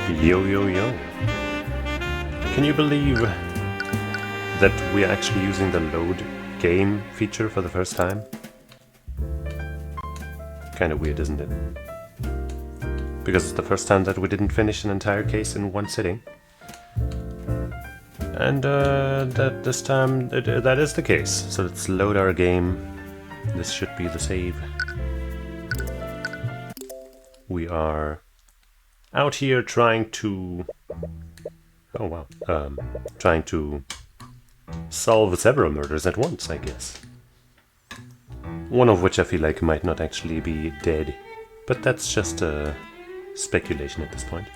Yo yo yo. Can you believe that we are actually using the load game feature for the first time? Kinda weird, isn't it? Because it's the first time that we didn't finish an entire case in one sitting. And that this time that is the case. So let's load our game. This should be the save. We are out here trying to... Oh wow. Trying to solve several murders at once, I guess. One of which I feel like might not actually be dead. But that's just speculation at this point.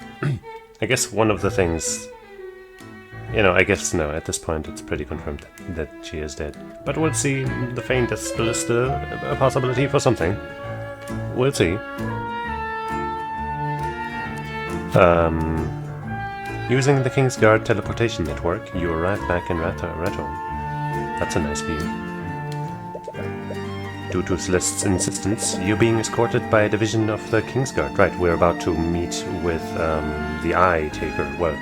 I guess one of the things... You know, I guess no, at this point it's pretty confirmed that she is dead. But we'll see. The faintest is still a possibility for something. We'll see. Using the Kingsguard teleportation network, you arrive back in Raton. That's a nice view. Due to Celeste's insistence, you're being escorted by a division of the Kingsguard. Right, we're about to meet with the Eye Taker. Well,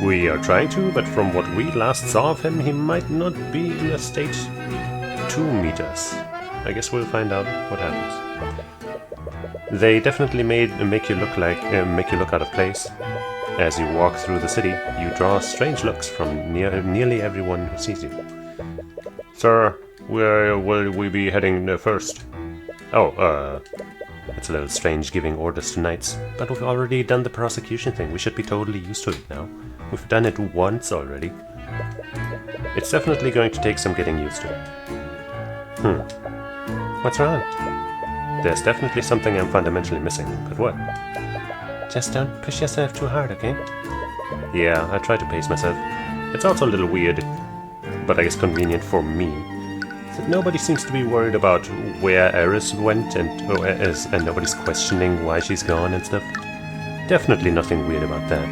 we are trying to, but from what we last saw of him, he might not be in a state to meet us. I guess we'll find out what happens. They definitely make you look out of place. As you walk through the city, you draw strange looks from nearly everyone who sees you. Sir, where will we be heading first? Oh, it's a little strange giving orders to knights, but we've already done the prosecution thing. We should be totally used to it now. We've done it once already. It's definitely going to take some getting used to. What's wrong? There's definitely something I'm fundamentally missing, but what? Just don't push yourself too hard, okay? Yeah, I try to pace myself. It's also a little weird, but I guess convenient for me, that nobody seems to be worried about where Eris went and nobody's questioning why she's gone and stuff. Definitely nothing weird about that.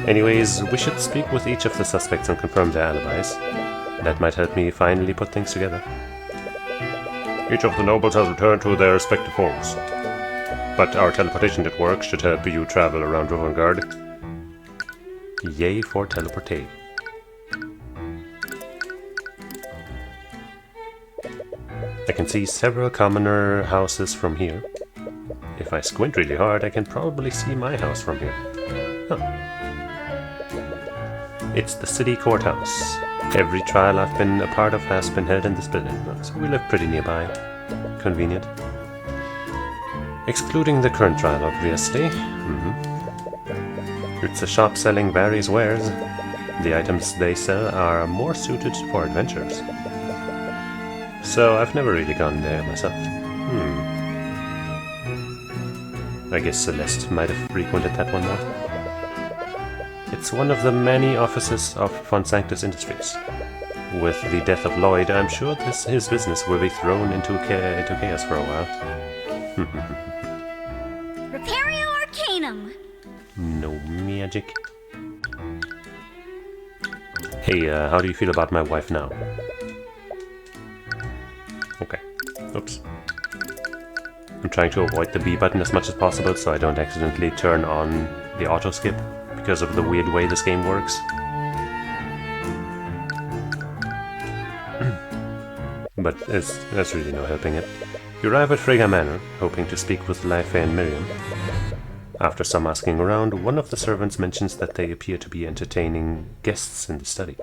Anyways, we should speak with each of the suspects and confirm their alibis. That might help me finally put things together. Each of the nobles has returned to their respective homes. But our teleportation network should help you travel around Ravengard. Yay for teleportate. I can see several commoner houses from here. If I squint really hard, I can probably see my house from here. Huh. It's the city courthouse. Every trial I've been a part of has been held in this building, so we live pretty nearby. Convenient. Excluding the current trial, obviously. It's a shop selling various wares. The items they sell are more suited for adventurers. So I've never really gone there myself. I guess Celeste might have frequented that one more. It's one of the many offices of Von Sanctus Industries. With the death of Lloyd, I'm sure his business will be thrown into chaos for a while. Repario Arcanum! No magic. Hey, how do you feel about my wife now? Okay. Oops. I'm trying to avoid the B button as much as possible so I don't accidentally turn on the auto skip because of the weird way this game works. But there's really no helping it. You arrive at Frigga Manor, hoping to speak with Leife and Miriam. After some asking around, one of the servants mentions that they appear to be entertaining guests in the study.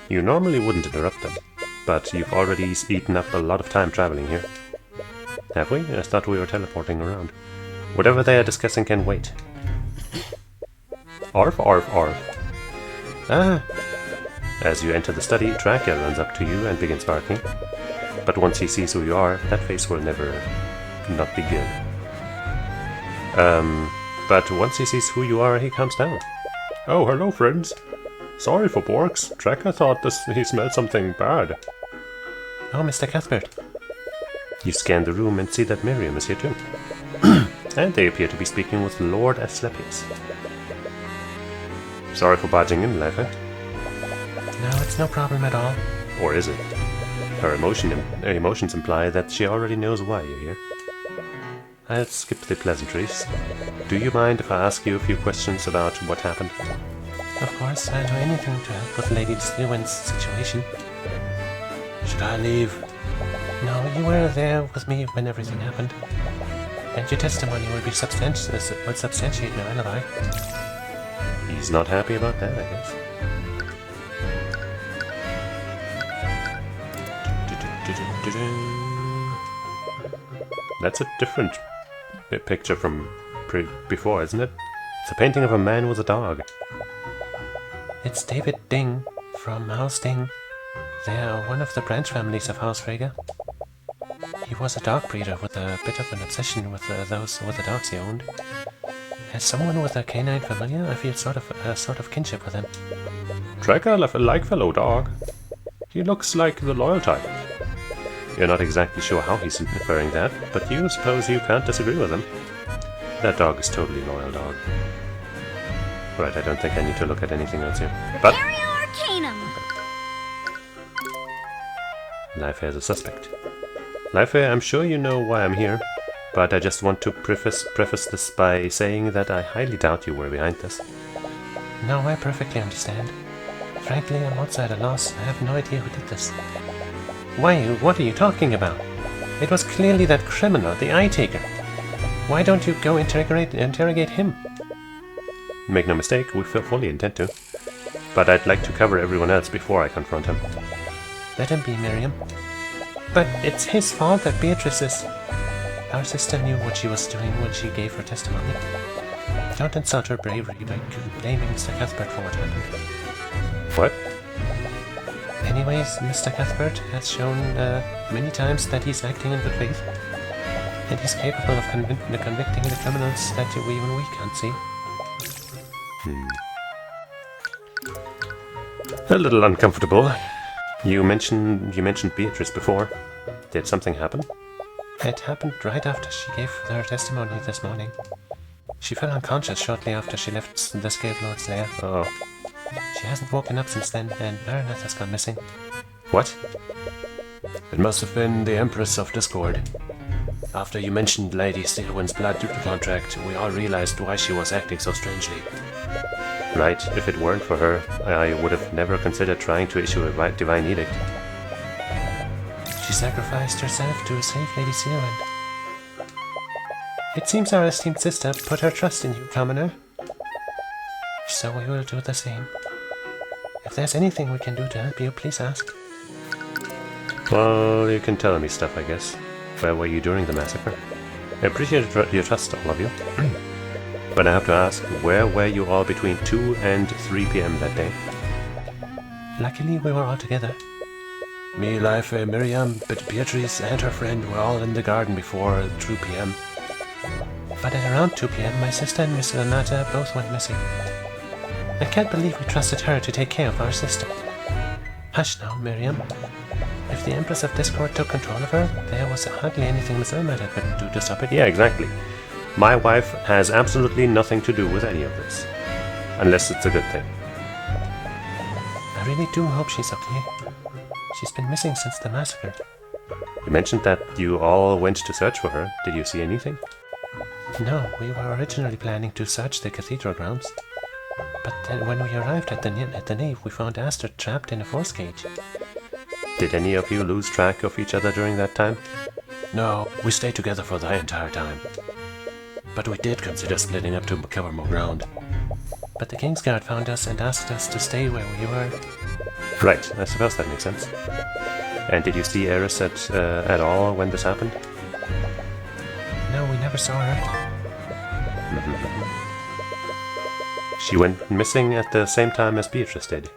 You normally wouldn't interrupt them, but you've already eaten up a lot of time traveling here. Have we? I thought we were teleporting around. Whatever they are discussing can wait. Arf, arf, arf. Ah! As you enter the study, Dracula runs up to you and begins barking. But once he sees who you are, that face will never not be good. But once he sees who you are, he calms down. Oh, hello, friends. Sorry for Borks. Dracula thought he smelled something bad. Oh, Mr. Cuthbert. You scan the room and see that Miriam is here too. And they appear to be speaking with Lord Asclepius. Sorry for barging in, Leife. No, it's no problem at all. Or is it? Her emotions imply that she already knows why you're here. I'll skip the pleasantries. Do you mind if I ask you a few questions about what happened? Of course, I'll do anything to help with Lady Stewin's situation. Should I leave? No, you were there with me when everything happened. And your testimony will substantiate your alibi. He's not happy about that, I guess. That's a different picture from before, isn't it? It's a painting of a man with a dog. It's David Ding from House Ding. They are one of the branch families of House Frege. He was a dog breeder with a bit of an obsession with the dogs he owned. As someone with a canine familiar, I feel a sort of kinship with him. Tracker like fellow dog. He looks like the loyal type. You're not exactly sure how he's inferring that, but you suppose you can't disagree with him. That dog is totally loyal dog. Right, I don't think I need to look at anything else here. But Arcanum. Lifehair's a suspect. Lifehair, I'm sure you know why I'm here, but I just want to preface this by saying that I highly doubt you were behind this. No, I perfectly understand. Frankly, I'm outside a loss. I have no idea who did this. What are you talking about? It was clearly that criminal, the Eye Taker. Why don't you go interrogate him? Make no mistake, we fully intend to. But I'd like to cover everyone else before I confront him. Let him be, Miriam. But it's his fault that Beatrice is... Our sister knew what she was doing when she gave her testimony. Don't insult her bravery by blaming Mr. Cuthbert for what happened. What? Anyways, Mr. Cuthbert has shown many times that he's acting in good faith. And he's capable of convicting the criminals that even we can't see. A little uncomfortable. You mentioned Beatrice before. Did something happen? It happened right after she gave her testimony this morning. She fell unconscious shortly after she left the Scale Lord's lair. Oh. She hasn't woken up since then, and Marineth has gone missing. What? It must have been the Empress of Discord. After you mentioned Lady Stewin's blood contract, we all realized why she was acting so strangely. Right, if it weren't for her, I would have never considered trying to issue a divine edict. She sacrificed herself to save Lady Stewin. It seems our esteemed sister put her trust in you, commoner. So we will do the same. If there's anything we can do to help you, please ask. Well, you can tell me stuff, I guess. Where were you during the massacre? I appreciate your trust, all of you. But I have to ask, where were you all between 2 and 3 p.m. that day? Luckily, we were all together. Me, Life, Miriam, Beatrice, and her friend were all in the garden before 2 p.m. But at around 2 p.m., my sister and Miss Renata both went missing. I can't believe we trusted her to take care of our sister. Hush now, Miriam. If the Empress of Discord took control of her, there was hardly anything Miss Renata couldn't do to stop it. Yeah, exactly. My wife has absolutely nothing to do with any of this. Unless it's a good thing. I really do hope she's okay. She's been missing since the massacre. You mentioned that you all went to search for her. Did you see anything? No, we were originally planning to search the cathedral grounds. But then when we arrived at the nave, we found Aster trapped in a force cage. Did any of you lose track of each other during that time? No, we stayed together for the entire time. But we did consider splitting up to cover more ground. But the Kingsguard found us and asked us to stay where we were. Right, I suppose that makes sense. And did you see Eris at all when this happened? No, we never saw her. She went missing at the same time as Beatrice did.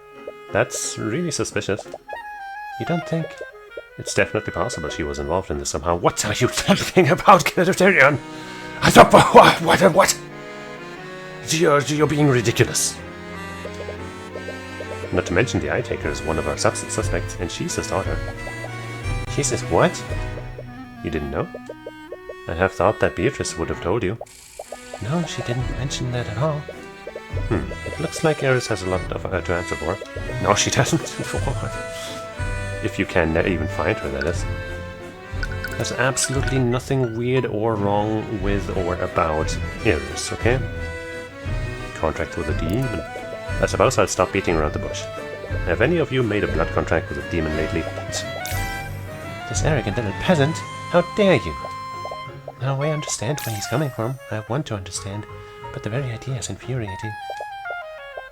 That's really suspicious. You don't think? It's definitely possible she was involved in this somehow. What are you thinking about, Tyrion? I thought, what? You're being ridiculous. Not to mention the Eye Taker is one of our suspects, and she's his daughter. Cheesus, what? You didn't know? I have thought that Beatrice would have told you. No, she didn't mention that at all. It looks like Eris has a lot to answer for. No, she doesn't. If you can even find her, that is. There's absolutely nothing weird or wrong with or about Iris, okay? Contract with a demon. I suppose I'll stop beating around the bush. Have any of you made a blood contract with a demon lately? This arrogant little peasant! How dare you! Now I understand where he's coming from. I want to understand, but the very idea is infuriating.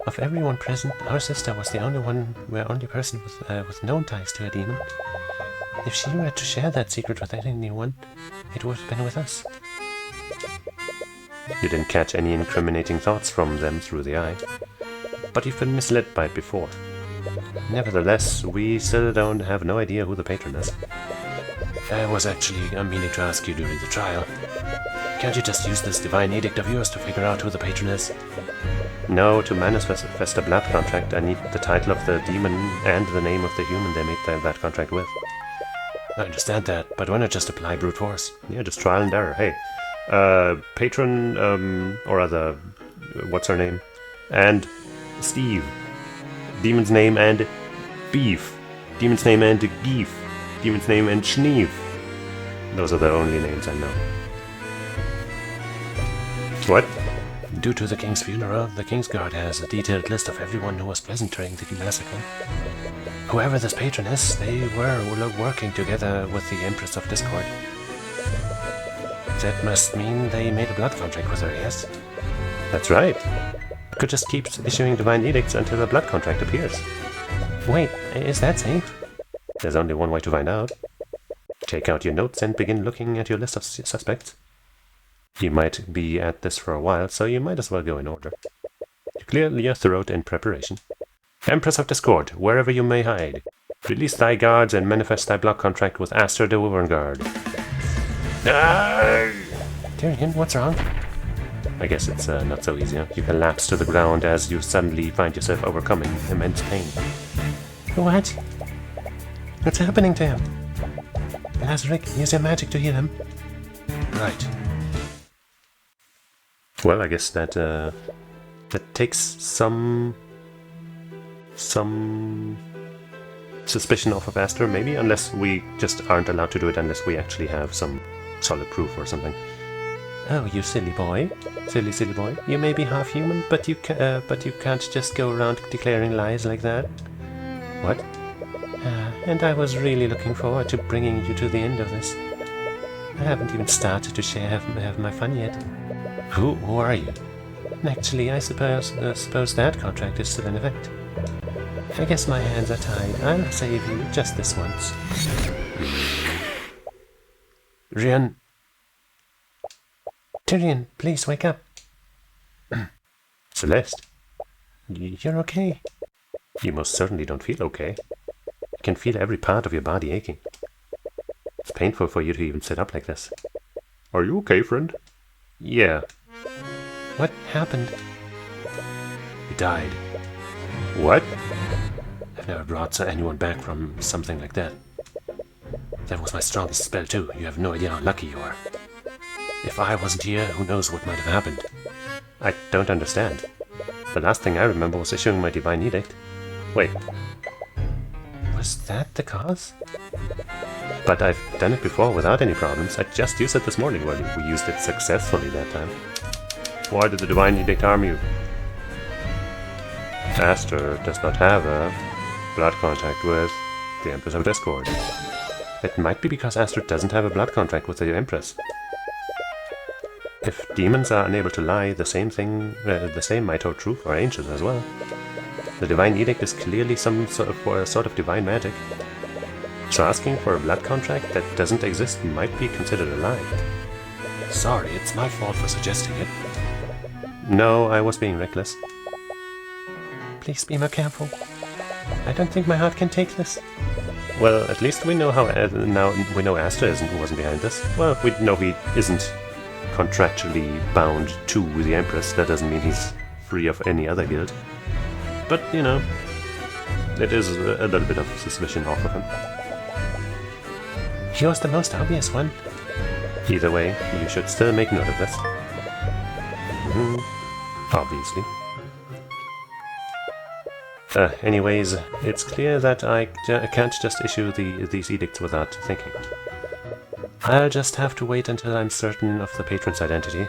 Of everyone present, our sister was the only person with known ties to a demon. If she were to share that secret with anyone, it would have been with us. You didn't catch any incriminating thoughts from them through the eye, but you've been misled by it before. Nevertheless, we still have no idea who the patron is. I was actually meaning to ask you during the trial. Can't you just use this divine edict of yours to figure out who the patron is? No, to manifest a blood contract, I need the title of the demon and the name of the human they made that contract with. I understand that, but why not just apply brute force? Yeah, just trial and error. Hey, patron, or other, what's her name? And Steve. Demon's name and Beef. Demon's name and Geef. Demon's name and Schneef. Those are the only names I know. What? Due to the king's funeral, the Kingsguard has a detailed list of everyone who was present during the massacre. Whoever this patron is, they were working together with the Empress of Discord. That must mean they made a blood contract with her, yes? That's right. Could just keep issuing divine edicts until a blood contract appears. Wait, is that safe? There's only one way to find out. Take out your notes and begin looking at your list of suspects. You might be at this for a while, so you might as well go in order. You clear your throat in preparation. Empress of Discord, wherever you may hide, release thy guards and manifest thy blood contract with Aster the Wyvern-Guard. Tyrion, what's wrong? I guess it's not so easy. You collapse to the ground as you suddenly find yourself overcoming immense pain. What? What's happening to him? Lazarick, use your magic to heal him. Right. Well, I guess that takes some suspicion off of Aster, maybe, unless we just aren't allowed to do it unless we actually have some solid proof or something. Oh, you silly boy. Silly boy. You may be half human, but you can't just go around declaring lies like that. What? And I was really looking forward to bringing you to the end of this. I haven't even started to have my fun yet. Who are you? Actually, I suppose that contract is still in effect. I guess my hands are tied. I'll save you just this once. Rian. Tyrion, please wake up. Celeste. You're okay. You most certainly don't feel okay. You can feel every part of your body aching. It's painful for you to even sit up like this. Are you okay, friend? Yeah. What happened? You died. What? I've never brought anyone back from something like that. That was my strongest spell too. You have no idea how lucky you are. If I wasn't here, who knows what might have happened. I don't understand. The last thing I remember was issuing my divine edict. Wait. Was that the cause? But I've done it before without any problems. I just used it this morning. Well, we used it successfully that time. Why did the divine edict harm you? Aster does not have a blood contract with the Empress of Discord. It might be because Aster doesn't have a blood contract with the Empress. If demons are unable to lie, the same might hold true for angels as well. The divine edict is clearly some sort of divine magic. So asking for a blood contract that doesn't exist might be considered a lie. Sorry, it's my fault for suggesting it. No, I was being reckless. Please be more careful. I don't think my heart can take this. Well, at least we know now we know Aster wasn't behind this. Well, we know he isn't contractually bound to the Empress. That doesn't mean he's free of any other guilt. But, you know, it is a little bit of suspicion off of him. Yours the most obvious one. Either way, you should still make note of this. Obviously. Anyways, it's clear that I can't just issue these edicts without thinking. I'll just have to wait until I'm certain of the patron's identity.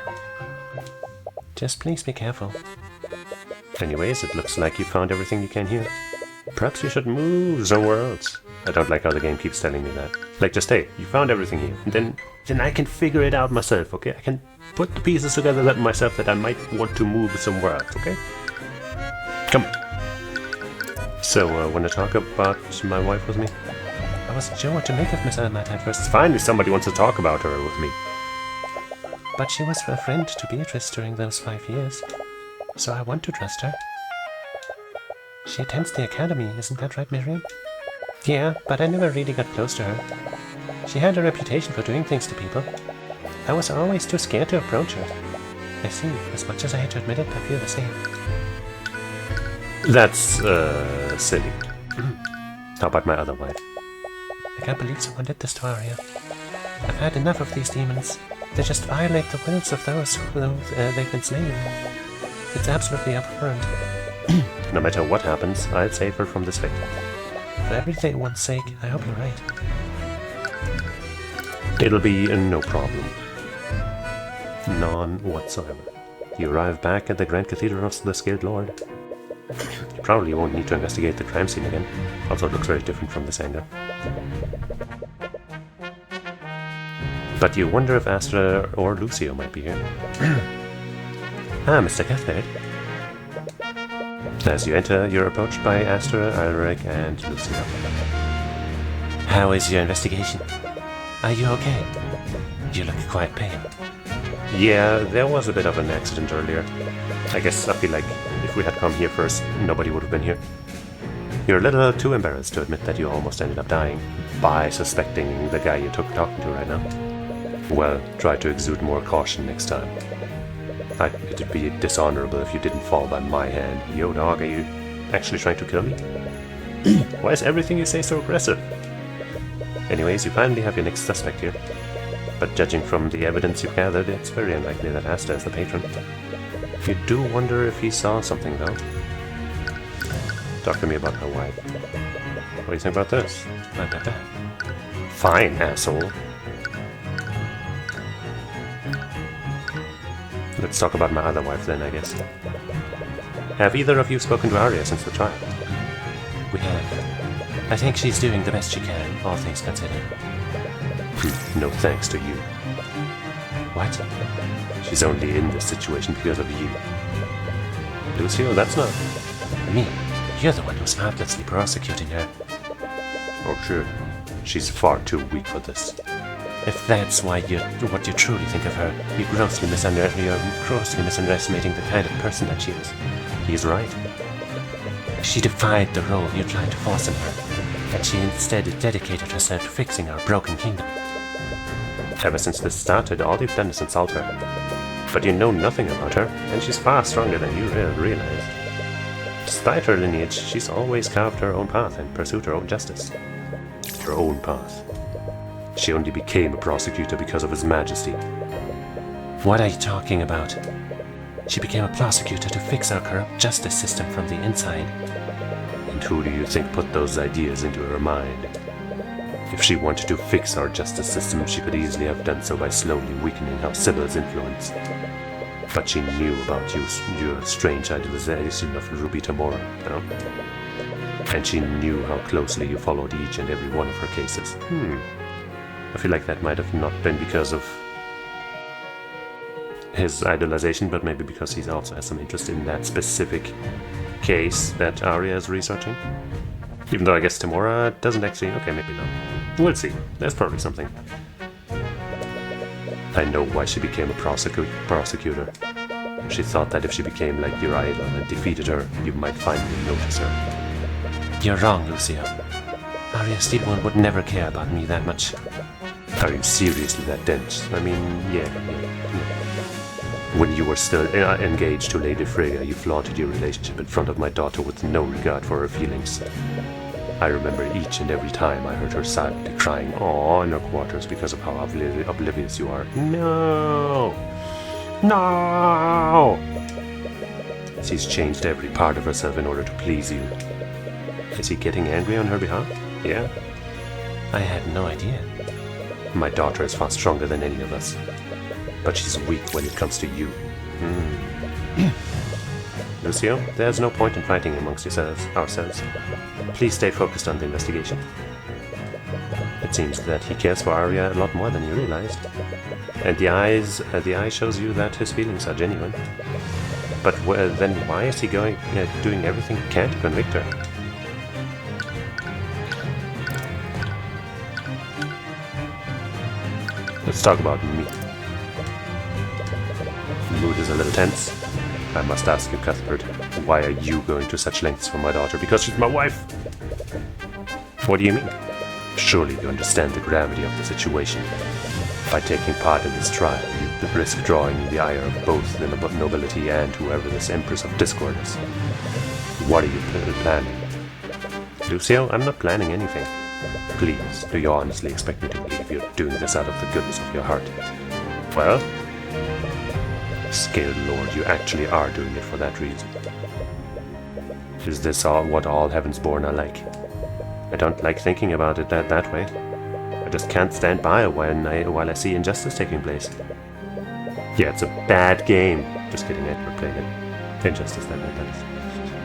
Just please be careful. Anyways, it looks like you found everything you can here. Perhaps you should move somewhere else. I don't like how the game keeps telling me that. Like, just hey, you found everything here. And then I can figure it out myself, okay? I can put the pieces together that myself that I might want to move somewhere else, okay? Come. So, want to talk about my wife with me? I wasn't sure what to make of Miss Ermatt at first. It's fine if somebody wants to talk about her with me. But she was a friend to Beatrice during those 5 years. So I want to trust her. She attends the academy, isn't that right, Miriam? Yeah, but I never really got close to her. She had a reputation for doing things to people. I was always too scared to approach her. I see, as much as I hate to admit it, I feel the same. That's, silly. How about my other wife? I can't believe someone did this to Arya. I've had enough of these demons. They just violate the wills of those who they've enslaved. It's absolutely abhorrent. No matter what happens, I'll save her from this fate. For everyone's sake, I hope you're right. It'll be no problem. None whatsoever. You arrive back at the Grand Cathedral of the Skilled Lord. You probably won't need to investigate the crime scene again. Also, it looks very different from this angle. But you wonder if Astra or Lucio might be here. Mr. Cuthbert. As you enter, you're approached by Astra, Alaric, and Lucio. How is your investigation? Are you okay? You look quite pale. Yeah, there was a bit of an accident earlier. I guess I feel like if we had come here first, nobody would have been here. You're a little too embarrassed to admit that you almost ended up dying by suspecting the guy you're talking to right now. Well, try to exude more caution next time. It'd be dishonorable if you didn't fall by my hand. Yo, dog, are you actually trying to kill me? Why is everything you say so aggressive? Anyways, you finally have your next suspect here. But judging from the evidence you've gathered, it's very unlikely that Asta is the patron. You do wonder if he saw something, though. Talk to me about my wife. What do you think about this? Not that bad. Fine, asshole. Let's talk about my other wife then, I guess. Have either of you spoken to Arya since the trial? We have. I think she's doing the best she can, all things considered. No thanks to you. What? She's only in this situation because of you. Lucio, that's not... Me? You're the one who's heartlessly prosecuting her. Oh, sure. She's far too weak for this. If that's what you truly think of her, you're grossly misestimating the kind of person that she is. He's right. She defied the role you're trying to force on her, and she instead dedicated herself to fixing our broken kingdom. Ever since this started, all you've done is insult her. But you know nothing about her, and she's far stronger than you realize. Despite her lineage, she's always carved her own path and pursued her own justice. Her own path. She only became a prosecutor because of His Majesty. What are you talking about? She became a prosecutor to fix our corrupt justice system from the inside. And who do you think put those ideas into her mind? If she wanted to fix our justice system, she could easily have done so by slowly weakening House Sybil's influence. But she knew about your strange idolization of Ruby Tamora, And she knew how closely you followed each and every one of her cases. I feel like that might have not been because of his idolization, but maybe because he also has some interest in that specific case that Arya is researching. Even though I guess Tamora doesn't actually... Okay, maybe not. We'll see. There's probably something. I know why she became a prosecutor. She thought that if she became like your idol and defeated her, you might finally notice her. You're wrong, Lucio. Arya Steelborn would never care about me that much. Are you seriously that dense? I mean, yeah. When you were still engaged to Lady Freyja, you flaunted your relationship in front of my daughter with no regard for her feelings. I remember each and every time I heard her silently crying "Aw" in her quarters because of how oblivious you are. No! No! She's changed every part of herself in order to please you. Is he getting angry on her behalf? Yeah? I had no idea. My daughter is far stronger than any of us. But she's weak when it comes to you. Lucio, there's no point in fighting amongst ourselves. Please stay focused on the investigation. It seems that he cares for Arya a lot more than you realized. And the eye shows you that his feelings are genuine. But then why is he doing everything he can to convict her? Let's talk about me. The mood is a little tense. I must ask you, Cuthbert, why are you going to such lengths for my daughter? Because she's my wife! What do you mean? Surely you understand the gravity of the situation. By taking part in this trial, you risk drawing the ire of both the nobility and whoever this Empress of Discord is. What are you planning? Lucio, I'm not planning anything. Please, do you honestly expect me to believe you're doing this out of the goodness of your heart? Well, Scaled Lord, you actually are doing it for that reason. Is this what all Heavensborn are like? I don't like thinking about it that way. I just can't stand by while I see injustice taking place. Yeah, it's a bad game. Just kidding, I never played it. Injustice, that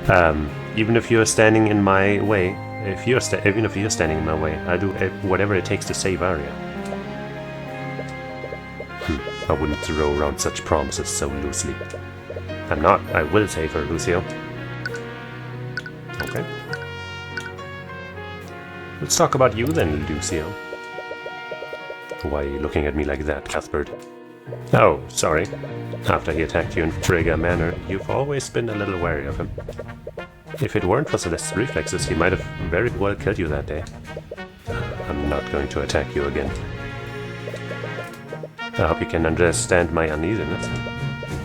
is. Even if you're standing in my way, even if you're standing in my way, I'll do whatever it takes to save Arya. I wouldn't throw around such promises so loosely. I'm not. I will save her, Lucio. Okay. Let's talk about you then, Lucio. Why are you looking at me like that, Cuthbert? Oh, sorry. After he attacked you in Frigga Manor, you've always been a little wary of him. If it weren't for Celeste's reflexes, he might have very well killed you that day. I'm not going to attack you again. I hope you can understand my uneasiness.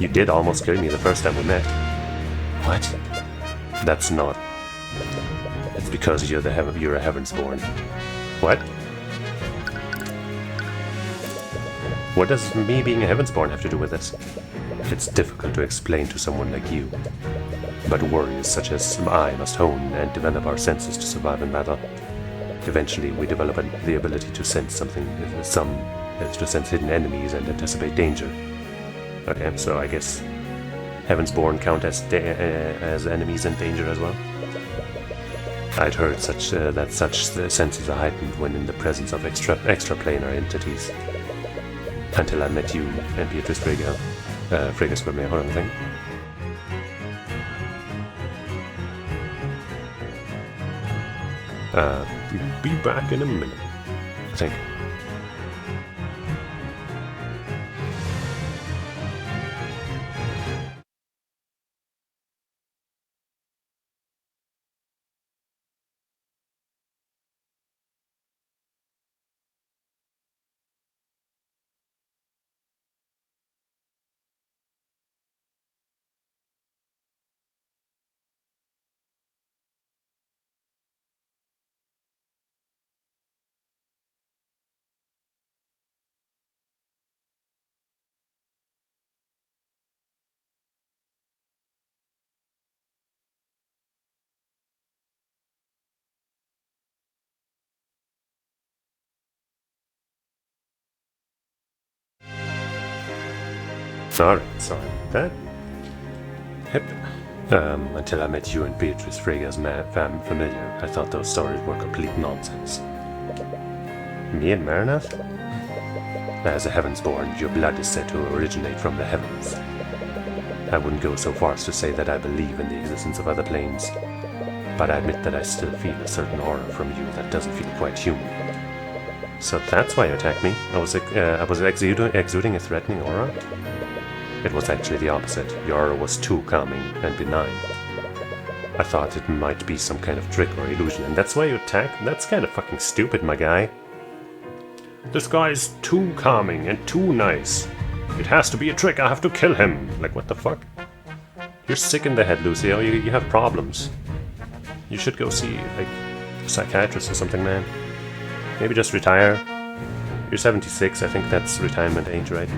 You did almost kill me the first time we met. What? That's not. It's because you're a Heavensborn. What? What does me being a Heavensborn have to do with this? It's difficult to explain to someone like you. But warriors such as I must hone and develop our senses to survive in battle. Eventually, we develop the ability to sense to sense hidden enemies and anticipate danger. Okay, so I guess Heavensborn count as enemies and danger as well. I'd heard that such senses are heightened when in the presence of extraplanar entities. Until I met you and Beatrice Frigga. Frigga Squibney, hold on a thing. Be back in a minute, I think. Alright, sorry about that. Yep. Until I met you and Beatrice Frigga's familiar, I thought those stories were complete nonsense. Me and Marinath? As a Heavensborn, your blood is said to originate from the heavens. I wouldn't go so far as to say that I believe in the existence of other planes, but I admit that I still feel a certain aura from you that doesn't feel quite human. So that's why you attacked me? I was exuding a threatening aura? It was actually the opposite. Your aura was too calming and benign. I thought it might be some kind of trick or illusion, and that's why you attacked? That's kind of fucking stupid, my guy. This guy's too calming and too nice. It has to be a trick, I have to kill him. Like, what the fuck? You're sick in the head, Lucio. You have problems. You should go see, like, a psychiatrist or something, man. Maybe just retire. You're 76, I think that's retirement age, right?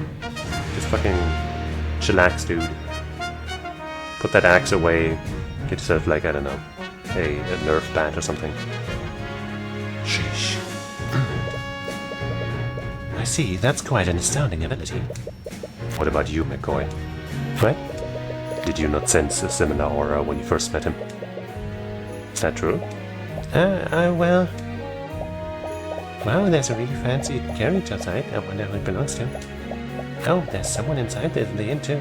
Just fucking chillax, dude. Put that axe away. Get yourself, like, I don't know, a Nerf bat or something. Sheesh. see, that's quite an astounding ability. What about you, McCoy? What? Did you not sense a similar aura when you first met him? Is that true? Well... Wow, there's a really fancy carriage outside. I wonder who it belongs to. Oh, there's someone inside the inn too.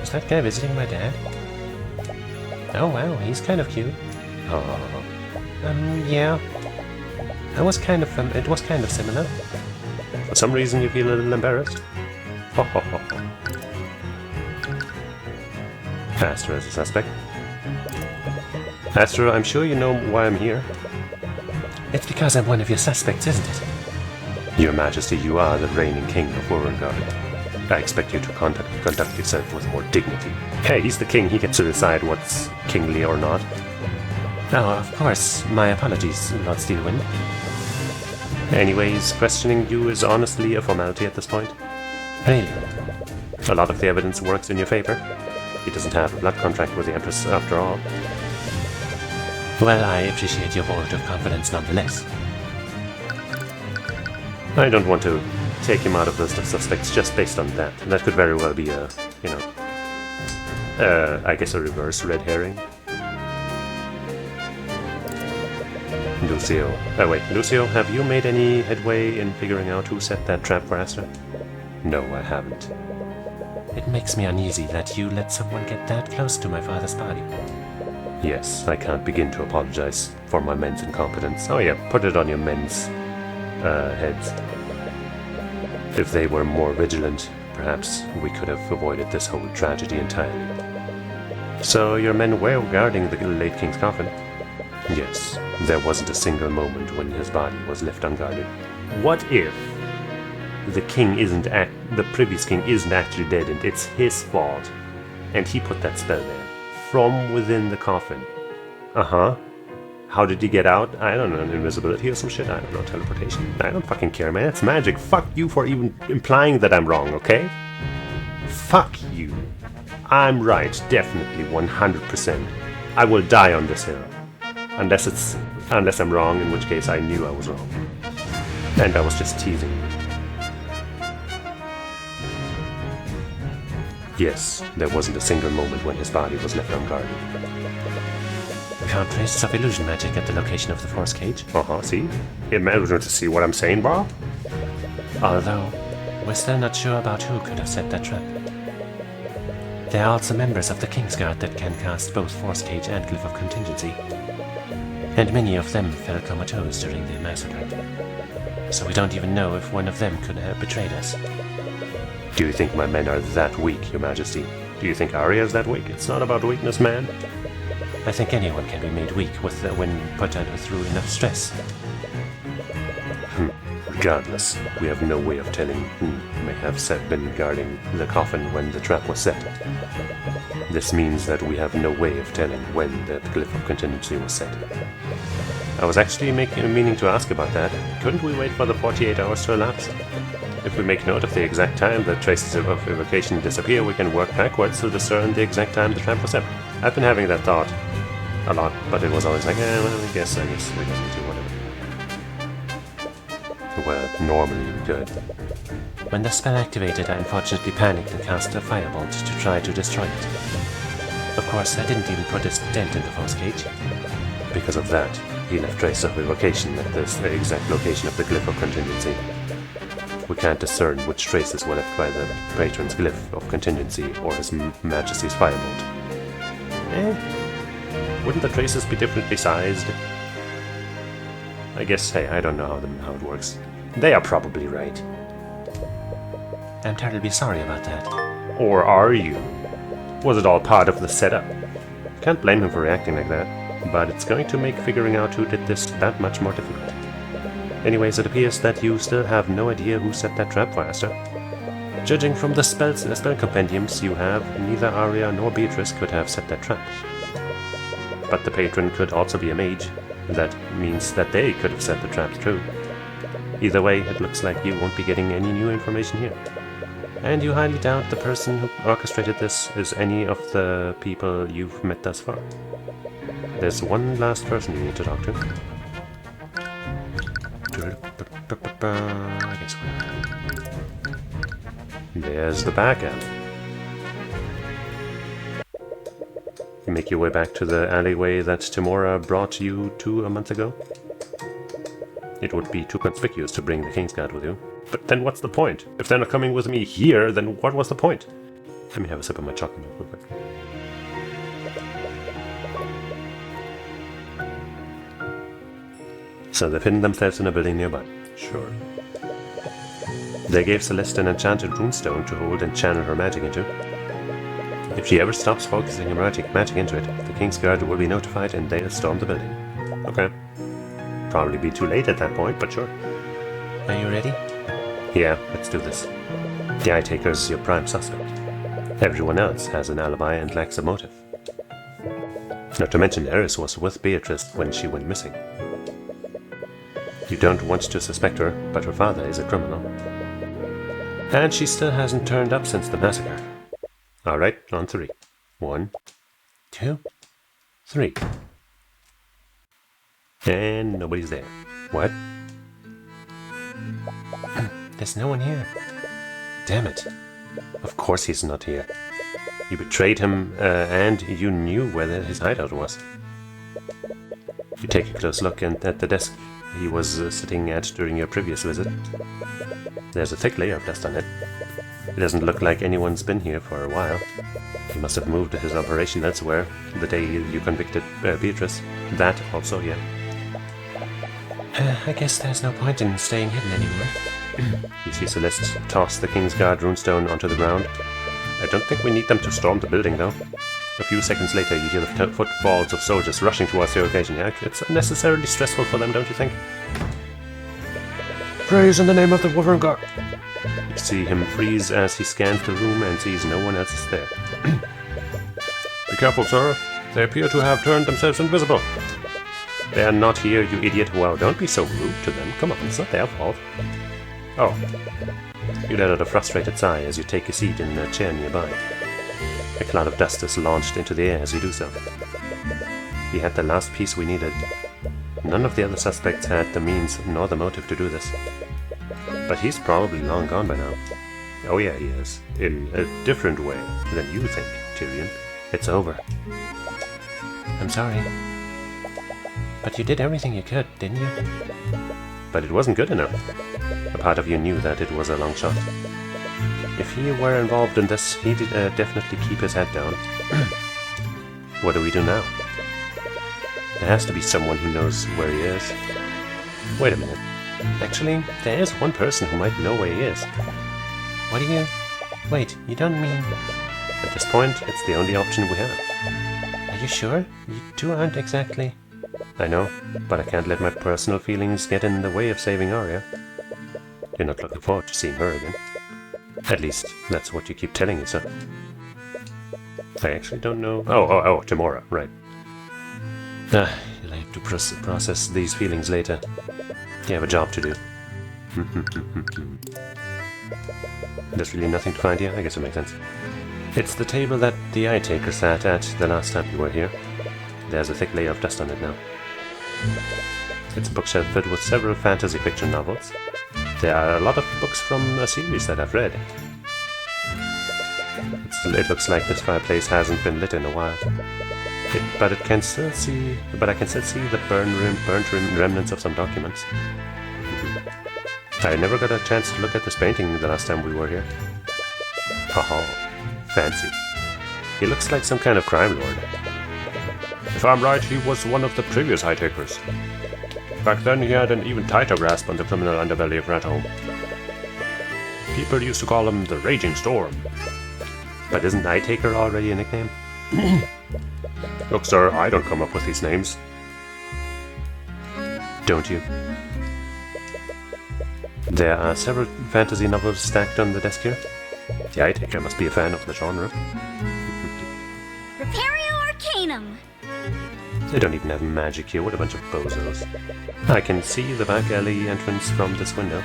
Is that guy visiting my dad? Oh wow, he's kind of cute. Oh. Yeah. It was kind of similar. For some reason you feel a little embarrassed? Ho ho ho ho. Astra as a suspect. Astra, I'm sure you know why I'm here. It's because I'm one of your suspects, isn't it? Your Majesty, you are the reigning king of Urungard. I expect you to conduct yourself with more dignity. Hey, he's the king, he gets to decide what's kingly or not. Oh, of course. My apologies, Lord Steelwind. Anyways, questioning you is honestly a formality at this point. Really? A lot of the evidence works in your favor. He doesn't have a blood contract with the Empress after all. Well, I appreciate your vote of confidence nonetheless. I don't want to take him out of the list of suspects just based on that. That could very well be a, I guess a reverse red herring. Lucio. Oh wait, Lucio, have you made any headway in figuring out who set that trap for Astra? No, I haven't. It makes me uneasy that you let someone get that close to my father's body. Yes, I can't begin to apologize for my men's incompetence. Oh yeah, put it on your men's heads. If they were more vigilant, perhaps we could have avoided this whole tragedy entirely. So your men were guarding the late king's coffin? Yes, there wasn't a single moment when his body was left unguarded. What if the previous king isn't actually dead and it's his fault, and he put that spell there from within the coffin? Uh-huh. How did he get out? I don't know, invisibility or some shit? I don't know, teleportation? I don't fucking care, man. It's magic. Fuck you for even implying that I'm wrong, okay? Fuck you. I'm right, definitely, 100%. I will die on this hill. Unless I'm wrong, in which case I knew I was wrong. And I was just teasing you. Yes, there wasn't a single moment when his body was left unguarded. Found traces of illusion magic at the location of the force cage. See? Imagine to see what I'm saying, bro? Although, we're still not sure about who could have set that trap. There are also members of the Kingsguard that can cast both force cage and glyph of contingency. And many of them fell comatose during the massacre. So we don't even know if one of them could have betrayed us. Do you think my men are that weak, Your Majesty? Do you think Arya is that weak? It's not about weakness, man. I think anyone can be made weak when put through enough stress. Regardless, we have no way of telling who may have been guarding the coffin when the trap was set. This means that we have no way of telling when the glyph of contingency was set. I was actually meaning to ask about that. Couldn't we wait for the 48 hours to elapse? If we make note of the exact time the traces of evocation disappear, we can work backwards to discern the exact time the trap was set. I've been having that thought a lot, but it was always like, well, I guess we don't need to, whatever. Well, normally we could. When the spell activated, I unfortunately panicked and cast a firebolt to try to destroy it. Of course, I didn't even put a dent in the force cage. Because of that, he left traces of evocation at the exact location of the glyph of contingency. We can't discern which traces were left by the patron's glyph of contingency or his Majesty's firebolt. Wouldn't the traces be differently sized? I guess, hey, I don't know how it works. They are probably right. I'm terribly sorry about that. Or are you? Was it all part of the setup? Can't blame him for reacting like that, but it's going to make figuring out who did this that much more difficult. Anyways, it appears that you still have no idea who set that trap for Astra. Judging from the spell compendiums you have, neither Arya nor Beatrice could have set that trap. But the patron could also be a mage. That means that they could have set the trap too. Either way, it looks like you won't be getting any new information here. And you highly doubt the person who orchestrated this is any of the people you've met thus far. There's one last person you need to talk to. I guess we're... There's the back alley. You make your way back to the alleyway that Timora brought you to a month ago. It would be too conspicuous to bring the Kingsguard with you. But then what's the point? If they're not coming with me here, then what was the point? Let me have a sip of my chocolate milk real quick. So they've hidden themselves in a building nearby. Sure. They gave Celeste an enchanted runestone to hold and channel her magic into. If she ever stops focusing her magic into it, the Kingsguard will be notified and they'll storm the building. Okay. Probably be too late at that point, but sure. Are you ready? Yeah, let's do this. The Eye Taker's your prime suspect. Everyone else has an alibi and lacks a motive. Not to mention Eris was with Beatrice when she went missing. You don't want to suspect her, but her father is a criminal. And she still hasn't turned up since the massacre. Alright, on 3. 1, 2, 3. And nobody's there. What? There's no one here. Damn it. Of course he's not here. You betrayed him, and you knew where his hideout was. You take a close look at the desk he was sitting at during your previous visit. There's a thick layer of dust on it. It doesn't look like anyone's been here for a while. He must have moved his operation elsewhere the day you convicted Beatrice. That also, yeah. I guess there's no point in staying hidden anymore. You see Celeste toss the Kingsguard runestone onto the ground. I don't think we need them to storm the building, though. A few seconds later, you hear the footfalls of soldiers rushing towards your location. It's unnecessarily stressful for them, don't you think? Praise in the name of the Wyvern God. You see him freeze as he scans the room and sees no one else is there. Be careful, sir. They appear to have turned themselves invisible. They are not here, you idiot. Well, don't be so rude to them. Come on, it's not their fault. Oh. You let out a frustrated sigh as you take a seat in a chair nearby. A cloud of dust is launched into the air as you do so. He had the last piece we needed. None of the other suspects had the means nor the motive to do this. But he's probably long gone by now. Oh yeah, he is. In a different way than you think, Tyrion. It's over. I'm sorry. But you did everything you could, didn't you? But it wasn't good enough. A part of you knew that it was a long shot. If he were involved in this, he'd definitely keep his head down. What do we do now? There has to be someone who knows where he is. Wait a minute. Actually, there is one person who might know where he is. What do you... Wait, you don't mean... At this point, it's the only option we have. Are you sure? You two aren't exactly... I know, but I can't let my personal feelings get in the way of saving Arya. You're not looking forward to seeing her again. At least, that's what you keep telling yourself. I actually don't know... Oh, Timora, right. You'll have to process these feelings later. You have a job to do. There's really nothing to find here? I guess it makes sense. It's the table that the Eye Taker sat at the last time you were here. There's a thick layer of dust on it now. It's a bookshelf filled with several fantasy fiction novels. There are a lot of books from a series that I've read. It looks like this fireplace hasn't been lit in a while. But I can still see the burnt remnants of some documents. I never got a chance to look at this painting the last time we were here. Oh, fancy. He looks like some kind of crime lord. If I'm right, he was one of the previous High Takers. Back then he had an even tighter grasp on the criminal underbelly of Ratholme. People used to call him the Raging Storm. But isn't Eye Taker already a nickname? Look, sir, I don't come up with these names. Don't you? There are several fantasy novels stacked on the desk here. The Eye Taker must be a fan of the genre. Repario Arcanum! They don't even have magic here, what a bunch of bozos. I can see the back alley entrance from this window.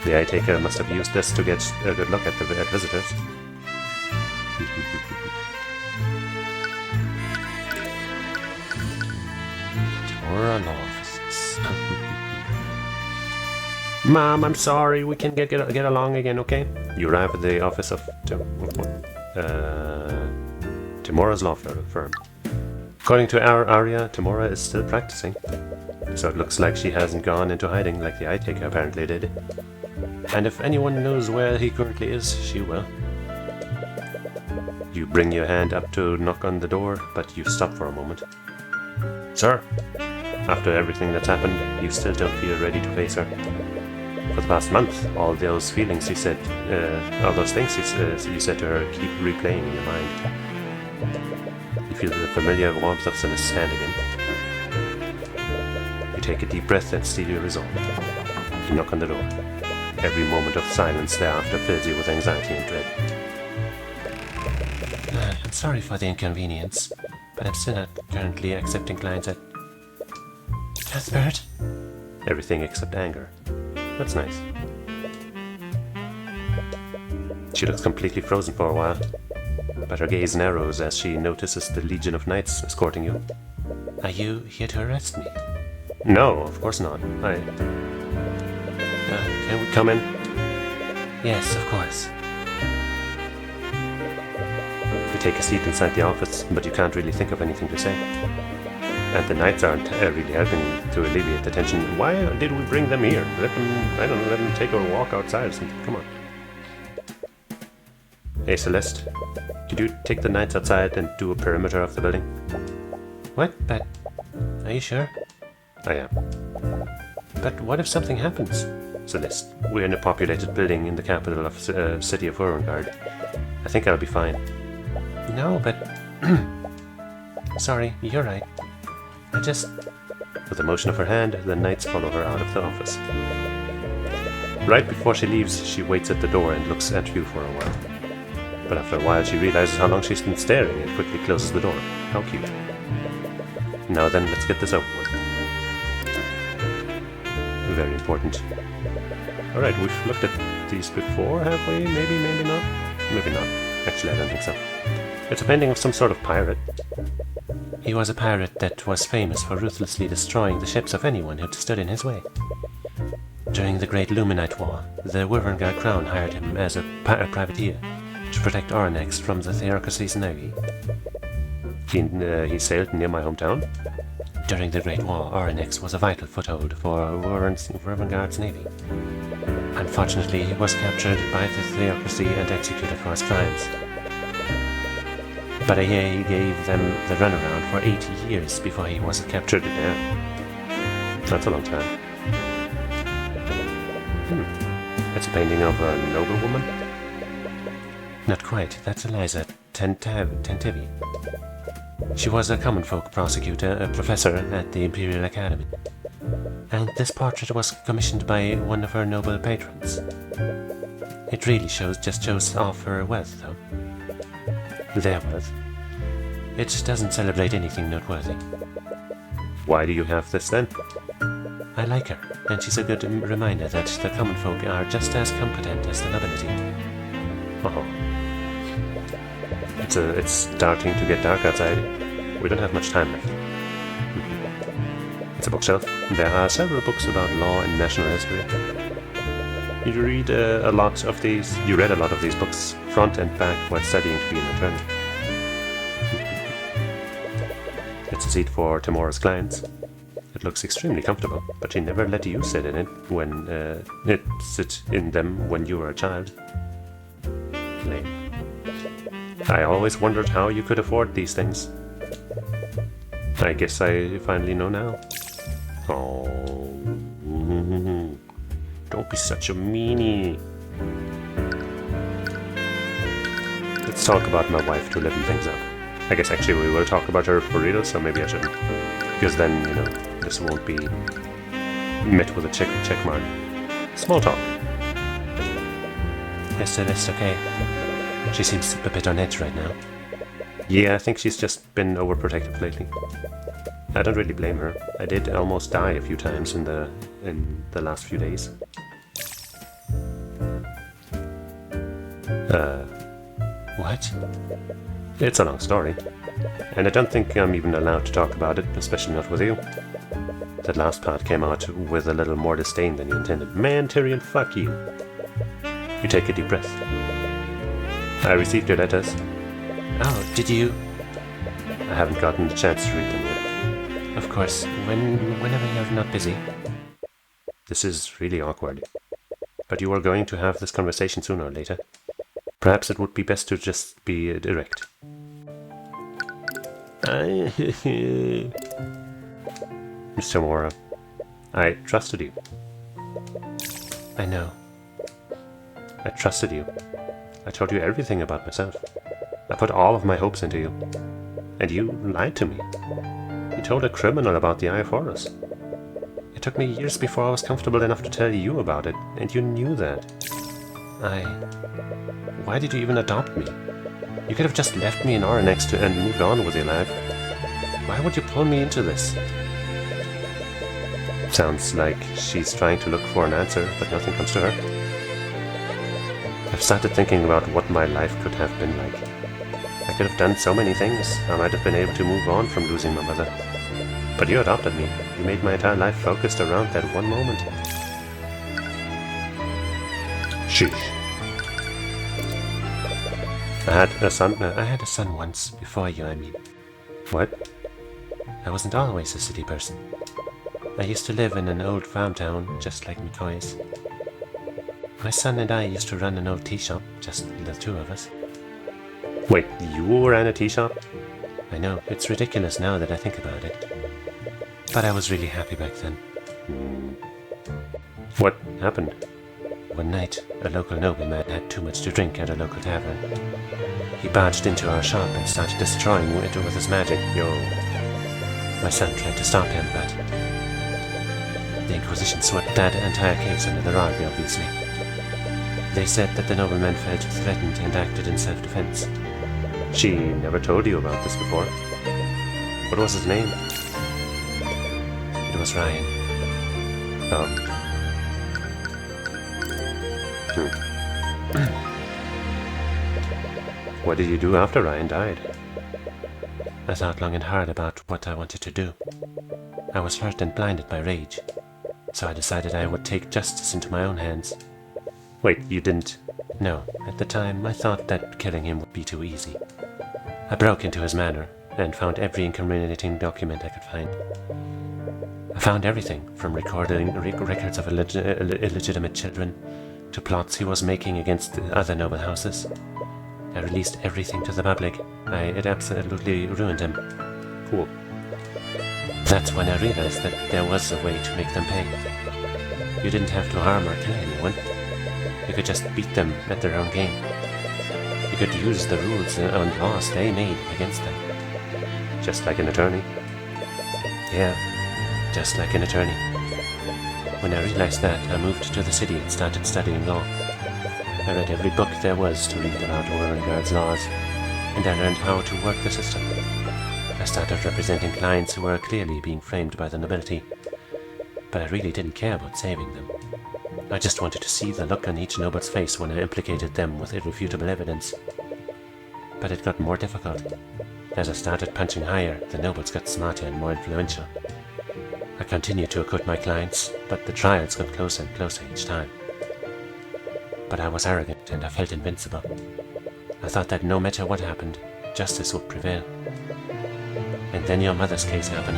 The Eye Taker must have used this to get a good look at the visitors. Or law offices. Mom, I'm sorry, we can get along again, okay? You arrive at the office of Timora's law firm. According to our Arya, Timora is still practicing. So it looks like she hasn't gone into hiding like the Eye Taker apparently did. And if anyone knows where he currently is, she will. You bring your hand up to knock on the door, but you stop for a moment. Sir! After everything that's happened, you still don't feel ready to face her. For the past month, all those feelings you said, all those things you said to her keep replaying in your mind. You feel the familiar warmth of Celeste's hand again. You take a deep breath and steel your resolve. You knock on the door. Every moment of silence thereafter fills you with anxiety and dread. I'm sorry for the inconvenience, but I'm still not currently accepting clients at... Cuthbert? Everything except anger. That's nice. She looks completely frozen for a while, but her gaze narrows as she notices the legion of knights escorting you. Are you here to arrest me? No, of course not. Can we come in? Yes, of course. You take a seat inside the office, but you can't really think of anything to say. And the knights aren't really helping to alleviate the tension. Why did we bring them here? Let them take a walk outside or something. Come on. Hey, Celeste. Could you take the knights outside and do a perimeter of the building? What? But... Are you sure? I am. But what if something happens? Celeste, we're in a populated building in the capital of city of Orangard. I think I'll be fine. No, but... Sorry, you're right. I just... With a motion of her hand, the knights follow her out of the office. Right before she leaves, she waits at the door and looks at you for a while. But after a while, she realizes how long she's been staring and quickly closes the door. How cute. Now then, let's get this over with. Very important. Alright, we've looked at these before, have we? Maybe, maybe not? Maybe not. Actually, I don't think so. It's a painting of some sort of pirate. He was a pirate that was famous for ruthlessly destroying the ships of anyone who stood in his way. During the Great Luminite War, the Wyverngard Crown hired him as a privateer to protect Ornex from the Theocracy's navy. He sailed near my hometown? During the Great War, Ornex was a vital foothold for Wyverngard's navy. Unfortunately, he was captured by the Theocracy and executed for his crimes. But he gave them the runaround for 80 years before he was captured again. That's a long time. It's a painting of a noblewoman? Not quite. That's Eliza Tantivi. She was a common folk prosecutor, a professor at the Imperial Academy. And this portrait was commissioned by one of her noble patrons. It really just shows off her wealth, though. Their wealth. It doesn't celebrate anything noteworthy. Why do you have this then? I like her, and she's a good reminder that the common folk are just as competent as the nobility. Oh. It's starting to get dark outside. We don't have much time left. It's a bookshelf. There are several books about law and national history. You read a lot of these. You read a lot of these books, front and back, while studying to be an attorney. It's a seat for Timora's clients. It looks extremely comfortable, but she never let you sit in it sit in them when you were a child. Lame. I always wondered how you could afford these things. I guess I finally know now. Oh, don't be such a meanie. Let's talk about my wife to liven things up. I guess actually we will talk about her for real, so maybe I shouldn't. Because then, this won't be met with a check mark. Small talk. Yes, that's okay. She seems a bit on edge right now. Yeah, I think she's just been overprotective lately. I don't really blame her. I did almost die a few times in the last few days. What? It's a long story. And I don't think I'm even allowed to talk about it, especially not with you. That last part came out with a little more disdain than you intended. Man, Tyrion, fuck you. You take a deep breath. I received your letters. Oh, did you? I haven't gotten the chance to read them yet. Of course, whenever you're not busy. This is really awkward. But you are going to have this conversation sooner or later. Perhaps it would be best to just be direct. Mr. Mora, I trusted you. I know. I trusted you. I told you everything about myself. I put all of my hopes into you. And you lied to me. You told a criminal about the Eye of Horus. It took me years before I was comfortable enough to tell you about it, and you knew that. Why did you even adopt me? You could have just left me in Arnex and moved on with your life. Why would you pull me into this? Sounds like she's trying to look for an answer, but nothing comes to her. I've started thinking about what my life could have been like. I could have done so many things. I might have been able to move on from losing my mother. But you adopted me. You made my entire life focused around that one moment. Sheesh. I had a son once, before you, I mean. What? I wasn't always a city person. I used to live in an old farm town, just like McCoy's. My son and I used to run an old tea shop, just the two of us. Wait, you ran a tea shop? I know, it's ridiculous now that I think about it. But I was really happy back then. What happened? One night, a local nobleman had too much to drink at a local tavern. He barged into our shop and started destroying it with his magic. Yo. My son tried to stop him, but the Inquisition swept that entire case under the rug, obviously. They said that the nobleman felt threatened and acted in self-defense. She never told you about this before. What was his name? It was Ryan. Oh. What did you do after Ryan died? I thought long and hard about what I wanted to do. I was hurt and blinded by rage, so I decided I would take justice into my own hands. Wait, you didn't? No, at the time I thought that killing him would be too easy. I broke into his manor and found every incriminating document I could find. I found everything from recording records of illegitimate children to plots he was making against other noble houses. I released everything to the public. It absolutely ruined him. Cool. That's when I realized that there was a way to make them pay. You didn't have to harm or kill anyone. You could just beat them at their own game. You could use the rules and laws they made against them. Just like an attorney? Yeah, just like an attorney. When I realized that, I moved to the city and started studying law. I read every book there was to read about Oregon's laws, and I learned how to work the system. I started representing clients who were clearly being framed by the nobility, but I really didn't care about saving them. I just wanted to see the look on each noble's face when I implicated them with irrefutable evidence. But it got more difficult. As I started punching higher, the nobles got smarter and more influential. I continued to acquit my clients, but the trials got closer and closer each time. But I was arrogant and I felt invincible. I thought that no matter what happened, justice would prevail. And then your mother's case happened.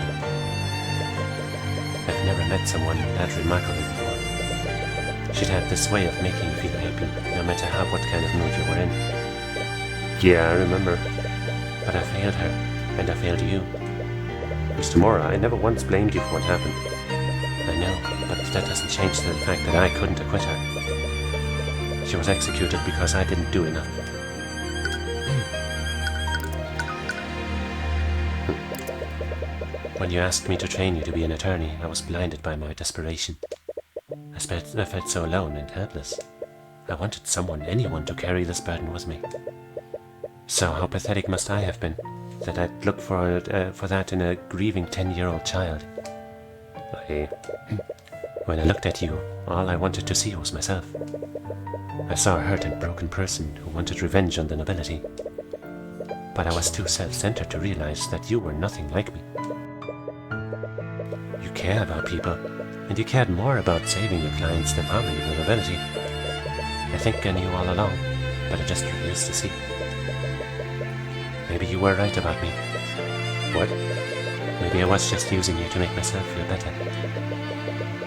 I've never met someone that remarkable before. She'd had this way of making you feel happy, no matter what kind of mood you were in. Yeah, I remember. But I failed her, and I failed you. Mr. Mora, I never once blamed you for what happened. I know, but that doesn't change the fact that I couldn't acquit her. She was executed because I didn't do enough. When you asked me to train you to be an attorney, I was blinded by my desperation. I felt so alone and helpless. I wanted anyone to carry this burden with me. So how pathetic must I have been, that I'd look for that in a grieving 10-year-old child. When I looked at you, all I wanted to see was myself. I saw a hurt and broken person who wanted revenge on the nobility. But I was too self-centered to realize that you were nothing like me. You care about people, and you cared more about saving your clients than harming their nobility. I think I knew all along, but I just refused to see. Maybe you were right about me. What? Maybe I was just using you to make myself feel better.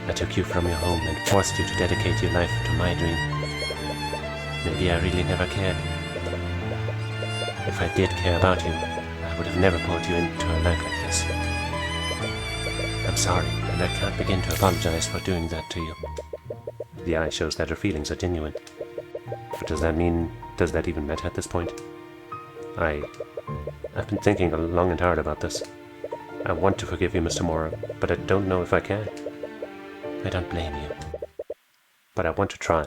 I took you from your home and forced you to dedicate your life to my dream. Maybe I really never cared. If I did care about you, I would have never pulled you into a life like this. I'm sorry, and I can't begin to apologize for doing that to you. The eye shows that her feelings are genuine. But does that even matter at this point? I've been thinking long and hard about this. I want to forgive you, Mr. Mora, but I don't know if I can. I don't blame you. But I want to try.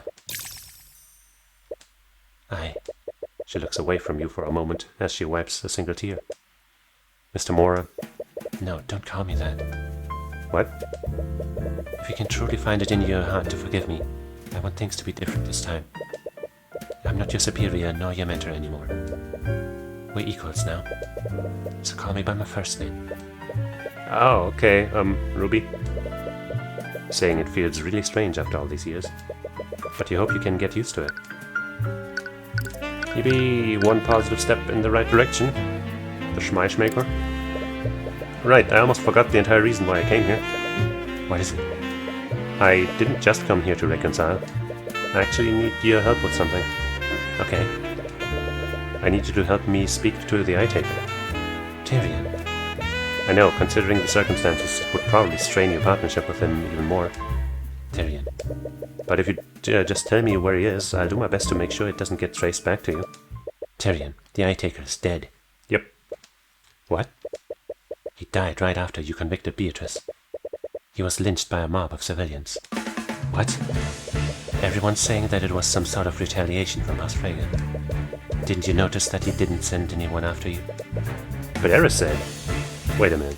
She looks away from you for a moment as she wipes a single tear. Mr. Mora. No, don't call me that. What? If you can truly find it in your heart to forgive me, I want things to be different this time. I'm not your superior nor your mentor anymore. We're equals now. So call me by my first name. Oh, okay, Ruby. Saying it feels really strange after all these years. But you hope you can get used to it. Maybe one positive step in the right direction. The Schmeichmaker. Right, I almost forgot the entire reason why I came here. What is it? I didn't just come here to reconcile. I actually need your help with something. Okay. I need you to help me speak to the Eye Taker. Tyrion. I know, considering the circumstances, it would probably strain your partnership with him even more. Tyrion. But if you just tell me where he is, I'll do my best to make sure it doesn't get traced back to you. Tyrion, the Eye Taker is dead. Yep. What? He died right after you convicted Beatrice. He was lynched by a mob of civilians. What? Everyone's saying that it was some sort of retaliation from House Frege. Didn't you notice that he didn't send anyone after you? But Eris said... Wait a minute.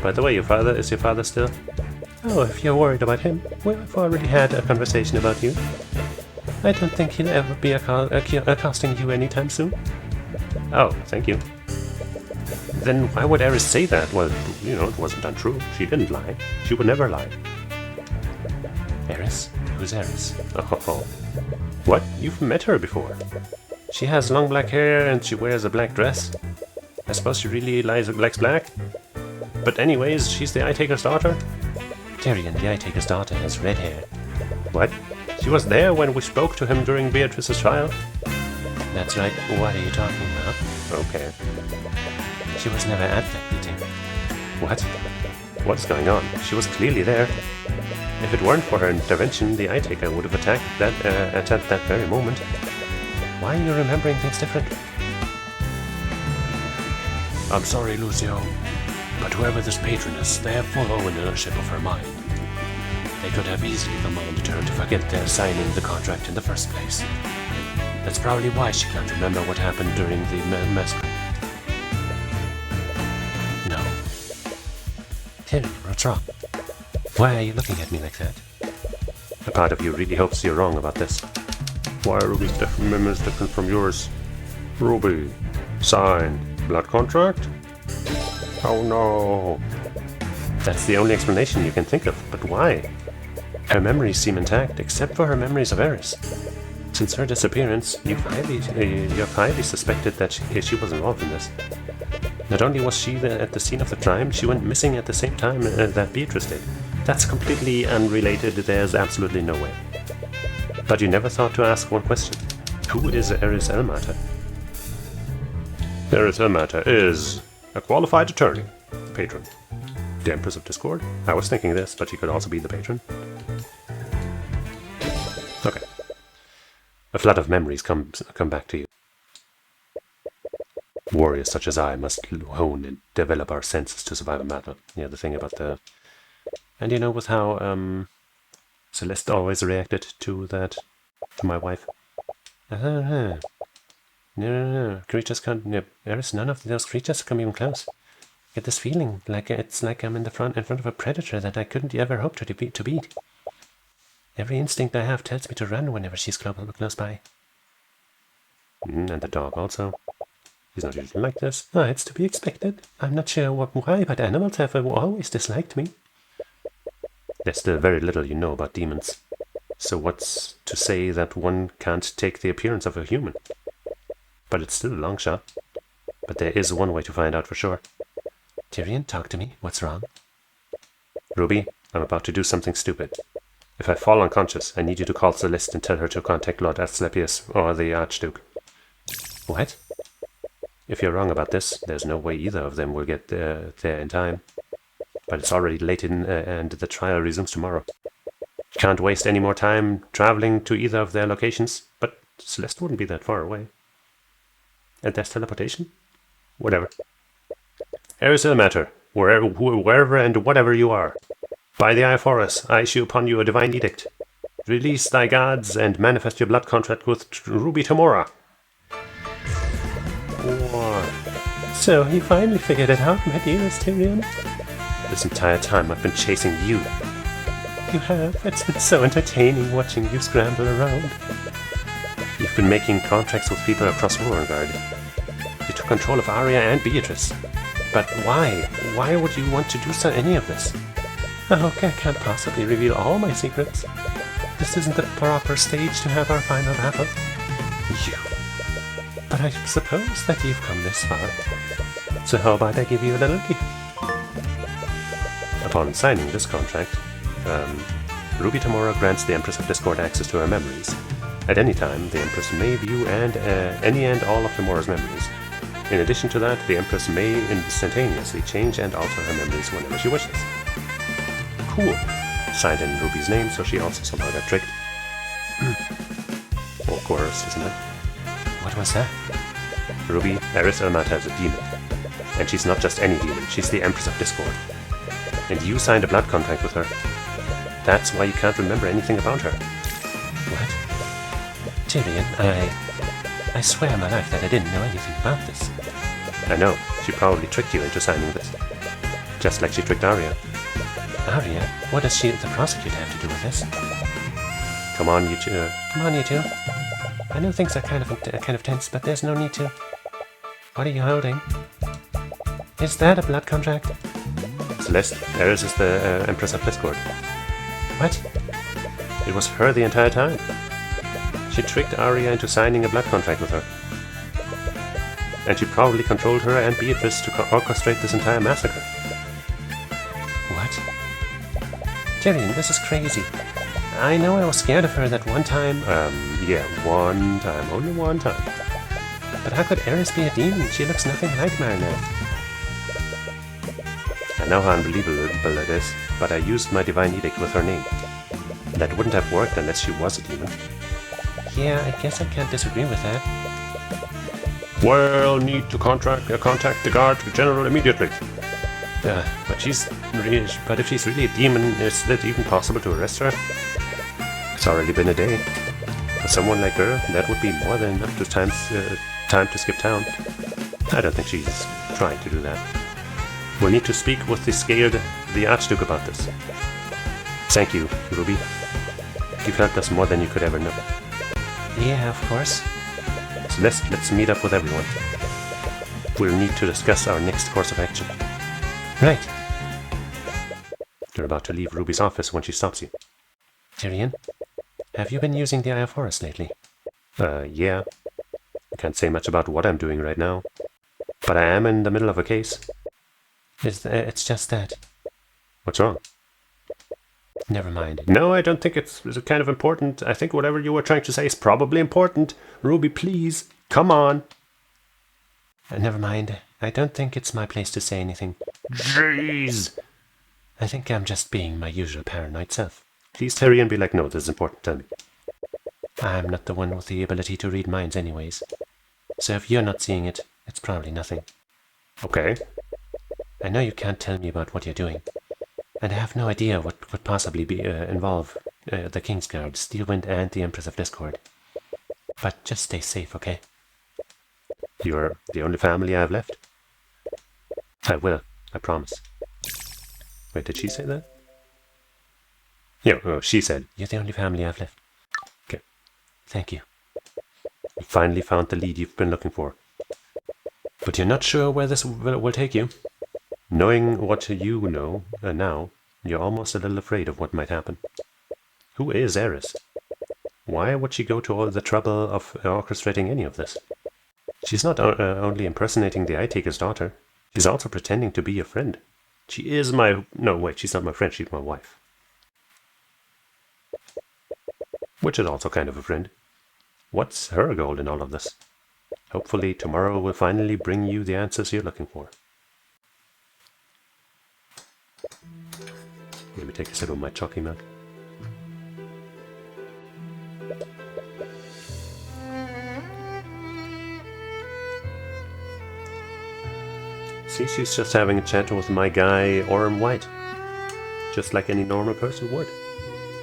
By the way, is your father still? Oh, if you're worried about him, we've already had a conversation about you. I don't think he'll ever be accosting you anytime soon. Oh, thank you. Then why would Eris say that? Well, it wasn't untrue. She didn't lie. She would never lie. Eris? Who's Eris? Oh. What? You've met her before. She has long black hair and she wears a black dress. I suppose she really likes black? But anyways, she's the Eye Taker's daughter? Tyrion, the Eye Taker's daughter, has red hair. What? She was there when we spoke to him during Beatrice's trial? That's right. What are you talking about? Okay. She was never at that meeting. What? What's going on? She was clearly there. If it weren't for her intervention, the Eye Taker would have attacked that very moment. Why are you remembering things differently? I'm sorry, Lucio, but whoever this patron is, they have full ownership of her mind. They could have easily commanded her to forget their signing the contract in the first place. That's probably why she can't remember what happened during the massacre. No. Tyrion, what's wrong? Why are you looking at me like that? A part of you really hopes you're wrong about this. Why are Ruby's memories different from yours? Ruby, signed. Blood contract? Oh no. That's the only explanation you can think of, but why? Her memories seem intact, except for her memories of Eris. Since her disappearance, you've highly suspected that she was involved in this. Not only was she at the scene of the crime, she went missing at the same time that Beatrice did. That's completely unrelated, there's absolutely no way. But you never thought to ask one question. Who is Eris Elmater? Eris Elmater is a qualified attorney, patron. The Empress of Discord? I was thinking this, but she could also be the patron. Okay. A flood of memories come back to you. Warriors such as I must hone and develop our senses to survive a battle. Yeah, the thing about the... And with how Celeste always reacted to that, to my wife. No. Creatures can't... No, Eris, none of those creatures come even close. I get this feeling like it's like I'm in front of a predator that I couldn't ever hope to beat. Every instinct I have tells me to run whenever she's close by. And the dog also. He's not usually like this. Ah, it's to be expected. I'm not sure why, but animals have always disliked me. There's still very little you know about demons. So what's to say that one can't take the appearance of a human? But it's still a long shot. But there is one way to find out for sure. Tyrion, talk to me. What's wrong? Ruby, I'm about to do something stupid. If I fall unconscious, I need you to call Celeste and tell her to contact Lord Asclepius or the Archduke. What? If you're wrong about this, there's no way either of them will get there in time. But it's already late and the trial resumes tomorrow. Can't waste any more time traveling to either of their locations, but Celeste wouldn't be that far away. And there's teleportation? Whatever. Here's the matter, wherever and whatever you are. By the Eye of Horus, I issue upon you a divine edict. Release thy gods and manifest your blood contract with Ruby Tamora. What? So, you finally figured it out, my dearest Tyrion? This entire time I've been chasing you. You have. It's been so entertaining watching you scramble around. You've been making contracts with people across Rorengard. You took control of Arya and Beatrice. But why? Why would you want to do any of this? Oh, I can't possibly reveal all my secrets. This isn't the proper stage to have our final battle. You. But I suppose that you've come this far. So how about I give you a little gift? Upon signing this contract, Ruby Tamora grants the Empress of Discord access to her memories. At any time, the Empress may view any and all of Tamora's memories. In addition to that, the Empress may instantaneously change and alter her memories whenever she wishes. Cool. Signed in Ruby's name, so she also somehow got tricked. Of course, isn't it? What was that? Ruby, Eris Elmata is a demon. And she's not just any demon, she's the Empress of Discord. And you signed a blood contract with her. That's why you can't remember anything about her. What? Tyrion, I swear on my life that I didn't know anything about this. I know, she probably tricked you into signing this. Just like she tricked Arya. Arya? What does the prosecutor have to do with this? Come on, you two. Come on, you two. I know things are kind of tense, but there's no need to. What are you holding? Is that a blood contract? Celeste, Eris is the Empress of Discord. What? It was her the entire time. She tricked Arya into signing a blood contract with her. And she probably controlled her and Beatrice to orchestrate this entire massacre. What? Tyrion, this is crazy. I know I was scared of her that one time. Yeah, one time. Only one time. But how could Eris be a demon? She looks nothing like Marinette. I know how unbelievable it is, but I used my divine edict with her name. That wouldn't have worked unless she was a demon. Yeah, I guess I can't disagree with that. Well, need to contact the guard general immediately. But if she's really a demon, is it even possible to arrest her? It's already been a day. For someone like her, that would be more than enough time to skip town. I don't think she's trying to do that. We'll need to speak with the Archduke about this. Thank you, Ruby. You've helped us more than you could ever know. Yeah, of course. So let's meet up with everyone. We'll need to discuss our next course of action. Right. You're about to leave Ruby's office when she stops you. Tyrion, have you been using the Eye of Horus lately? Yeah. I can't say much about what I'm doing right now. But I am in the middle of a case. It's just that. What's wrong? Never mind. No, I don't think it's kind of important. I think whatever you were trying to say is probably important. Ruby, please, come on. Never mind. I don't think it's my place to say anything. Jeez! I think I'm just being my usual paranoid self. Please, Tyrion, be like, no, this is important, tell me. I'm not the one with the ability to read minds anyways. So if you're not seeing it, it's probably nothing. Okay. I know you can't tell me about what you're doing. And I have no idea what could possibly involve the Kingsguard, Steelwind, and the Empress of Discord. But just stay safe, okay? You're the only family I have left. I will, I promise. Wait, did she say that? Yeah, she said. You're the only family I've left. Okay. Thank you. You finally found the lead you've been looking for. But you're not sure where this will take you? Knowing what you know now, you're almost a little afraid of what might happen. Who is Eris? Why would she go to all the trouble of orchestrating any of this? She's not only impersonating the Eye-Taker's daughter, she's also pretending to be your friend. She is my... No, wait, she's not my friend, she's my wife. Which is also kind of a friend. What's her goal in all of this? Hopefully tomorrow will finally bring you the answers you're looking for. Let me take a sip of my chalky milk. See, she's just having a chat with my guy, Orm White. Just like any normal person would.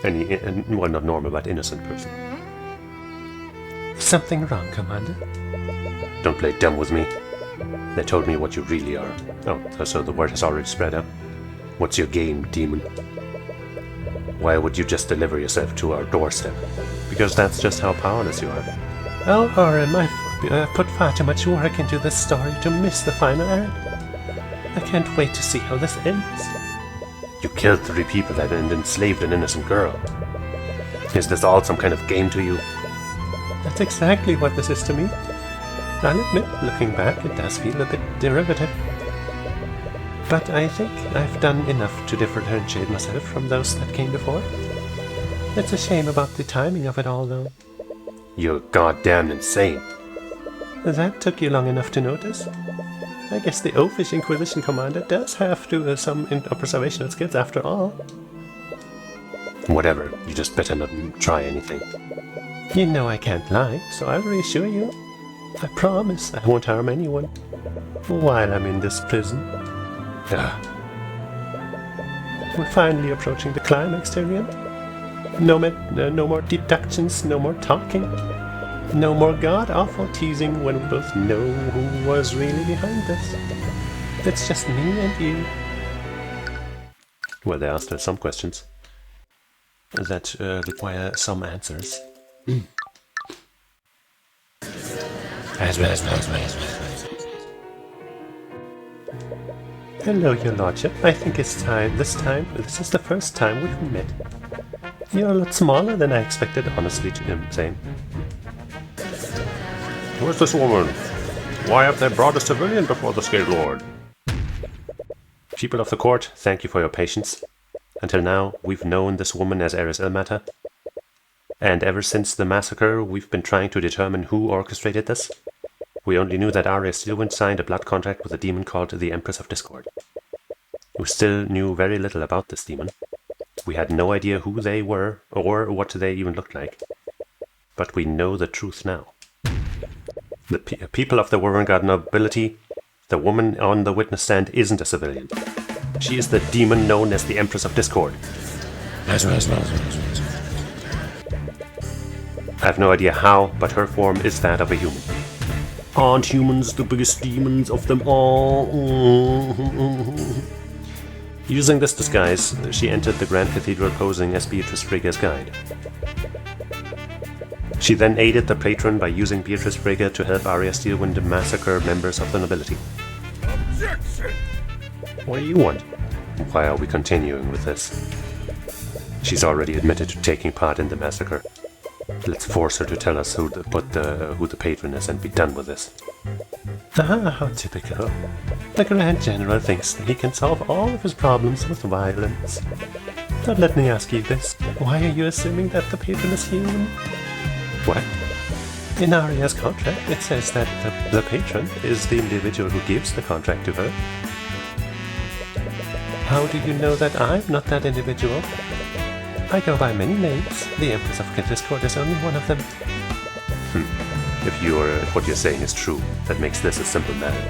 Well, not normal, but innocent person. Something wrong, Commander? Don't play dumb with me. They told me what you really are. Oh, so the word has already spread out. What's your game, demon? Why would you just deliver yourself to our doorstep? Because that's just how powerless you are. Oh, Orm, I've put far too much work into this story to miss the final act. I can't wait to see how this ends. You killed 3 people and enslaved an innocent girl. Is this all some kind of game to you? That's exactly what this is to me. I'll admit, looking back, it does feel a bit derivative. But I think I've done enough to differentiate myself from those that came before. It's a shame about the timing of it all, though. You're goddamn insane. That took you long enough to notice. I guess the Oafish Inquisition Commander does have to some observational skills after all. Whatever, you just better not try anything. You know I can't lie, so I'll reassure you. I promise I won't harm anyone while I'm in this prison. We're finally approaching the climax, Tyrion. No more deductions, no more talking. No more god-awful teasing when we both know who was really behind this. It's just me and you. Well, they asked her some questions that require some answers. Hello, your lordship. I think it's time. This is the first time we've met. You're a lot smaller than I expected, honestly, to him saying. Who is this woman? Why have they brought a civilian before the Scale Lord? People of the court, thank you for your patience. Until now, we've known this woman as Eris Ilmater. And ever since the massacre, we've been trying to determine who orchestrated this. We only knew that Arya Steelwind signed a blood contract with a demon called the Empress of Discord. We still knew very little about this demon. We had no idea who they were, or what they even looked like. But we know the truth now. The people of the Wyrmgard nobility, the woman on the witness stand isn't a civilian. She is the demon known as the Empress of Discord. I have no idea how, but her form is that of a human. Aren't humans the biggest demons of them all? Using this disguise, she entered the Grand Cathedral posing as Beatrice Frigga's guide. She then aided the patron by using Beatrice Frigga to help Arya Steelwind massacre members of the nobility. Objection! What do you want? Why are we continuing with this? She's already admitted to taking part in the massacre. Let's force her to tell us who the patron is and be done with this. How typical. The Grand General thinks that he can solve all of his problems with violence. But let me ask you this. Why are you assuming that the patron is human? What? In Arya's contract, it says that the patron is the individual who gives the contract to her. How do you know that I'm not that individual? I go by many names. The Empress of Discord is only one of them. If what you're saying is true, that makes this a simple matter.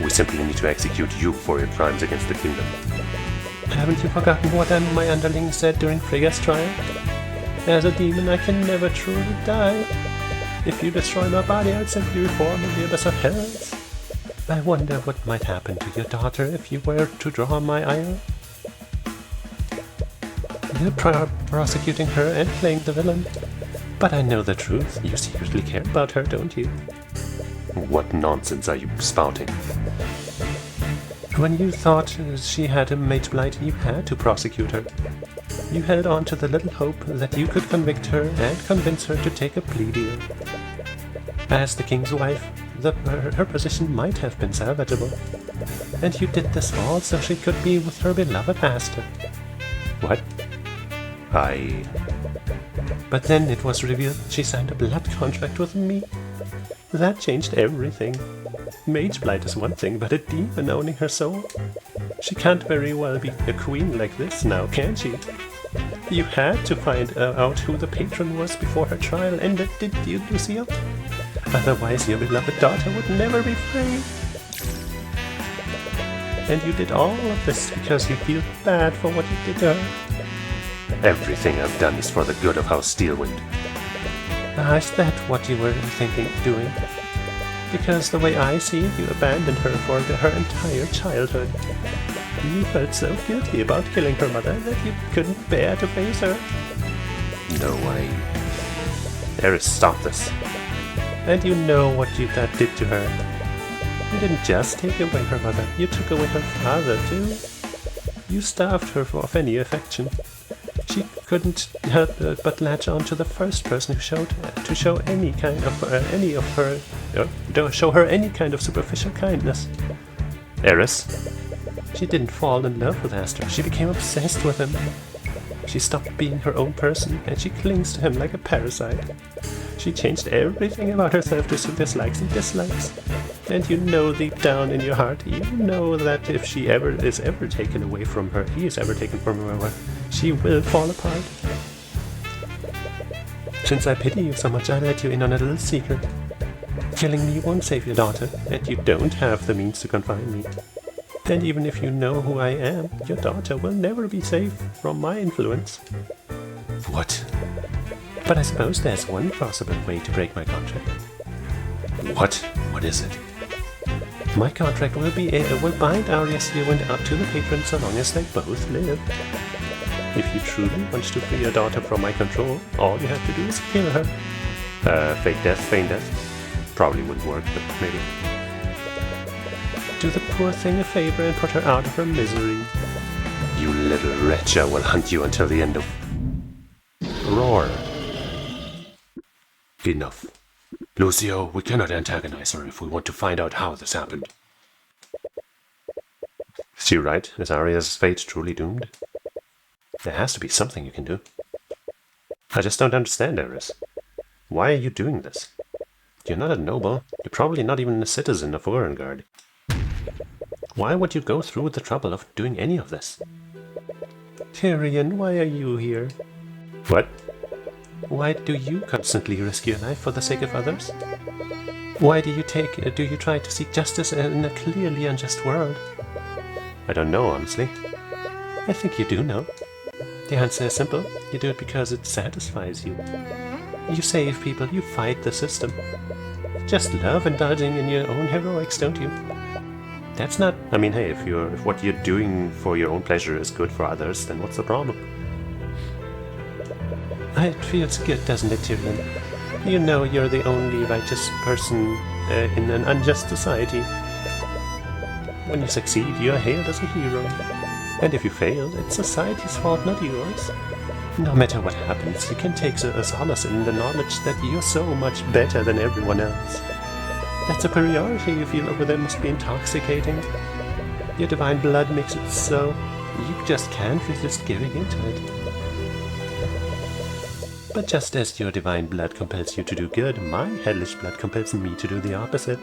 We simply need to execute you for your crimes against the kingdom. Haven't you forgotten what my underling said during Frigga's trial? As a demon, I can never truly die. If you destroy my body, I'll simply reform in the abyss of Hells. I wonder what might happen to your daughter if you were to draw my ire. You're prosecuting her and playing the villain. But I know the truth. You secretly care about her, don't you? What nonsense are you spouting? When you thought she had a mage blight, you had to prosecute her. You held on to the little hope that you could convict her and convince her to take a plea deal. As the king's wife, her position might have been salvageable. And you did this all so she could be with her beloved master. What? But then it was revealed she signed a blood contract with me. That changed everything. Mage blight is one thing, but a demon owning her soul? She can't very well be a queen like this now, can she? You had to find out who the patron was before her trial ended, did you, Lucio? Otherwise your beloved daughter would never be free. And you did all of this because you feel bad for what you did to her. Everything I've done is for the good of House Steelwind. Is that what you were thinking of doing? Because the way I see it, you abandoned her for her entire childhood. You felt so guilty about killing her mother that you couldn't bear to face her. No way. Eris, stop this. And you know what that did to her. You didn't just take away her mother, you took away her father too. You starved her of any affection. She couldn't help but latch on to the first person who show her any kind of superficial kindness. Eris? She didn't fall in love with Astor. She became obsessed with him. She stopped being her own person, and she clings to him like a parasite. She changed everything about herself to suit dislikes and dislikes. And you know deep down in your heart, you know that if she is ever taken away from her, he is ever taken from her, she will fall apart. Since I pity you so much, I let you in on a little secret. Killing me won't save your daughter, and you don't have the means to confine me. And even if you know who I am, your daughter will never be safe from my influence. What? But I suppose there's one possible way to break my contract. What? What is it? My contract will bind Arya Steelwind up to the patron so long as they both live. If you truly want to free your daughter from my control, all you have to do is kill her. Fake death, feign death? Probably wouldn't work, but maybe. Do the poor thing a favor and put her out of her misery. You little wretch, I will hunt you until the end of... Roar. Enough. Lucio, we cannot antagonize her if we want to find out how this happened. Is she right? Is Arya's fate truly doomed? There has to be something you can do. I just don't understand, Eris. Why are you doing this? You're not a noble. You're probably not even a citizen of Orengard. Why would you go through the trouble of doing any of this? Tyrion, why are you here? What? Why do you constantly risk your life for the sake of others? Why do you try to seek justice in a clearly unjust world? I don't know, honestly. I think you do know. The answer is simple. You do it because it satisfies you. You save people, you fight the system. Just love indulging in your own heroics, don't you? That's not... I mean, hey, if what you're doing for your own pleasure is good for others, then what's the problem? It feels good, doesn't it, Tyrion? You know you're the only righteous person in an unjust society. When you succeed, you're hailed as a hero. And if you fail, it's society's fault, not yours. No matter what happens, you can take a solace in the knowledge that you're so much better than everyone else. That superiority you feel over them must be intoxicating. Your divine blood makes it so. You just can't resist giving into it. But just as your divine blood compels you to do good, my hellish blood compels me to do the opposite.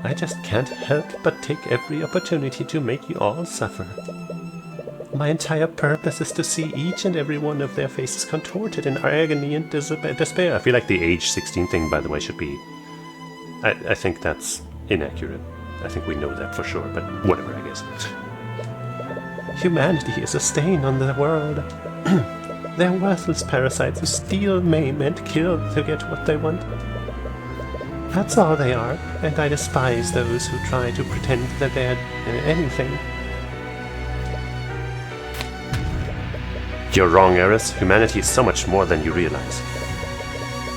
I just can't help but take every opportunity to make you all suffer. My entire purpose is to see each and every one of their faces contorted in agony and despair. I feel like the age 16 thing, by the way, should be... I think that's inaccurate. I think we know that for sure, but whatever, I guess. Humanity is a stain on the world. They're worthless parasites who steal, maim, and kill to get what they want. That's all they are, and I despise those who try to pretend that they're anything. You're wrong, Eris. Humanity is so much more than you realize.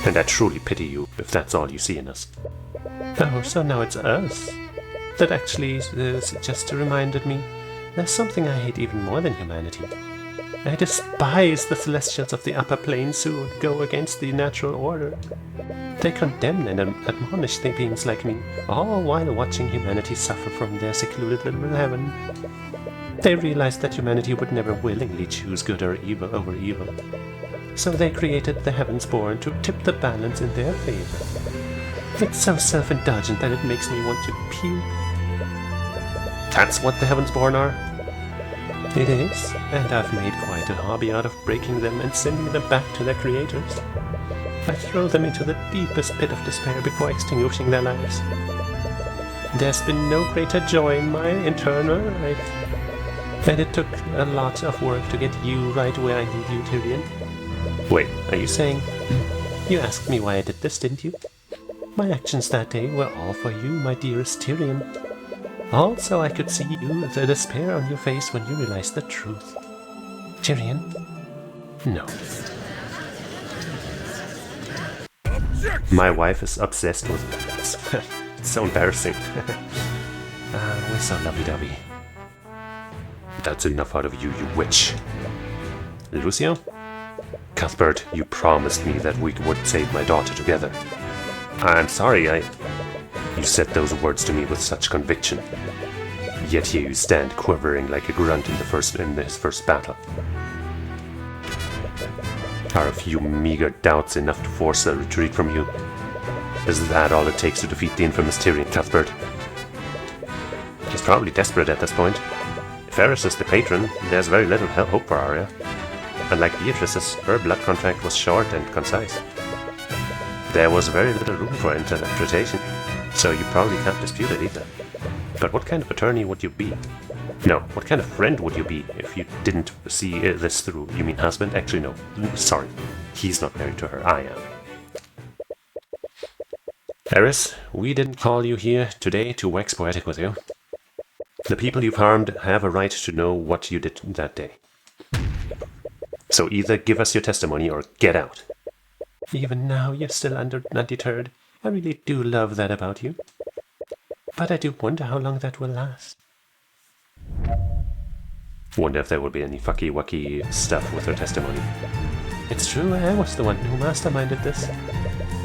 And I truly pity you if that's all you see in us. Oh, so now it's us. That actually just reminded me, there's something I hate even more than humanity. I despise the Celestials of the upper planes who go against the natural order. They condemn and admonish the beings like me, all while watching humanity suffer from their secluded little heaven. They realized that humanity would never willingly choose good or evil over evil. So they created the Heavensborn to tip the balance in their favor. It's so self-indulgent that it makes me want to puke. That's what the Heavensborn are? It is, and I've made quite a hobby out of breaking them and sending them back to their creators. I throw them into the deepest pit of despair before extinguishing their lives. There's been no greater joy in my internal life. And it took a lot of work to get you right where I need you, Tyrion. Wait, are you saying... You asked me why I did this, didn't you? My actions that day were all for you, my dearest Tyrion. Also, I could see the despair on your face when you realized the truth. Tyrion? No. My wife is obsessed with bats. It's so embarrassing. We're so lovey-dovey. That's enough out of you, you witch. Lucio? Cuthbert, you promised me that we would save my daughter together. I'm sorry, You said those words to me with such conviction. Yet here you stand quivering like a grunt in his first battle. Are a few meager doubts enough to force a retreat from you? Is that all it takes to defeat the infamous Tyrion, Cuthbert? He's probably desperate at this point. If Eris is the patron, there's very little hope for Arya. Unlike Beatrice's, her blood contract was short and concise. There was very little room for interpretation, so you probably can't dispute it either. But what kind of attorney would you be? No, what kind of friend would you be if you didn't see this through? You mean husband? Actually, no. Sorry. He's not married to her. I am. Eris, we didn't call you here today to wax poetic with you. The people you've harmed have a right to know what you did that day. So either give us your testimony or get out. Even now, you're still undeterred. I really do love that about you. But I do wonder how long that will last. Wonder if there will be any fucky-wucky stuff with her testimony. It's true, I was the one who masterminded this.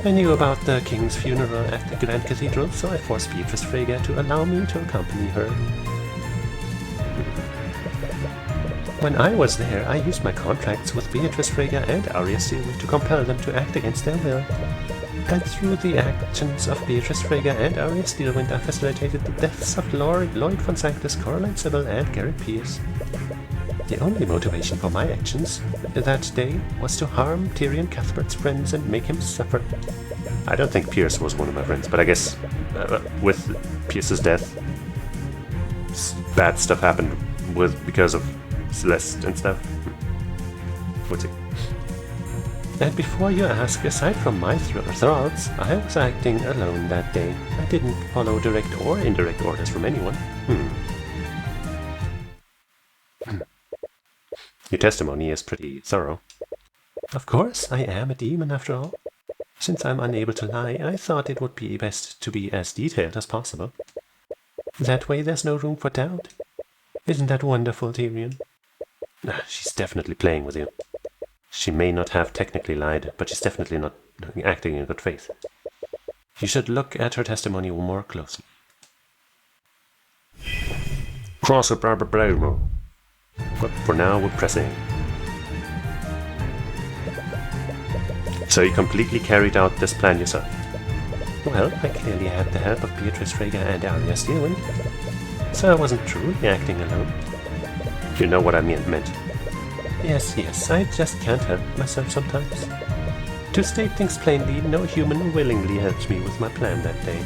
I knew about the king's funeral at the Grand Cathedral, so I forced Beatrice Freyja to allow me to accompany her. When I was there, I used my contracts with Beatrice Freyja and Arya Steelwind to compel them to act against their will. And through the actions of Beatrice Freyja and Arya Steelwind, I facilitated the deaths of Lloyd von Sanctus, Coraline Sybil, and Garrett Pierce. The only motivation for my actions that day was to harm Tyrion Cuthbert's friends and make him suffer. I don't think Pierce was one of my friends, but I guess with Pierce's death, bad stuff happened because of Celeste and stuff. What's it? And before you ask, aside from my thoughts, I was acting alone that day. I didn't follow direct or indirect orders from anyone. Your testimony is pretty thorough. Of course, I am a demon after all. Since I'm unable to lie, I thought it would be best to be as detailed as possible. That way there's no room for doubt. Isn't that wonderful, Tyrion? She's definitely playing with you. She may not have technically lied, but she's definitely not acting in good faith. You should look at her testimony more closely. Cross it, Barbara Blamo. But for now, we're pressing. So you completely carried out this plan yourself? Well, I clearly had the help of Beatrice Freyja and Arya Steelwind, so I wasn't truly acting alone. You know what I meant. Yes, I just can't help myself sometimes. To state things plainly, no human willingly helped me with my plan that day.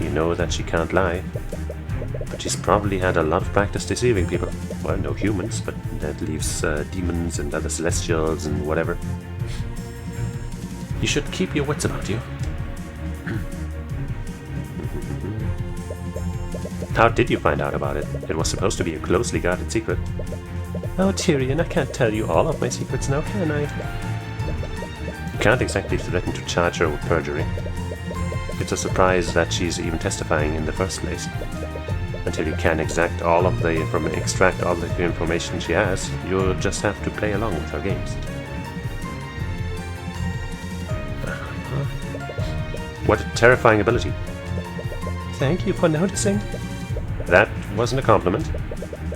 You know that she can't lie, but she's probably had a lot of practice deceiving people. Well, no humans, but that leaves demons and other celestials and whatever. You should keep your wits about you. How did you find out about it? It was supposed to be a closely guarded secret. Oh, Tyrion, I can't tell you all of my secrets now, can I? You can't exactly threaten to charge her with perjury. It's a surprise that she's even testifying in the first place. Until you can extract all of the information she has, you'll just have to play along with her games. What a terrifying ability. Thank you for noticing. That wasn't a compliment.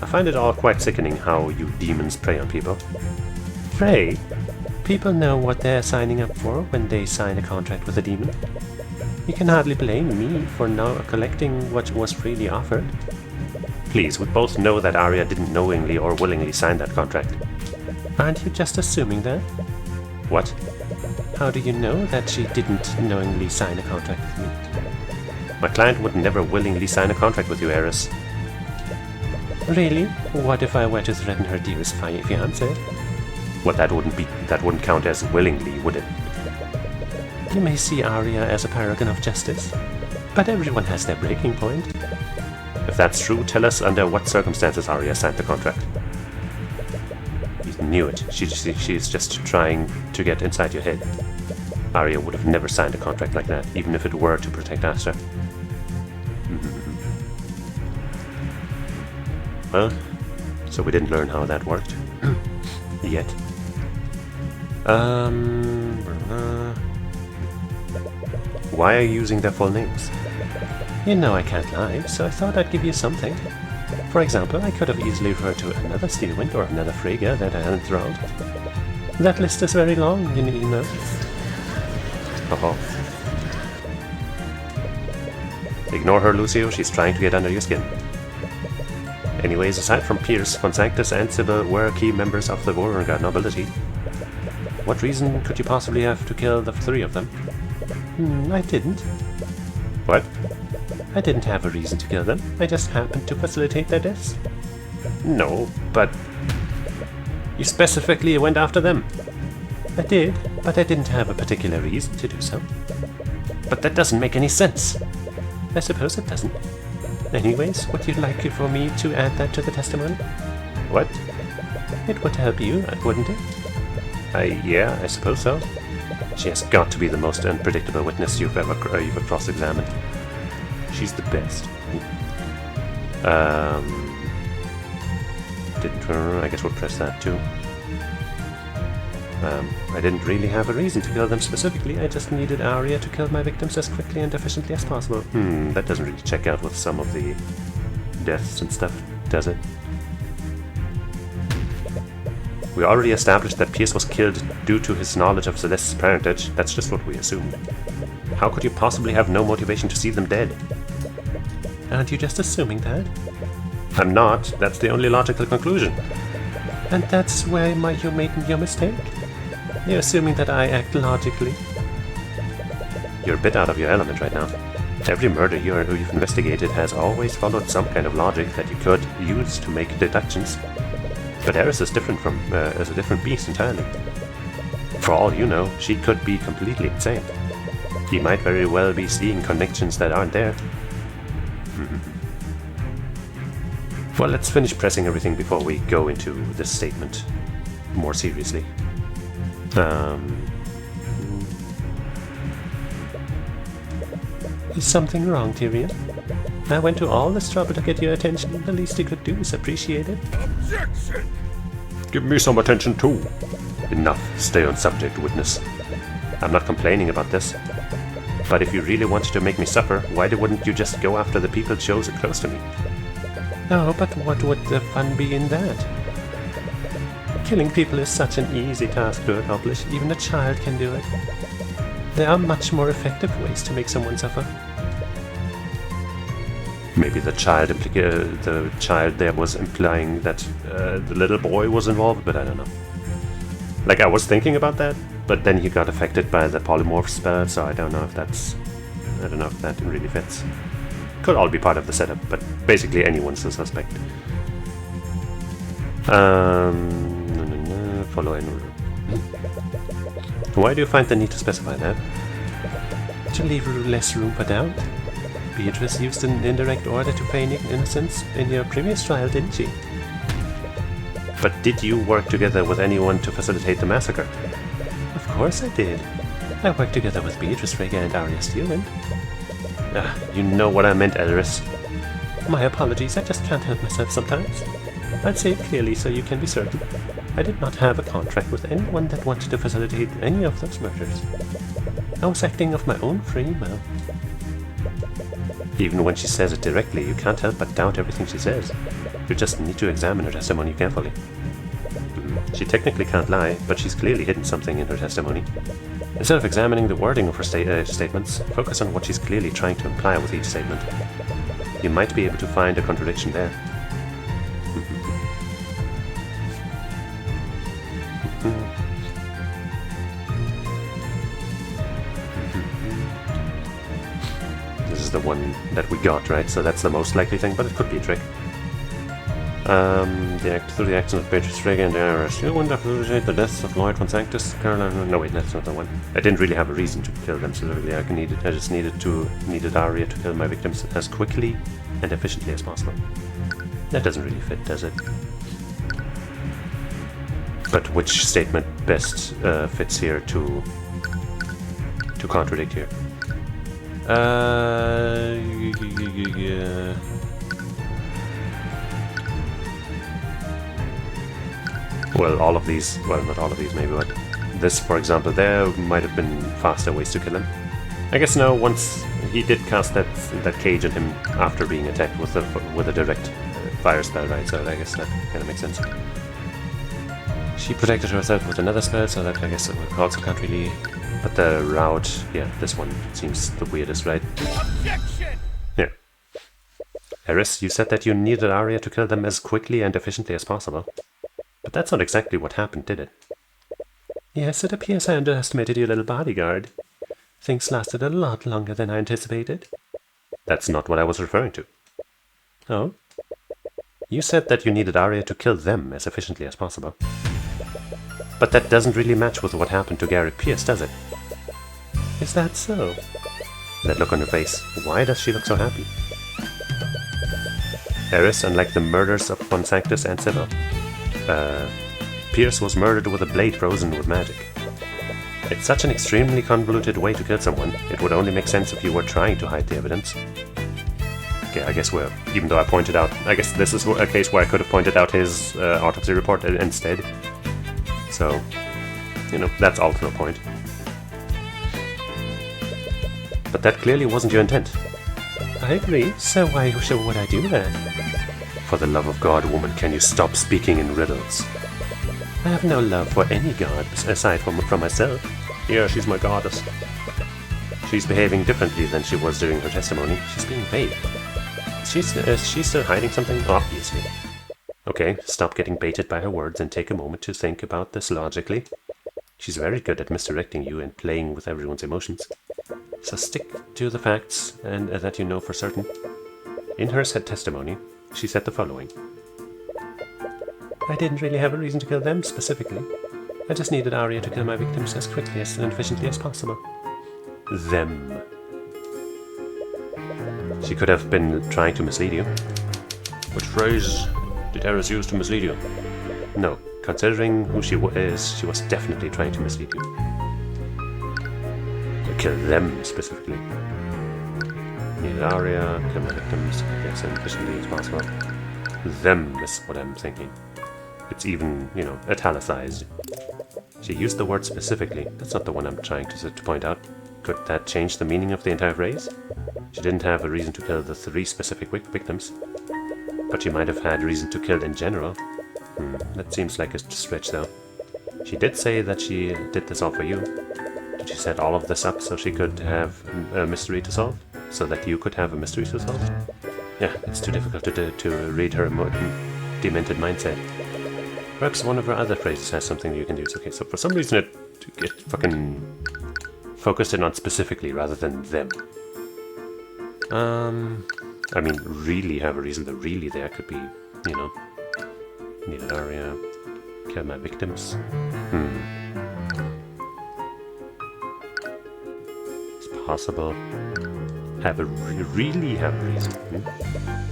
I find it all quite sickening how you demons prey on people. Prey? People know what they're signing up for when they sign a contract with a demon. You can hardly blame me for not collecting what was freely offered. Please, we both know that Arya didn't knowingly or willingly sign that contract. Aren't you just assuming that? What? How do you know that she didn't knowingly sign a contract with me? My client would never willingly sign a contract with you, Eris. Really? What if I were to threaten her dearest fiancé? Well, that wouldn't count as willingly, would it? You may see Arya as a paragon of justice, but everyone has their breaking point. If that's true, tell us under what circumstances Arya signed the contract. You knew it. She's just trying to get inside your head. Arya would have never signed a contract like that, even if it were to protect Asta. Well, so we didn't learn how that worked. Yet. Why are you using their full names? You know I can't lie, so I thought I'd give you something. For example, I could have easily referred to another Steelwind or another Freyja that I had enthralled. That list is very long, you know. Uh-oh. Ignore her, Lucio. She's trying to get under your skin. Anyways, aside from Pierce, Von Sanctus and Sybil were key members of the Vorengard nobility. What reason could you possibly have to kill the three of them? I didn't. What? I didn't have a reason to kill them. I just happened to facilitate their deaths. No, but you specifically went after them. I did, but I didn't have a particular reason to do so. But that doesn't make any sense. I suppose it doesn't. Anyways, would you like for me to add that to the testimony? What? It would help you, wouldn't it? Yeah, I suppose so. She has got to be the most unpredictable witness you've ever cross-examined. She's the best. I guess we'll press that too. I didn't really have a reason to kill them specifically. I just needed Arya to kill my victims as quickly and efficiently as possible. That doesn't really check out with some of the deaths and stuff, does it? We already established that Pierce was killed due to his knowledge of Celeste's parentage. That's just what we assumed. How could you possibly have no motivation to see them dead? Aren't you just assuming that? I'm not. That's the only logical conclusion. And that's where you made your mistake? You're assuming that I act logically. You're a bit out of your element right now. Every murder you've investigated has always followed some kind of logic that you could use to make deductions. But Eris is different is a different beast entirely. For all you know, she could be completely insane. He might very well be seeing connections that aren't there. Well, let's finish pressing everything before we go into this statement more seriously. Is something wrong, Tyrion? I went to all this trouble to get your attention. The least you could do is appreciate it. Objection! Give me some attention too. Enough. Stay on subject, witness. I'm not complaining about this. But if you really wanted to make me suffer, why wouldn't you just go after the people close to me? Oh, but what would the fun be in that? Killing people is such an easy task to accomplish. Even a child can do it. There are much more effective ways to make someone suffer. Maybe the child there was implying that the little boy was involved, but I don't know. Like, I was thinking about that, but then he got affected by the polymorph spell, so I don't know if that really fits. Could all be part of the setup, but basically anyone's a suspect. Follow in. Why do you find the need to specify that? To leave less room for doubt. Beatrice used an indirect order to feign innocence in your previous trial, didn't she? But did you work together with anyone to facilitate the massacre? Of course I did. I worked together with Beatrice Frege and Arya Steelwind. You know what I meant, Edoras. My apologies, I just can't help myself sometimes. I'll say it clearly so you can be certain. I did not have a contract with anyone that wanted to facilitate any of those murders. I was acting of my own free will. Even when she says it directly, you can't help but doubt everything she says. You just need to examine her testimony carefully. She technically can't lie, but she's clearly hidden something in her testimony. Instead of examining the wording of her statements, focus on what she's clearly trying to imply with each statement. You might be able to find a contradiction there. This is the one that we got, right? So that's the most likely thing, but it could be a trick. Through the actions of Beatrice Frege and Arya Steelwind, to facilitate the deaths of Lloyd von Sanctus, Caroline... No, wait, that's not the one. I didn't really have a reason to kill them specifically. I just needed Arya to kill my victims as quickly and efficiently as possible. That doesn't really fit, does it? But which statement best fits here to contradict here? Well, all of these, well, not all of these maybe, but this, for example, there might have been faster ways to kill him. I guess no, once he did cast that cage on him after being attacked with a direct fire spell, right? So I guess that kind of makes sense. She protected herself with another spell, so that I guess we also can't really... But the route, yeah, this one seems the weirdest, right? Objection! Yeah. Eris, you said that you needed Arya to kill them as quickly and efficiently as possible. But that's not exactly what happened, did it? Yes, it appears I underestimated your little bodyguard. Things lasted a lot longer than I anticipated. That's not what I was referring to. Oh? You said that you needed Arya to kill them as efficiently as possible. But that doesn't really match with what happened to Garrett Pierce, does it? Is that so? That look on her face. Why does she look so happy? Eris, unlike the murders of von Sanctus and Sybil, Pierce was murdered with a blade frozen with magic. It's such an extremely convoluted way to kill someone. It would only make sense if you were trying to hide the evidence. Okay, I guess even though I pointed out, I guess this is a case where I could have pointed out his autopsy report instead. So, you know, that's also a point. But that clearly wasn't your intent. I agree, so why would I do that? For the love of God, woman, can you stop speaking in riddles? I have no love for any god aside from myself. Yeah, she's my goddess. She's behaving differently than she was during her testimony. She's being vague. Is she still hiding something? Obviously. Okay, stop getting baited by her words and take a moment to think about this logically. She's very good at misdirecting you and playing with everyone's emotions. So stick to the facts and that you know for certain. In her testimony, she said the following. I didn't really have a reason to kill them specifically. I just needed Arya to kill my victims as quickly and efficiently as possible. Them. She could have been trying to mislead you. Which phrase did Eris use to mislead you? No, considering who she is, she was definitely trying to mislead you. To kill them specifically. Needed Arya, kill my victims, as efficiently as possible. Them is what I'm thinking. It's even, you know, italicized. She used the word specifically. That's not the one I'm trying to point out. Could that change the meaning of the entire phrase? She didn't have a reason to kill the 3 specific victims. But she might have had reason to kill in general. That seems like a stretch though. She did say that she did this all for you. Did she set all of this up so she could have a mystery to solve? So that you could have a mystery to solve? Yeah, it's too difficult to read her demented mindset. Perhaps one of her other phrases has something you can use. Okay, so for some reason it fucking focused in on specifically rather than them. I mean, really have a reason. The really there could be, you know, need an Arya, kill my victims. It's possible. Really have a reason.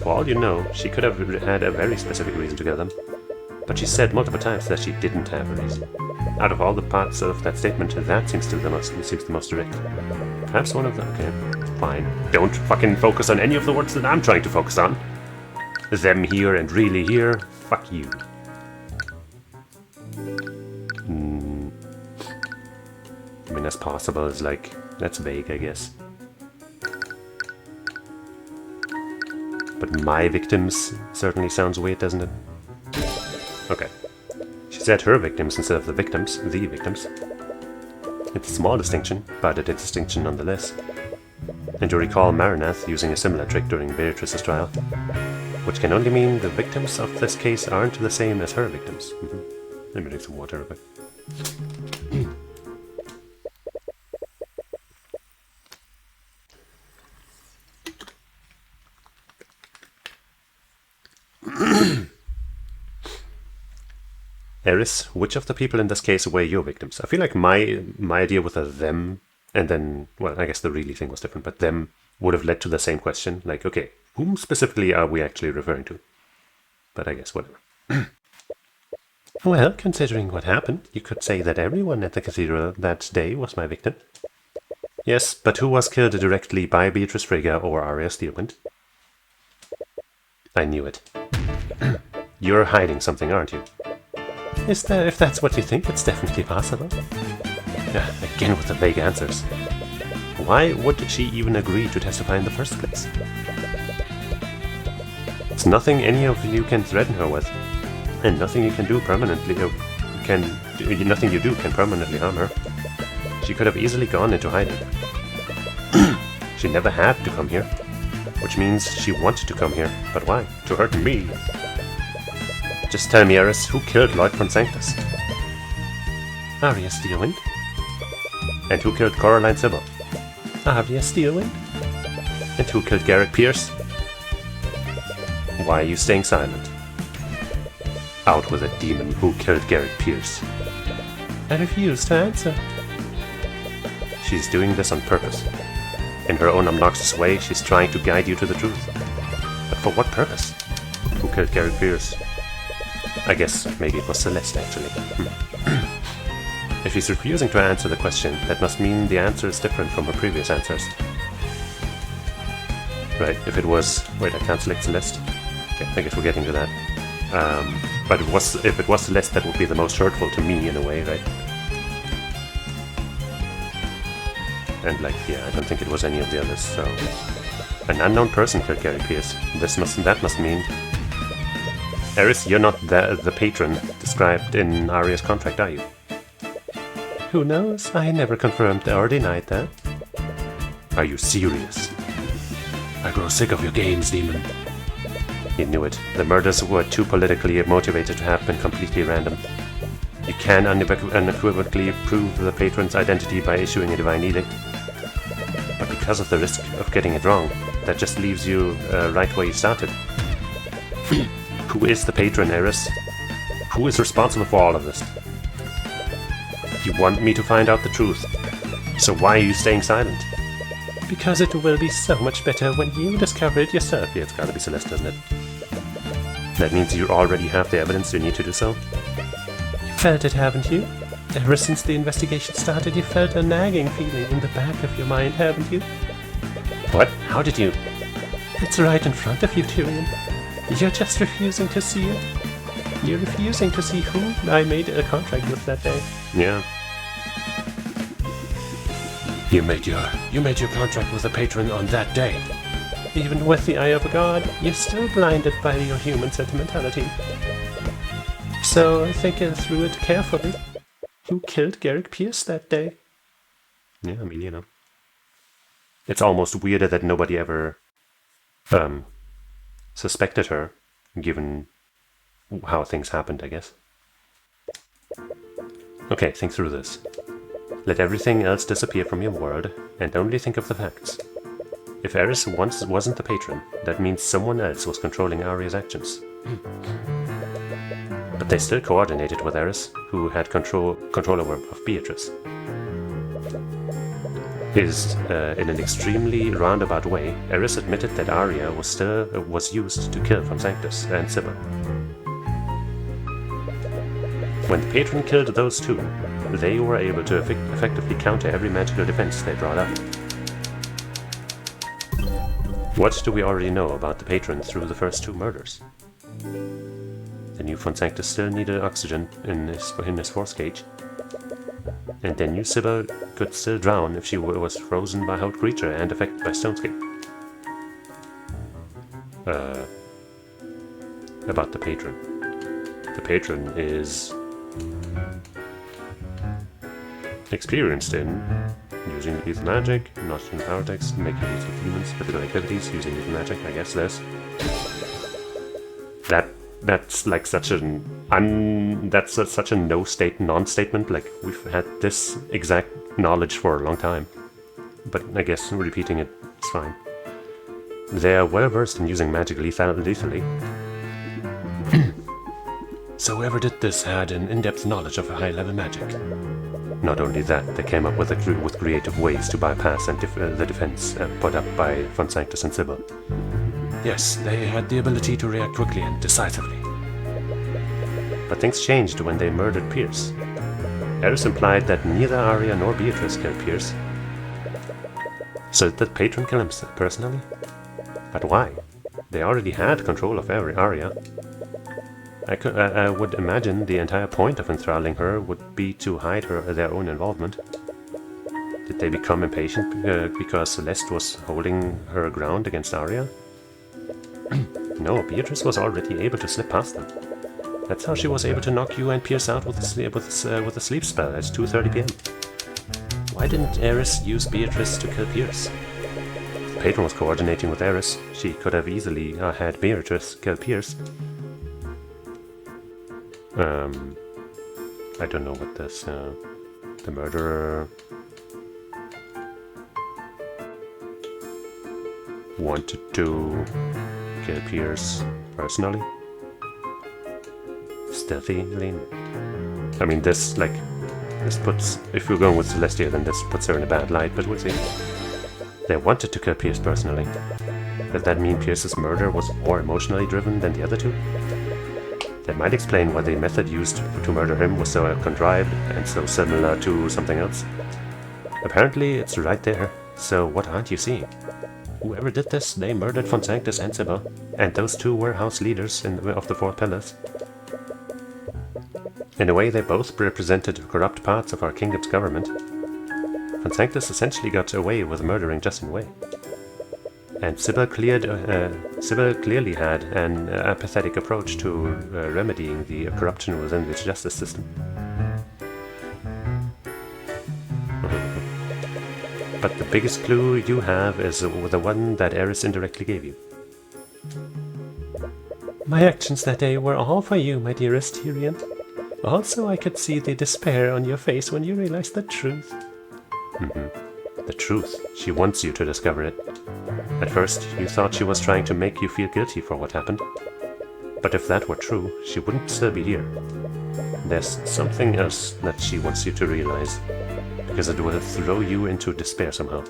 For all you know, she could have had a very specific reason to kill them. But she said multiple times that she didn't have a reason. Out of all the parts of that statement, that seems the most direct. Perhaps one of them. Okay, fine. Don't fucking focus on any of the words that I'm trying to focus on. Them here and really here. Fuck you. I mean, as possible is like, that's vague, I guess. But my victims certainly sounds weird, doesn't it? Okay. She said her victims instead of the victims. It's a small distinction, but a distinction nonetheless. And you recall Marinath using a similar trick during Beatrice's trial, which can only mean the victims of this case aren't the same as her victims. Let me drink some water real quick. Eris, which of the people in this case were your victims? I feel like my idea with a them, and then, well, I guess the really thing was different, but them would have led to the same question. Like, okay, whom specifically are we actually referring to? But I guess whatever. Well, considering what happened, you could say that everyone at the cathedral that day was my victim. Yes, but who was killed directly by Beatrice Frigga or Arya Steelwind? I knew it. You're hiding something, aren't you? If that's what you think, it's definitely possible. Again with the vague answers. Why would she even agree to testify in the first place? It's nothing any of you can threaten her with, and nothing you can do permanently, nothing you do can permanently harm her. She could have easily gone into hiding. She never had to come here, which means she wanted to come here. But why? To hurt me. Just tell me, Eris, who killed Lloyd von Sanctus? Arya Steelwind. And who killed Coraline Sybil? Arya Steelwind. And who killed Garrick Pierce? Why are you staying silent? Out with a demon. Who killed Garrick Pierce? I refuse to answer. She's doing this on purpose. In her own obnoxious way, she's trying to guide you to the truth. But for what purpose? Who killed Garrick Pierce? I guess maybe it was Celeste, actually. If she's refusing to answer the question, that must mean the answer is different from her previous answers. Right, if it was... Wait, I can't select Celeste? Okay, I guess we're getting to that. But if it was Celeste, that would be the most hurtful to me, in a way, right? And, like, yeah, I don't think it was any of the others, so... An unknown person killed Gary Pierce. That must mean... Eris, you're not the patron described in Arya's contract, are you? Who knows? I never confirmed or denied that. Are you serious? I grow sick of your games, demon. You knew it. The murders were too politically motivated to have been completely random. You can unequivocally prove the patron's identity by issuing a divine edict. But because of the risk of getting it wrong, that just leaves you right where you started. Who is the patron, Eris? Who is responsible for all of this? You want me to find out the truth. So why are you staying silent? Because it will be so much better when you discover it yourself. Yeah, it's gotta be Celeste, doesn't it? That means you already have the evidence you need to do so? You felt it, haven't you? Ever since the investigation started, you felt a nagging feeling in the back of your mind, haven't you? What? How did you... It's right in front of you, Tyrion. You're just refusing to see it. You're refusing to see who I made a contract with that day. Yeah. You made your contract with the patron on that day. Even with the eye of a god, you're still blinded by your human sentimentality. So think through it carefully. Who killed Garrick Pierce that day? Yeah, I mean, you know. It's almost weirder that nobody ever suspected her, given how things happened, I guess. Okay, think through this. Let everything else disappear from your world, and only think of the facts. If Eris once wasn't the patron, that means someone else was controlling Arya's actions. But they still coordinated with Eris, who had control of Beatrice. In an extremely roundabout way, Eris admitted that Arya was used to kill von Sanctus and Sybil. When the patron killed those two, they were able to effectively counter every magical defense they brought up. What do we already know about the patron through the first two murders? The new Von Sanctus still needed oxygen in his force cage, and the new Sybil could still drown if she was frozen by Howled Creature and affected by Stonescape. About the patron. The patron is experienced in using lethal magic, not in power text, making lethal demons, physical activities, using lethal magic. I guess that's like such a non-statement. Like, we've had this exact knowledge for a long time, but I guess repeating it is fine. They are well versed in using magic lethally. So whoever did this had an in-depth knowledge of high-level magic. Not only that, they came up with creative ways to bypass the defense put up by Von Sanctus and Sybil. Yes, they had the ability to react quickly and decisively. But things changed when they murdered Pierce. Eris implied that neither Arya nor Beatrice killed Pierce. So did the patron kill him personally? But why? They already had control of Arya. I would imagine the entire point of enthralling her would be to hide their own involvement. Did they become impatient because Celeste was holding her ground against Arya? No, Beatrice was already able to slip past them. That's how she was able to knock you and Pierce out with a sleep spell at 2:30 p.m. Why didn't Eris use Beatrice to kill Pierce? The patron was coordinating with Eris. She could have easily had Beatrice kill Pierce. I don't know what this, the murderer wanted to kill Pierce personally? Stealthily? I mean, this puts, if we're going with Celestia, then this puts her in a bad light, but we'll see. They wanted to kill Pierce personally. Does that mean Pierce's murder was more emotionally driven than the other two? That might explain why the method used to murder him was so contrived and so similar to something else. Apparently, it's right there, so what aren't you seeing? Whoever did this, they murdered Von Sanctus and Sybil, and those two were house leaders of the Four Pillars. In a way, they both represented corrupt parts of our kingdom's government. Von Sanctus essentially got away with murdering Justin Way. And Sybil clearly had an apathetic approach to remedying the corruption within the justice system. But the biggest clue you have is the one that Eris indirectly gave you. My actions that day were all for you, my dearest Tyrion. Also, I could see the despair on your face when you realized the truth. The truth. She wants you to discover it. At first, you thought she was trying to make you feel guilty for what happened. But if that were true, she wouldn't still be here. There's something else that she wants you to realize, because it will throw you into despair somehow.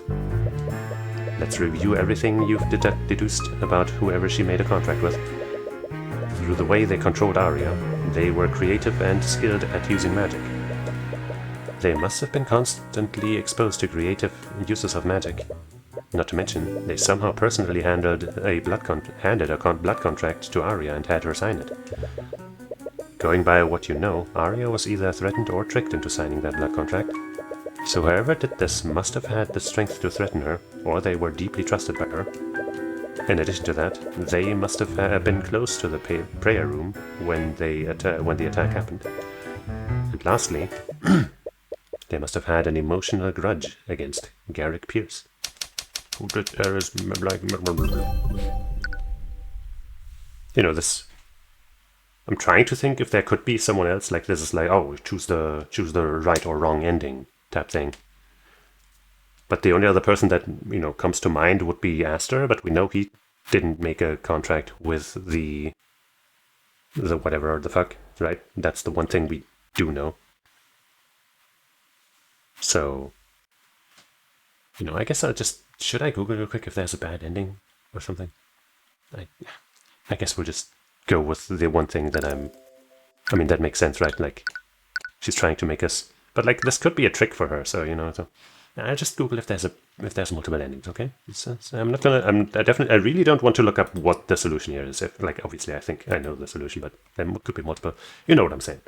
Let's review everything you've deduced about whoever she made a contract with. Through the way they controlled Arya, they were creative and skilled at using magic. They must have been constantly exposed to creative uses of magic. Not to mention, they somehow personally handed a blood contract to Arya and had her sign it. Going by what you know, Arya was either threatened or tricked into signing that blood contract. So whoever did this must have had the strength to threaten her, or they were deeply trusted by her. In addition to that, they must have been close to the prayer room when the attack happened. And lastly, they must have had an emotional grudge against Garrick Pierce. Who did Eris like? You know, this. I'm trying to think if there could be someone else like this. Is like, oh, choose the right or wrong ending type thing. But the only other person that comes to mind would be Aster. But we know he didn't make a contract with the whatever the fuck, right? That's the one thing we do know. So, I guess I'll just... Should I Google real quick if there's a bad ending or something? I guess we'll just go with the one thing that that makes sense, right? Like, she's trying to make us. But like this could be a trick for her, so you know. So I'll just Google if there's multiple endings. Okay, I'm not gonna. I really don't want to look up what the solution here is. If, like obviously I think I know the solution, but there could be multiple. You know what I'm saying.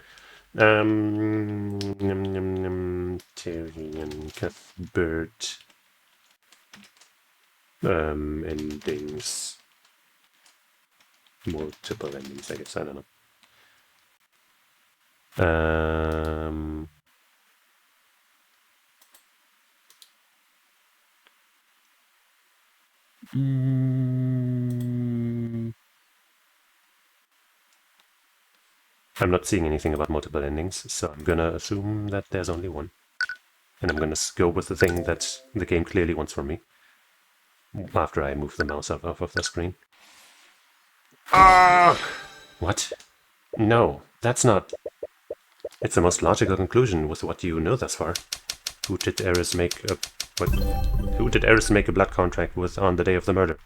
Tyrion, Cuthbert, endings, multiple endings. I guess I don't know. I'm not seeing anything about multiple endings, so I'm gonna assume that there's only one. And I'm gonna go with the thing that the game clearly wants from me. After I move the mouse off of the screen. Ah! What? No, that's not... It's the most logical conclusion with what you know thus far. Who did Eris make a... What? Who did Eris make a blood contract with on the day of the murder?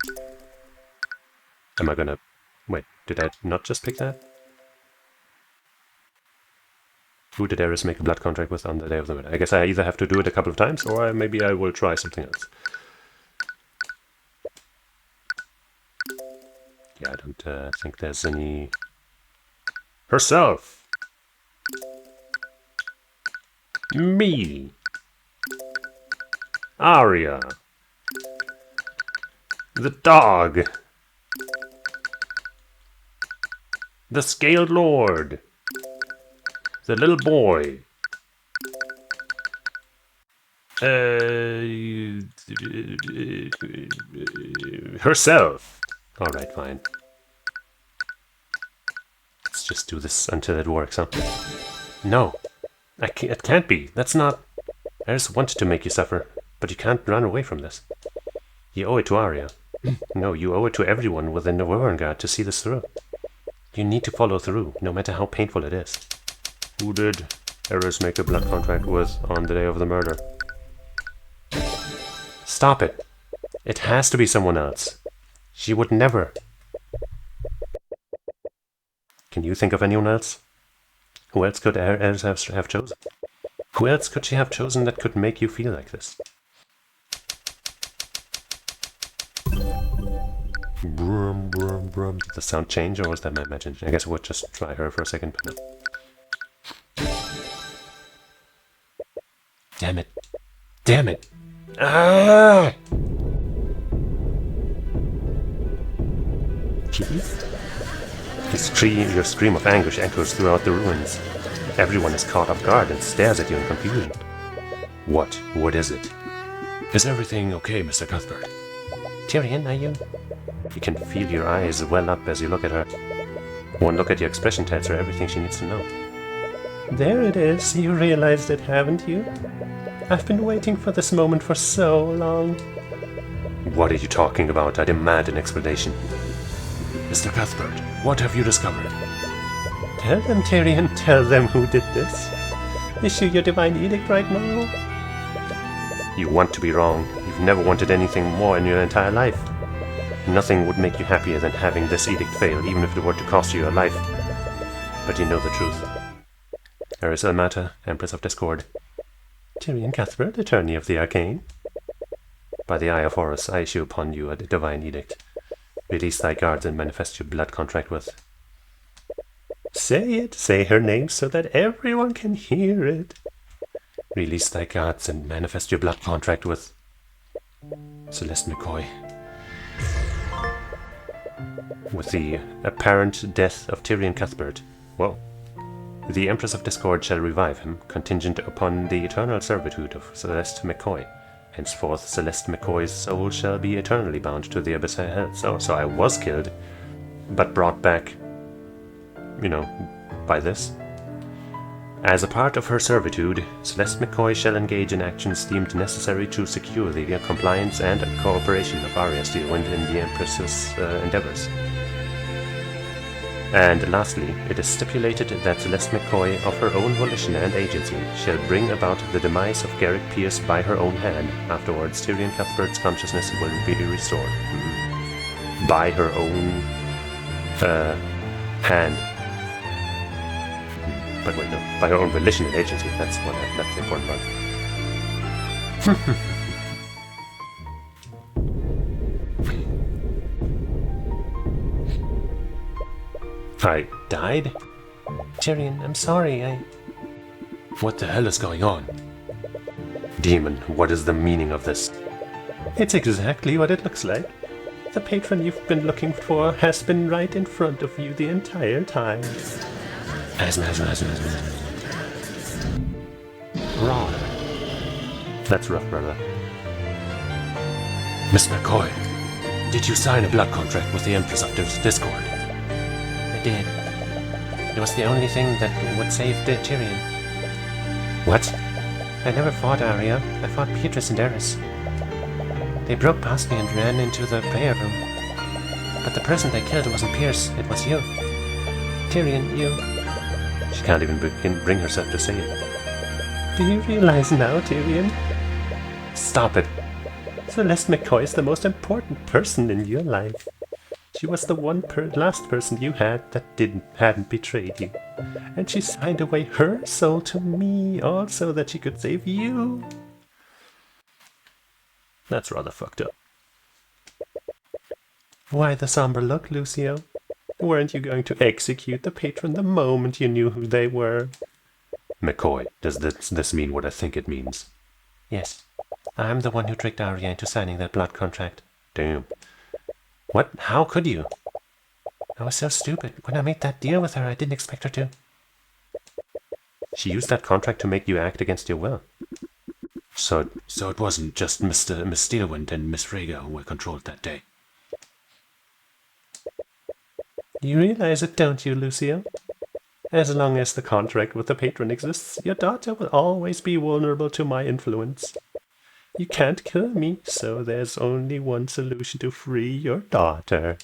Am I gonna... Wait, did I not just pick that? Who did Eris make a blood contract with on the day of the murder? I guess I either have to do it a couple of times, or maybe I will try something else. Yeah, I don't think there's any... Herself! Me! Arya! The dog! The Scaled Lord! The little boy. Herself. Alright, fine. Let's just do this until it works, huh? No. It can't be. That's not... I just wanted to make you suffer, but you can't run away from this. You owe it to Arya. No, you owe it to everyone within the Wyrmgard to see this through. You need to follow through, no matter how painful it is. Who did Eris make a blood contract with on the day of the murder? Stop it. It has to be someone else. She would never. Can you think of anyone else? Who else could Eris have chosen? Who else could she have chosen that could make you feel like this? Brum, brum, brum. Did the sound change, or was that my imagination? I guess I would just try her for a second, but no. Damn it. Damn it. Ah! Jeez. Your scream of anguish echoes throughout the ruins. Everyone is caught off guard and stares at you in confusion. What? What is it? Is everything okay, Mr. Cuthbert? Tyrion, are you? You can feel your eyes well up as you look at her. One look at your expression tells her everything she needs to know. There it is. You realized it, haven't you? I've been waiting for this moment for so long. What are you talking about? I demand an explanation. Mr. Cuthbert, what have you discovered? Tell them, Tyrion. Tell them who did this. Issue your divine edict right now. You want to be wrong. You've never wanted anything more in your entire life. Nothing would make you happier than having this edict fail, even if it were to cost you your life. But you know the truth. Eris Elmata, Empress of Discord. Tyrion Cuthbert, Attorney of the Arcane. By the Eye of Horus, I issue upon you a divine edict. Release thy guards and manifest your blood contract with... Say it. Say her name so that everyone can hear it. Release thy guards and manifest your blood contract with... Celeste McCoy. With the apparent death of Tyrion Cuthbert. Whoa. The Empress of Discord shall revive him, contingent upon the eternal servitude of Celeste McCoy. Henceforth, Celeste McCoy's soul shall be eternally bound to the abyss of hell. So I was killed, but brought back, you know, by this. As a part of her servitude, Celeste McCoy shall engage in actions deemed necessary to secure the compliance and cooperation of Arya Steelwind in the Empress's endeavors. And lastly, it is stipulated that Celeste McCoy, of her own volition and agency, shall bring about the demise of Garrick Pierce by her own hand. Afterwards, Tyrion Cuthbert's consciousness will be restored. By her own hand. But wait, no. By her own volition and agency. That's the important part. I died? Tyrion, I'm sorry, What the hell is going on? Demon, what is the meaning of this? It's exactly what it looks like. The patron you've been looking for has been right in front of you the entire time. Wrong. That's rough, brother. Miss McCoy, did you sign a blood contract with the Empress of Discord? I did. It was the only thing that would save Tyrion. What? I never fought Arya. I fought Beatrice and Eris. They broke past me and ran into the prayer room. But the person they killed wasn't Pierce, it was you. Tyrion, you... She can't even bring herself to say it. Do you realize now, Tyrion? Stop it. Celeste McCoy is the most important person in your life. She was the last person you had that hadn't betrayed you. And she signed away her soul to me, all so that she could save you. That's rather fucked up. Why the somber look, Lucio? Weren't you going to execute the patron the moment you knew who they were? McCoy, does this mean what I think it means? Yes. I'm the one who tricked Arya into signing that blood contract. Damn. What? How could you? I was so stupid. When I made that deal with her, I didn't expect her to. She used that contract to make you act against your will. So it wasn't just Miss Steelwind and Miss Freyga who were controlled that day. You realize it, don't you, Lucio? As long as the contract with the patron exists, your daughter will always be vulnerable to my influence. You can't kill me, so there's only one solution to free your daughter.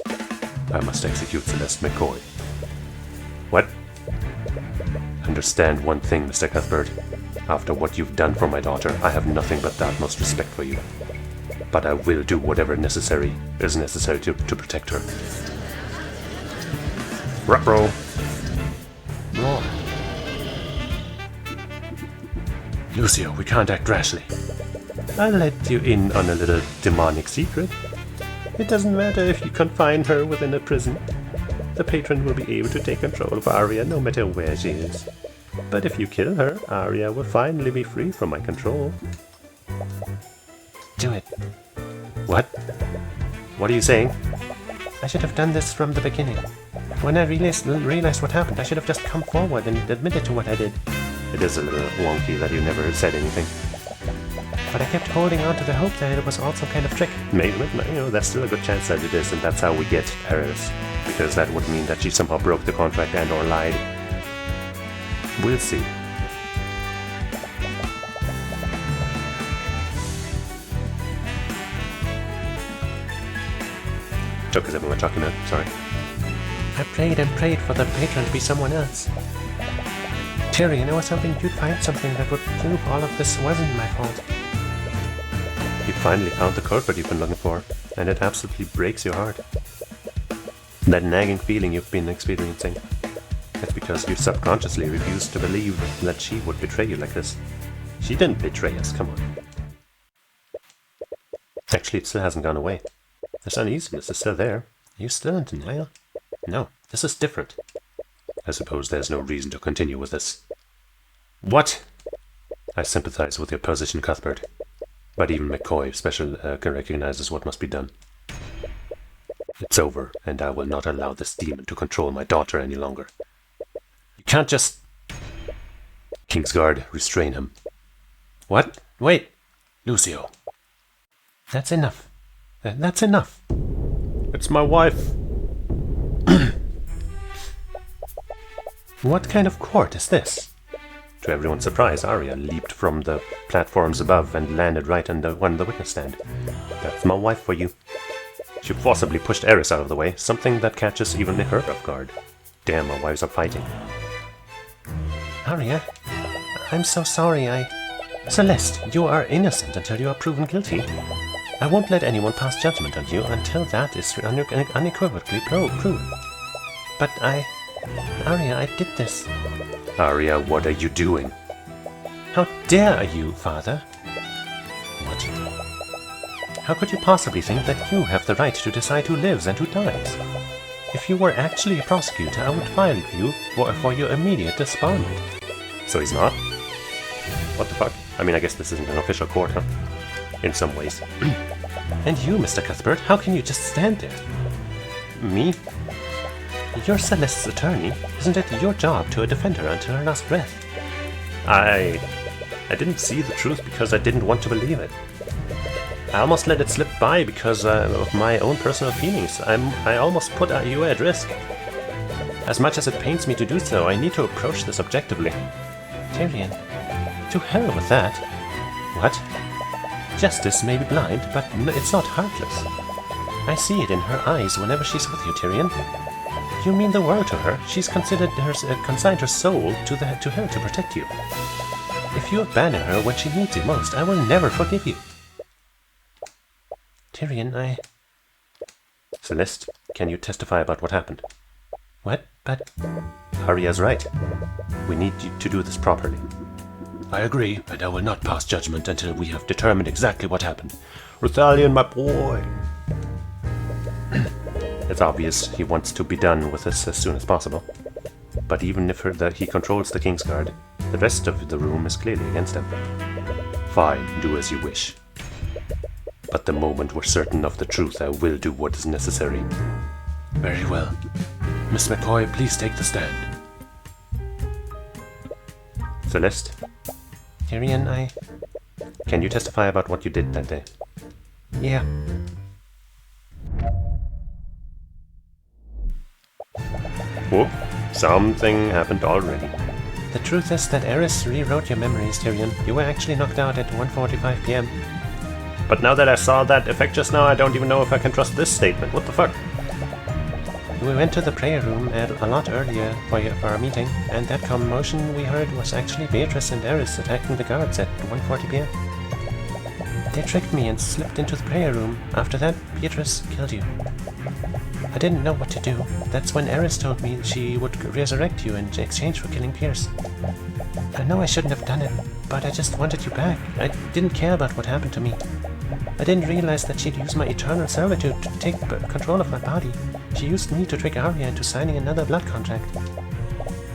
I must execute Celeste McCoy. What? Understand one thing, Mr. Cuthbert. After what you've done for my daughter, I have nothing but the utmost respect for you. But I will do whatever is necessary to protect her. Ruh-roh. Roar. Lucio, we can't act rashly. I'll let you in on a little demonic secret. It doesn't matter if you confine her within a prison. The patron will be able to take control of Arya no matter where she is. But if you kill her, Arya will finally be free from my control. Do it. What? What are you saying? I should have done this from the beginning. When I realized what happened, I should have just come forward and admitted to what I did. It is a little wonky that you never said anything. But I kept holding on to the hope that it was all some kind of trick. Maybe, there's still a good chance that it is, and that's how we get Eris. Because that would mean that she somehow broke the contract and or lied. We'll see. Joke is everyone talking about, sorry. I prayed and prayed for the patron to be someone else. Tyrion, I was hoping you'd find something that would prove all of this wasn't my fault. You finally found the culprit you've been looking for, and it absolutely breaks your heart. That nagging feeling you've been experiencing. It's because you subconsciously refused to believe that she would betray you like this. She didn't betray us, come on. Actually, it still hasn't gone away. This uneasiness is still there. Are you still in denial? No, this is different. I suppose there's no reason to continue with this. What? I sympathize with your position, Cuthbert. But even McCoy recognizes what must be done. It's over, and I will not allow this demon to control my daughter any longer. You can't just... Kingsguard, restrain him. What? Wait! Lucio. That's enough. That's enough. It's my wife. What kind of court is this? To everyone's surprise, Arya leaped from the platforms above and landed right on the witness stand. That's my wife for you. She forcibly pushed Eris out of the way, something that catches even her off guard. Damn, our wives are fighting. Arya, I'm so sorry. Celeste, you are innocent until you are proven guilty. I won't let anyone pass judgment on you until that is unequivocally proven. But I Arya, I did this. Arya, what are you doing? How dare you, father? What? How could you possibly think that you have the right to decide who lives and who dies? If you were actually a prosecutor, I would file you for your immediate disbarment. So he's not? What the fuck? I mean, I guess this isn't an official court, huh? In some ways. And you, Mr. Cuthbert, how can you just stand there? Me? You're Celeste's attorney. Isn't it your job to defend her until her last breath? I didn't see the truth because I didn't want to believe it. I almost let it slip by because of my own personal feelings. I almost put you at risk. As much as it pains me to do so, I need to approach this objectively. Tyrion, to hell with that. What? Justice may be blind, but it's not heartless. I see it in her eyes whenever she's with you, Tyrion. You mean the world to her. She's consigned her soul to her to protect you. If you abandon her when she needs you most, I will never forgive you. Tyrion, Celeste, can you testify about what happened? What? But... Arya's right. We need you to do this properly. I agree, but I will not pass judgment until we have determined exactly what happened. Ruthalion, my boy! It's obvious he wants to be done with this as soon as possible. But even if he controls the Kingsguard, the rest of the room is clearly against him. Fine, do as you wish. But the moment we're certain of the truth, I will do what is necessary. Very well. Miss McCoy, please take the stand. Celeste? Tyrion, Can you testify about what you did that day? Yeah. Whoa, something happened already. The truth is that Eris rewrote your memories, Tyrion. You were actually knocked out at 1:45 p.m. But now that I saw that effect just now, I don't even know if I can trust this statement. What the fuck? We went to the prayer room a lot earlier for our meeting, and that commotion we heard was actually Beatrice and Eris attacking the guards at 1:40 p.m. They tricked me and slipped into the prayer room. After that, Beatrice killed you. I didn't know what to do. That's when Eris told me she would resurrect you in exchange for killing Pierce. I know I shouldn't have done it, but I just wanted you back. I didn't care about what happened to me. I didn't realize that she'd use my eternal servitude to take control of my body. She used me to trick Arya into signing another blood contract.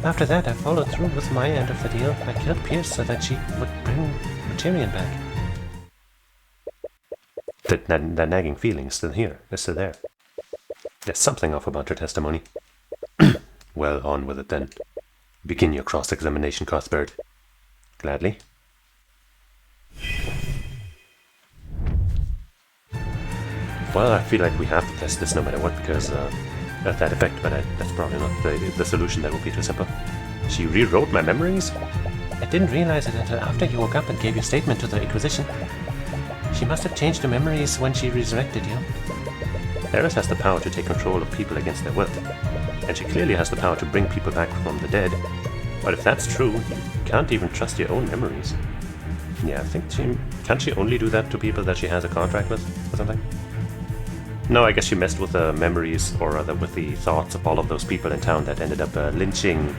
After that, I followed through with my end of the deal. I killed Pierce so that she would bring Tyrion back. The nagging feeling is still here. It's still there. There's something off about your testimony. Well, on with it then. Begin your cross-examination, Cuthbert. Gladly. Well, I feel like we have to test this no matter what, because at that effect, but that's probably not the solution. That would be too simple. She rewrote my memories? I didn't realize it until after you woke up and gave your statement to the Inquisition. She must have changed the memories when she resurrected you. Eris has the power to take control of people against their will, and she clearly has the power to bring people back from the dead. But if that's true, you can't even trust your own memories. Yeah, I think can't she only do that to people that she has a contract with, or something? No, I guess she messed with the memories, or rather with the thoughts of all of those people in town that ended up lynching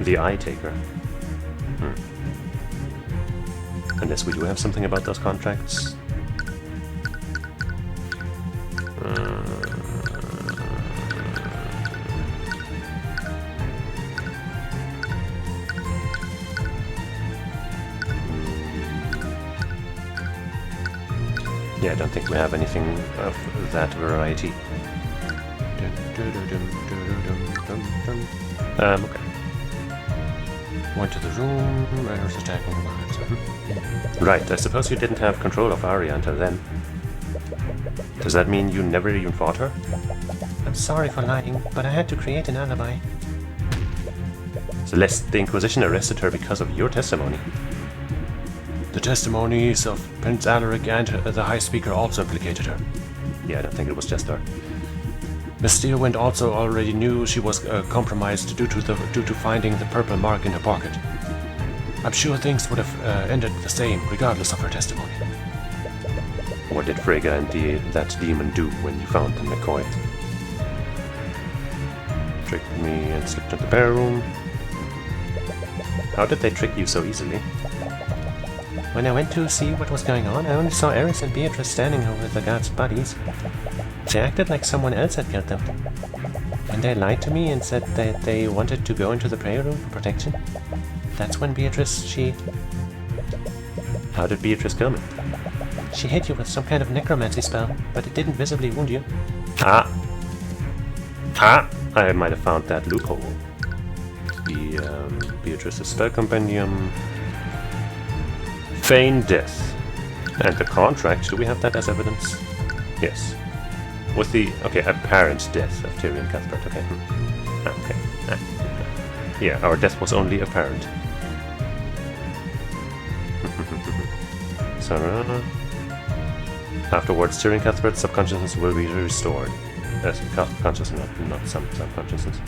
the Eye Taker. Unless we do have something about those contracts. Yeah, I don't think we have anything of that variety. Okay. Went to the room, I was attacking the guards. Right, I suppose you didn't have control of Arya until then. Does that mean you never even fought her? I'm sorry for lying, but I had to create an alibi. Celeste, the Inquisition arrested her because of your testimony. The testimonies of Prince Alaric and the High Speaker also implicated her. Yeah, I don't think it was just her. Miss Steelwind also already knew she was compromised due to finding the purple mark in her pocket. I'm sure things would have ended the same, regardless of her testimony. What did Frigga and that demon do when you found them, McCoy? tricked me and slipped into the prayer room. How did they trick you so easily? When I went to see what was going on, I only saw Eris and Beatrice standing over the guards' bodies. They acted like someone else had killed them. When they lied to me and said that they wanted to go into the prayer room for protection, that's when Beatrice, How did Beatrice kill me? she hit you with some kind of necromancy spell, but it didn't visibly wound you. Ah! I might have found that loophole. The Beatrice's spell compendium. Feign death. And the contract, do we have that as evidence? Yes. With the, okay, apparent death of Tyrion Cuthbert, okay. Okay. Yeah, our death was only apparent. So, afterwards, Tyrion Cuthbert's subconsciousness will be restored. Consciousness, not some subconsciousness.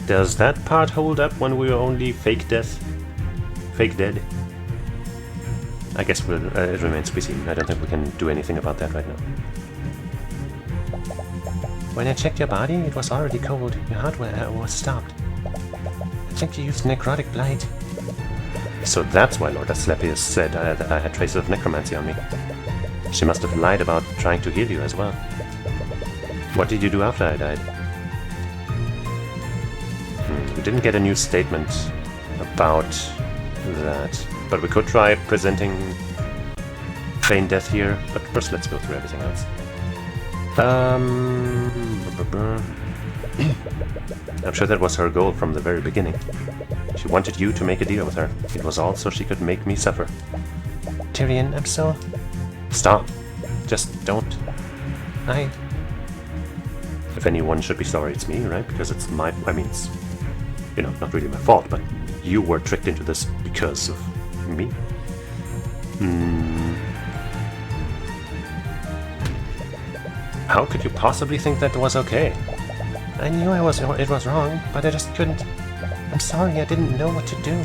Does that part hold up when we were only fake death? Fake dead? I guess it remains to be seen. I don't think we can do anything about that right now. When I checked your body, it was already cold. Your heart was stopped. I think you used necrotic blight. So that's why Lord Asclepius said that I had traces of necromancy on me. She must have lied about trying to heal you as well. What did you do after I died? We didn't get a new statement about that, but we could try presenting feign death here, but first let's go through everything else. I'm sure that was her goal from the very beginning. She wanted you to make a deal with her. It was all so she could make me suffer. Tyrion, I'm so... Stop. Just don't. If anyone should be sorry, it's me, right? Because it's my... I mean, it's... You know, not really my fault, but you were tricked into this because of me? How could you possibly think that was okay? I knew it was wrong, but I just couldn't... I'm sorry, I didn't know what to do.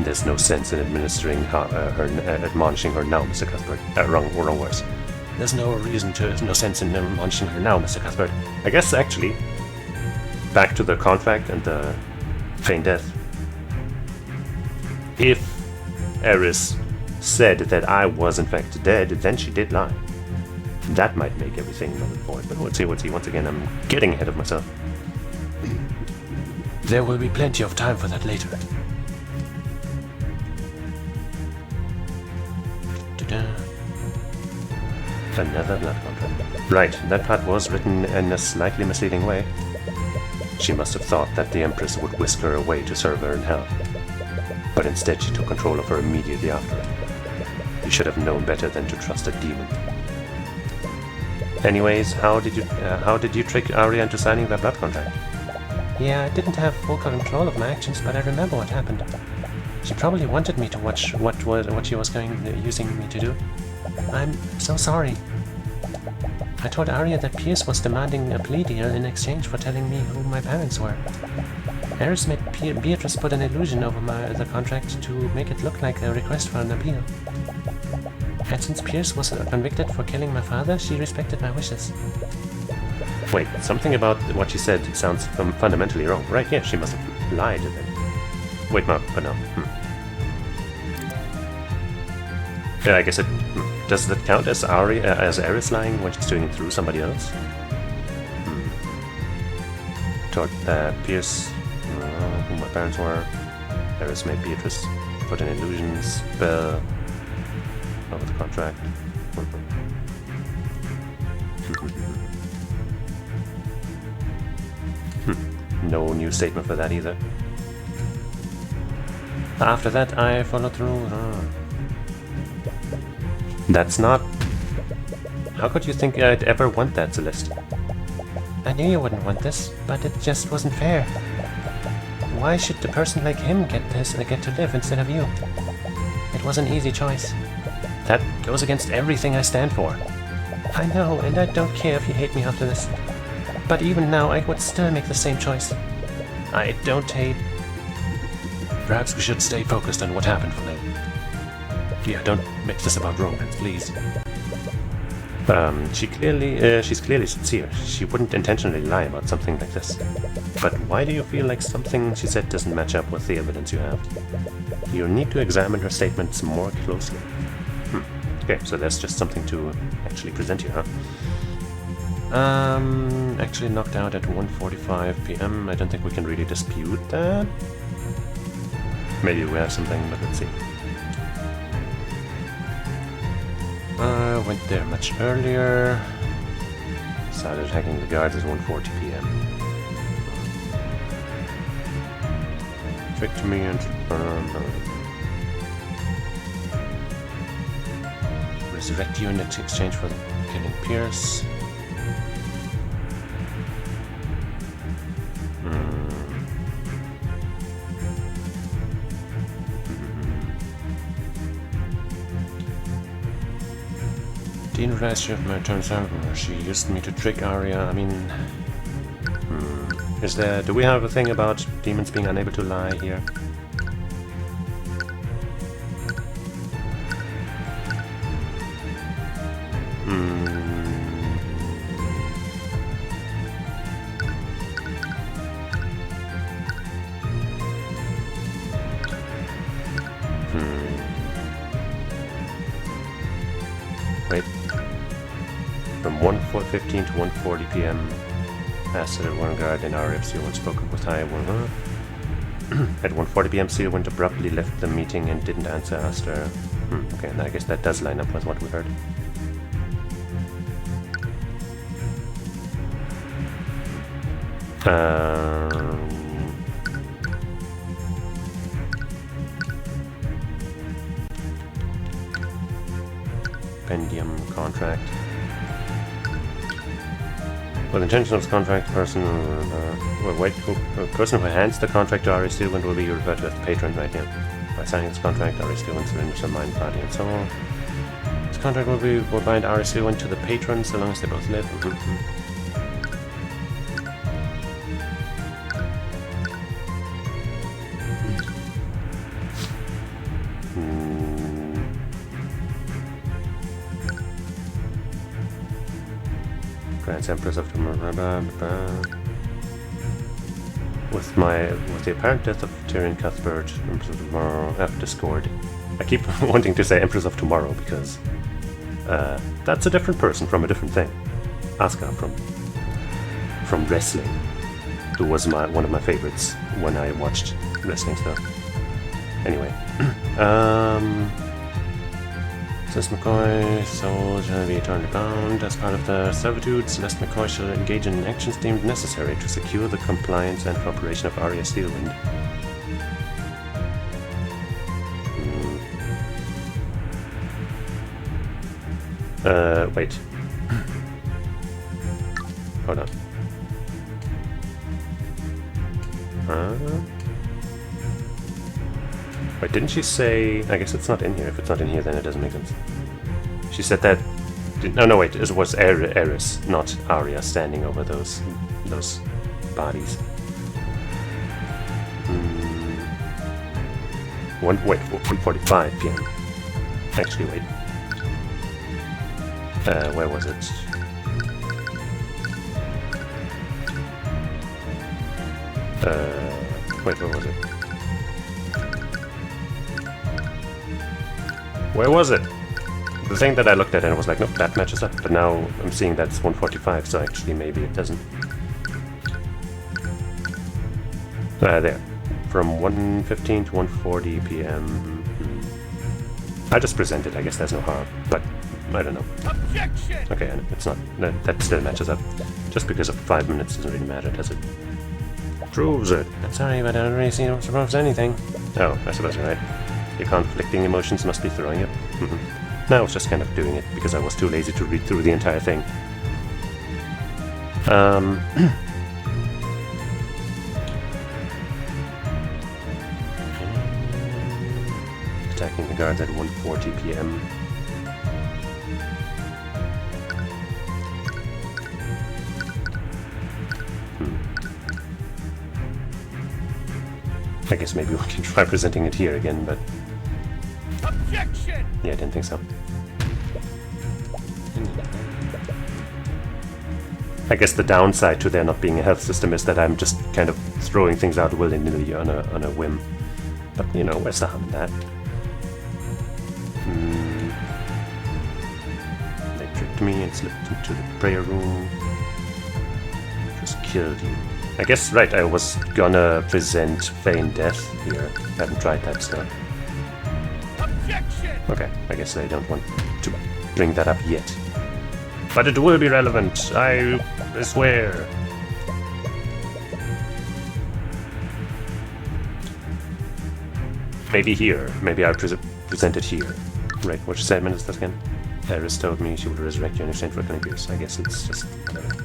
There's no sense in administering admonishing her now, Mr. Cuthbert. Wrong words. There's no sense in admonishing her now, Mr. Cuthbert. I guess, actually, back to the contract and the feign death. If Eris said that I was in fact dead, then she did lie. That might make everything null and void, but let's see. Once again, I'm getting ahead of myself. There will be plenty of time for that later. Another blood contract. Right, that part was written in a slightly misleading way. She must have thought that the Empress would whisk her away to serve her in hell. But instead she took control of her immediately after. You should have known better than to trust a demon. Anyways, how did you trick Arya into signing that blood contract? Yeah, I didn't have full control of my actions, but I remember what happened. She probably wanted me to watch what she was using me to do. I'm so sorry. I told Arya that Pierce was demanding a plea deal in exchange for telling me who my parents were. Eris made Beatrice put an illusion over the contract to make it look like a request for an appeal. And since Pierce was convicted for killing my father, she respected my wishes. Wait, something about what she said sounds fundamentally wrong. Right, yeah, she must have lied then. Wait, but no. Yeah, I guess it... Does that count as Eris lying when she's doing it through somebody else? Toward Pierce, who my parents were. Eris made Beatrice put an illusion spell over the contract. No new statement for that either. After that, I followed through. That's not... How could you think I'd ever want that, Celeste? I knew you wouldn't want this, but it just wasn't fair. Why should a person like him get to live instead of you? It was an easy choice. That goes against everything I stand for. I know, and I don't care if you hate me after this. But even now, I would still make the same choice. I don't hate... Perhaps we should stay focused on what happened for now. Yeah, don't make this about romance, please. She's clearly sincere. She wouldn't intentionally lie about something like this. But why do you feel like something she said doesn't match up with the evidence you have? You need to examine her statements more closely. Okay, so there's just something to actually present here, huh? Actually knocked out at 1:45 p.m. I don't think we can really dispute that. Maybe we have something, but let's see. I went there much earlier. Started attacking the guards at 1:40 p.m. Tricked me and resurrect you in exchange for killing Pierce. Dean realized of my turns over. She used me to trick Arya. I mean, do we have a thing about demons being unable to lie here? Wait. From 1:15 to 1:40 p.m. Asked at one guard in Arya if Seal spoken with High One. At 1:40 p.m. Seal went abruptly left the meeting and didn't answer Aster. Okay, and I guess that does line up with what we heard. Pendium contract. With intention of the contract person, the person who hands the contract to Arya Steelwind will be referred to as the patron, right here. By signing this contract, Arya Steelwind surrenders her mind, body, and soul. This contract will bind Arya Steelwind to the patron so long as they both live. Grants Empress of Tomorrow. With the apparent death of Tyrion Cuthbert, Empress of Tomorrow, after Discord. I keep wanting to say Empress of Tomorrow because that's a different person from a different thing. Asuka from wrestling, who was one of my favorites when I watched wrestling stuff. Anyway, Celeste McCoy, soul shall be eternally bound. As part of the servitude, Celeste McCoy shall engage in actions deemed necessary to secure the compliance and cooperation of Arya Steelwind. Wait. Hold on. Wait, didn't she say... I guess it's not in here. If it's not in here, then it doesn't make sense. She said that... No, wait. It was Eris, not Arya, standing over those bodies. Wait, 1:45 p.m. Actually, wait. Where was it? Wait, where was it? Where was it? The thing that I looked at and I was like, nope, that matches up. But now I'm seeing that's 1:45, so actually maybe it doesn't. There. From 1:15 to 1:40 p.m. I just presented, I guess there's no harm, but I don't know. Objection! Okay, and it's not. That still matches up. Just because of 5 minutes doesn't really matter, does it? Proves it. I'm sorry, but I don't really see what proves anything. Oh, I suppose you're right. Your conflicting emotions must be throwing you. No, I was just kind of doing it because I was too lazy to read through the entire thing. Attacking the guards at 1:40 p.m. I guess maybe we can try presenting it here again, but... Objection! Yeah, I didn't think so. I guess the downside to there not being a health system is that I'm just kind of throwing things out willy-nilly on a whim. But, you know, where's the harm in that? They tricked me and slipped into the prayer room. Just killed you. I guess, right, I was gonna present feign death here. Haven't tried that still. Objection! Okay, I guess they don't want to bring that up yet. But it will be relevant, I swear. Maybe here. Maybe I'll present it here. Right, which segment is that again? Eris told me she would resurrect you in exchange for Connecticut. I guess it's just whatever.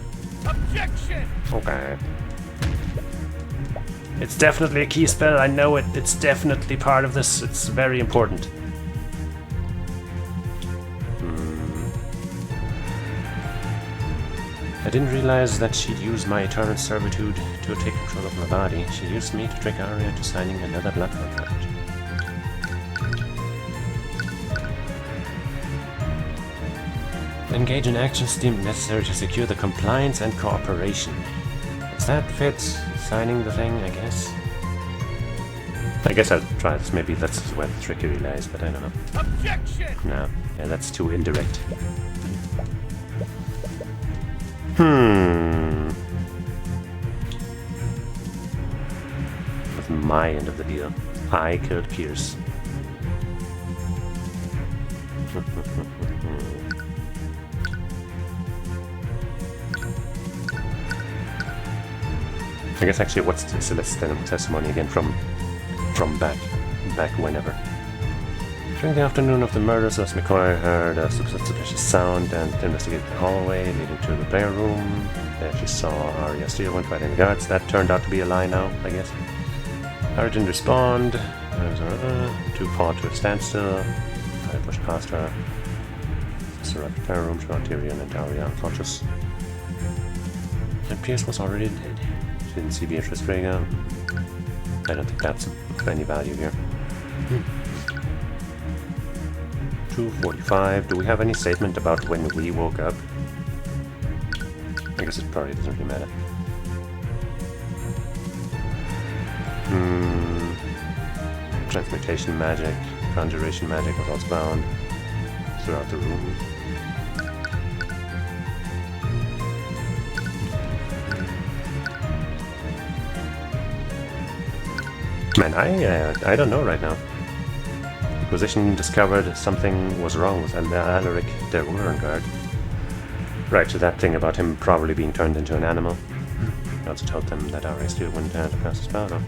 Objection! Okay. It's definitely a key spell, I know it. It's definitely part of this. It's very important. I didn't realize that she'd use my eternal servitude to take control of my body. She used me to trick Arya into signing another blood contract. Engage in actions deemed necessary to secure the compliance and cooperation. Does that fit? Signing the thing, I guess? I guess I'll try this. Maybe that's where the trickery lies, but I don't know. Objection! No. Yeah, that's too indirect. That's my end of the deal. I killed Pierce. I guess actually, what's the Celeste's testimony again from back whenever? During the afternoon of the murder, Celeste McCoy heard a suspicious sound and investigated the hallway leading to the prayer room. There she saw Arya Steelwind fighting the guards. That turned out to be a lie now, I guess. Arya didn't respond. Too far to a standstill. Arya pushed past her. Sister arrived at the prayer room, found Tyrion and Arya unconscious. And Pierce was already dead. She didn't see Beatrice Frege. I don't think that's of any value here. 2:45. Do we have any statement about when we woke up? I guess it probably doesn't really matter. Transmutation magic, conjuration magic was also found throughout the room. Man, I don't know right now. Inquisition discovered something was wrong with Alaric de Warengard. Right, so that thing about him probably being turned into an animal. I also told them that Arya Steelwind had to cast a spell, though.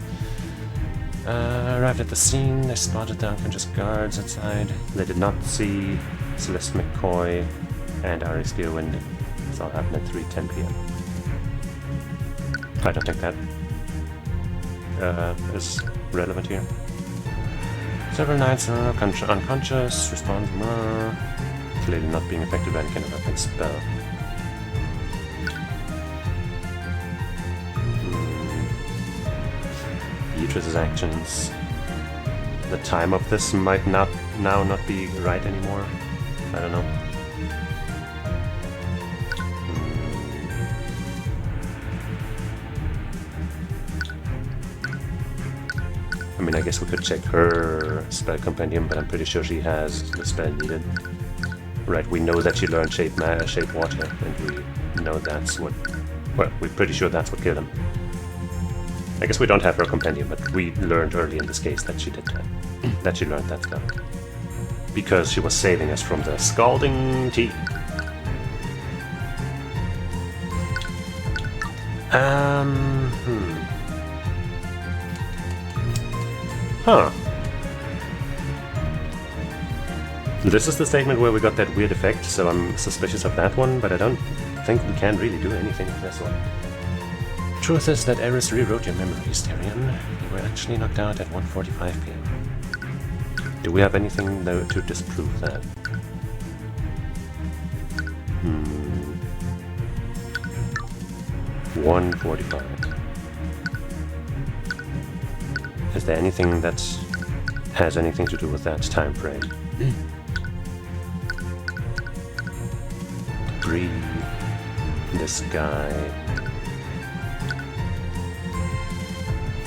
Arrived at the scene, they spotted the unconscious guards outside. They did not see Celeste McCoy and Arya Steelwind. This all happened at 3:10 p.m. I don't think that is relevant here. Several nights are unconscious, respond clearly not being affected by any kind of weapon spell. Beatrice's actions. The time of this might not be right anymore. I don't know. I mean, I guess we could check her spell compendium, but I'm pretty sure she has the spell needed. Right, we know that she learned shape water, and we know that's what... Well, we're pretty sure that's what killed him. I guess we don't have her compendium, but we learned early in this case that she did that. That she learned that spell. Because she was saving us from the scalding tea. Huh. This is the statement where we got that weird effect, so I'm suspicious of that one, but I don't think we can really do anything with this one. Truth is that Eris rewrote your memories, Tyrion. You were actually knocked out at 1:45 p.m. Do we have anything, though, to disprove that? 1:45. Is there anything that has anything to do with that time frame? Breathe. This guy.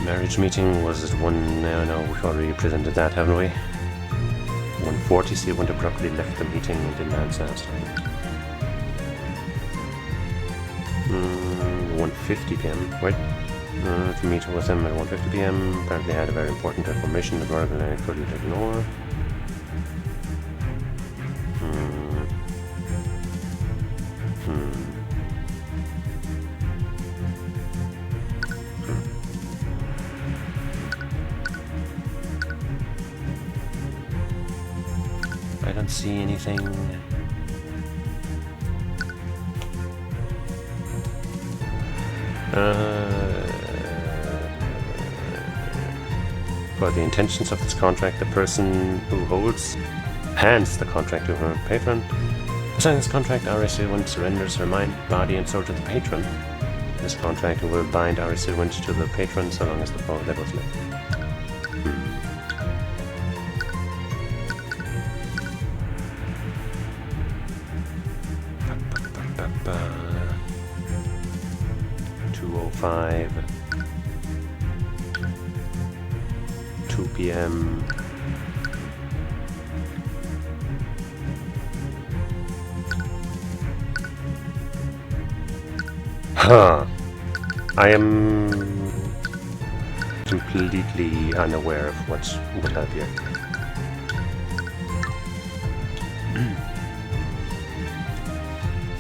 Marriage meeting was it one? No, we've already presented that, haven't we? 140, so he went abruptly left the meeting and didn't answer us. 1:50 p.m. Wait. To meet with him at 1:50 p.m. Apparently had a very important information that Oracle and I couldn't ignore. I don't see anything. For the intentions of this contract, the person who hands the contract to her patron. Signing this contract, Arcane surrenders her mind, body, and soul to the patron. This contract will bind Arcane to the patron so long as they both live. $2:05, 2 p.m. Huh. I am completely unaware of what would help here.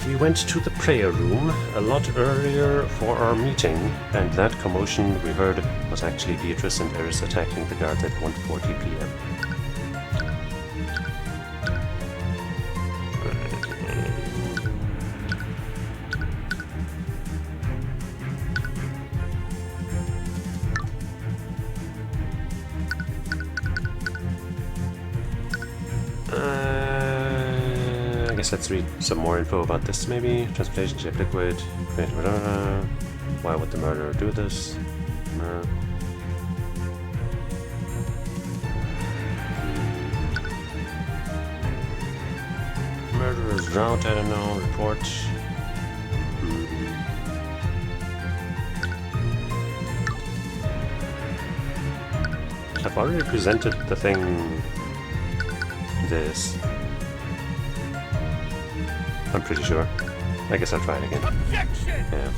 We went to the prayer room a lot earlier for our meeting, and that commotion we heard was actually Beatrice and Eris attacking the guards at 1:40 p.m. I guess let's read some more info about this, maybe. Transportation ship liquid. Why would the murderer do this? Murderer's route, I don't know. Report. I've already presented the thing. This. I'm pretty sure. I guess I'll try it again. Objection! Yeah.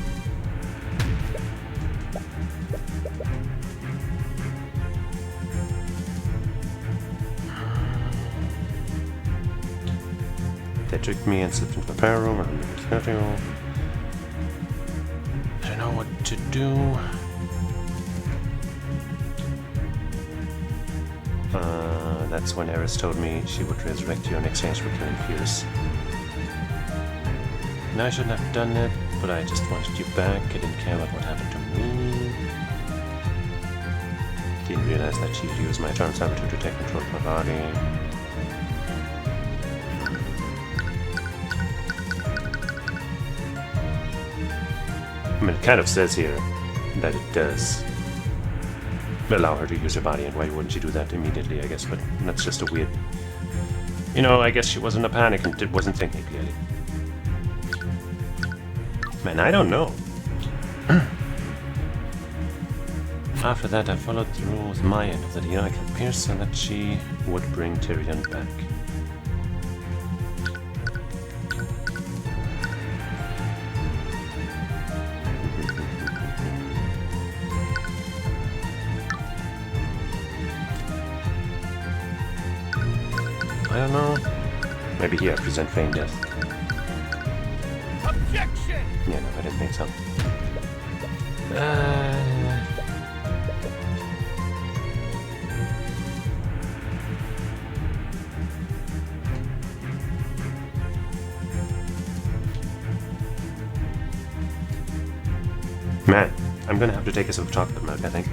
They tricked me and slipped into the prayer room. I don't know what to do. That's when Eris told me she would resurrect you in exchange for killing Pierce. And I shouldn't have done it, but I just wanted you back. I didn't care about what happened to me. Didn't realize that she'd use my charm saboteur to take control of my body. I mean, it kind of says here that it does allow her to use her body, and why wouldn't she do that immediately, I guess, but that's just a weird... You know, I guess she was in a panic and wasn't thinking clearly. Man, I don't know. After that, I followed through with my end of the deal. I killed Pierce so that she would bring Tyrion back. I don't know. Maybe here, present feign death. Objection! Yeah, no, I didn't think so. Man, I'm gonna have to take a sip of chocolate milk, I think.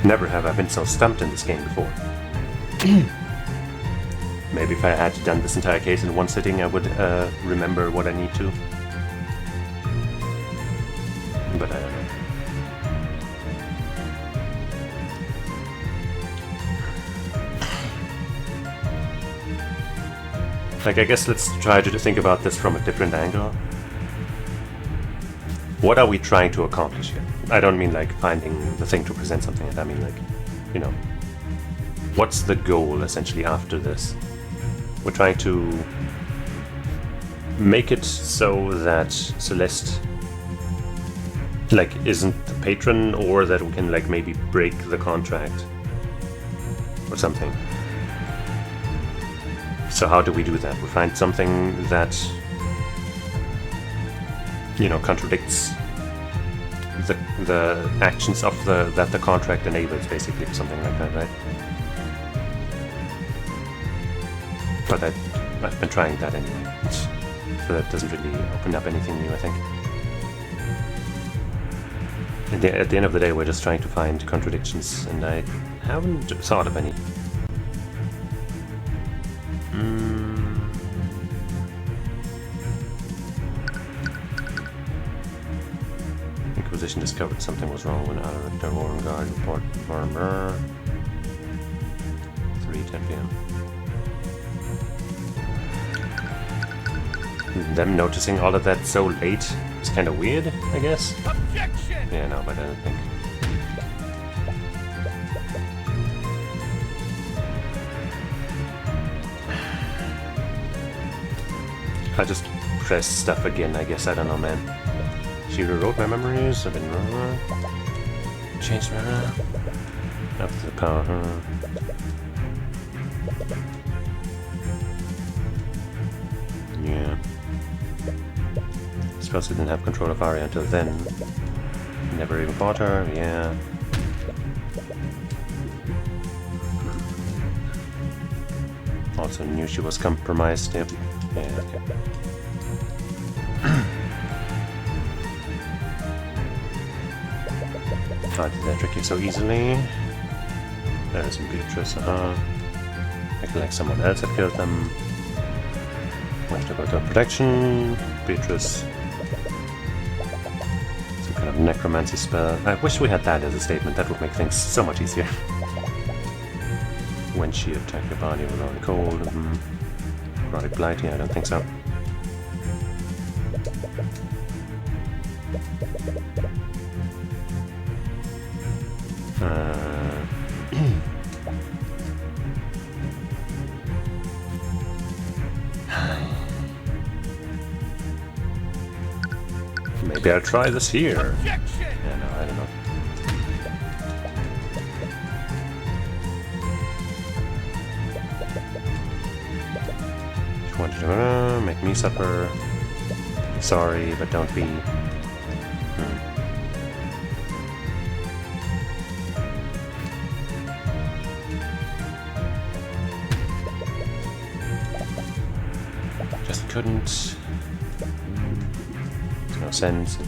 Never have I been so stumped in this game before. Maybe if I had done this entire case in one sitting, I would remember what I need to. But I don't know. Like, I guess let's try to think about this from a different angle. What are we trying to accomplish here? I don't mean like finding the thing to present something. I mean like, you know, what's the goal essentially after this? We're trying to make it so that Celeste like isn't the patron, or that we can like maybe break the contract or something. So how do we do that? We find something that, you know, contradicts the actions of that the contract enables, basically, or something like that, right? But I've been trying that anyway, so that doesn't really open up anything new, I think. At the end of the day, we're just trying to find contradictions, and I haven't thought of any. Inquisition discovered something was wrong when the Warren Guard report murmur. 3:10 p.m. Them noticing all of that so late is kind of weird, I guess. Objection! Yeah, no, but I don't think. I just press stuff again, I guess. I don't know, man. She rewrote my memories. I've been wrong. Changed my after the power. Yeah. Suppose I didn't have control of Arya until then. Never even bought her. Yeah. Also knew she was compromised. Yep. Yeah. Okay. How did that trick you so easily? There is Beatrice, Like someone else had killed them. Went to go to protection. Beatrice. Some kind of necromancy spell. I wish we had that as a statement. That would make things so much easier. When she attacked your body with only cold. Necrotic blight? Yeah, I don't think so. Maybe I'll try this here. Objection! Yeah, no, I don't know. She wanted to make me suffer. Sorry, but don't be. Just couldn't. No sense.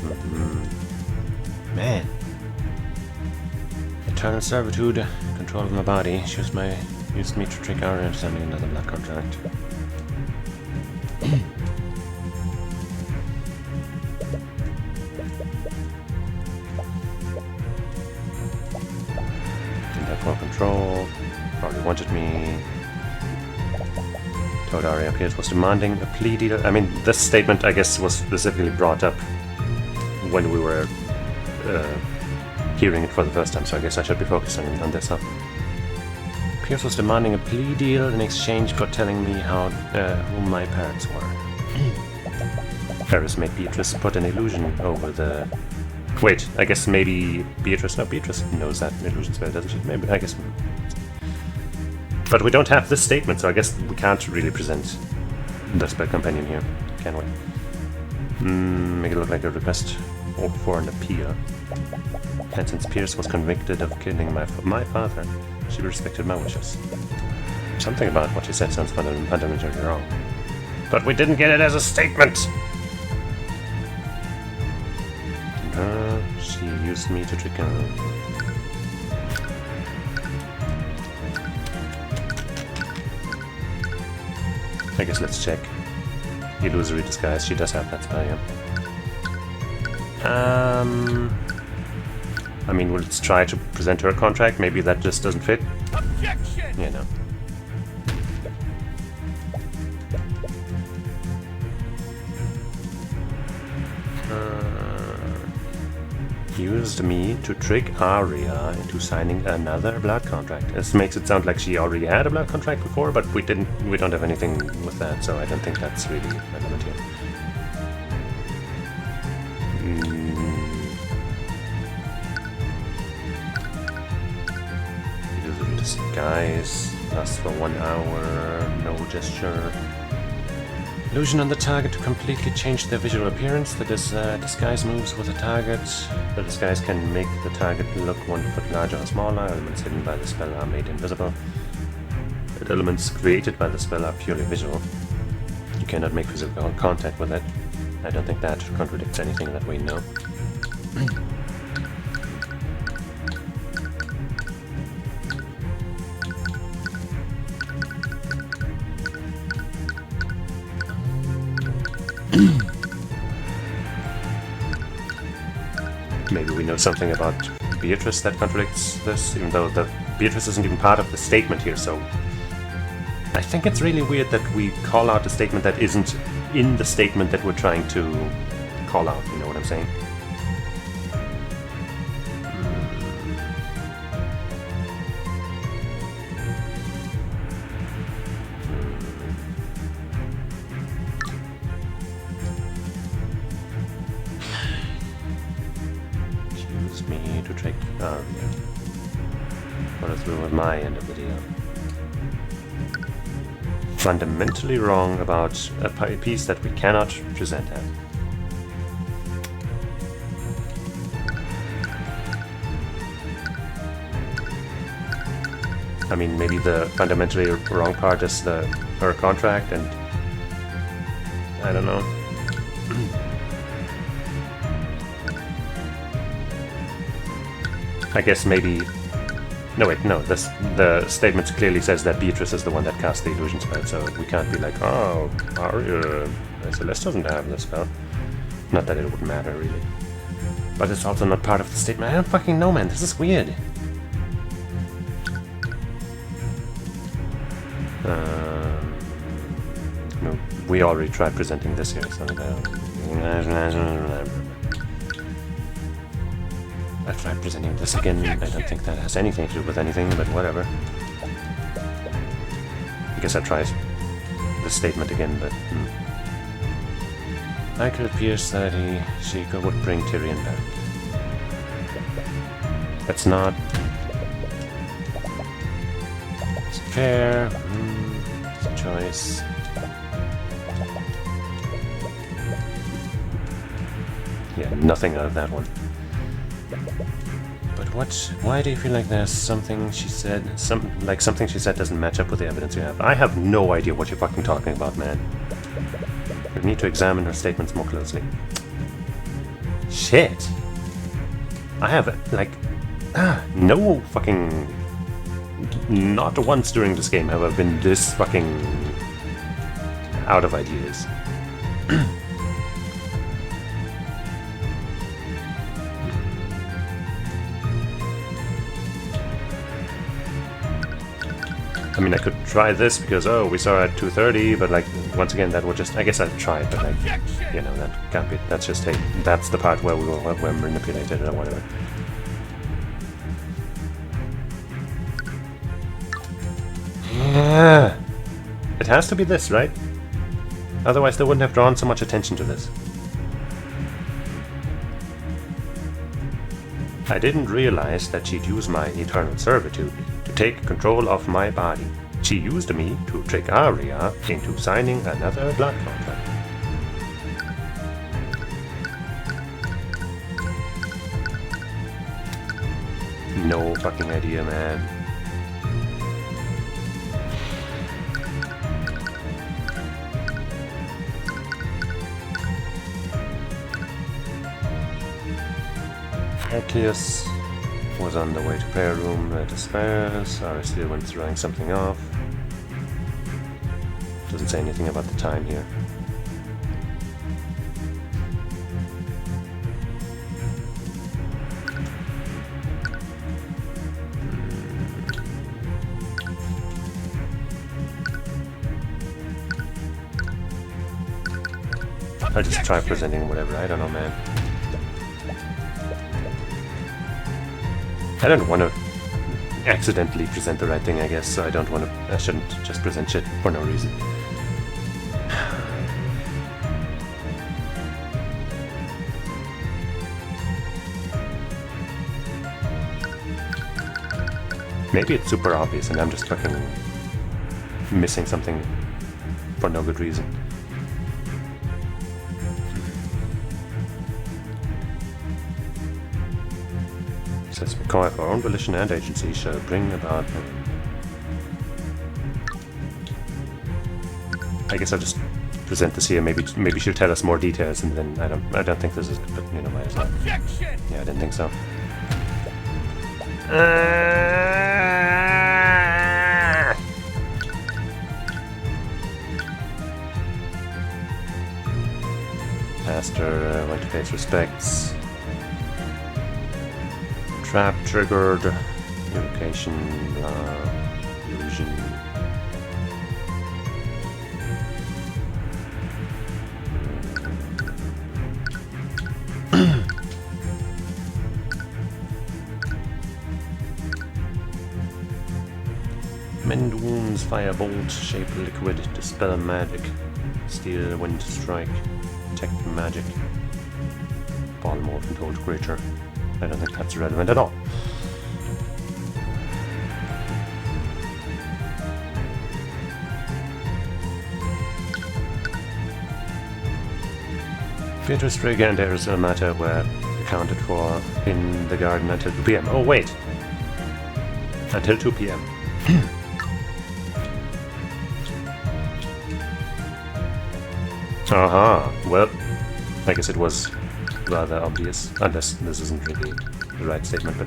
Man. Eternal servitude, control of my body. She used me to trick Arya into sending another blood contract. Didn't have full control. Probably wanted me. Told Arya Pierce was demanding a plea deal. I mean, this statement, I guess, was specifically brought up when we were hearing it for the first time, so I guess I should be focusing on this, huh? Pierce was demanding a plea deal in exchange for telling me who my parents were. Ferris made Beatrice put an illusion over the... Wait, I guess maybe Beatrice... No, Beatrice knows that illusion spell, doesn't she? Maybe, I guess... But we don't have this statement, so I guess we can't really present the spell companion here, can we? Make it look like a request for an appeal. And since Pierce was convicted of killing my father, she respected my wishes. Something about what she said sounds fundamentally wrong. But we didn't get it as a statement! She used me to trick her. I guess let's check. Illusory disguise, she does have that spell, yeah. I mean, let's try to present her a contract, maybe that just doesn't fit. Objection! Yeah, no. used me to trick Arya into signing another blood contract. This makes it sound like she already had a blood contract before, but we don't have anything with that, so I don't think that's really relevant here. Use of disguise, lasts for 1 hour, no gesture. Illusion on the target to completely change their visual appearance. The disguise moves with the target. The disguise can make the target look 1 foot larger or smaller. Elements hidden by the spell are made invisible. The elements created by the spell are purely visual. You cannot make physical contact with it. I don't think that contradicts anything that we know. Maybe we know something about Beatrice that contradicts this, even though Beatrice isn't even part of the statement here, so... I think it's really weird that we call out a statement that isn't in the statement that we're trying to call out, you know what I'm saying? Me to trick Arya. Follow through with my end of the deal. Fundamentally wrong about a piece that we cannot present at. I mean, maybe the fundamentally wrong part is her contract, and I don't know. I guess maybe... No, wait, no. The statement clearly says that Beatrice is the one that cast the illusion spell, so we can't be like, oh, Celeste doesn't have the spell. Not that it would matter, really. But it's also not part of the statement. I don't fucking know, man. This is weird. No, we already tried presenting this here, so... I tried presenting this again. I don't think that has anything to do with anything, but whatever. I guess I tried this statement again, but... Michael appears that she would bring Tyrion back. That's not... It's fair. It's a choice. Yeah, nothing out of that one. But why do you feel like there's something she said, something she said doesn't match up with the evidence you have? I have no idea what you're fucking talking about, man. We need to examine her statements more closely. Shit! I have, like, no fucking... Not once during this game have I been this fucking... out of ideas. I mean, I could try this because, oh, we saw her at 2:30, but, like, once again, that would just... I guess I'd try it, but, like, you know, that can't be... That's just, hey, that's the part where we're manipulated or whatever. Yeah. It has to be this, right? Otherwise, they wouldn't have drawn so much attention to this. I didn't realize that she'd use my eternal servitude to take control of my body. She used me to trick Arya into signing another blood contract. No fucking idea, man. Arceus was on the way to prayer room at the stairs. Arceus went throwing something off. Doesn't say anything about the time here. I'll just try presenting whatever, I don't know, man. I don't want to accidentally present the right thing, I guess, so I shouldn't just present shit for no reason. Maybe it's super obvious and I'm just fucking missing something for no good reason. It says require for our own volition and agency shall bring about... I guess I'll just present this here. Maybe she'll tell us more details, and then I don't think this is, but you know, might as well. Objection! Yeah, I didn't think so. Pastor, want to pay his respects. Trap triggered. Evocation, illusion. Mend wounds, firebolt, shape liquid, dispel magic, steal wind strike, detect magic, polymorph and hold creature. I don't think that's relevant at all. Beatrice, Frigga and Arizona Matter were accounted for in the garden until 2 PM. Oh wait! Until 2 PM. Aha! Well, I guess it was rather obvious, unless this isn't really the right statement, but...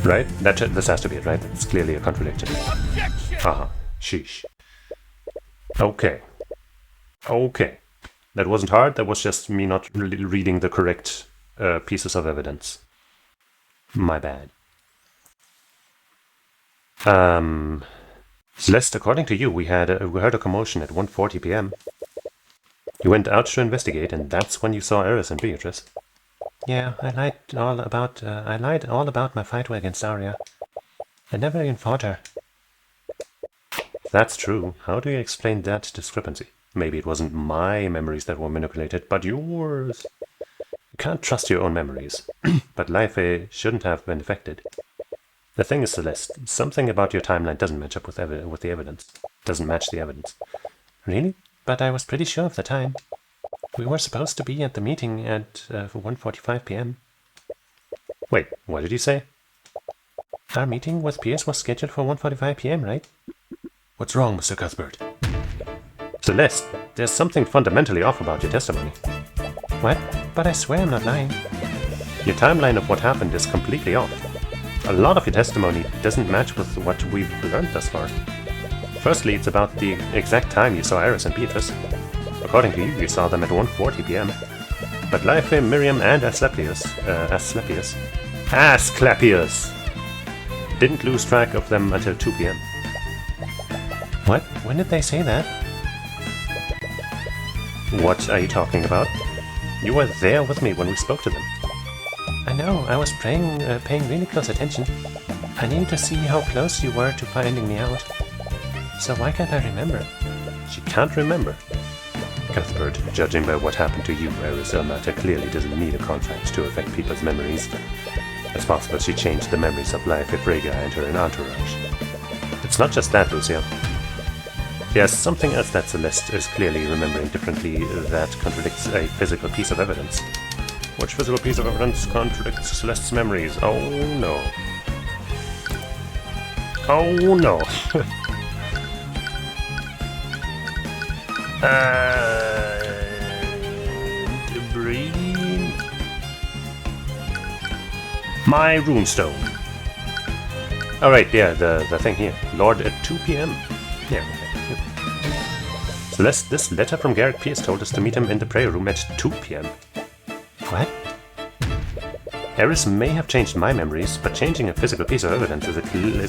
Right? This has to be it, right? It's clearly a contradiction. Objection! Aha. Sheesh. Okay. Okay. That wasn't hard, that was just me not reading the correct pieces of evidence. My bad. Celeste, according to you, we heard a commotion at 1:40 PM. You went out to investigate, and that's when you saw Eris and Beatrice. Yeah, I lied all about my fight against Arya. I never even fought her. That's true. How do you explain that discrepancy? Maybe it wasn't my memories that were manipulated, but yours. You can't trust your own memories. But Life shouldn't have been affected. The thing is, Celeste, something about your timeline doesn't match up with the evidence. Doesn't match the evidence. Really? But I was pretty sure of the time. We were supposed to be at the meeting at 1:45 PM. Wait, what did you say? Our meeting with Pierce was scheduled for 1:45 PM, right? What's wrong, Mr. Cuthbert? Celeste, there's something fundamentally off about your testimony. What? But I swear I'm not lying. Your timeline of what happened is completely off. A lot of your testimony doesn't match with what we've learned thus far. Firstly, it's about the exact time you saw Eris and Beatrice. According to you, you saw them at 1:40 PM. But Life, Miriam, and Asclepius didn't lose track of them until 2 PM. What? When did they say that? What are you talking about? You were there with me when we spoke to them. I know, I was paying really close attention. I needed to see how close you were to finding me out. So why can't I remember? She can't remember. Cuthbert, judging by what happened to you, Eris Matter clearly doesn't need a contract to affect people's memories. It's possible she changed the memories of Life, Frigga, and her entourage. It's not just that, Lucia. There's something else that Celeste is clearly remembering differently that contradicts a physical piece of evidence. Which physical piece of evidence contradicts Celeste's memories? Oh no. Oh no. Debris. My runestone. Alright, yeah, the thing here. Lord at 2 PM. Yeah, okay. Celeste, this letter from Garrett Pierce told us to meet him in the prayer room at 2 PM. What? Eris may have changed my memories, but changing a physical piece of evidence is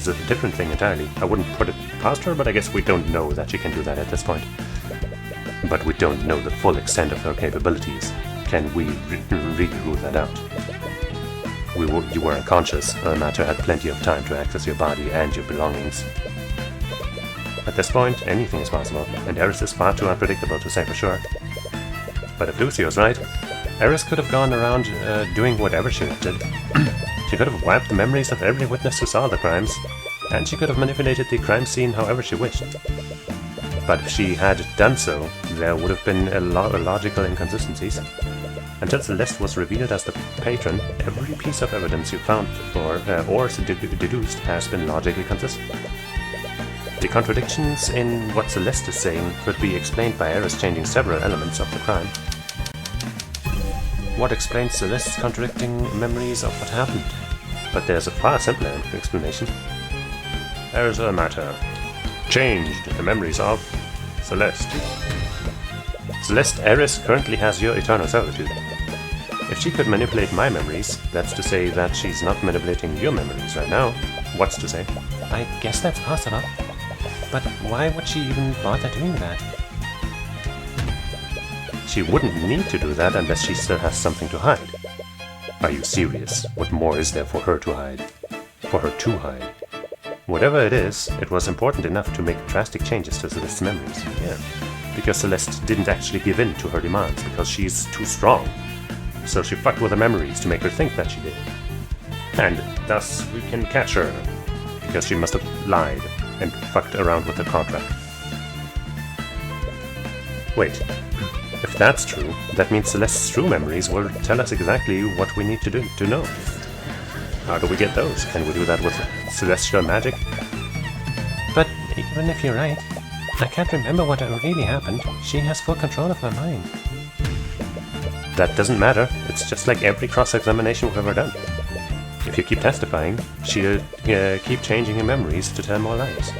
a different thing entirely. I wouldn't put it past her, but I guess we don't know that she can do that at this point. But we don't know the full extent of her capabilities. Can we really rule that out? You were unconscious. Matter had plenty of time to access your body and your belongings. At this point, anything is possible, and Eris is far too unpredictable to say for sure. But if Lucio's right, Eris could have gone around doing whatever she wanted. She could have wiped the memories of every witness who saw the crimes, and she could have manipulated the crime scene however she wished. But if she had done so, there would have been a lot of logical inconsistencies. Until Celeste was revealed as the patron, every piece of evidence you found or deduced has been logically consistent. The contradictions in what Celeste is saying could be explained by Eris changing several elements of the crime. What explains Celeste's contradicting memories of what happened? But there's a far simpler explanation. Eris Matter changed the memories of Celeste. Celeste, Eris currently has your eternal servitude. If she could manipulate my memories, that's to say that she's not manipulating your memories right now. What's to say? I guess that's possible. But why would she even bother doing that? She wouldn't need to do that unless she still has something to hide. Are you serious? What more is there for her to hide? For her to hide? Whatever it is, it was important enough to make drastic changes to Celeste's memories. Yeah. Because Celeste didn't actually give in to her demands because she's too strong. So she fucked with her memories to make her think that she did. And thus we can catch her, because she must have lied and fucked around with the contract. Wait, if that's true, that means Celeste's true memories will tell us exactly what we need to do to know. How do we get those? Can we do that with celestial magic? But even if you're right, I can't remember what really happened. She has full control of her mind. That doesn't matter. It's just like every cross-examination we've ever done. If you keep testifying, she'll keep changing her memories to tell more lies.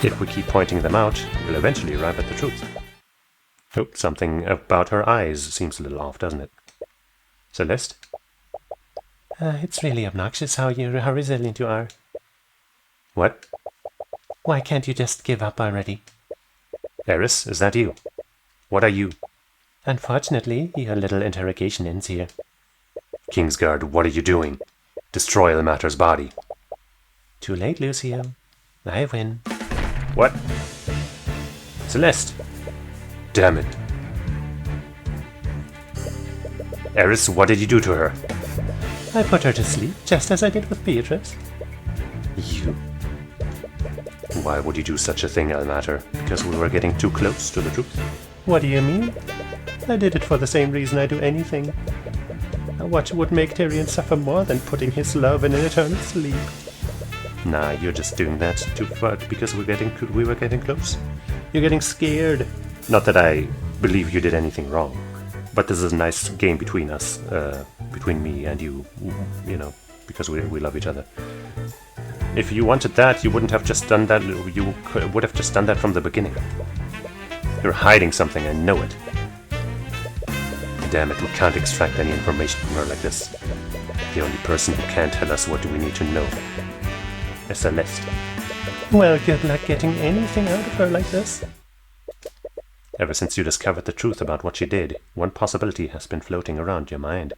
If we keep pointing them out, we'll eventually arrive at the truth. Oh, something about her eyes seems a little off, doesn't it? Celeste? It's really obnoxious how resilient you are. What? Why can't you just give up already? Eris, is that you? What are you? Unfortunately, your little interrogation ends here. Kingsguard, what are you doing? Destroy Ilmater's body. Too late, Lucio. I win. What? Celeste! Damn it. Eris, what did you do to her? I put her to sleep, just as I did with Beatrice. You... Why would you do such a thing, Ilmater? Because we were getting too close to the truth? What do you mean? I did it for the same reason I do anything. What would make Tyrion suffer more than putting his love in an eternal sleep? Nah, you're just doing that too far because we were getting close. You're getting scared. Not that I believe you did anything wrong, but this is a nice game between us, between me and you, you know, because we love each other. If you wanted that, you wouldn't have just done that. You would have just done that from the beginning. You're hiding something, I know it. Damn it, we can't extract any information from her like this. The only person who can tell us what we need to know is Celeste. Well, good luck getting anything out of her like this. Ever since you discovered the truth about what she did, one possibility has been floating around your mind.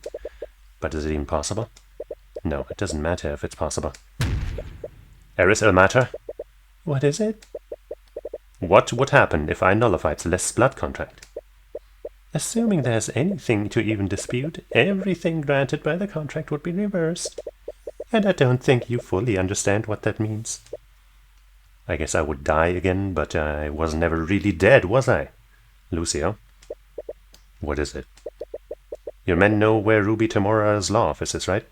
But is it even possible? No, it doesn't matter if it's possible. Eris Ilmater? What is it? What would happen if I nullified Celeste's blood contract? Assuming there's anything to even dispute, everything granted by the contract would be reversed. And I don't think you fully understand what that means. I guess I would die again, but I was never really dead, was I? Lucio? What is it? Your men know where Ruby Temora's law office is, right?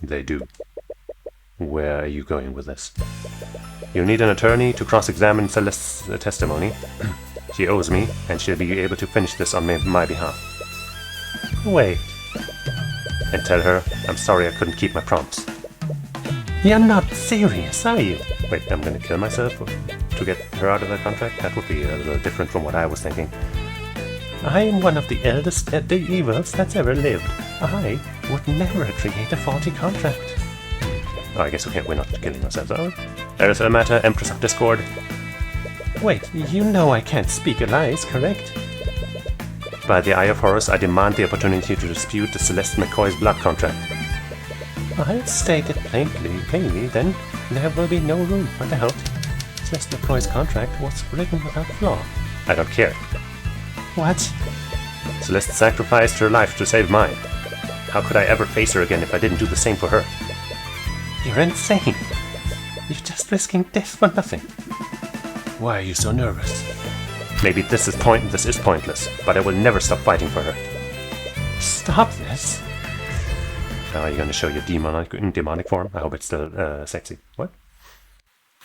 They do. Where are you going with this? You need an attorney to cross-examine Celeste's testimony. She owes me, and she'll be able to finish this on my behalf. Wait. And tell her I'm sorry I couldn't keep my promise. You're not serious, are you? Wait, I'm gonna kill myself to get her out of the contract? That would be a little different from what I was thinking. I am one of the eldest evils that's ever lived. I would never create a faulty contract. Oh, I guess we're not killing ourselves. Oh, there is a matter, Empress of Discord. Wait, you know I can't speak lies, correct? By the Eye of Horus, I demand the opportunity to dispute the Celeste McCoy's blood contract. I'll state it plainly, then there will be no room for doubt. Celeste McCoy's contract was written without flaw. I don't care. What? Celeste sacrificed her life to save mine. How could I ever face her again if I didn't do the same for her? You're insane. You're just risking death for nothing. Why are you so nervous? Maybe this is pointless, but I will never stop fighting for her. Stop this. Now are you going to show your demonic form? I hope it's still sexy. What?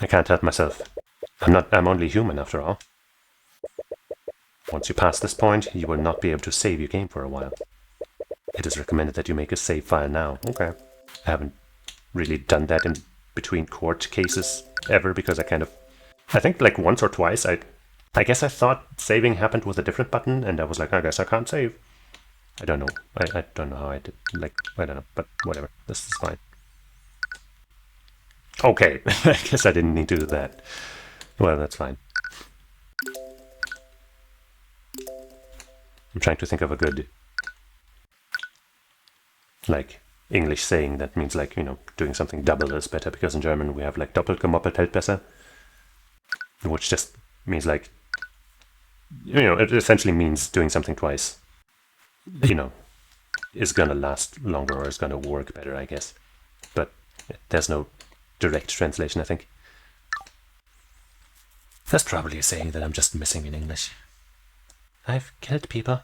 I can't help myself. I'm only human after all. Once you pass this point, you will not be able to save your game for a while. It is recommended that you make a save file now. Okay. I haven't really done that in between court cases ever because I think like once or twice I guess I thought saving happened with a different button and I was like, I guess I can't save. I don't know. I don't know how I did. Like, I don't know. But whatever. This is fine. Okay. I guess I didn't need to do that. Well, that's fine. I'm trying to think of a good, like, English saying that means, like, you know, doing something double is better, because in German we have, like, doppelt gemoppelt hält besser, which just means, like, you know, it essentially means doing something twice, you know, is gonna last longer or is gonna work better, I guess. But there's no direct translation, I think. That's probably a saying that I'm just missing in English. I've killed people.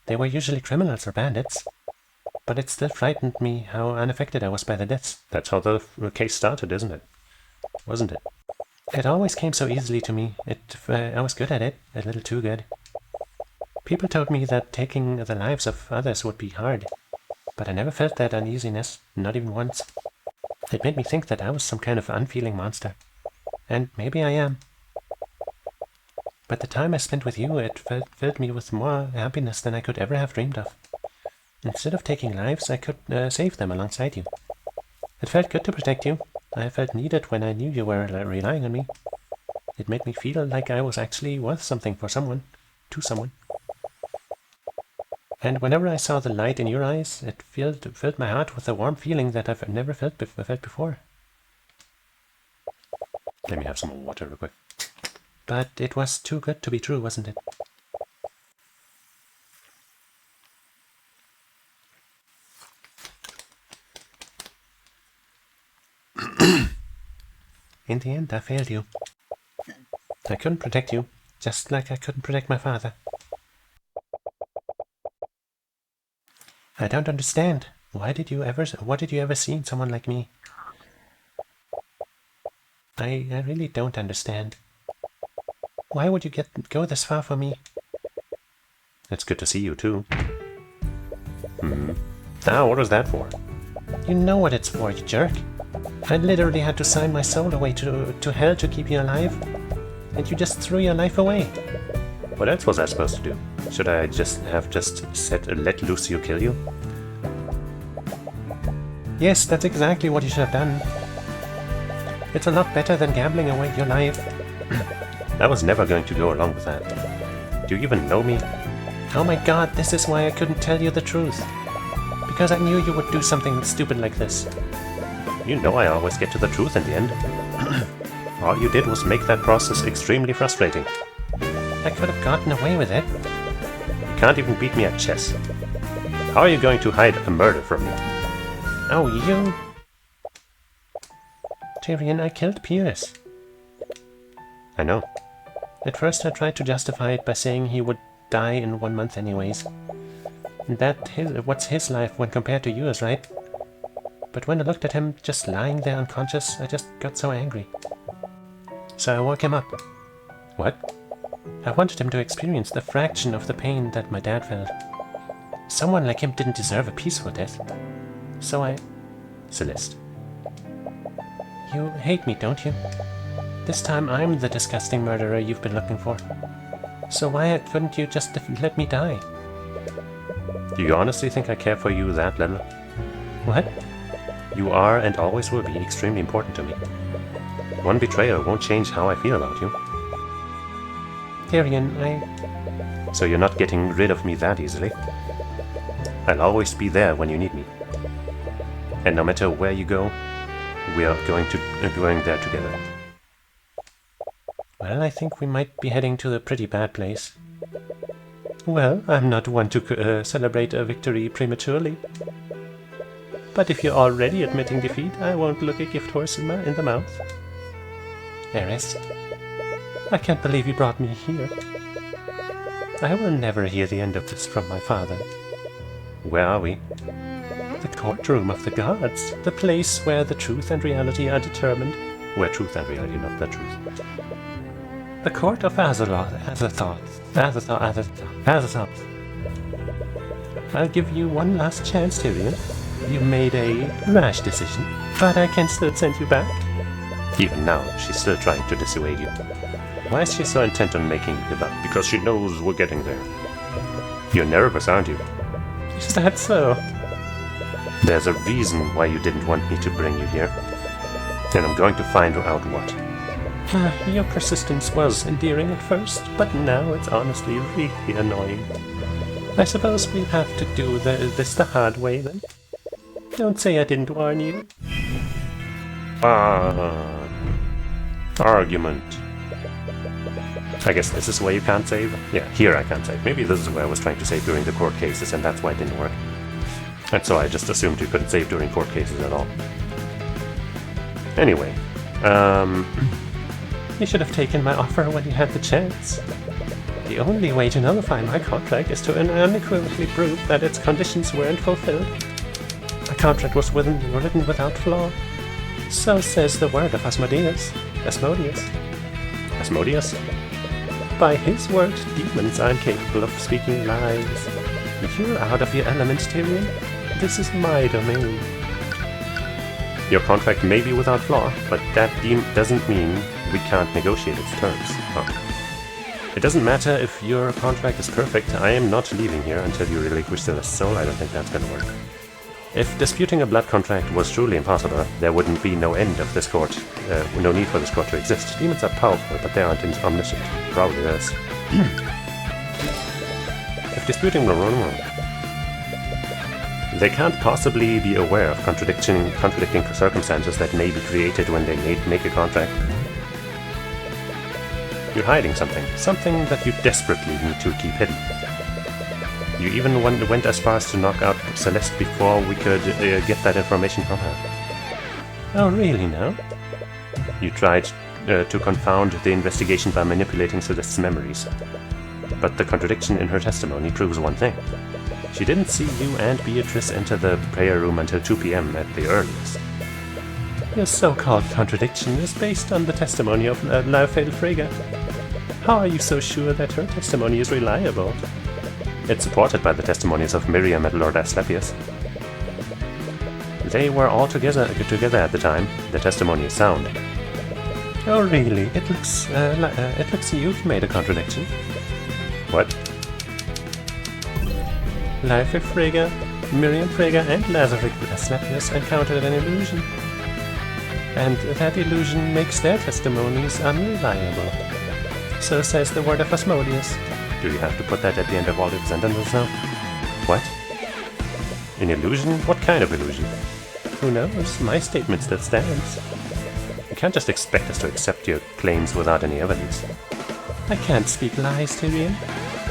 They were usually criminals or bandits. But it still frightened me how unaffected I was by the deaths. That's how the case started, isn't it? Wasn't it? It always came so easily to me. I was good at it, a little too good. People told me that taking the lives of others would be hard, but I never felt that uneasiness, not even once. It made me think that I was some kind of unfeeling monster. And maybe I am. But the time I spent with you, it filled me with more happiness than I could ever have dreamed of. Instead of taking lives, I could save them alongside you. It felt good to protect you. I felt needed when I knew you were relying on me. It made me feel like I was actually worth something for someone, to someone. And whenever I saw the light in your eyes, it filled my heart with a warm feeling that I've never felt before. Let me have some water real quick. But it was too good to be true, wasn't it? In the end, I failed you. I couldn't protect you, just like I couldn't protect my father. I don't understand. What did you ever see in someone like me? I really don't understand. Why would you go this far for me? It's good to see you too. What was that for? You know what it's for, you jerk. I literally had to sign my soul away to hell to keep you alive. And you just threw your life away. What else was I supposed to do? Should I have said, let Lucio kill you? Yes, that's exactly what you should have done. It's a lot better than gambling away your life. I was never going to go along with that. Do you even know me? Oh my god, this is why I couldn't tell you the truth. Because I knew you would do something stupid like this. You know I always get to the truth in the end. All you did was make that process extremely frustrating. I could have gotten away with it. You can't even beat me at chess. How are you going to hide a murder from me? Oh, you... Tyrion, I killed Pierce. I know. At first I tried to justify it by saying he would die in 1 month anyways. What's his life when compared to yours, right? But when I looked at him just lying there unconscious, I just got so angry. So I woke him up. What? I wanted him to experience the fraction of the pain that my dad felt. Someone like him didn't deserve a peaceful death. So I... Celeste. You hate me, don't you? This time I'm the disgusting murderer you've been looking for. So why couldn't you just let me die? Do you honestly think I care for you that little? What? You are and always will be extremely important to me. One betrayal won't change how I feel about you. Tyrion, so you're not getting rid of me that easily. I'll always be there when you need me. And no matter where you go, we are going there together. Well, I think we might be heading to a pretty bad place. Well, I'm not one to celebrate a victory prematurely. But if you're already admitting defeat, I won't look a gift horse in the mouth. Eris, I can't believe you brought me here. I will never hear the end of this from my father. Where are we? The courtroom of the gods, the place where the truth and reality are determined. Where truth and reality, not the truth. The court of Azathoth. I'll give you one last chance, Tyrion. You made a rash decision, but I can still send you back. Even now, she's still trying to dissuade you. Why is she so intent on making you give up? Because she knows we're getting there. You're nervous, aren't you? Is that so? There's a reason why you didn't want me to bring you here. And I'm going to find out what. Your persistence was endearing at first, but now it's honestly really annoying. I suppose we'll have to do this the hard way then. Don't say I didn't warn you. Argument. I guess this is where you can't save? Yeah, here I can't save. Maybe this is where I was trying to save during the court cases and that's why it didn't work. And so I just assumed you couldn't save during court cases at all. Anyway, You should have taken my offer when you had the chance. The only way to nullify my contract is to unequivocally prove that its conditions weren't fulfilled. My contract was written without flaw. So says the word of Asmodeus. Asmodeus? By his word, demons are incapable of speaking lies. You're out of your element, Tyrion. This is my domain. Your contract may be without flaw, but that doesn't mean we can't negotiate its terms. It doesn't matter if your contract is perfect, I am not leaving here until you relinquish the soul. I don't think that's gonna work. If disputing a blood contract was truly impossible, there wouldn't be no end of this court, no need for this court to exist. Demons are powerful, but they aren't omniscient. Probably this. If disputing the wrong, they can't possibly be aware of contradicting circumstances that may be created when they make a contract. You're hiding something that you desperately need to keep hidden. You even went as far as to knock out Celeste before we could get that information from her. Oh, really now? You tried to confound the investigation by manipulating Celeste's memories. But the contradiction in her testimony proves one thing. She didn't see you and Beatrice enter the prayer room until 2 p.m. at the earliest. Your so-called contradiction is based on the testimony of Laufey Frege. How are you so sure that her testimony is reliable? It's supported by the testimonies of Miriam and Lord Asclepius. They were all together at the time. The testimony is sound. Oh, really? It looks you've made a contradiction. What? Laufey Frege, Miriam Frege, and Lazarick Asclepius encountered an illusion. And that illusion makes their testimonies unreliable. So says the word of Asmodeus. Do you have to put that at the end of all the sentences now? What? An illusion? What kind of illusion? Who knows? My statement still stands. You can't just expect us to accept your claims without any evidence. I can't speak lies, Tyrion.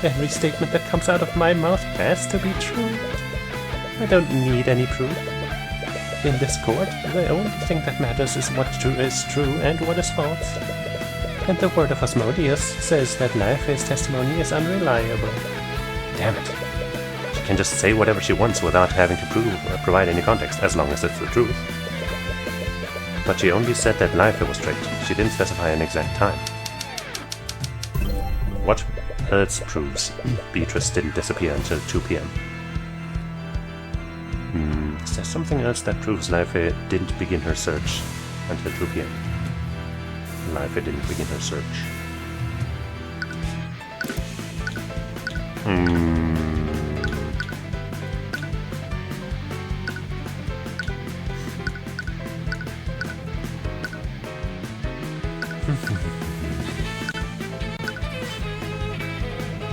Every statement that comes out of my mouth has to be true. I don't need any proof. In this court, the only thing that matters is what is true and what is false. And the word of Asmodeus says that Laufey's testimony is unreliable. Damn it. She can just say whatever she wants without having to prove or provide any context, as long as it's the truth. But she only said that Laufey was tricked. She didn't specify an exact time. What else proves Beatrice didn't disappear until 2 p.m.? Is there something else that proves Laufey didn't begin her search until 2 p.m.? Laufey didn't begin her search.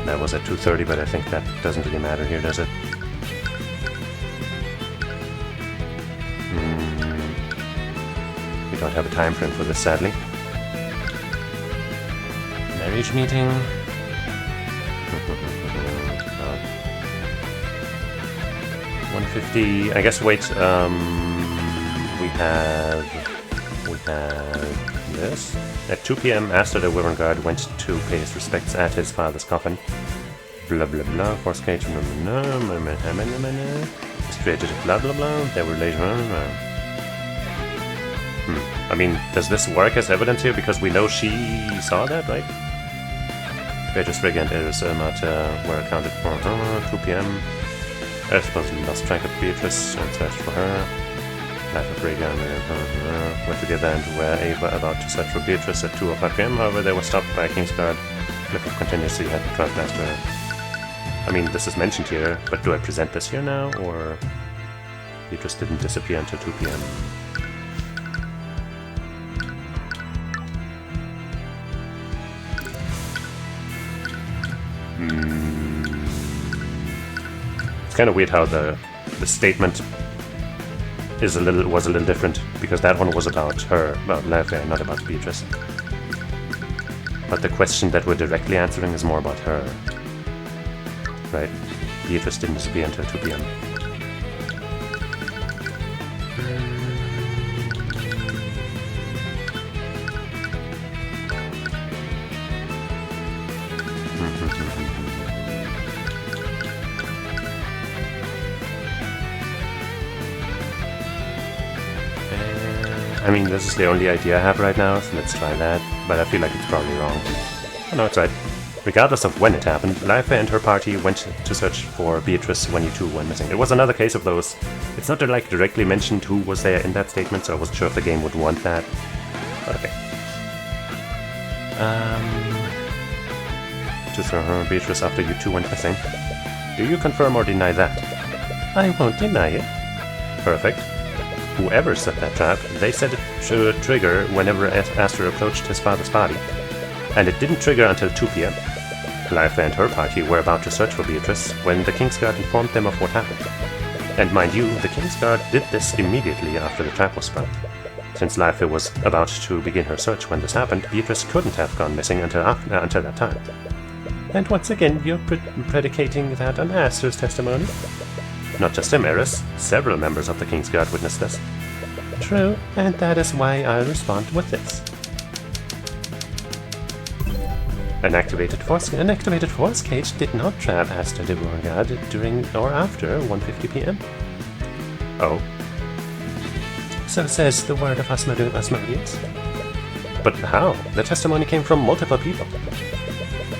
That was it. 2:30, but I think that doesn't really matter here, does it? We don't have a time frame for this, sadly. Marriage meeting. 150. I guess. Wait. We have this at 2 p.m. After the Wyvern Guard went to pay his respects at his father's coffin. Blah blah blah. Force cage. Created blah blah blah. They were later on. I mean, does this work as evidence here? Because we know she saw that, right? Beatrice Frigga and Eris were accounted for. 2 p.m. Eris supposedly lost track of Beatrice and searched for her. Life of Frigga and were together and were about to search for Beatrice at 2:05 p.m. However, they were stopped by a Kingsguard. Clifford continuously had to drive past her. I mean, this is mentioned here, but do I present this here now, or Beatrice didn't disappear until 2 p.m.? It's kind of weird how the statement was a little different, because that one was about her, about Lafayette, not about Beatrice. But the question that we're directly answering is more about her. Right? Beatrice didn't disappear until 2 p.m. I mean, this is the only idea I have right now, so let's try that, but I feel like it's probably wrong. Oh no, it's right. Regardless of when it happened, Leife and her party went to search for Beatrice when you two went missing. It was another case of those. It's not like directly mentioned who was there in that statement, so I wasn't sure if the game would want that. But okay. To throw her Beatrice after you two went missing. Do you confirm or deny that? I won't deny it. Perfect. Whoever set that trap, they said it should trigger whenever Astor approached his father's body. And it didn't trigger until 2 p.m. Leife and her party were about to search for Beatrice when the Kingsguard informed them of what happened. And mind you, the Kingsguard did this immediately after the trap was sprung. Since Leife was about to begin her search when this happened, Beatrice couldn't have gone missing until that time. And once again, you're predicating that on Astor's testimony? Not just him, Eris. Several members of the Kingsguard witnessed this. True, and that is why I'll respond with this. An activated force cage did not trap Astor de Beauregard during or after 1:50 p.m. Oh. So says the word of Asmodeus. But how? The testimony came from multiple people.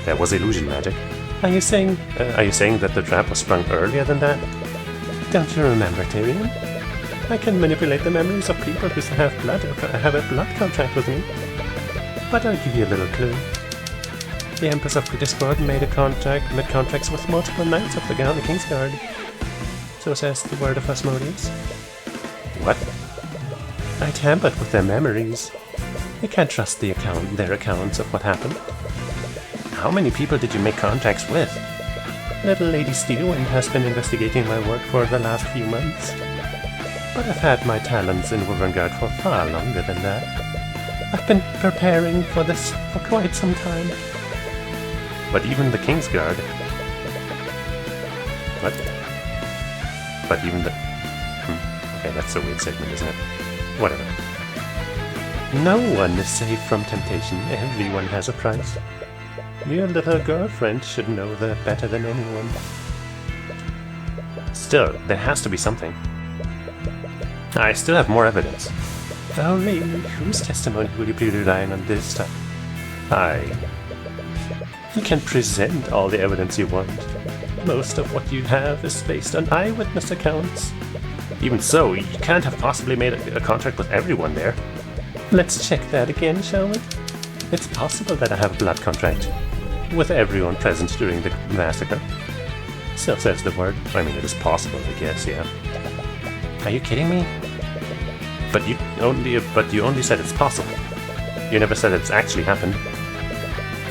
There was illusion magic. Are you saying that the trap was sprung earlier than that? Don't you remember, Tyrion? I can manipulate the memories of people who have a blood contract with me. But I'll give you a little clue. The Empress of Discord made contracts with multiple knights of the Kingsguard. So says the word of Asmodeus. What? I tampered with their memories. You can't trust their accounts of what happened. How many people did you make contacts with? Little Lady Steelwind has been investigating my work for the last few months. But I've had my talents in Wyvern for far longer than that. I've been preparing for this for quite some time. But even the Kingsguard... What? But even the... Okay, that's a weird statement, isn't it? Whatever. No one is safe from temptation. Everyone has a price. Your little girlfriend should know that better than anyone. Still, there has to be something. I still have more evidence. Only whose testimony will you be relying on this time? You can present all the evidence you want. Most of what you have is based on eyewitness accounts. Even so, you can't have possibly made a contract with everyone there. Let's check that again, shall we? It's possible that I have a blood contract with everyone present during the massacre. So says the word. I mean, it is possible, I guess, yeah. Are you kidding me? But you only said it's possible. You never said it's actually happened.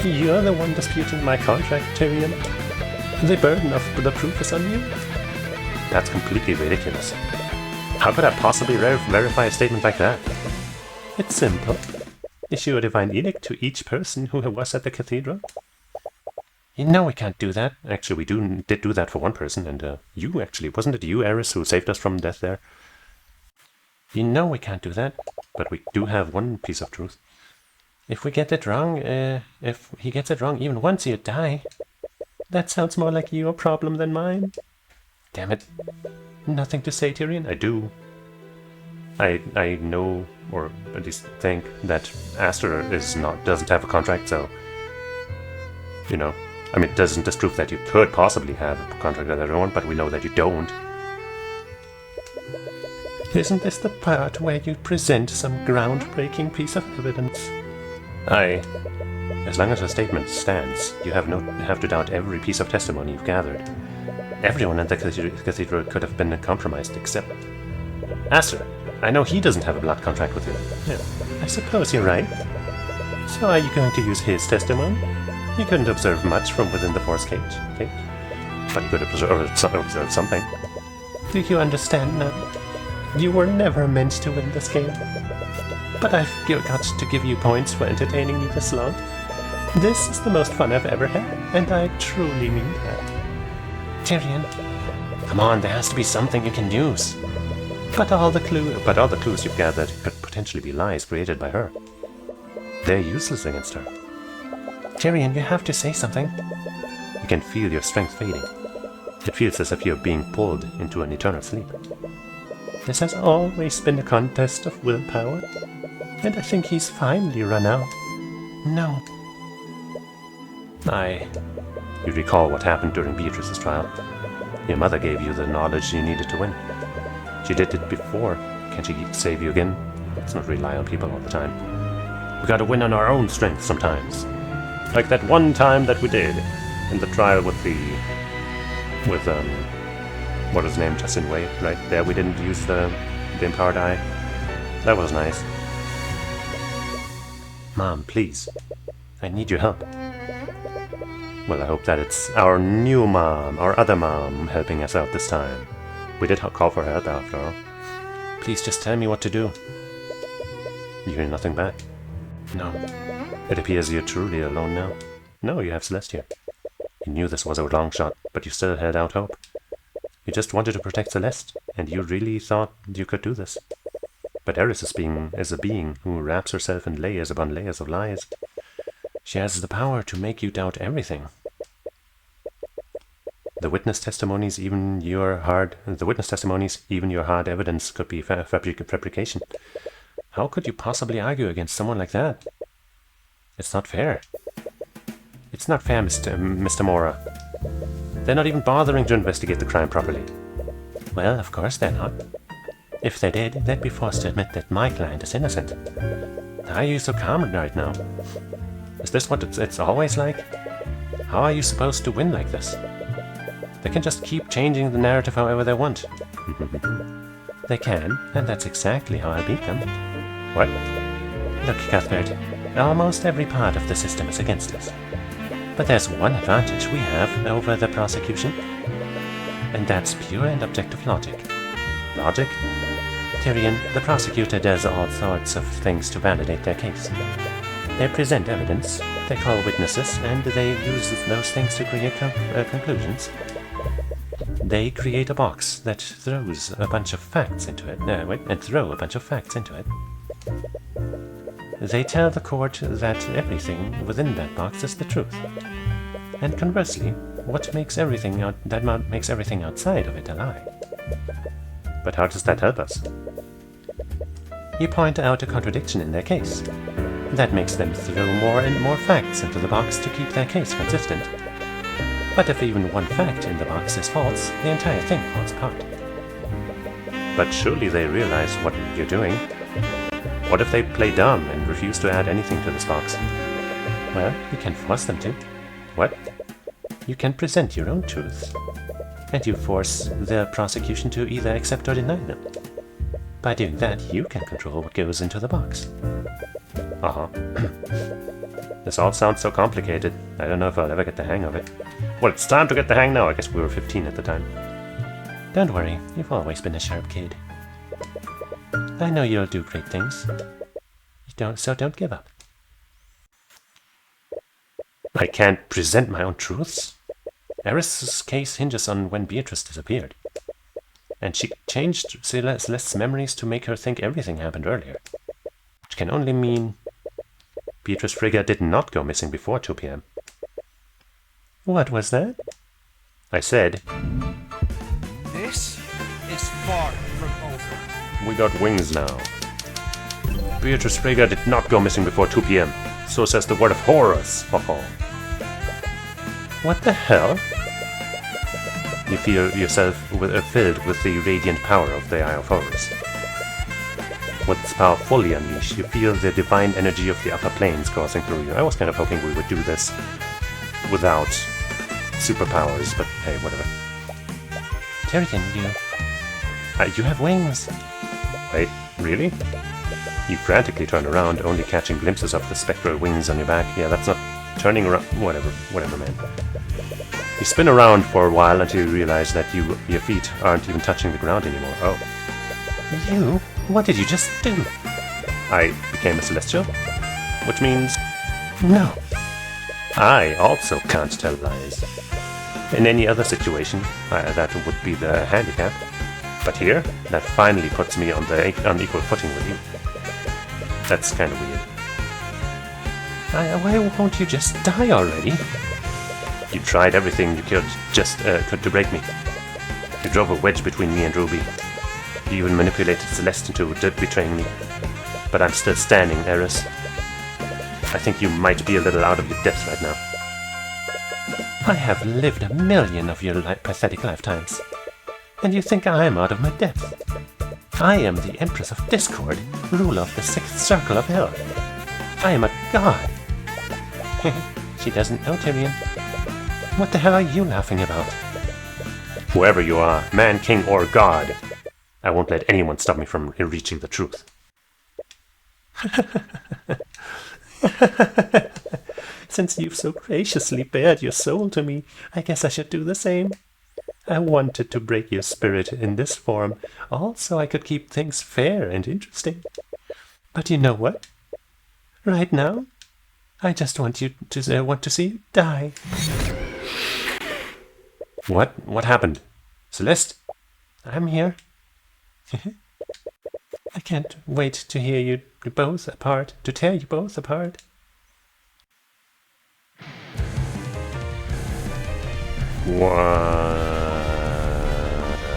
You're the one disputing my contract, Tyrion. The burden of the proof is on you? That's completely ridiculous. How could I possibly verify a statement like that? It's simple. Issue a divine edict to each person who was at the cathedral. You know we can't do that. Actually, we did do that for one person, and you actually, wasn't it you, Eris, who saved us from death there? You know we can't do that. But we do have one piece of truth. If we get it wrong, if he gets it wrong even once, you die. That sounds more like your problem than mine. Damn it. Nothing to say, Tyrion? I do. I know, or at least think, that Aster doesn't have a contract, so... You know, I mean, it doesn't disprove that you could possibly have a contract with everyone, but we know that you don't. Isn't this the part where you present some groundbreaking piece of evidence? As long as the statement stands, you have to doubt every piece of testimony you've gathered. Everyone at the cathedral could have been compromised except... Aster, I know he doesn't have a blood contract with you. Yeah, I suppose you're right. So are you going to use his testimony? You couldn't observe much from within the force cage, okay? But you could observe something. Do you understand now? You were never meant to win this game. But I've got to give you points for entertaining me this long. This is the most fun I've ever had, and I truly mean that. Tyrion, come on, there has to be something you can use. But all the clues you've gathered could potentially be lies created by her. They're useless against her. Tyrion, you have to say something. You can feel your strength fading. It feels as if you're being pulled into an eternal sleep. This has always been a contest of willpower, and I think he's finally run out. No. You recall what happened during Beatrice's trial. Your mother gave you the knowledge you needed to win. She did it before. Can she save you again? Let's not rely on people all the time. We gotta win on our own strength sometimes. Like that one time that we did in the trial with what was his name, Justin Wade, right? There we didn't use the empowered eye. That was nice. Mom, please. I need your help. Well, I hope that it's our new mom, our other mom, helping us out this time. We did call for help after all. Please just tell me what to do. You hear nothing back? No. It appears you're truly alone now. No, you have Celestia. You knew this was a long shot, but you still held out hope. You just wanted to protect Celeste, and you really thought you could do this. But Eris is a being who wraps herself in layers upon layers of lies. She has the power to make you doubt everything. The witness testimonies, even your hard evidence could be fabrication. How could you possibly argue against someone like that? It's not fair. It's not fair, Mr. Mora. They're not even bothering to investigate the crime properly. Well, of course they're not. If they did, they'd be forced to admit that my client is innocent. How are you so calm right now? Is this what it's always like? How are you supposed to win like this? They can just keep changing the narrative however they want. They can, and that's exactly how I beat them. What? Look, Cuthbert, almost every part of the system is against us. But there's one advantage we have over the prosecution, and that's pure and objective logic. Logic? Tyrion, the prosecutor does all sorts of things to validate their case. They present evidence, they call witnesses, and they use those things to create conclusions. They create a box that throws a bunch of facts into it, They tell the court that everything within that box is the truth. And conversely, what makes everything outside of it a lie? But how does that help us? You point out a contradiction in their case. That makes them throw more and more facts into the box to keep their case consistent. But if even one fact in the box is false, the entire thing falls apart. But surely they realize what you're doing. What if they play dumb and refuse to add anything to this box? Well, you can force them to. What? You can present your own truth. And you force the prosecution to either accept or deny them. By doing that, you can control what goes into the box. This all sounds so complicated. I don't know if I'll ever get the hang of it. Well, it's time to get the hang now. I guess we were 15 at the time. Don't worry, you've always been a sharp kid. I know you'll do great things. So don't give up. I can't present my own truths. Eris's case hinges on when Beatrice disappeared. And she changed Celeste's memories to make her think everything happened earlier. Which can only mean Beatrice Frigga did not go missing before 2 p.m. What was that? I said, This is far from over. we got wings now. Beatrice Frigga did not go missing before 2 p.m. So says the word of Horus. What the hell? You feel yourself filled with the radiant power of the Eye of Horus. With its power fully unleashed, you feel the divine energy of the upper planes coursing through you. I was kind of hoping we would do this without superpowers, but hey, whatever. Tyrion, you have wings. Wait, really? You frantically turn around, only catching glimpses of the spectral wings on your back. Yeah, that's not turning around. Whatever, man. You spin around for a while until you realize that your feet aren't even touching the ground anymore. Oh. You? What did you just do? I became a celestial, which means No. I also can't tell lies. In any other situation, that would be the handicap. But here, that finally puts me on equal footing with you. That's kind of weird. Why won't you just die already? You tried everything you could to break me. You drove a wedge between me and Ruby. You even manipulated Celeste into betraying me. But I'm still standing, Eris. I think you might be a little out of your depth right now. I have lived 1,000,000 of your pathetic lifetimes. And you think I am out of my depth? I am the Empress of Discord, ruler of the 6th Circle of Hell. I am a god. She doesn't know, Tyrion. What the hell are you laughing about? Whoever you are, man, king, or god, I won't let anyone stop me from reaching the truth. Since you've so graciously bared your soul to me, I guess I should do the same. I wanted to break your spirit in this form, all so I could keep things fair and interesting. But you know what? Right now, I just want to see you die. What happened? Celeste? I'm here. I can't wait to hear you both apart, to tear you both apart.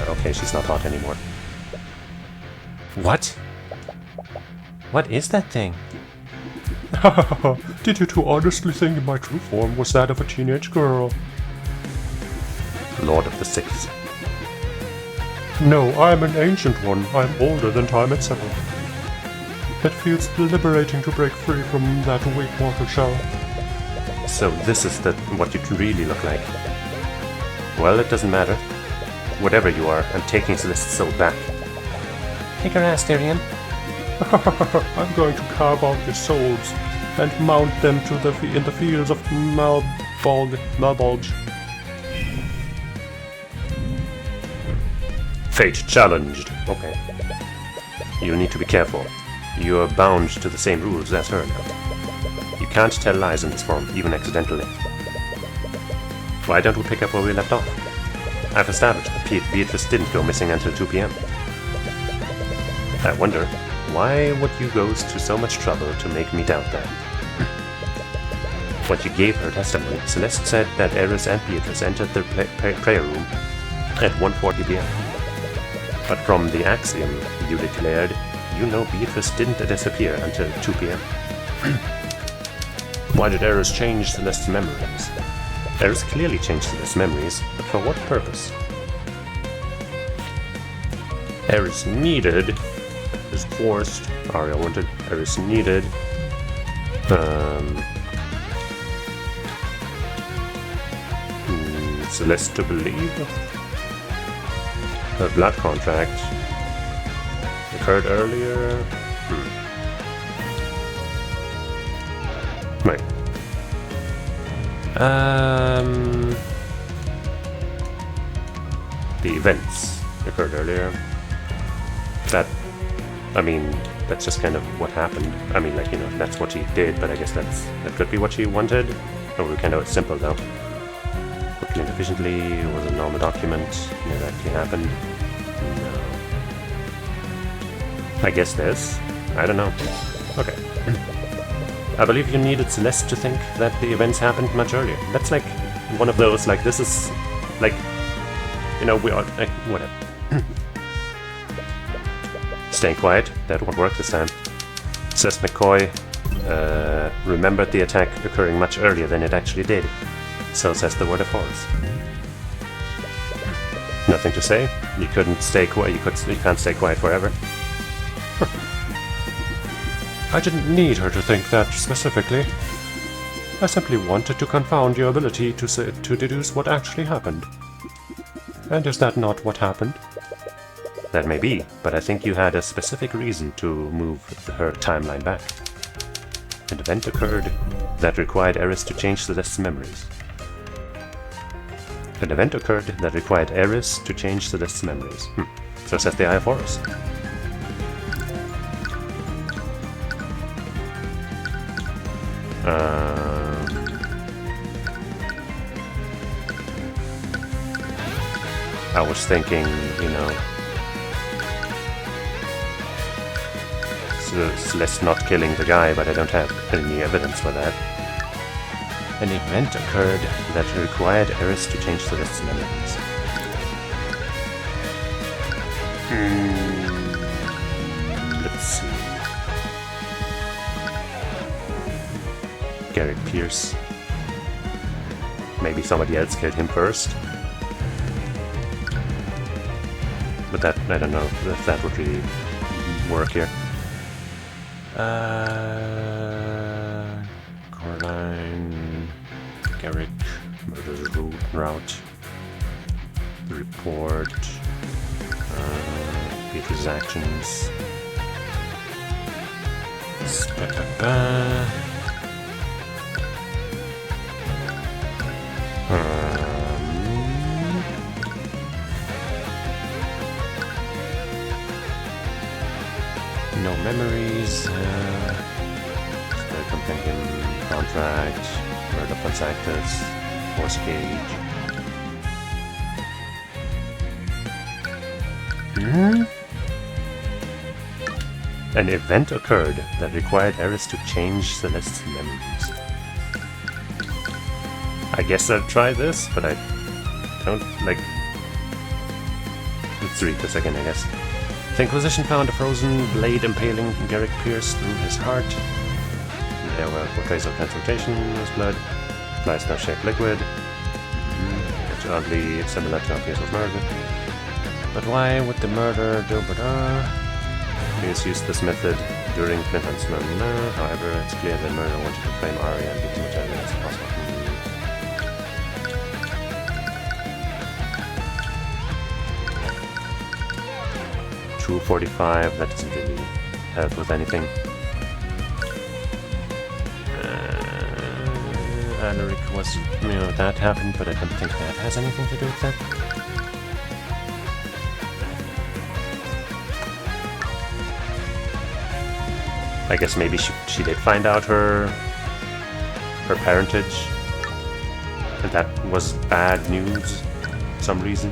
Okay, she's not hot anymore. What? What is that thing? Did you two honestly think my true form was that of a teenage girl? Lord of the Sixth. No, I'm an ancient one. I'm older than time itself. It feels liberating to break free from that weak mortal shell. So this is what you really look like. Well, it doesn't matter. Whatever you are, I'm taking Celeste's soul back. Kick her ass, Tyrion. I'm going to carve out your souls and mount them in the fields of Malbolge. Fate challenged. Okay. You need to be careful. You are bound to the same rules as her now. You can't tell lies in this form, even accidentally. Why don't we pick up where we left off? I've established that Beatrice didn't go missing until 2 p.m. I wonder, why would you go to so much trouble to make me doubt that? When she gave her testimony, Celeste said that Eris and Beatrice entered their prayer room at 1:40 p.m. But from the axiom you declared, you know Beatrice didn't disappear until 2 p.m. Why did Eris change Celeste's memories? Eris clearly changed Celeste's memories, but for what purpose? Eris needed is forced. Arya wanted. Eris needed. Celeste to believe. Her blood contract occurred earlier. Right. the events occurred earlier. That, I mean, that's just kind of what happened. I mean, like, you know, that's what she did, but I guess that could be what she wanted. Or we're kind of simple though. Quickly and efficiently, was a normal document. Did that actually happened? No. I guess this? I don't know. Okay. I believe you needed Celeste to think that the events happened much earlier. That's like one of those, like, this is, like, you know, we are, like, whatever. Staying quiet, that won't work this time. Says McCoy, remembered the attack occurring much earlier than it actually did. So says the word of Horus. Nothing to say? You couldn't stay quiet, you can't stay quiet forever. I didn't need her to think that specifically. I simply wanted to confound your ability to deduce what actually happened. And is that not what happened? That may be, but I think you had a specific reason to move her timeline back. An event occurred that required Eris to change Celeste's memories. An event occurred that required Eris to change Celeste's memories. So says the Eye of Horus. I was thinking, you know, Celeste not killing the guy, but I don't have any evidence for that. An event occurred that required Eris to change Celeste's memories. Let's see. Garrick Pierce. Maybe somebody else killed him first. But that, I don't know if that would really work here. Coraline, Garrick, murder route, report, Beatrice's actions. No memories. The companion contract, murder Ponsactus, Force Cage. An event occurred that required Eris to change Celeste's memories. I guess I'll try this, but I don't like. Let's read this again, I guess. The Inquisition found a frozen blade impaling Garrick Pierce through his heart. There were portraits of transmutation in his blood. Plasma-shaped liquid. It's oddly similar to how Pierce was murdered. But why would the murder do? Pierce used this method during Clinton's murder. However, it's clear that murder wanted to frame Arya and get as much evidence as possible. 245, that doesn't really help with anything. Alaric was, you know, that happened, but I don't think that has anything to do with that. I guess maybe she did find out her parentage, and that was bad news for some reason.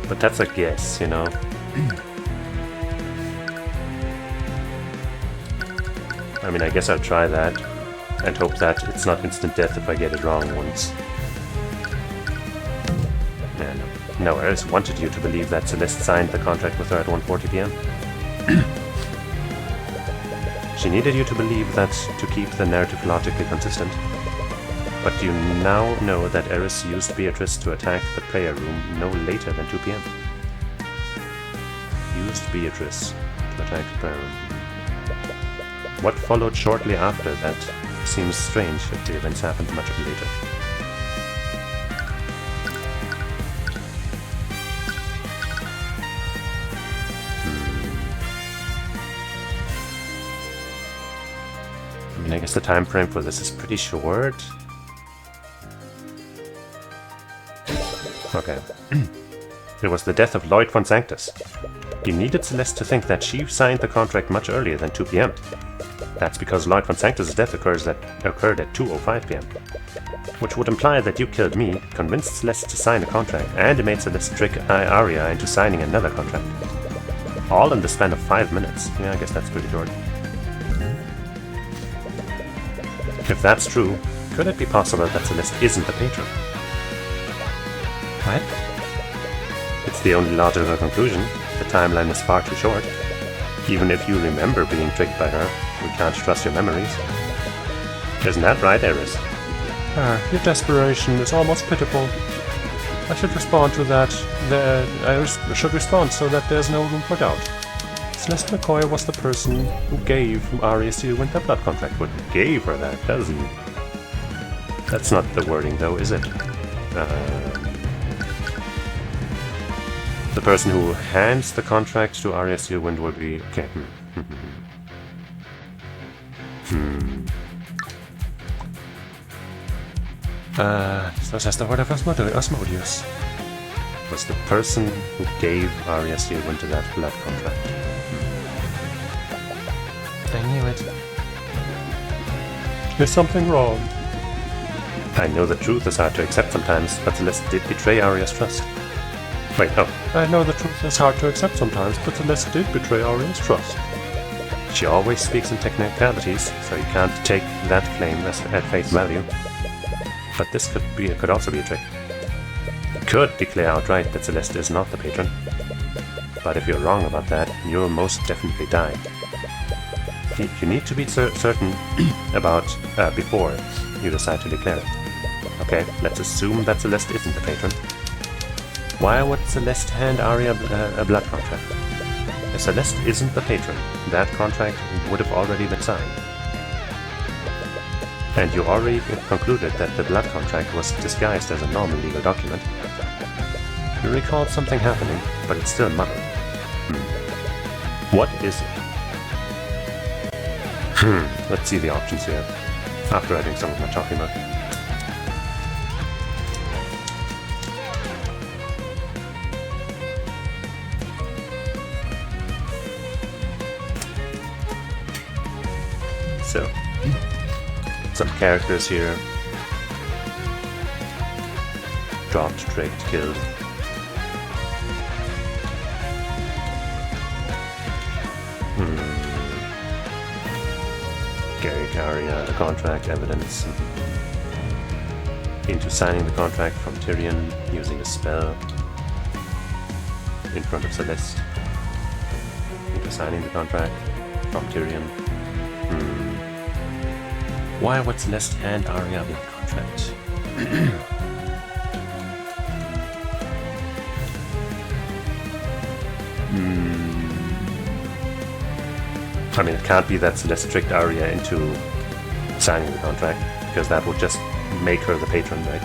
But that's a guess, you know. I mean, I guess I'll try that and hope that it's not instant death if I get it wrong once. Yeah, no, Eris wanted you to believe that Celeste signed the contract with her at 1:40 p.m. She needed you to believe that to keep the narrative logically consistent. But you now know that Eris used Beatrice to attack the prayer room no later than 2 p.m. Used Beatrice to attack the prayer room. What followed shortly after that seems strange if the events happened much later. I mean, I guess the time frame for this is pretty short. Okay. It was the death of Lloyd von Sanctus. You needed Celeste to think that she signed the contract much earlier than 2 p.m. That's because Lloyd von Sanctus' death occurred at 2:05 p.m. Which would imply that you killed me, convinced Celeste to sign a contract, and made Celeste trick Arya into signing another contract. All in the span of 5 minutes. Yeah, I guess that's pretty short. If that's true, could it be possible that Celeste isn't the patron? What? It's the only logical conclusion. The timeline is far too short. Even if you remember being tricked by her, we can't trust your memories. Isn't that right, Eris? Your desperation is almost pitiful. I should respond to that. I should respond so that there's no room for doubt. Celeste McCoy was the person who gave Arya Steelwind the blood contract. What gave her that, doesn't? That's not the wording, though, is it? The person who hands the contract to Arya Steelwind will be... Okay. So that's the word of Asmodeus. Was the person who gave Arya Steelwind to that blood contract. I knew it. There's something wrong. I know the truth is hard to accept sometimes, but Celeste did betray Arya's trust. Wait, oh. I know the truth is hard to accept sometimes, but Celeste did betray Arya's trust. She always speaks in technicalities, so you can't take that claim at face value. But this could also be a trick. You could declare outright that Celeste is not the patron. But if you're wrong about that, you'll most definitely die. You need to be certain about before you decide to declare it. Okay, let's assume that Celeste isn't the patron. Why would Celeste hand Arya a blood contract? If Celeste isn't the patron, that contract would have already been signed. And you already concluded that the blood contract was disguised as a normal legal document. You recalled something happening, but it's still muddled. What is it? Let's see the options here, after I drink some of my talking milk. So, some characters here. Dropped, tricked, killed. Gary Arya, the contract, evidence. Into signing the contract from Tyrion, using a spell. In front of Celeste. Into signing the contract from Tyrion. Why would Celeste hand Arya the contract? I mean, it can't be that Celeste tricked Arya into signing the contract, because that would just make her the patron, right?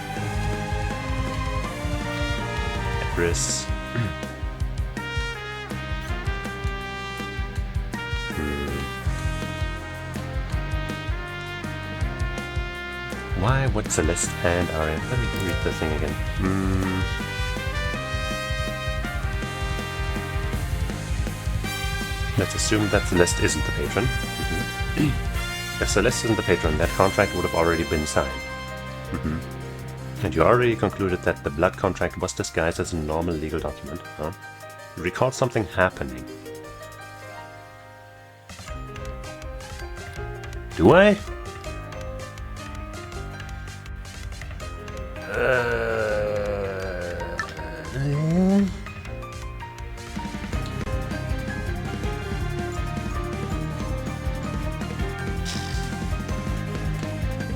Empress. Why would Celeste hand Arya? Let me read the thing again. Let's assume that Celeste isn't the patron. If Celeste isn't the patron, that contract would have already been signed. And you already concluded that the blood contract was disguised as a normal legal document, huh? You recall something happening. Do I?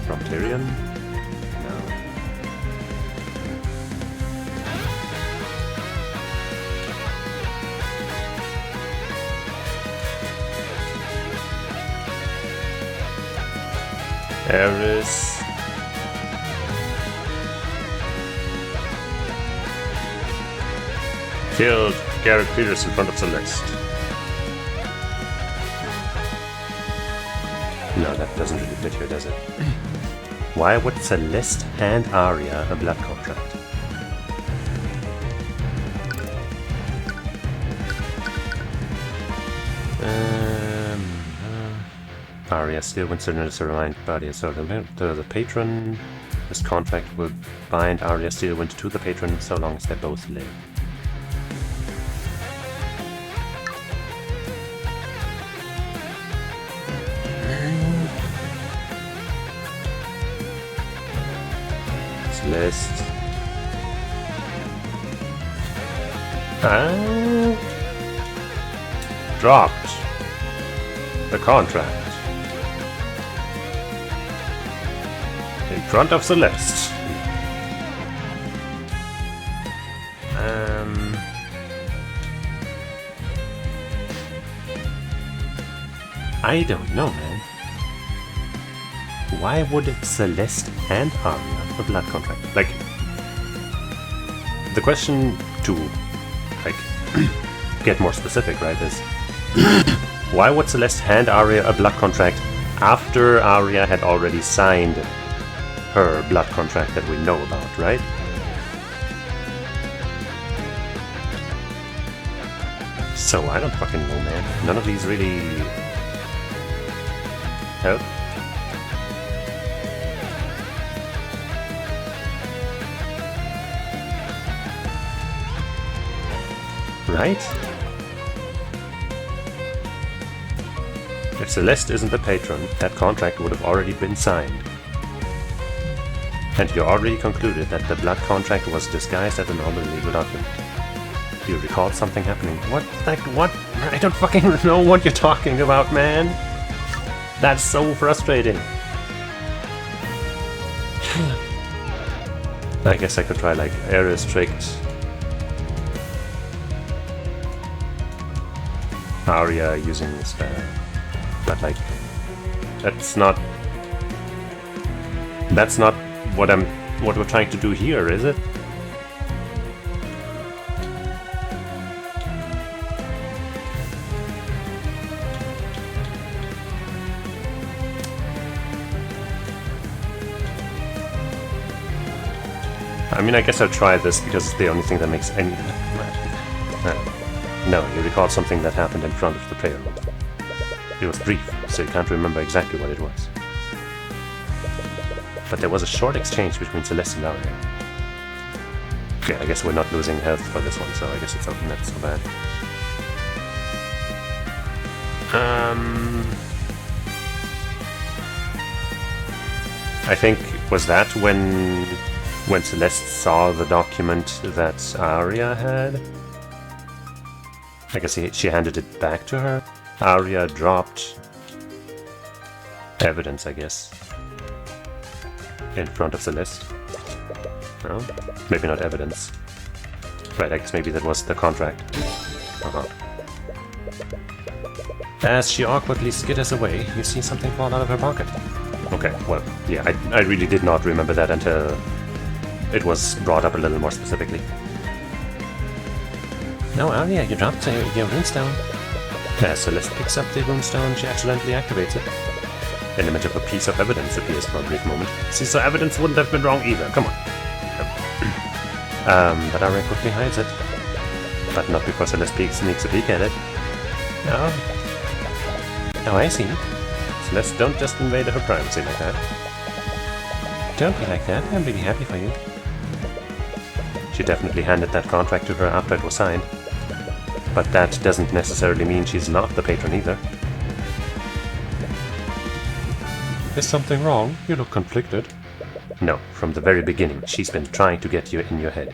From Tyrion? No. Eris. Killed Garrett Peters in front of Celeste. No, that doesn't really fit here, does it? Why would Celeste hand Arya a blood contract? Arya still wants to remind body, so the patron. This contract will bind Arya Steelwind to the patron so long as they both live. Celeste. Dropped the contract in front of Celeste. I don't know, man. Why would Celeste hand Arya a blood contract? Like, the question to, like, get more specific, right, is why would Celeste hand Arya a blood contract after Arya had already signed her blood contract that we know about, right? So I don't fucking know, man. None of these really help. Right? If Celeste isn't the patron, that contract would have already been signed. And you already concluded that the blood contract was disguised as a normal legal document. You recalled something happening. What? Like, what? I don't fucking know what you're talking about, man. That's so frustrating. I guess I could try, like, air restrict Arya using the spell. But, like, that's not what we're trying to do here, is it? I mean, I guess I'll try this because it's the only thing that makes any... No, you recall something that happened in front of the prayer room. It was brief, so you can't remember exactly what it was. But there was a short exchange between Celeste and Arya. Okay, I guess we're not losing health for this one, so I guess it's not so bad. I think, was that when Celeste saw the document that Arya had? I guess she handed it back to her. Arya dropped evidence, I guess, in front of Celeste. No? Maybe not evidence. Right, I guess maybe that was the contract. As she awkwardly skitters away, you see something fall out of her pocket. Okay, well, yeah, I really did not remember that until it was brought up a little more specifically. No, Arya, you dropped your runestone. As Celeste picks up the runestone, she accidentally activates it. An image of a piece of evidence appears for a brief moment. See, so evidence wouldn't have been wrong either, come on. But Arya quickly hides it. But not before Celeste sneaks a peek at it. Oh, I see. Celeste, don't just invade her privacy like that. Don't be like that, I'm really happy for you. She definitely handed that contract to her after it was signed. But that doesn't necessarily mean she's not the patron either. Is something wrong? You look conflicted. No, from the very beginning, she's been trying to get you in your head.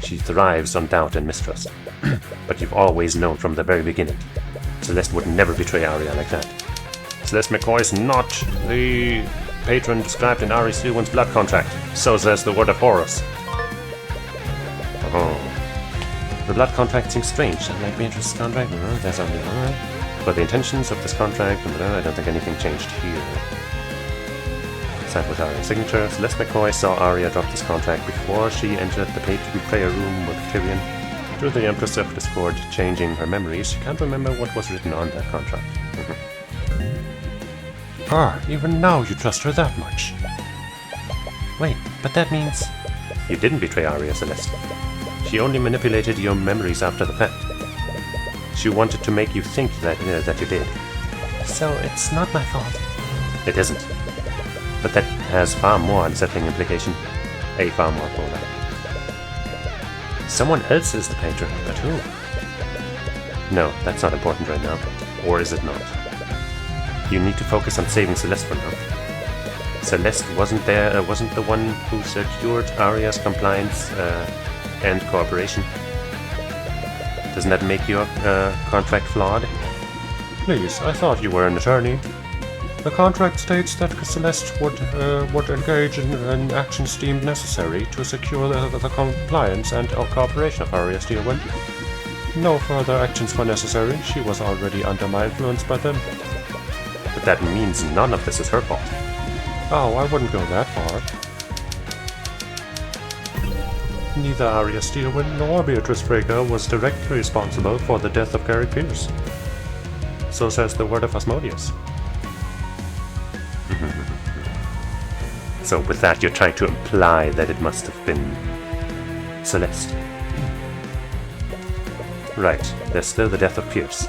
She thrives on doubt and mistrust. But you've always known from the very beginning. Celeste would never betray Arya like that. Celeste McCoy is not the patron described in Arya Steelwind's blood contract. So says the word of Horus. Oh. The blood contract seems strange, unlike Beatrice's contract. There's only one. But the intentions of this contract, I don't think anything changed here. Signed with Arya's signature, Celeste McCoy saw Arya drop this contract before she entered the patron prayer room with Tyrion. Due to the Empress of Discord changing her memories, she can't remember what was written on that contract. Even now you trust her that much. Wait, but that means... You didn't betray Arya, Celeste. She only manipulated your memories after the fact. She wanted to make you think that you did. So it's not my fault. It isn't. But that has far more unsettling implication. A far more broader. Someone else is the painter, but who? No, that's not important right now. Or is it not? You need to focus on saving Celeste for now. Celeste wasn't the one who secured Arya's compliance and cooperation. Doesn't that make your contract flawed? Please, I thought you were an attorney. The contract states that Celeste would engage in actions deemed necessary to secure the compliance and cooperation of Arya Steelwind. No further actions were necessary. She was already under my influence by them. But that means none of this is her fault. Oh, I wouldn't go that far. Neither Arya Steelwind nor Beatrice Frege was directly responsible for the death of Gary Pierce. So says the word of Asmodeus. So with that you're trying to imply that it must have been Celeste. Right, there's still the death of Pierce.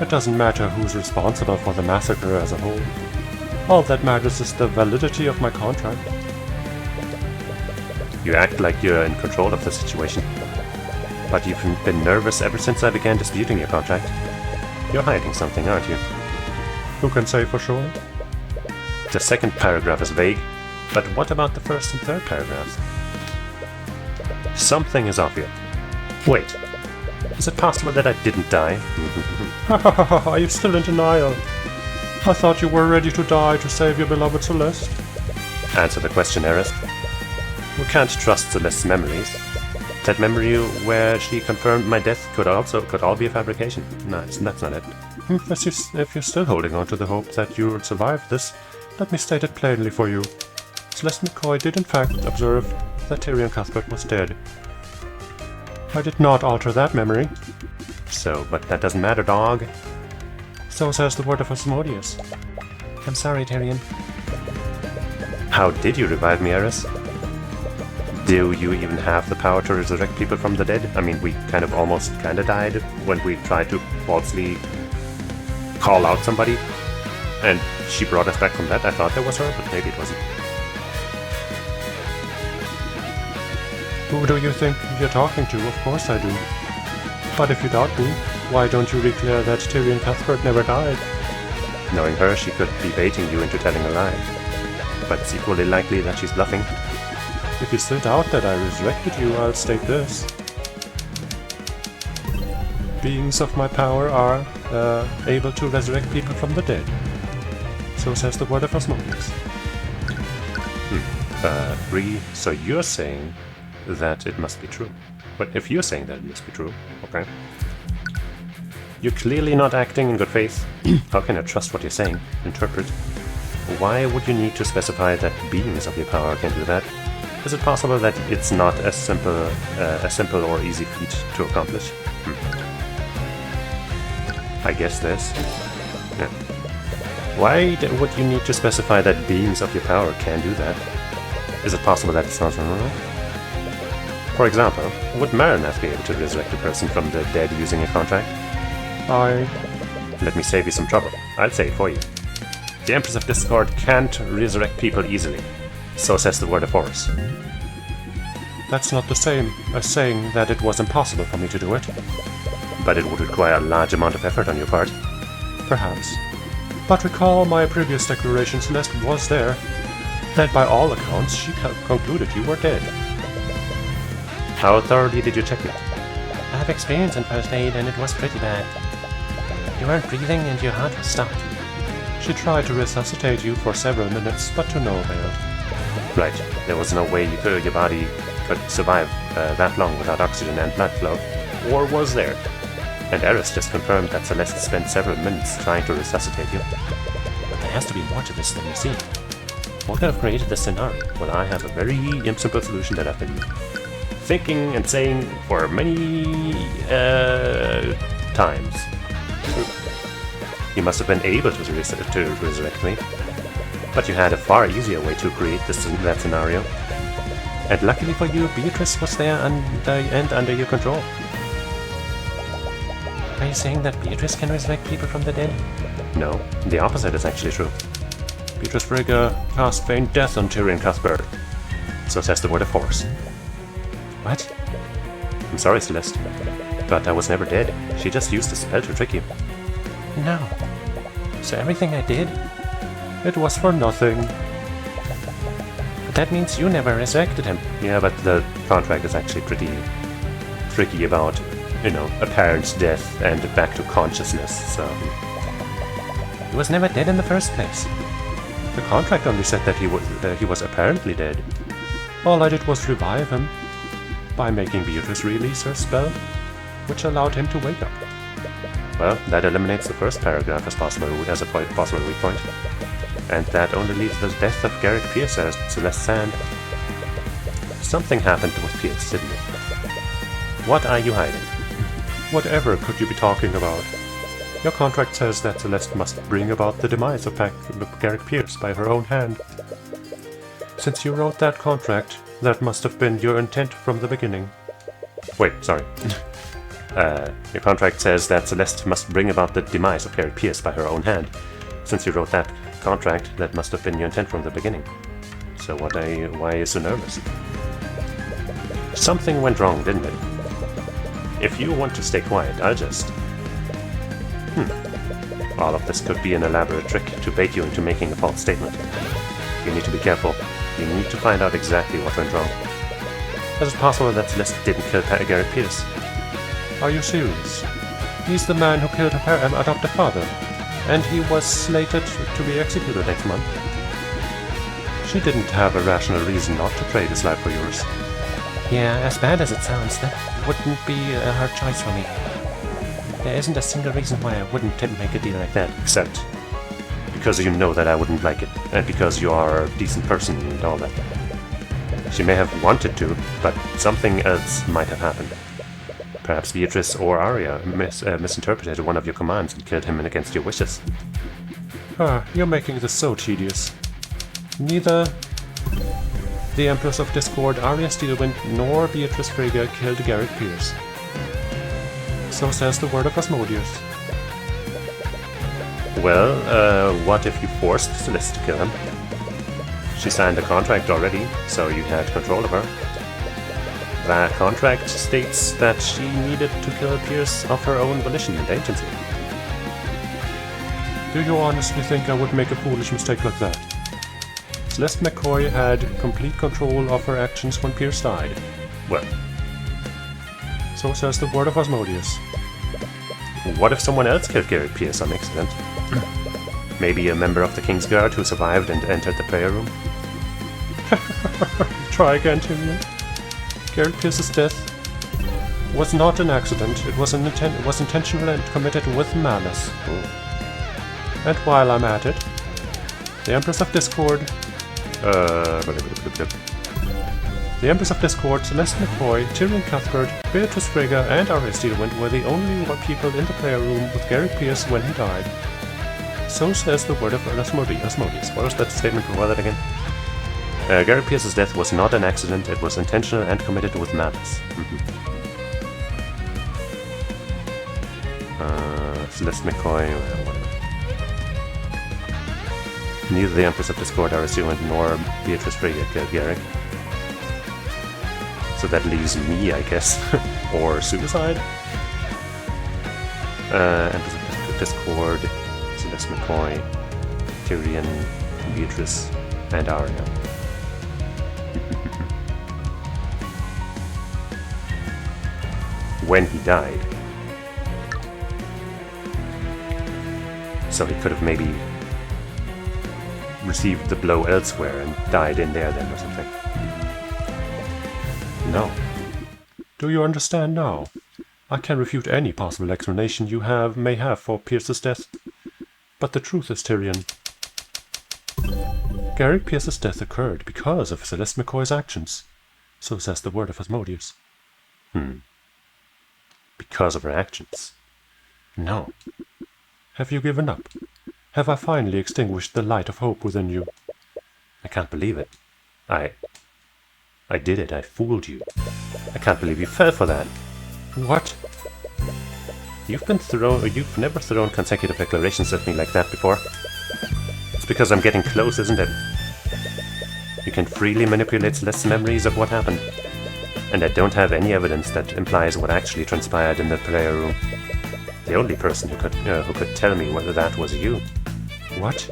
It doesn't matter who's responsible for the massacre as a whole. All that matters is the validity of my contract. You act like you're in control of the situation. But you've been nervous ever since I began disputing your contract. You're hiding something, aren't you? Who can say for sure? The second paragraph is vague, but what about the first and third paragraphs? Something is off here. Wait, is it possible that I didn't die? Are you still in denial? I thought you were ready to die to save your beloved Celeste. Answer the question, Eris. We can't trust Celeste's memories. That memory where she confirmed my death could all be a fabrication. No, that's not it. If you're still holding on to the hope that you'll survive this, let me state it plainly for you. Celeste McCoy did in fact observe that Tyrion Cuthbert was dead. I did not alter that memory. So, but that doesn't matter, dog. So says the word of Asmodeus. I'm sorry, Tyrion. How did you revive me, Eris? Do you even have the power to resurrect people from the dead? I mean, we almost died when we tried to falsely call out somebody. And she brought us back from that. I thought that was her, but maybe it wasn't. Who do you think you're talking to? Of course I do. But if you doubt me, why don't you declare that Tyrion Cuthbert never died? Knowing her, she could be baiting you into telling a lie. But it's equally likely that she's bluffing. If you still doubt that I resurrected you, I'll state this. Beings of my power are able to resurrect people from the dead. So says the word of Asmodeus. So you're saying that it must be true. But if you're saying that it must be true, okay. You're clearly not acting in good faith. How can I trust what you're saying? Interpret. Why would you need to specify that beings of your power can do that? Is it possible that it's not a simple or easy feat to accomplish? I guess this. Yeah. Why would you need to specify that beings of your power can do that? Is it possible that it's not normal? For example, would Marinath be able to resurrect a person from the dead using a contract? Let me save you some trouble. I'll say it for you. The Empress of Discord can't resurrect people easily. So says the word of Horus. That's not the same as saying that it was impossible for me to do it. But it would require a large amount of effort on your part. Perhaps. But recall my previous declaration, Celeste was there, and by all accounts she concluded you were dead. How thoroughly did you check it? I have experience in first aid and it was pretty bad. You weren't breathing and your heart was stopped. She tried to resuscitate you for several minutes, but to no avail. Right, there was no way your body could survive that long without oxygen and blood flow. Or was there? And Eris just confirmed that Celeste spent several minutes trying to resuscitate you. But there has to be more to this than you see. What could have created this scenario? Well, I have a very simple solution that I've been thinking and saying for many times. You must have been able to resurrect me. But you had a far easier way to create that scenario. And luckily for you, Beatrice was there under your control. Are you saying that Beatrice can resurrect people from the dead? No, the opposite is actually true. Beatrice Frigga cast Feign Death on Tyrion Cuthbert. So says the word of force. What? I'm sorry, Celeste, but I was never dead. She just used the spell to trick you. No. So everything I did? It was for nothing. But that means you never resurrected him. Yeah, but the contract is actually pretty tricky about, a parent's death and back to consciousness, so... He was never dead in the first place. The contract only said that he was apparently dead. All I did was revive him by making Beatrice release her spell, which allowed him to wake up. Well, that eliminates the first paragraph as a possible weak point. And that only leaves the death of Garrick Pierce as Celeste's hand. Something happened with Pierce, didn't it? What are you hiding? Whatever could you be talking about? Your contract says that Celeste must bring about the demise of Garrick Pierce by her own hand. Since you wrote that contract, that must have been your intent from the beginning. Wait, sorry. Your contract says that Celeste must bring about the demise of Garrick Pierce by her own hand. Since you wrote that contract, that must have been your intent from the beginning. So why are you so nervous? Something went wrong, didn't it? If you want to stay quiet, I'll just... All of this could be an elaborate trick to bait you into making a false statement. You need to be careful. You need to find out exactly what went wrong. Is it possible that Celeste didn't kill Garrick Pierce? Are you serious? He's the man who killed her adopted father, and he was slated to be executed next month. She didn't have a rational reason not to trade his life for yours. Yeah, as bad as it sounds, that wouldn't be a hard choice for me. There isn't a single reason why I wouldn't make a deal like that. Except because you know that I wouldn't like it, and because you are a decent person and all that. She may have wanted to, but something else might have happened. Perhaps Beatrice or Arya misinterpreted one of your commands and killed him against your wishes. You're making this so tedious. Neither the Empress of Discord, Arya Steelwind, nor Beatrice Frigga killed Garrick Pierce. So says the word of Asmodeus. Well, what if you forced Celeste to kill him? She signed the contract already, so you had control of her. That contract states that she needed to kill Pierce of her own volition and agency. Do you honestly think I would make a foolish mistake like that? Celeste McCoy had complete control of her actions when Pierce died. Well, so says the word of Asmodeus. What if someone else killed Garrick Pierce on accident? Maybe a member of the Kingsguard who survived and entered the prayer room? Try again, Tyrion. Garrick Pierce's death was not an accident. It was intentional and committed with malice. And while I'm at it, the Empress of Discord... The Empress of Discord, Celeste McCoy, Tyrion Cuthbert, Beatrice Frigga, and Arya Steelwind were the only people in the prayer room with Garrick Pierce when he died. So says the word of Asmodeus. What was that statement before that again? Garrick Pierce's death was not an accident, it was intentional and committed with malice. Celeste McCoy, whatever. Neither the Empress of Discord, Arya Steelwind, nor Beatrice Frigga killed Garrick. So that leaves me, I guess. Or suicide? Empress of Discord, Celeste McCoy, Tyrion, Beatrice, and Arya. When he died. So he could have maybe received the blow elsewhere and died in there then or something. No. Do you understand now? I can refute any possible explanation you may have for Pierce's death. But the truth is, Tyrion, Garrick Pierce's death occurred because of Celeste McCoy's actions. So says the word of Asmodeus. Because of her actions? No. Have you given up? Have I finally extinguished the light of hope within you? I can't believe it. I did it. I fooled you. I can't believe you fell for that. What? You've never thrown consecutive declarations at me like that before. It's because I'm getting close, isn't it? You can freely manipulate Celeste's memories of what happened. And I don't have any evidence that implies what actually transpired in the prayer room. The only person who could tell me whether that was you. What?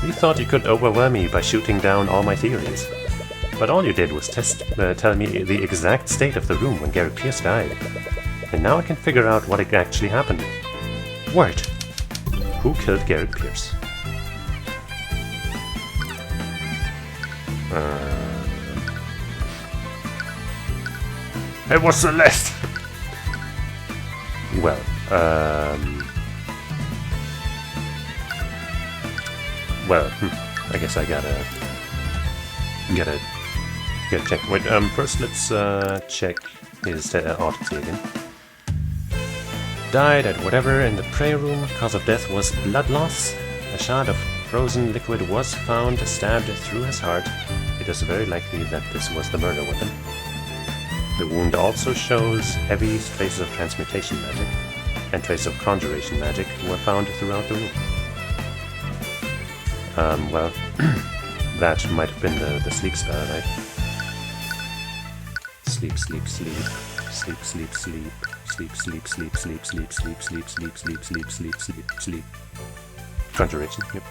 You thought you could overwhelm me by shooting down all my theories. But all you did was tell me the exact state of the room when Garrett Pierce died. And now I can figure out what actually happened. Wait. Who killed Garrett Pierce? It was Celeste! Well, I guess I gotta check. Wait, first let's check his autopsy again. Died at whatever in the prayer room. Cause of death was blood loss. A shot of frozen liquid was found stabbed through his heart. It is very likely that this was the murder weapon. The wound also shows heavy traces of transmutation magic, and traces of conjuration magic were found throughout the room. Well, that might have been the sleep spell, right? Sleep, sleep, sleep, sleep, sleep, sleep, sleep, sleep, sleep, sleep, sleep, sleep, sleep, sleep, sleep, sleep, sleep, sleep, sleep. Conjuration, yep.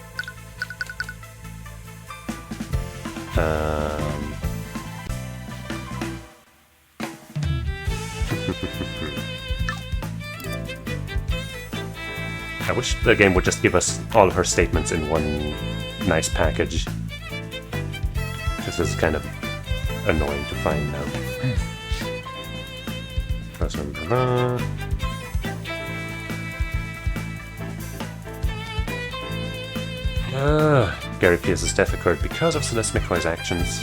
I wish the game would just give us all of her statements in one nice package. Because this is kind of annoying to find now. First one. Gary Pierce's death occurred because of Celeste McCoy's actions.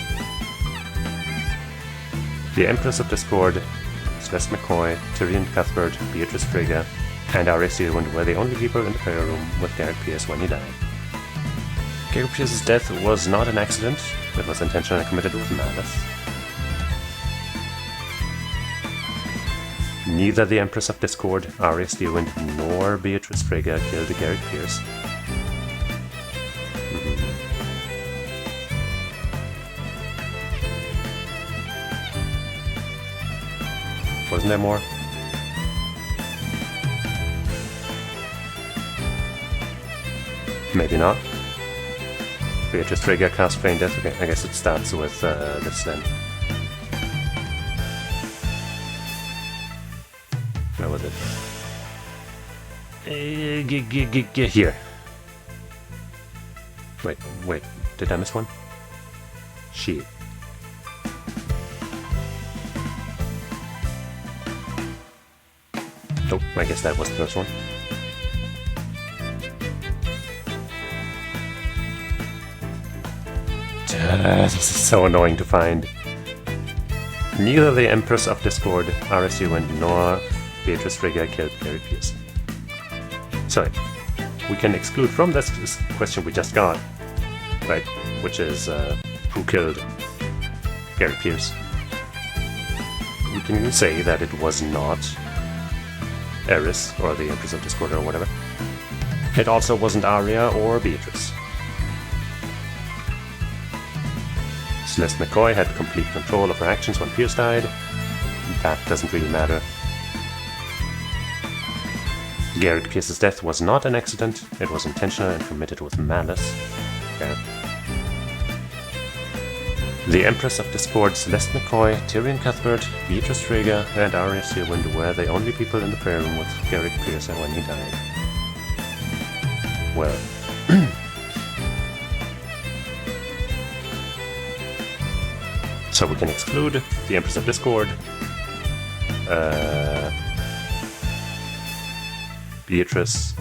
The Empress of Discord, Celeste McCoy, Tyrion Cuthbert, Beatrice Frigga, and R.S. Eowyn were the only people in the prayer room with Garrett Pierce when he died. Garrett Pierce's death was not an accident, it was intentionally committed with malice. Neither the Empress of Discord, R.S. Eowyn, nor Beatrice Frigga killed Garrett Pierce. Wasn't there more? Maybe not. Beatrice Frigga cast Feign Death. Okay, I guess it starts with this then. Where was it? Here. Wait. Did I miss one? Shit. Oh, I guess that was the first one. This is so annoying to find. Neither the Empress of Discord, R.S. Eowyn, nor Beatrice Frigga killed Garrett Pierce. So, we can exclude from this question we just got, right, which is who killed Garrett Pierce. We can say that it was not Eris, or the Empress of Discord, or whatever. It also wasn't Arya or Beatrice. Celeste McCoy had complete control of her actions when Pierce died. That doesn't really matter. Garrett Pierce's death was not an accident, it was intentional and committed with malice. Okay. The Empress of Discord, Celeste McCoy, Tyrion Cuthbert, Beatrice Frigga, and Arya Searwind were the only people in the prayer room with Garrett Pierce when he died. Well... So we can exclude the Empress of Discord, Beatrice,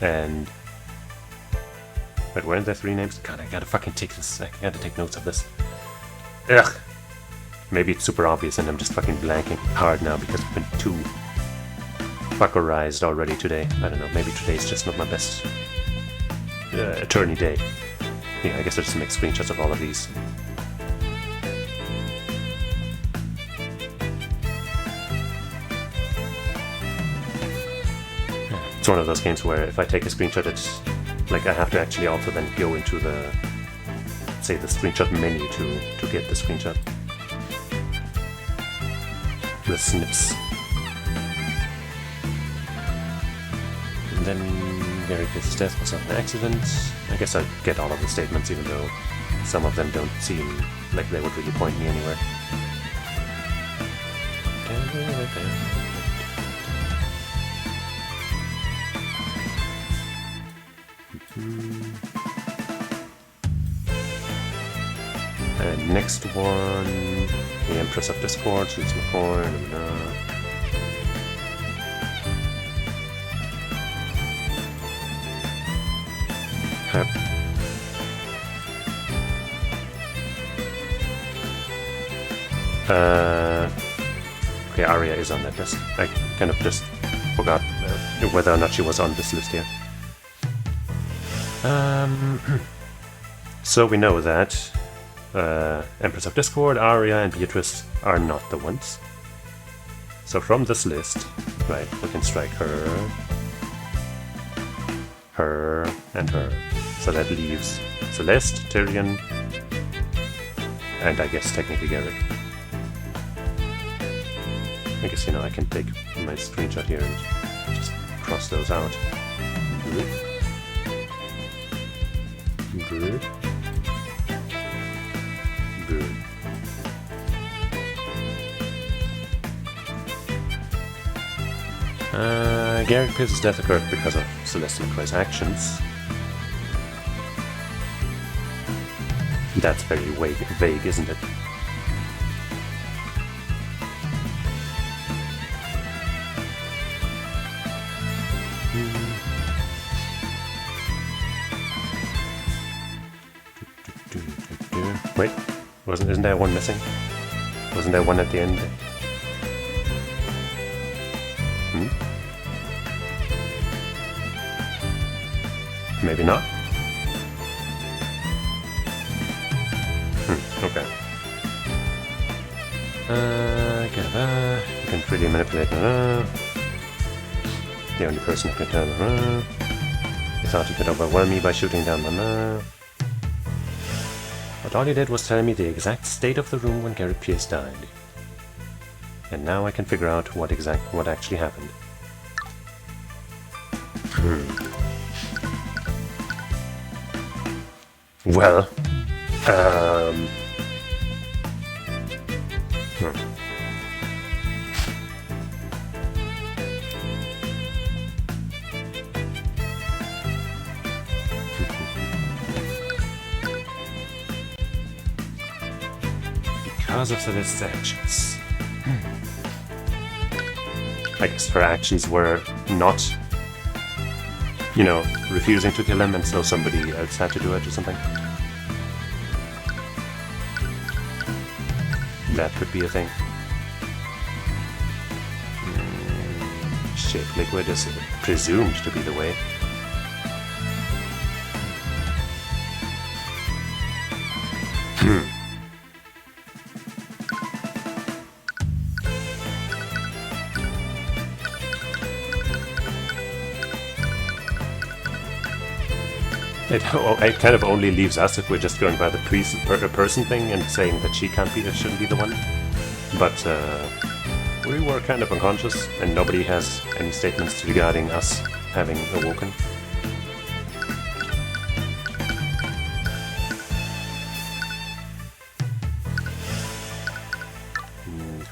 and... Wait, weren't there three names? God, I gotta fucking take this. I gotta take notes of this. Ugh! Maybe it's super obvious and I'm just fucking blanking hard now because it's been two. fuckerized already today. I don't know, maybe today's just not my best attorney day. Yeah, I guess I'll just make screenshots of all of these. It's one of those games where if I take a screenshot, it's like I have to actually also then go into the, say, the screenshot menu to get the screenshot. The snips. And then Gary Pierce's death was not an accident. I guess I'll get all of the statements, even though some of them don't seem like they would really point me anywhere. And next one, the Empress of Discord, Cheesus McCoy, okay, Arya is on that list. I kind of just forgot whether or not she was on this list here. So we know that Empress of Discord, Arya, and Beatrice are not the ones. So from this list, right, we can strike her, her, and her. So that leaves Celeste, Tyrion, and I guess technically Garrick. I guess, you know, I can take my screenshot here and just cross those out. Good. Good. Garrick Pierce's death occurred because of Celeste McCoy's actions. That's very vague, isn't it? Wait, isn't there one missing? Wasn't there one at the end? Maybe not? Okay. You can freely manipulate. The only person who can turn. You thought you could overwhelm me by shooting down my. But all you did was tell me the exact state of the room when Gary Pierce died. And now I can figure out what actually happened. Well, because of Celeste's actions. I guess her actions were not, you know, refusing to kill him, and so somebody else had to do it or something. That could be a thing. Shape liquid is presumed to be the way. It kind of only leaves us if we're just going by the person thing and saying that she shouldn't be the one. But we were kind of unconscious, and nobody has any statements regarding us having awoken.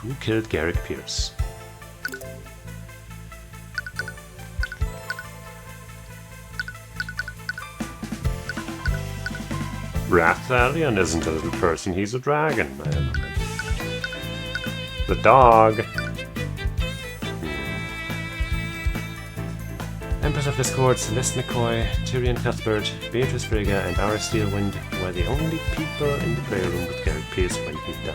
Who killed Garrick Pierce? Rathalion isn't a little person, he's a dragon. I don't know. The dog. Empress of Discord, Celeste McCoy, Tyrion Cuthbert, Beatrice Frigga, and Ara Steelwind were the only people in the prayer room with Garrick Pierce when he died.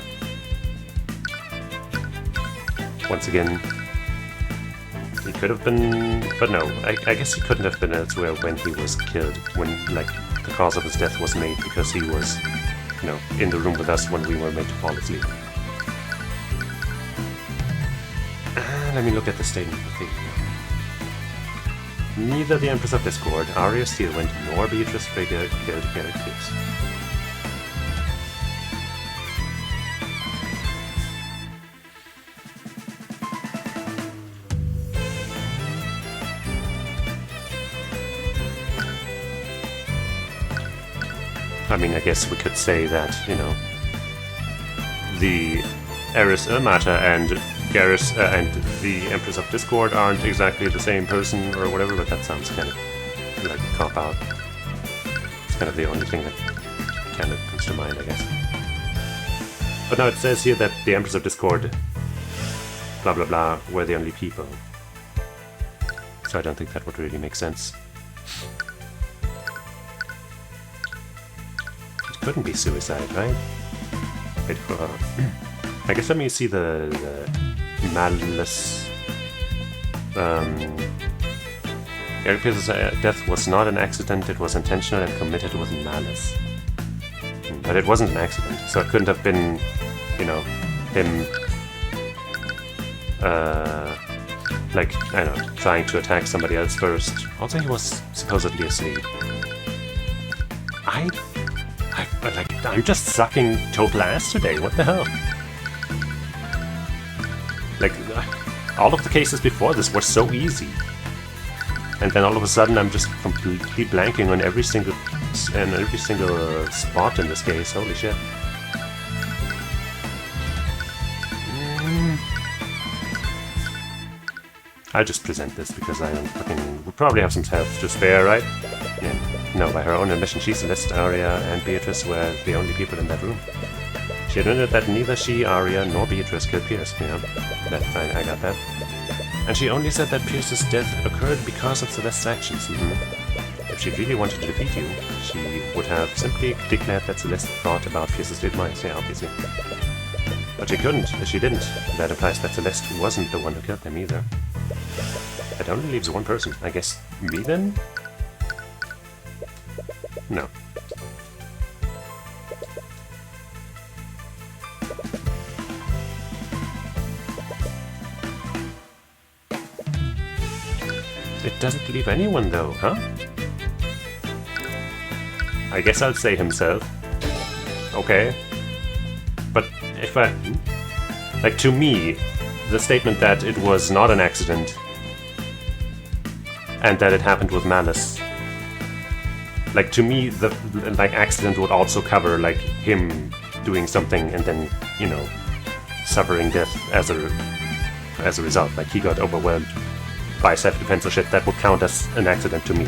Once again, He could have been... But no, I guess he couldn't have been elsewhere when he was killed. When, like, the cause of his death was made because he was, you know, in the room with us when we were made to fall asleep. Let me look at the statement of the... Neither the Empress of Discord, Arya Steelwind, nor Beatrice Frigga killed Garrett Pierce. I mean, I guess we could say that, you know, the Eris Ilmata and Garrus and the Empress of Discord aren't exactly the same person or whatever, but that sounds kind of like a cop-out. It's kind of the only thing that kind of comes to mind, I guess. But no, it says here that the Empress of Discord, blah blah blah, were the only people. So I don't think that would really make sense. It couldn't be suicide, right? Wait, I guess let me see the malice. Garrett Pierce's death was not an accident, it was intentional and committed with malice. But it wasn't an accident, so it couldn't have been, you know, him, like, I don't know, trying to attack somebody else first. Also, he was supposedly asleep. I'm just sucking total ass today, what the hell? Like, all of the cases before this were so easy. And then all of a sudden I'm just completely blanking on every single spot in this case, holy shit. I'll just present this because I don't fucking... We probably have some health to spare, right? Yeah. No, by her own admission, she, Celeste, Arya, and Beatrice were the only people in that room. She admitted that neither she, Arya, nor Beatrice killed Pierce. Yeah, that's fine, I got that. And she only said that Pierce's death occurred because of Celeste's actions. If she really wanted to defeat you, she would have simply declared that Celeste thought about Pierce's demise, yeah, obviously. But she couldn't, she didn't. That implies that Celeste wasn't the one who killed them either. That only leaves one person. I guess me then? No. It doesn't leave anyone though, huh? I guess I'll say himself. Okay. But if I... Like, to me, the statement that it was not an accident and that it happened with malice, like, to me, the like accident would also cover, like, him doing something and then, you know, suffering death as a result. Like, he got overwhelmed by self-defense or shit. That would count as an accident to me.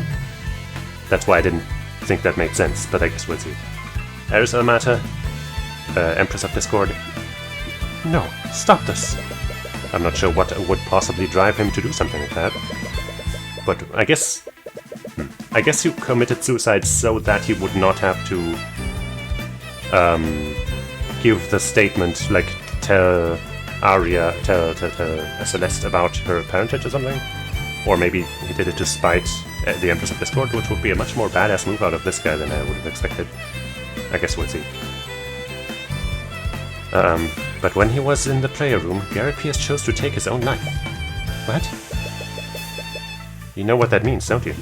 That's why I didn't think that made sense, but I guess we'll see. Eris Ilmata, Empress of Discord. No, stop this. I'm not sure what would possibly drive him to do something like that. But I guess he committed suicide so that he would not have to give the statement, like tell Arya, tell Celeste about her parentage or something. Or maybe he did it to spite the Empress of Discord, which would be a much more badass move out of this guy than I would have expected. I guess we'll see. But when he was in the prayer room, Garrett Pierce chose to take his own life. What? You know what that means, don't you?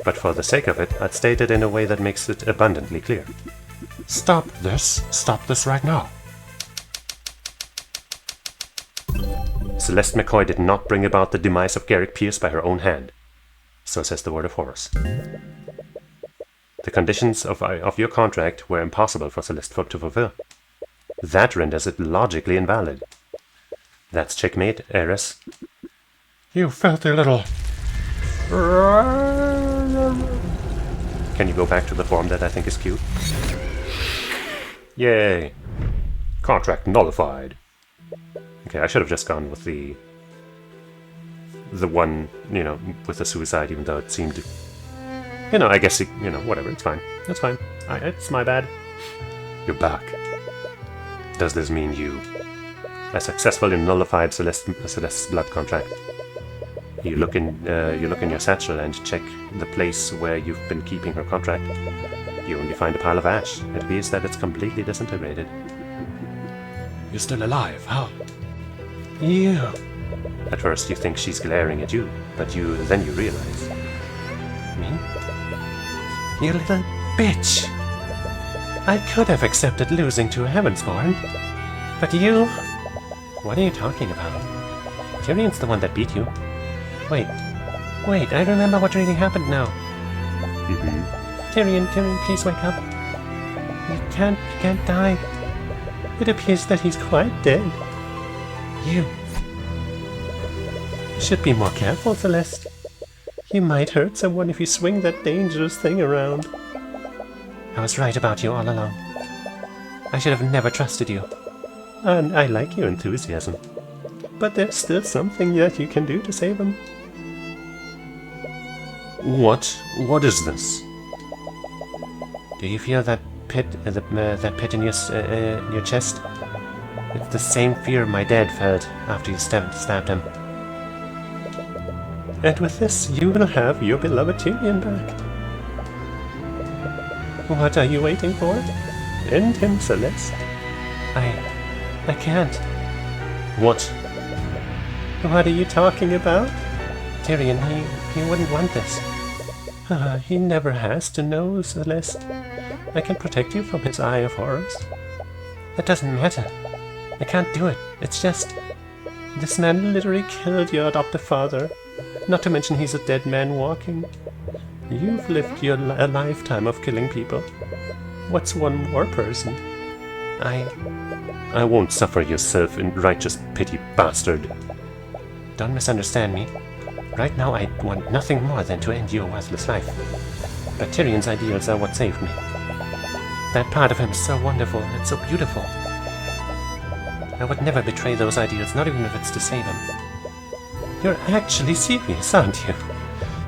But for the sake of it, I'd state it in a way that makes it abundantly clear. Stop this. Stop this right now. Celeste McCoy did not bring about the demise of Garrett Pierce by her own hand. So says the word of Horus. The conditions of your contract were impossible for Celeste to fulfill. That renders it logically invalid. That's checkmate, Eris. You filthy little... Can you go back to the form that I think is cute? Yay! Contract nullified. Okay, I should have just gone with the one, you know, with the suicide, even though it seemed... You know, I guess, you know, whatever, it's fine. It's fine. It's my bad. You're back. Does this mean you I successfully nullified Celeste's blood contract. You look in your satchel and check the place where you've been keeping her contract. You only find a pile of ash. It appears that it's completely disintegrated. You're still alive? How? You. At first you think she's glaring at you, but then you realize. Me? You little bitch! I could have accepted losing to Heavensborn, but you... What are you talking about? Tyrion's the one that beat you. Wait, I remember what really happened now. Tyrion, please wake up. You can't die. It appears that he's quite dead. You should be more careful, Celeste. You might hurt someone if you swing that dangerous thing around. I was right about you all along. I should have never trusted you. And I like your enthusiasm. But there's still something that you can do to save him. What? What is this? Do you feel that pit, that pit in your chest? It's the same fear my dad felt after you stabbed him. And with this, you will have your beloved Tyrion back. What are you waiting for? End him, Celeste. I can't. What? What are you talking about? Tyrion, he wouldn't want this. He never has to know, Celeste. I can protect you from his eye of horrors. That doesn't matter. I can't do it. It's just... This man literally killed your adoptive father. Not to mention he's a dead man walking. You've lived a lifetime of killing people. What's one more person? I won't suffer your self-righteous pity, bastard. Don't misunderstand me. Right now I want nothing more than to end your worthless life. But Tyrion's ideals are what saved me. That part of him is so wonderful and so beautiful. I would never betray those ideals, not even if it's to save him. You're actually serious, aren't you?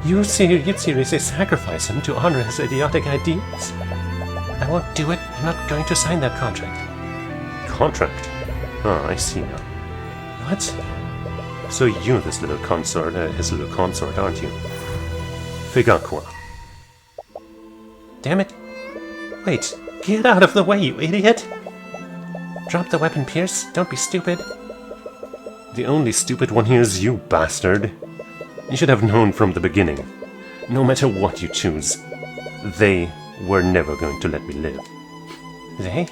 You'd seriously sacrifice him to honor his idiotic ideals? I won't do it. I'm not going to sign that contract. Contract? Ah, I see now. What? So you're this little consort, his little consort, aren't you? Figakwa. Damn it. Wait, get out of the way, you idiot! Drop the weapon, Pierce. Don't be stupid. The only stupid one here is you, bastard. You should have known from the beginning. No matter what you choose, they were never going to let me live. They?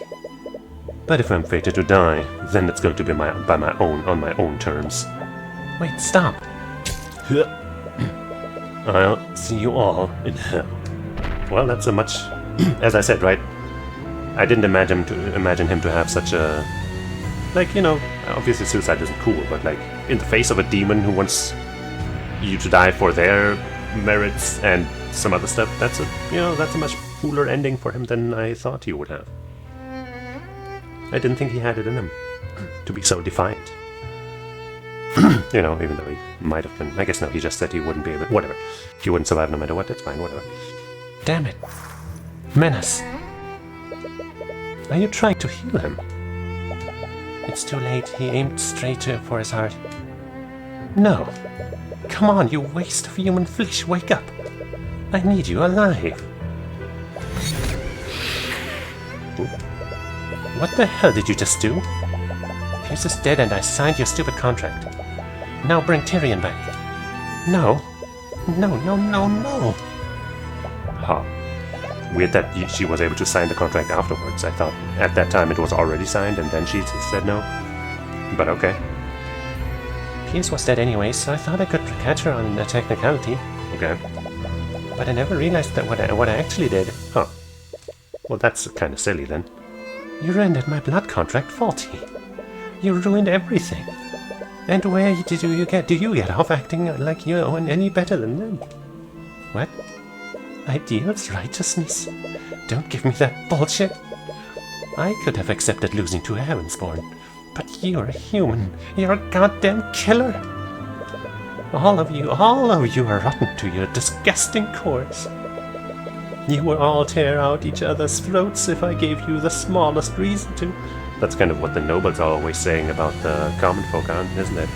But if I'm fated to die, then it's going to be on my own terms. Wait, stop. I'll see you all in hell. Well, that's a much... As I said, right? I didn't imagine him to have such a... Like, you know, obviously suicide isn't cool, but like, in the face of a demon who wants you to die for their merits and some other stuff, that's a much cooler ending for him than I thought he would have. I didn't think he had it in him to be so defiant. You know, even though he might have been... I guess no, he just said he wouldn't be able... Whatever. He wouldn't survive no matter what, it's fine, whatever. Damn it. Menace. Are you trying to heal him? It's too late. He aimed straight for his heart. No. Come on, you waste of human flesh. Wake up. I need you alive. What the hell did you just do? Pierce is dead and I signed your stupid contract. Now bring Tyrion back. No. No. Huh. Weird that she was able to sign the contract afterwards. I thought at that time it was already signed and then she said no. But okay. Pierce was dead anyway, so I thought I could catch her on a technicality. Okay. But I never realized that what I actually did. Huh. Well, that's kind of silly then. You rendered my blood contract faulty. You ruined everything. And where do you get off acting like you own any better than them? What? Ideals, righteousness? Don't give me that bullshit. I could have accepted losing to Heavensborn, but you're a human. You're a goddamn killer. All of you are rotten to your disgusting cores. You will all tear out each other's throats if I gave you the smallest reason to, That's kind of what the nobles are always saying about the common folk, isn't it?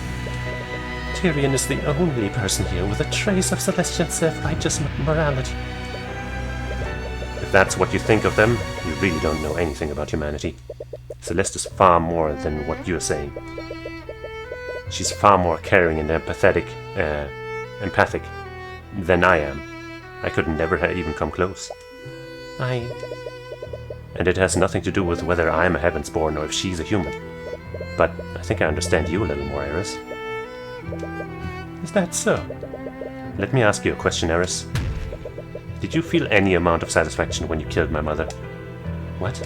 Tyrion is the only person here with a trace of celestial self-righteous morality. If that's what you think of them, you really don't know anything about humanity. Celeste is far more than what you're saying. She's far more caring and empathic than I am. I could never even come close. And it has nothing to do with whether I'm a Heavensborn or if she's a human. But I think I understand you a little more, Eris. Is that so? Let me ask you a question, Eris. Did you feel any amount of satisfaction when you killed my mother? What?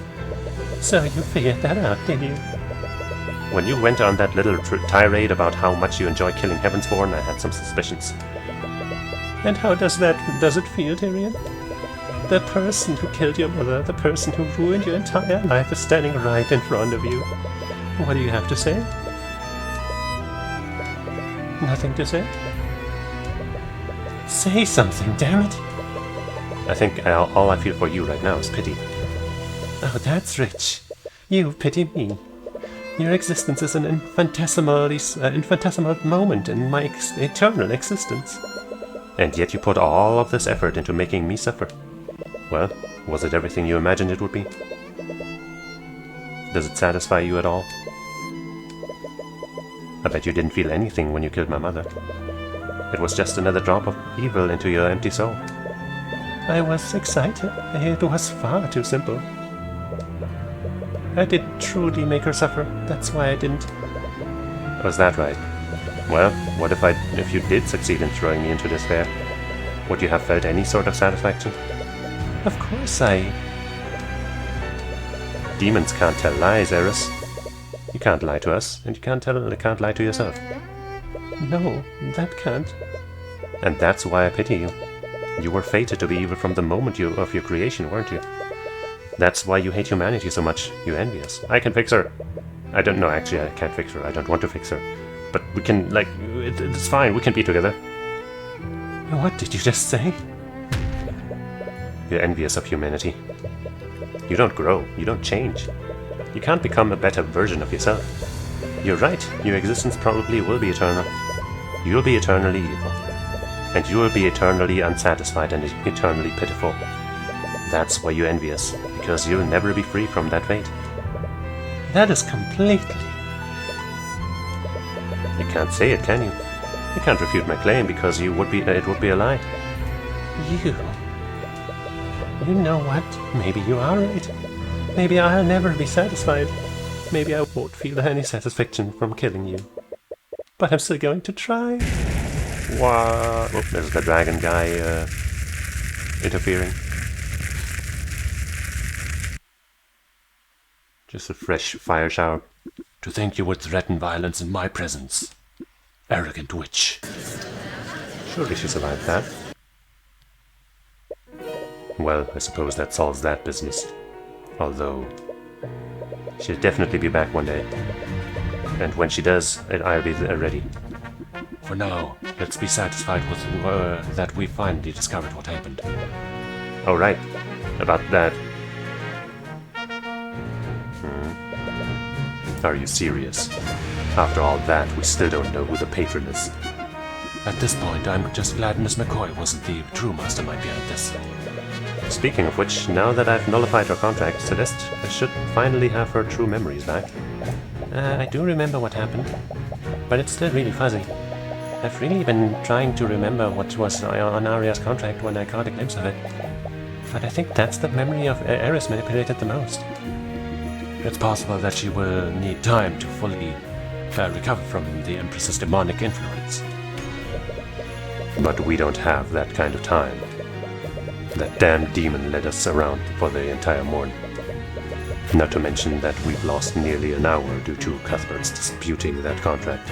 So you figured that out, did you? When you went on that little tirade about how much you enjoy killing Heavensborn, I had some suspicions. And how does it feel, Tyrion? The person who killed your mother, the person who ruined your entire life is standing right in front of you. What do you have to say? Nothing to say? Say something, damn it! I think all I feel for you right now is pity. Oh, that's rich. You pity me. Your existence is an infinitesimal moment in my eternal existence. And yet you put all of this effort into making me suffer. Well, was it everything you imagined it would be? Does it satisfy you at all? I bet you didn't feel anything when you killed my mother. It was just another drop of evil into your empty soul. I was excited. It was far too simple. I did truly make her suffer. That's why I didn't. Was that right? Well, what if you did succeed in throwing me into despair? Would you have felt any sort of satisfaction? Of course Demons can't tell lies, Eris. You can't lie to us, and you can't lie to yourself. No, that can't. And that's why I pity you. You were fated to be evil from the moment of your creation, weren't you? That's why you hate humanity so much. You envy us. I can fix her. I don't know, actually, I can't fix her. I don't want to fix her. But we can, it's fine. We can be together. What did you just say? You're envious of humanity. You don't grow. You don't change. You can't become a better version of yourself. You're right. Your existence probably will be eternal. You'll be eternally evil. And you will be eternally unsatisfied and eternally pitiful. That's why you envy us, because you'll never be free from that fate. That is completely... You can't say it, can you? You can't refute my claim because it would be a lie. You know what? Maybe you are right. Maybe I'll never be satisfied. Maybe I won't feel any satisfaction from killing you. But I'm still going to try. Wow. Oh, there's the dragon guy interfering. Just a fresh fire shower. To think you would threaten violence in my presence. Arrogant witch. Surely she survived that. Well, I suppose that solves that business. Although, she'll definitely be back one day. And when she does, I'll be ready. For now, let's be satisfied with that we finally discovered what happened. Oh, right. About that. Are you serious? After all that, we still don't know who the patron is. At this point, I'm just glad Miss McCoy wasn't the true mastermind behind this. Speaking of which, now that I've nullified her contract, Celeste should finally have her true memories back. I do remember what happened, but it's still really fuzzy. I've really been trying to remember what was on Arya's contract when I caught a glimpse of it. But I think that's the memory of Eris manipulated the most. It's possible that she will need time to fully recover from the Empress's demonic influence. But we don't have that kind of time. That damn demon led us around for the entire morning. Not to mention that we've lost nearly an hour due to Cuthbert's disputing that contract.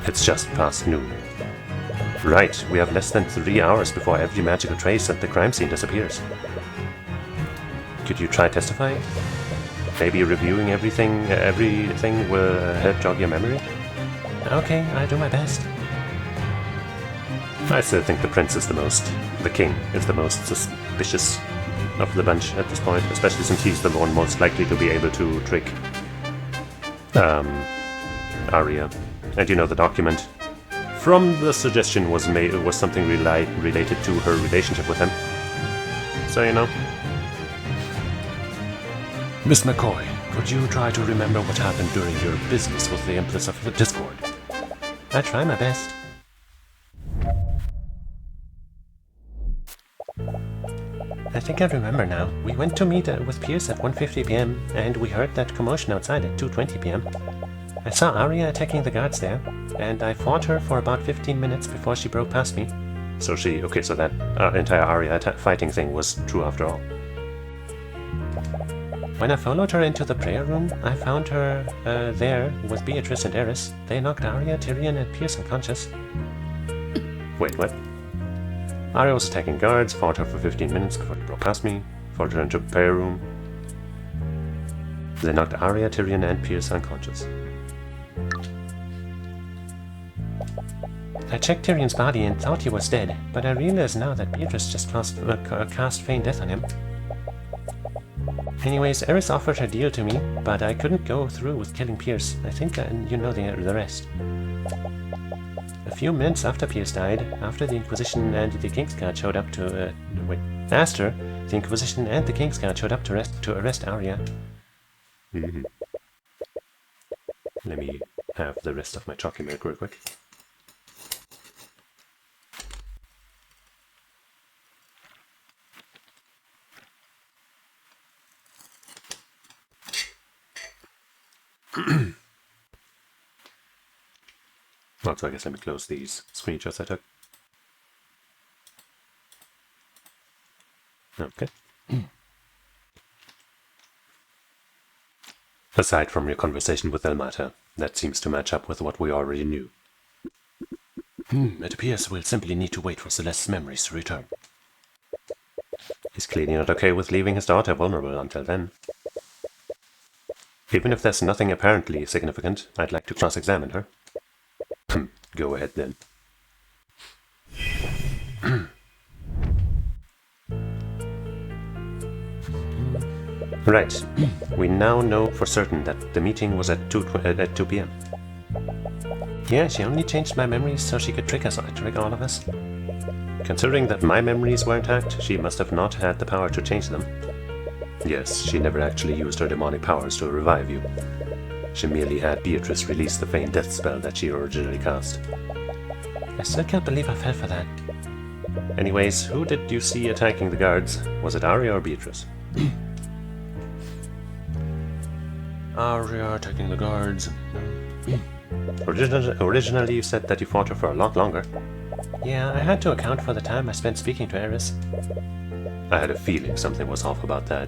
It's just past noon. Right, we have less than 3 hours before every magical trace at the crime scene disappears. Could you try testifying? Maybe reviewing everything will help jog your memory? Okay, I'll do my best. I still think the king is the most suspicious. of the bunch at this point, especially since he's the one most likely to be able to trick Arya. And you know, the document from the suggestion was something related to her relationship with him. So, you know. Miss McCoy, could you try to remember what happened during your business with the Empress of the Discord? I try my best. I think I remember now. We went to meet with Pierce at 1:50 p.m. and we heard that commotion outside at 2:20 p.m. I saw Arya attacking the guards there, and I fought her for about 15 minutes before she broke past me. So so that entire Arya fighting thing was true after all. When I followed her into the prayer room, I found her there with Beatrice and Eris. They knocked Arya, Tyrion, and Pierce unconscious. Wait, what? Arya was attacking guards, fought her for 15 minutes before she broke past me, followed her into the prayer room. They knocked Arya, Tyrion, and Pierce unconscious. I checked Tyrion's body and thought he was dead, but I realize now that Beatrice just cast feign death on him. Anyways, Eris offered her deal to me, but I couldn't go through with killing Pierce. I think you know the rest. A few minutes after Pierce died, after the Inquisition and the Kingsguard showed up to after the Inquisition and the Kingsguard showed up to arrest Arya. Mm-hmm. Let me have the rest of my chocolate milk real quick. Well, so I guess let me close these screenshots I took. Okay. Aside from your conversation with Elmata, that seems to match up with what we already knew. It appears we'll simply need to wait for Celeste's memories to return. He's clearly not okay with leaving his daughter vulnerable until then. Even if there's nothing apparently significant, I'd like to cross-examine her. Go ahead then. Right. We now know for certain that the meeting was at 2 p.m. Yeah, she only changed my memories so she could trick all of us. Considering that my memories were intact, she must have not had the power to change them. Yes, she never actually used her demonic powers to revive you. She merely had Beatrice release the feigned death spell that she originally cast. I still can't believe I fell for that. Anyways, who did you see attacking the guards? Was it Arya or Beatrice? Arya attacking the guards. Originally you said that you fought her for a lot longer. Yeah, I had to account for the time I spent speaking to Eris. I had a feeling something was off about that.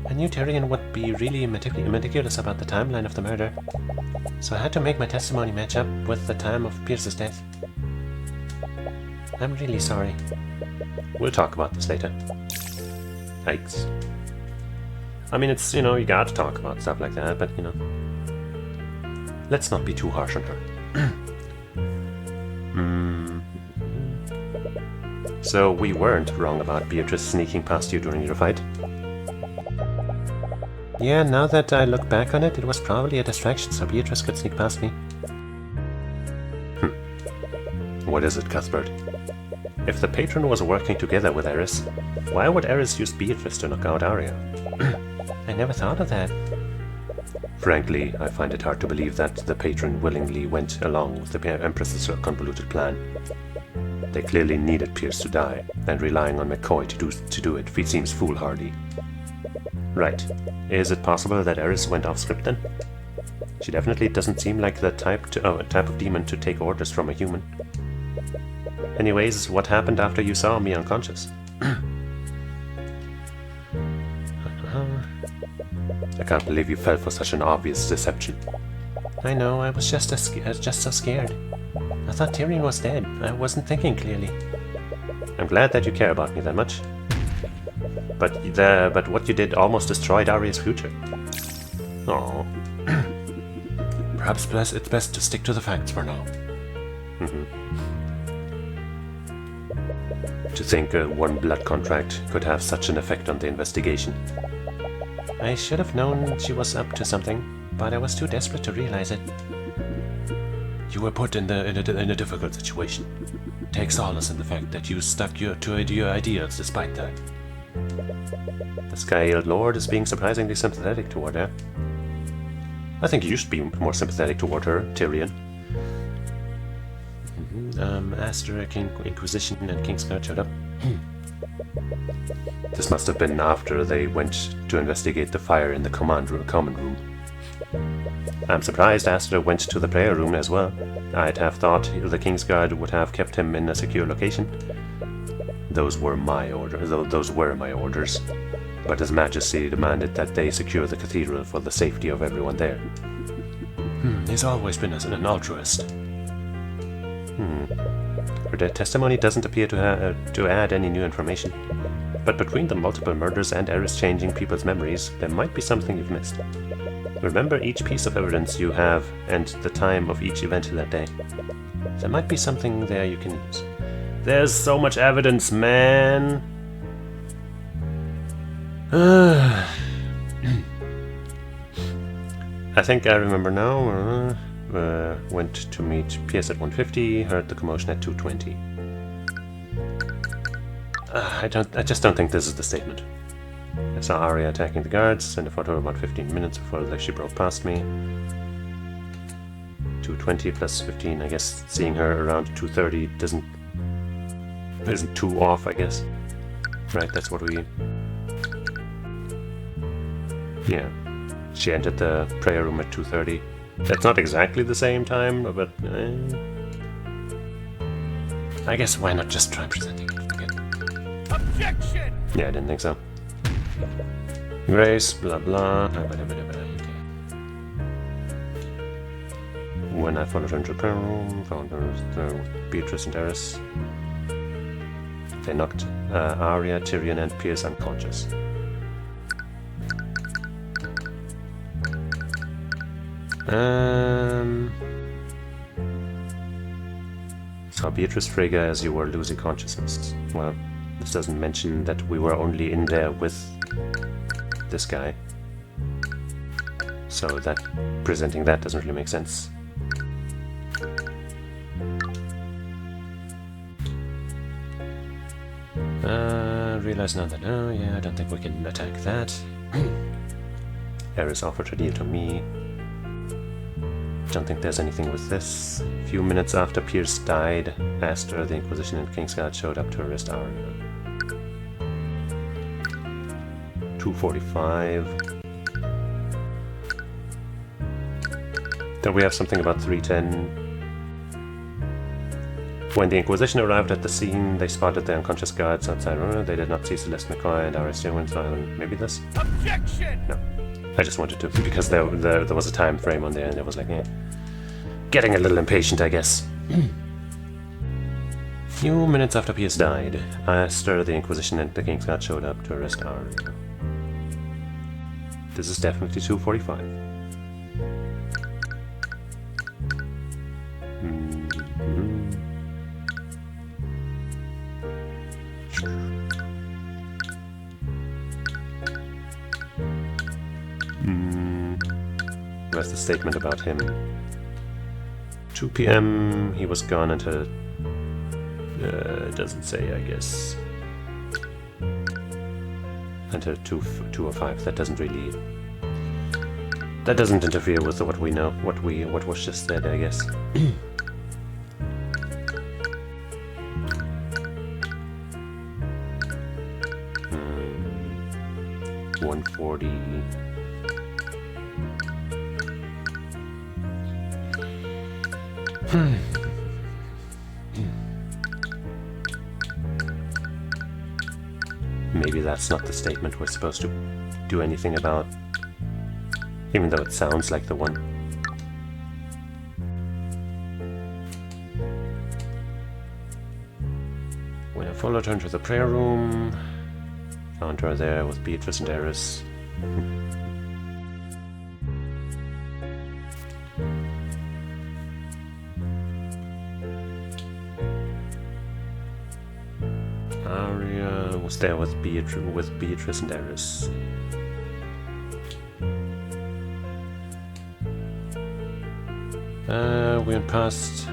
I knew Tyrion would be really meticulous about the timeline of the murder, so I had to make my testimony match up with the time of Pierce's death. I'm really sorry. We'll talk about this later. Yikes. I mean, it's, you know, you gotta talk about stuff like that, but, you know, let's not be too harsh on her. So we weren't wrong about Beatrice sneaking past you during your fight? Yeah, now that I look back on it, it was probably a distraction so Beatrice could sneak past me. What is it, Cuthbert? If the patron was working together with Eris, why would Eris use Beatrice to knock out Arya? I never thought of that. Frankly, I find it hard to believe that the patron willingly went along with the Empress's convoluted plan. They clearly needed Pierce to die, and relying on McCoy to do it seems foolhardy. Right. Is it possible that Eris went off script then? She definitely doesn't seem like the type of demon to take orders from a human. Anyways, what happened after you saw me unconscious? I can't believe you fell for such an obvious deception. I know, I was just so scared. I thought Tyrion was dead. I wasn't thinking clearly. I'm glad that you care about me that much. But what you did almost destroyed Arya's future. Oh. Perhaps it's best to stick to the facts for now. To think one blood contract could have such an effect on the investigation. I should have known she was up to something, but I was too desperate to realize it. You were put in a difficult situation. Take solace in the fact that you stuck to your ideals despite that. The Sky Lord is being surprisingly sympathetic toward her. I think you should be more sympathetic toward her, Tyrion. After Inquisition and Kingsguard showed up. This must have been after they went to investigate the fire in the common room. I'm surprised Aster went to the prayer room as well. I'd have thought the Kingsguard would have kept him in a secure location. Those were my orders. But His Majesty demanded that they secure the cathedral for the safety of everyone there. He's always been an altruist. Her testimony doesn't appear to add any new information. But between the multiple murders and Eris changing people's memories, there might be something you've missed. Remember each piece of evidence you have and the time of each event that day. There might be something there you can use. There's so much evidence, man! I think I remember now. Went to meet Pierce at 150, heard the commotion at 220. I just don't think this is the statement. I saw Arya attacking the guards, sent a photo about 15 minutes before she broke past me. 220 plus 15, I guess seeing her around 230 isn't too off, I guess. Right, that's what we... Yeah. She entered the prayer room at 2:30. That's not exactly the same time, but... I guess why not just try presenting it again? Objection! Yeah, I didn't think so. Grace, blah blah. When I followed her into the prayer room, found her with Beatrice and Eris. They knocked Arya, Tyrion, and Pierce unconscious. Saw Beatrice Frigga as you were losing consciousness. Well, this doesn't mention that we were only in there with this guy. So that presenting that doesn't really make sense. Realize now that, oh yeah, I don't think we can attack that. Eris offered her deal to me. Don't think there's anything with this. A few minutes after Pierce died, Aster, the Inquisition, and Kingsguard showed up to arrest Arya. 2:45. Then we have something about 3:10. When the Inquisition arrived at the scene, they spotted the unconscious guards outside. They did not see Celeste McCoy and Arya Stewart. Maybe this? Objection! No. I just wanted to, because there was a time frame on there, and it was like, getting a little impatient, I guess. Few minutes after Pierce died, Aster, the Inquisition, and the Kingsguard showed up to arrest Arya. This is definitely 2:45. Where's the statement about him? 2 p.m. He was gone until... it doesn't say, I guess. Until 2:05. That doesn't really... That doesn't interfere with what we know. What was just said, I guess. 140. Maybe that's not the statement we're supposed to do anything about, even though it sounds like the one. When I followed her into the prayer room, found her there with Beatrice and Eris. was there with Beatrice and Eris.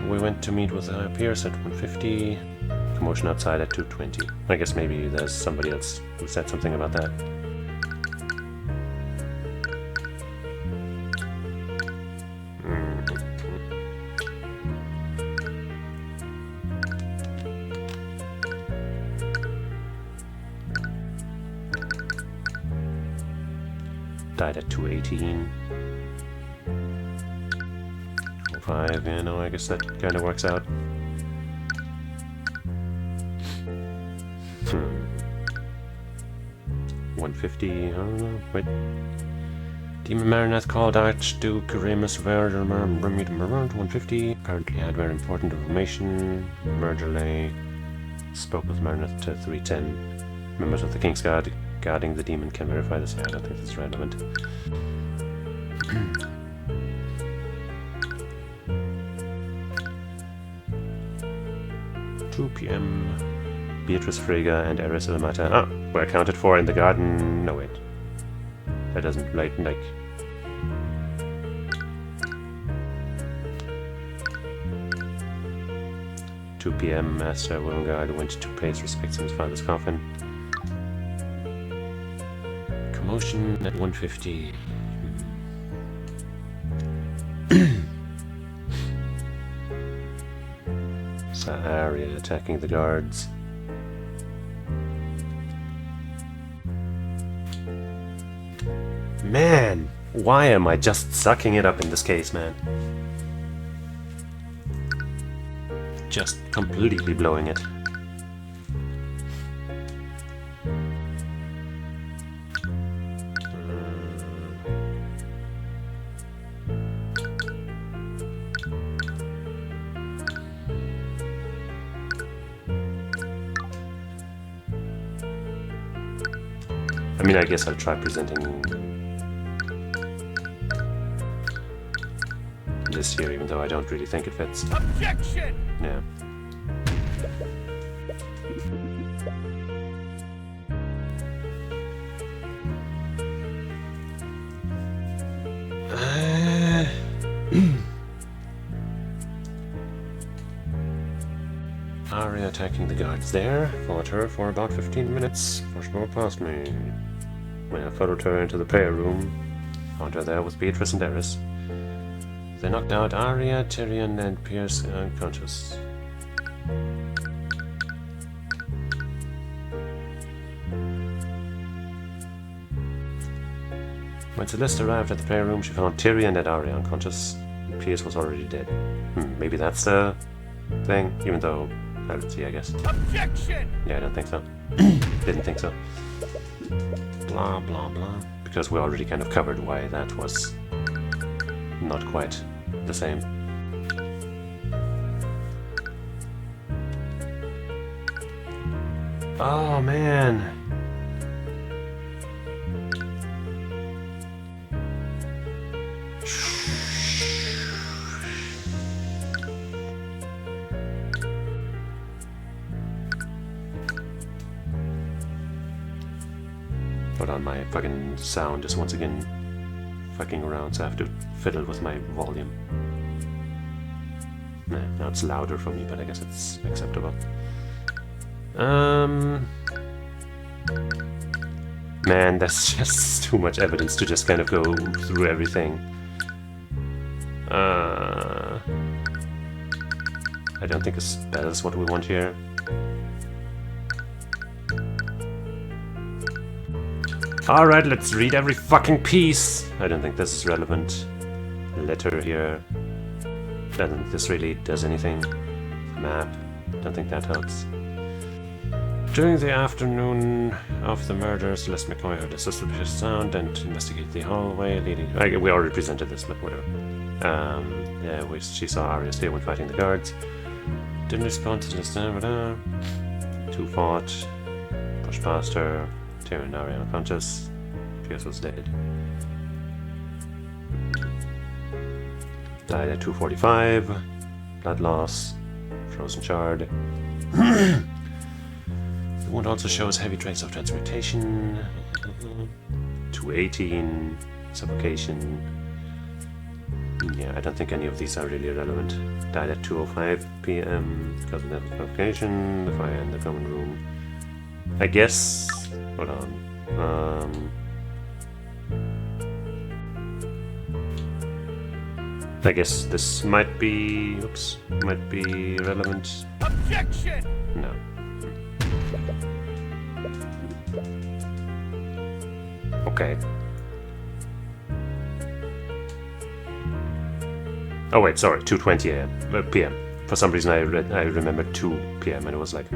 We went to meet with Pierce at 150. Commotion outside at 220. I guess maybe there's somebody else who said something about that. Died at 218. 05, yeah, no, I guess that kind of works out. 150, I don't know, wait. Demon Marinette called Archduke Remus Verder around 150. Apparently had very important information. Mergerley spoke with Marinette to 310. Members of the King's Guard guarding the demon can verify this. Yeah, I don't think this is relevant. 2 p.m. Beatrice Frege and Eris Ilmata. Ah, were accounted for in the garden. No, wait. That doesn't, like... 2 p.m. Master Wilmgard went to pay his respects in his father's coffin. Commotion at 150. Arya attacking the guards. Man, why am I just sucking it up in this case, man? Just completely blowing it. I mean, I guess I'll try presenting this here, even though I don't really think it fits. Objection! Yeah. Arya attacking the guards there. Fought her for about 15 minutes. Pushed more past me. When I followed her into the prayer room, found her there with Beatrice and Eris. They knocked out Arya, Tyrion, and Pierce unconscious. When Celeste arrived at the prayer room, she found Tyrion and Arya unconscious. Pierce was already dead. Maybe that's the thing, even though I don't see, I guess. Objection! Yeah, I don't think so. Didn't think so. Blah, blah, blah. Because we already kind of covered why that was not quite the same. Oh, man. Hold on, my fucking sound is once again fucking around, so I have to fiddle with my volume. Nah, now it's louder for me, but I guess it's acceptable. Man, that's just too much evidence to just kind of go through everything. I don't think a spell is what we want here. Alright, let's read every fucking piece! I don't think this is relevant. Letter here. I don't think this really does anything. Map. Don't think that helps. During the afternoon of the murder, Celeste McCoy heard a suspicious sound and investigated the hallway leading... we already presented this, but whatever. She saw Arya stay when fighting the guards. Didn't respond to this. Two fought. Pushed past her. Tyrion and Arya unconscious. Pierce was dead. Died at 2:45. Blood loss. Frozen shard. The Wound also shows heavy trace of transmutation. 218, suffocation. Yeah, I don't think any of these are really relevant. Died at 2:05 p.m. because of the suffocation, the fire in the common room. I guess. Hold on. I guess this might be. Oops. Might be relevant. Objection! No. Okay. Oh wait, sorry, 2:20 a.m. p.m. For some reason I remembered 2 p.m. and it was like,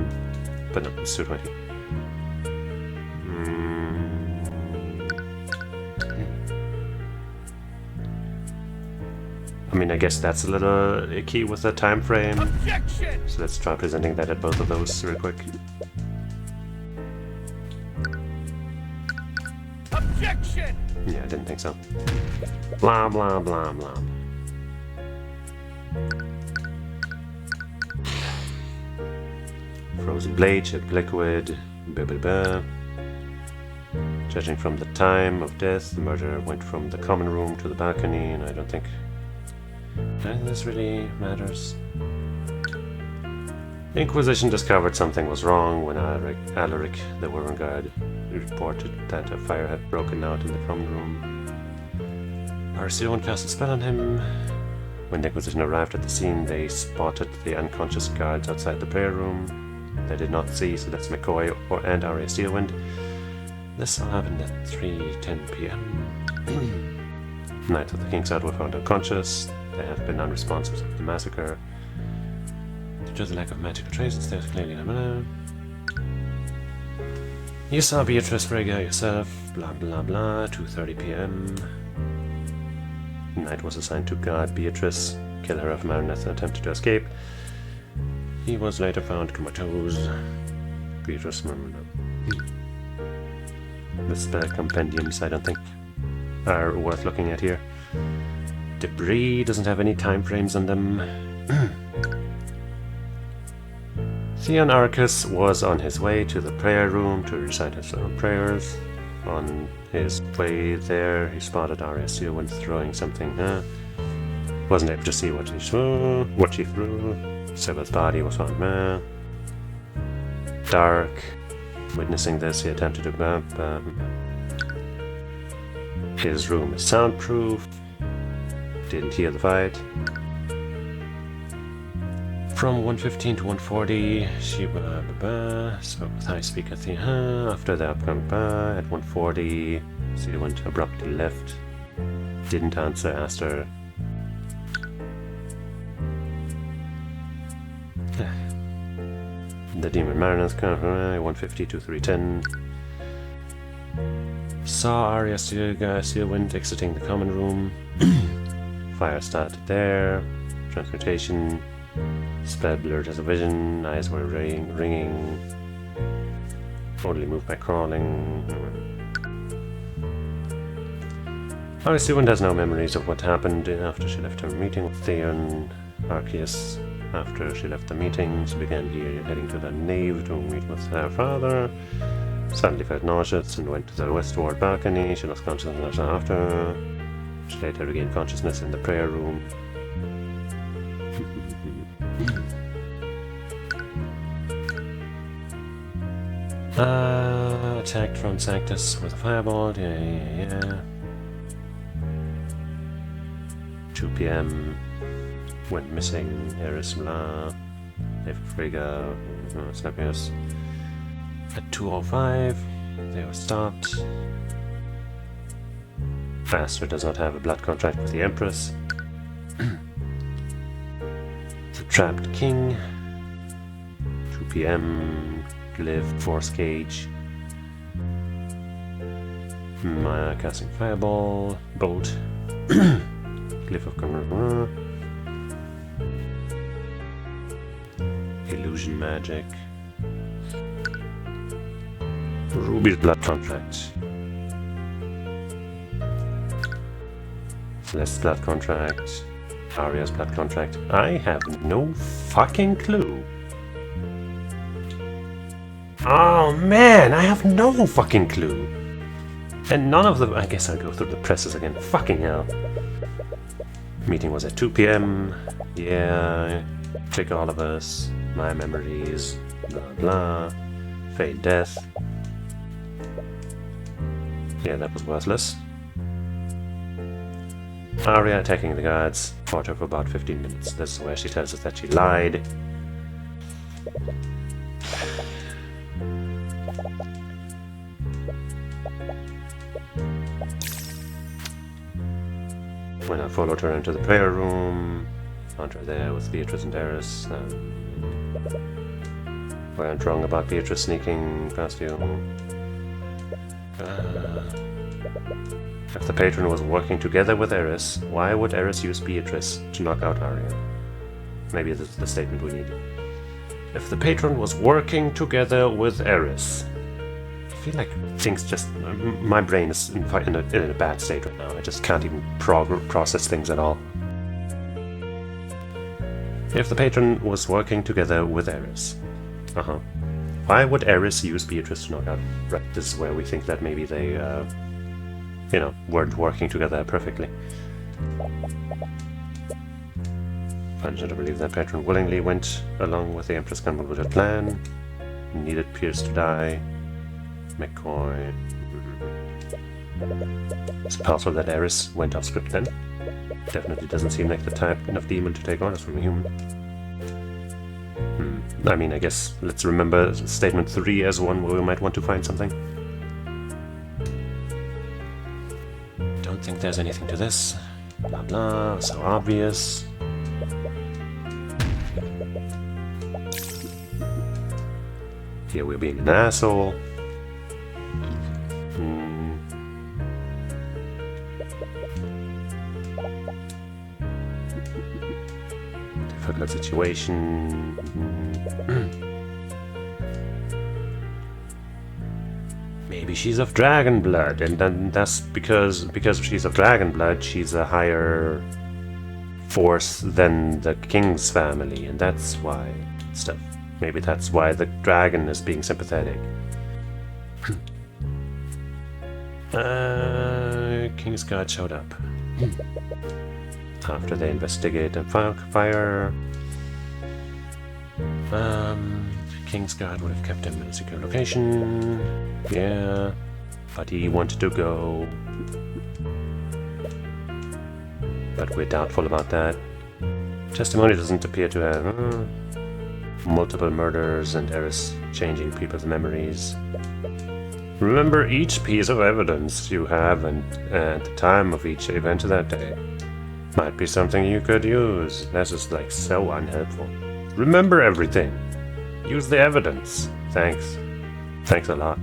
but no, it's 2:20. I mean, I guess that's a little icky with the time frame. Objection! So let's try presenting that at both of those real quick. Objection! Yeah, I didn't think so. Blah blah blah blah. Frozen blade, shed liquid, blah blah blah. Judging from the time of death, the murderer went from the common room to the balcony, and I don't think this really matters. The Inquisition discovered something was wrong when Alaric, the Wyrmguard, reported that a fire had broken out in the common room. Arcane cast a spell on him. When the Inquisition arrived at the scene, they spotted the unconscious guards outside the prayer room. They did not see, so that's McCoy and Arya Steelwind. This all happened at 3:10 p.m. Knights of the King's Guard were found unconscious. They have been unresponsive to the massacre. Due to the lack of magical traces, there's clearly no. You saw Beatrice Frigga yourself, blah blah blah, 2:30 p.m. Knight was assigned to guard Beatrice, kill her if Marineth attempted to escape. He was later found comatose. Beatrice, the spell compendiums I don't think are worth looking at here. Debris doesn't have any time frames on them. Theon Arcus was on his way to the prayer room to recite his own prayers. On his way there, he spotted Arya Steelwind throwing something. Wasn't able to see what she threw. Sybil's body was found. Dark. Witnessing this, he attempted to his room is soundproof. Didn't hear the fight. From 1:15 to 1:40, she spoke with High Speaker Theon. After that, at 1:40, Steelwind abruptly left. Didn't answer, asked her. The Demon Mariners, 1:50 to 3:10. Saw Arya Steelwind exiting the common room. Fire started there. Transmutation. Spell blurred as a vision. Eyes were ringing. Only moved by crawling. Arya Steelwind has no memories of what happened after she left her meeting with Theon Arceus. After she left the meeting, she began heading to the nave to meet with her father. Suddenly felt nauseous and went to the westward balcony. She lost consciousness after. She later regained consciousness in the prayer room. Attacked from Sanctus with a fireball. Yeah. 2 p.m. Went missing. Eris Mla. David Frigga. Sapius. At 2:05, they were stopped. Bastard does not have a blood contract with the Empress. The Trapped King. 2 p.m. Glyph, Force Cage. Maya casting Fireball. Bolt. Glyph of Converter. Illusion Magic. Ruby's blood contract. Celeste's blood contract. Arya's blood contract. I have no fucking clue. Oh man, I have no fucking clue. And none of the... I guess I'll go through the presses again. Fucking hell. Meeting was at 2 p.m. Yeah. Check all of us. My memories. Blah blah. Fade death. Yeah, that was worthless. Arya attacking the guards. Fought her for about 15 minutes. This is where she tells us that she lied. When I followed her into the prayer room, found her there with Beatrice and Eris. Weren't wrong about Beatrice sneaking past you. If the patron was working together with Eris, why would Eris use Beatrice to knock out Arya? Maybe this is the statement we need. If the patron was working together with Eris. I feel like things just... my brain is in a bad state right now. I just can't even process things at all. If the patron was working together with Eris. Why would Eris use Beatrice to knock out? Right, this is where we think that maybe they, you know, weren't working together perfectly. Function to believe that patron willingly went along with the Empress convoluted plan. Needed Pierce to die. McCoy. It's possible that Eris went off script then. Definitely doesn't seem like the type of demon to take orders from a human. I mean, I guess let's remember statement 3 as one where we might want to find something. Don't think there's anything to this. Blah blah, so obvious. Here we're being an asshole. Difficult situation. Maybe she's of dragon blood, and then that's because she's of dragon blood, she's a higher force than the king's family, and that's why stuff. Maybe that's why the dragon is being sympathetic. Kingsguard showed up. After they investigate and fire. Kingsguard would have kept him in a secure location. Yeah, but he wanted to go. But we're doubtful about that. Testimony doesn't appear to have multiple murders and Eris changing people's memories. Remember each piece of evidence you have and at the time of each event that day. Might be something you could use. This is like so unhelpful. Remember everything. Use the evidence. Thanks. Thanks a lot.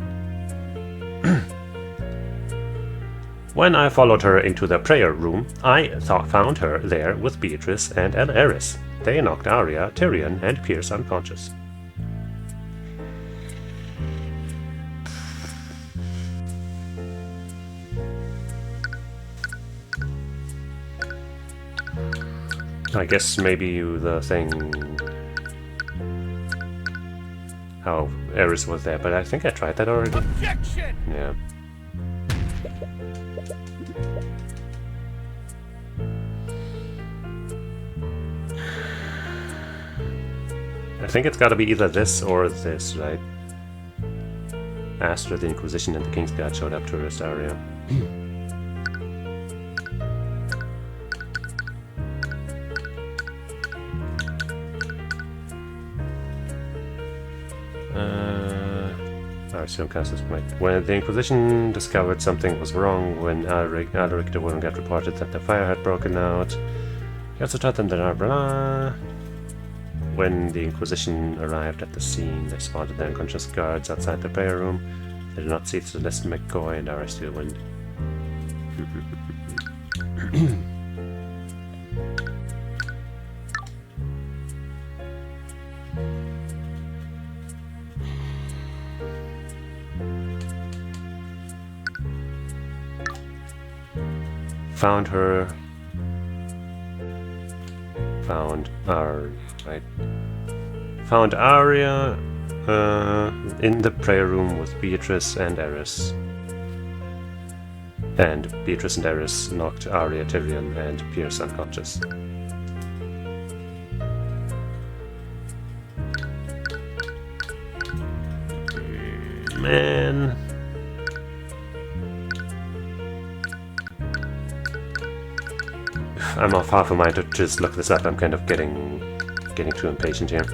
When I followed her into the prayer room, I found her there with Beatrice and Eris. They knocked Arya, Tyrion, and Pierce unconscious. I guess maybe the thing... how Eris was there, but I think I tried that already. Objection! Yeah. I think it's gotta be either this or this, right? After the Inquisition and the Kingsguard showed up to arrest Arya. When the Inquisition discovered something was wrong, when Alaric de Warren got reported that the fire had broken out, he also told them that blah. When the Inquisition arrived at the scene, they spotted the unconscious guards outside the prayer room. They did not see Celeste McCoy and arrested Wind. Found her. Found Arya, right? Found Arya In the prayer room with Beatrice and Eris. And Beatrice and Eris knocked Arya, Tyrion, and Pierce unconscious. Man. I'm off half a mind to just look this up. I'm kind of getting too impatient here.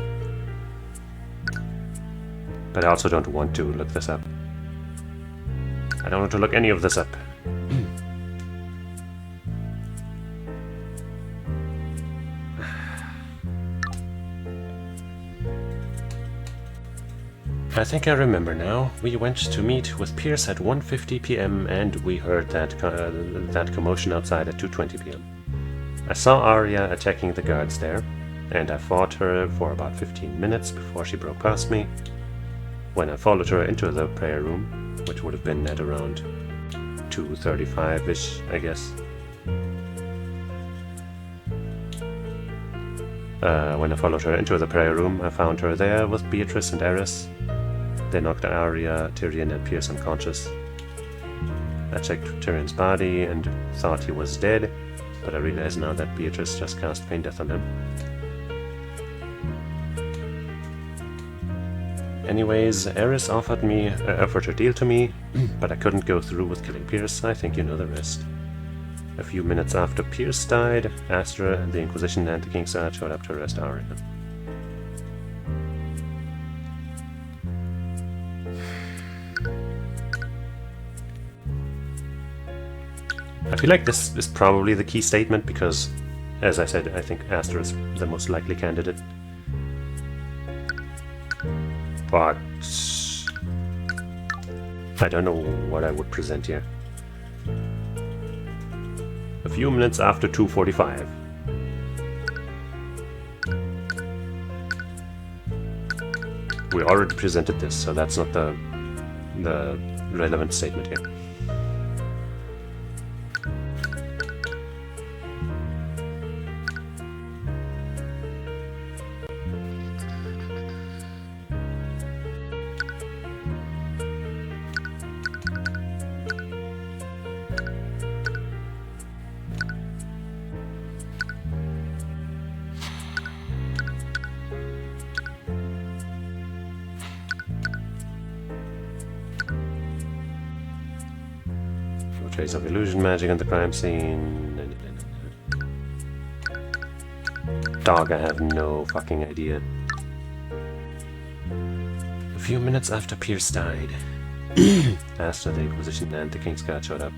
But I also don't want to look this up. I don't want to look any of this up. I think I remember now. We went to meet with Pierce at 1:50 p.m. and we heard that commotion outside at 2:20 p.m. I saw Arya attacking the guards there, and I fought her for about 15 minutes before she broke past me. When I followed her into the prayer room, which would have been at around 2:35-ish, I guess. When I followed her into the prayer room, I found her there with Beatrice and Eris. They knocked Arya, Tyrion, and Pierce unconscious. I checked Tyrion's body and thought he was dead, but I realize now that Beatrice just cast Feign Death on him. Anyways, Eris offered her deal to me, but I couldn't go through with killing Pierce. I think you know the rest. A few minutes after Pierce died, Astra, the Inquisition, and the Kingsguard showed up to arrest Arya. I feel like this is probably the key statement because, as I said, I think Astra is the most likely candidate. But I don't know what I would present here. A few minutes after 2:45. We already presented this, so that's not the relevant statement here. Trace of illusion magic on the crime scene. Dog, I have no fucking idea. A few minutes after Pierce died, Astra, the Inquisition, and the Kingsguard showed up.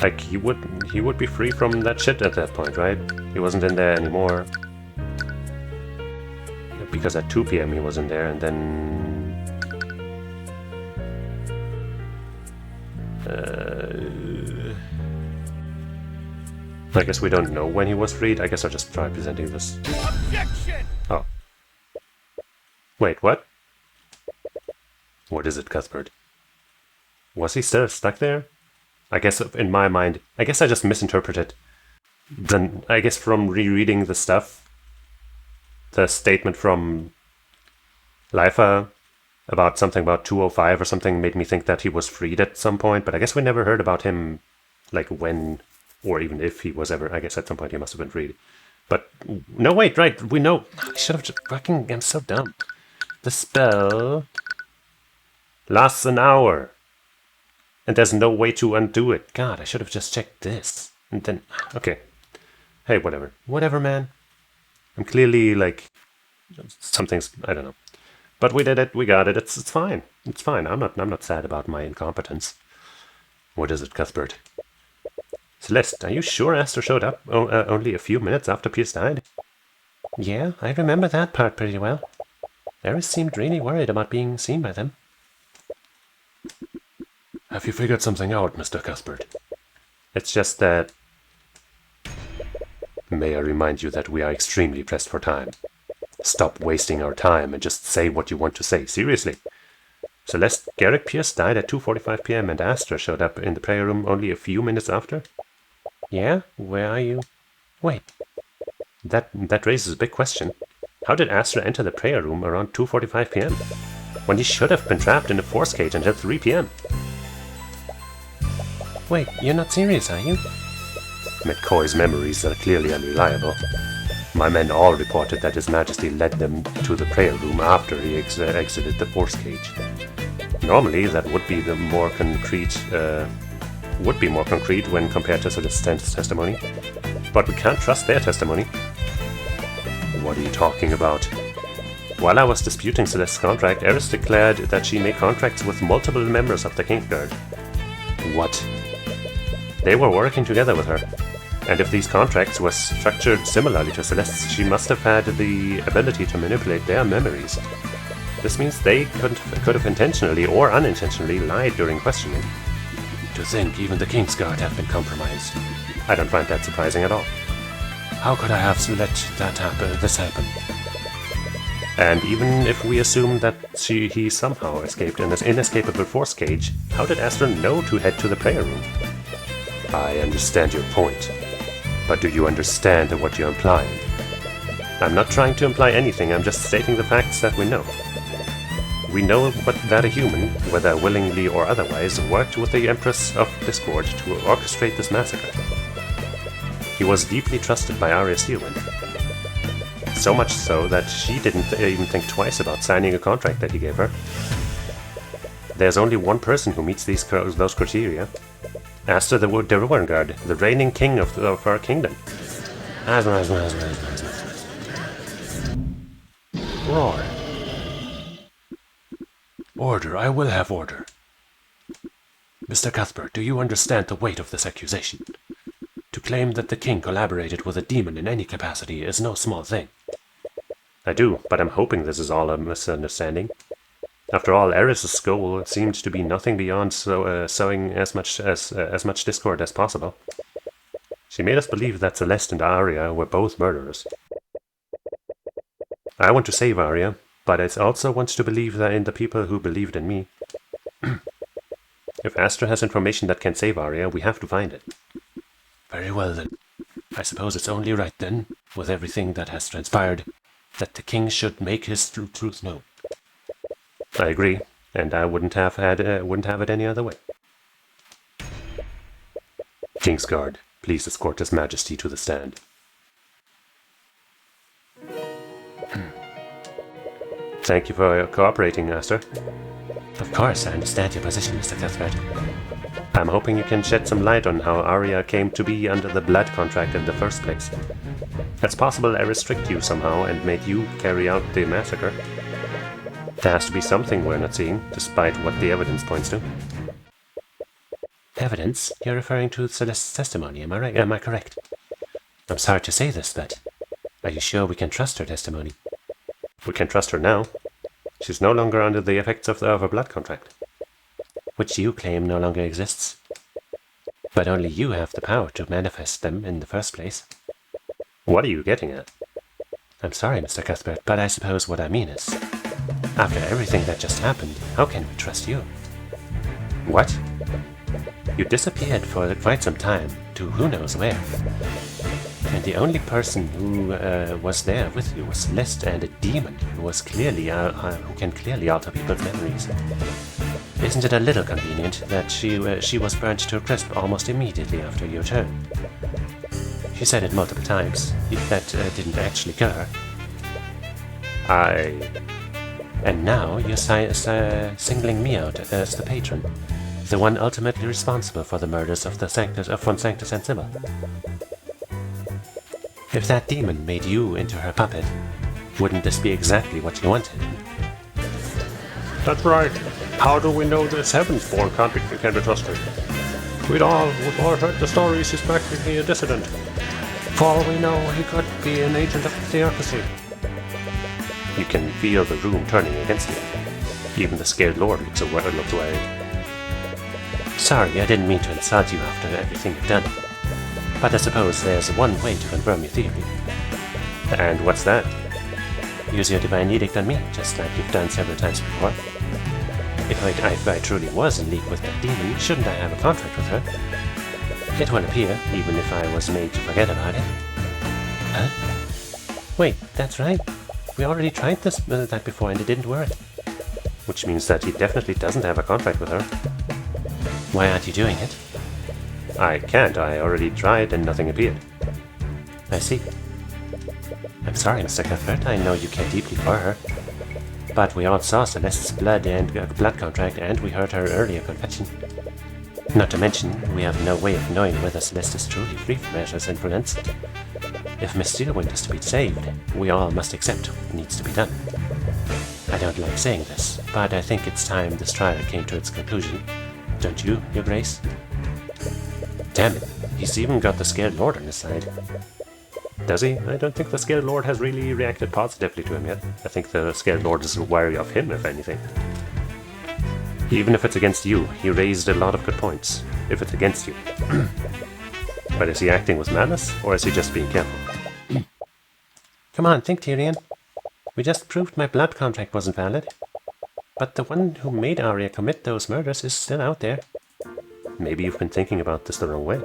Like, he would be free from that shit at that point, right? He wasn't in there anymore. Because at 2 p.m. he was in there, and then... I guess we don't know when he was freed. I guess I'll just try presenting this. Objection! Oh. Wait, what? What is it, Cuthbert? Was he still stuck there? I guess in my mind, I guess I just misinterpreted. Then I guess from rereading the stuff, the statement from Lifa about something about 2:05 or something made me think that he was freed at some point, but I guess we never heard about him, like when, or even if he was ever. I guess at some point he must have been freed. But no, wait, right? We know. I should have just fucking. I'm so dumb. The spell lasts an hour. And there's no way to undo it. God, I should have just checked this. And then, okay. Hey, whatever. Whatever, man. I'm clearly, like, something's, I don't know. But we did it, we got it, it's fine. It's fine, I'm not sad about my incompetence. What is it, Cuthbert? Celeste, are you sure Astor showed up only a few minutes after Pierce died? Yeah, I remember that part pretty well. Eris seemed really worried about being seen by them. Have you figured something out, Mr. Cuthbert? It's just that May I remind you that we are extremely pressed for time. Stop wasting our time and just say what you want to say. Seriously. Celeste Garrick Pierce died at 2:45 p.m. and Astra showed up in the prayer room only a few minutes after? Yeah? Where are you? Wait. That raises a big question. How did Astra enter the prayer room around 2:45 p.m. when he should have been trapped in a force cage until 3 p.m.? Wait, you're not serious, are you? McCoy's memories are clearly unreliable. My men all reported that His Majesty led them to the prayer room after he exited the force cage. Normally, that would be more concrete when compared to Celeste's testimony, but we can't trust their testimony. What are you talking about? While I was disputing Celeste's contract, Eris declared that she made contracts with multiple members of the Kingsguard. What? They were working together with her. And if these contracts were structured similarly to Celeste's, she must have had the ability to manipulate their memories. This means they could have intentionally or unintentionally lied during questioning. To think even the Kingsguard have been compromised. I don't find that surprising at all. How could I have let this happen? And even if we assume that he somehow escaped in this inescapable force cage, how did Astra know to head to the prayer room? I understand your point. But do you understand what you're implying? I'm not trying to imply anything, I'm just stating the facts that we know. We know that a human, whether willingly or otherwise, worked with the Empress of Discord to orchestrate this massacre. He was deeply trusted by Arya Steelwind. So much so that she didn't even think twice about signing a contract that he gave her. There's only one person who meets those criteria. Astra the Warengard, the reigning king of our kingdom. Roar. Order, I will have order. Mr. Cuthbert, do you understand the weight of this accusation? To claim that the king collaborated with a demon in any capacity is no small thing. I do, but I'm hoping this is all a misunderstanding. After all, Eris's goal seemed to be nothing beyond sowing as much discord as possible. She made us believe that Celeste and Arya were both murderers. I want to save Arya, but I also want to believe that in the people who believed in me. If Astra has information that can save Arya, we have to find it. Very well then. I suppose it's only right then, with everything that has transpired, that the king should make his truth known. I agree, and I wouldn't have it any other way. Kingsguard, please escort His Majesty to the stand. Thank you for cooperating, Astra. Of course, I understand your position, Mr. Cuthbert. I'm hoping you can shed some light on how Arya came to be under the blood contract in the first place. It's possible Eris tricked you somehow and made you carry out the massacre. There has to be something we're not seeing, despite what the evidence points to. Evidence? You're referring to Celeste's testimony, am I right? Am I correct? I'm sorry to say this, but are you sure we can trust her testimony? We can trust her now. She's no longer under the effects of her blood contract. Which you claim no longer exists. But only you have the power to manifest them in the first place. What are you getting at? I'm sorry, Mr. Cuthbert, but I suppose what I mean is, after everything that just happened, how can we trust you? What? You disappeared for quite some time, to who knows where. And the only person who was there with you was Celeste, and a demon who can clearly alter people's memories. Isn't it a little convenient that she was burnt to a crisp almost immediately after your turn? She said it multiple times. That didn't actually kill her. And now you're singling me out as the patron, the one ultimately responsible for the murders of the von Sanctus and Sybil. If that demon made you into her puppet, wouldn't this be exactly what you wanted? That's right. How do we know this Heavensborn can be trusted? We've all heard the stories he's practically a dissident. For all we know, he could be an agent of the theocracy. You can feel the room turning against you. Even the scared lord looked worried. Sorry, I didn't mean to insult you after everything you've done. But I suppose there's one way to confirm your theory. And what's that? Use your divine edict on me, just like you've done several times before. If I truly was in league with that demon, shouldn't I have a contract with her? It will appear, even if I was made to forget about it. Huh? Wait, that's right. We already tried that before and it didn't work. Which means that he definitely doesn't have a contract with her. Why aren't you doing it? I can't. I already tried and nothing appeared. I see. I'm sorry, Mr. Cuthbert. I know you care deeply for her. But we all saw Celeste's blood contract, and we heard her earlier confession. Not to mention, we have no way of knowing whether Celeste is truly free from Asher's influence. If Miss Steelwind is to be saved, we all must accept what needs to be done. I don't like saying this, but I think it's time this trial came to its conclusion. Don't you, Your Grace? Damn it, he's even got the Scared Lord on his side. Does he? I don't think the Scared Lord has really reacted positively to him yet. I think the Scared Lord is wary of him, if anything. Even if it's against you, he raised a lot of good points. If it's against you. But is he acting with malice, or is he just being careful? Come on, think, Tyrion. We just proved my blood contract wasn't valid. But the one who made Arya commit those murders is still out there. Maybe you've been thinking about this the wrong way.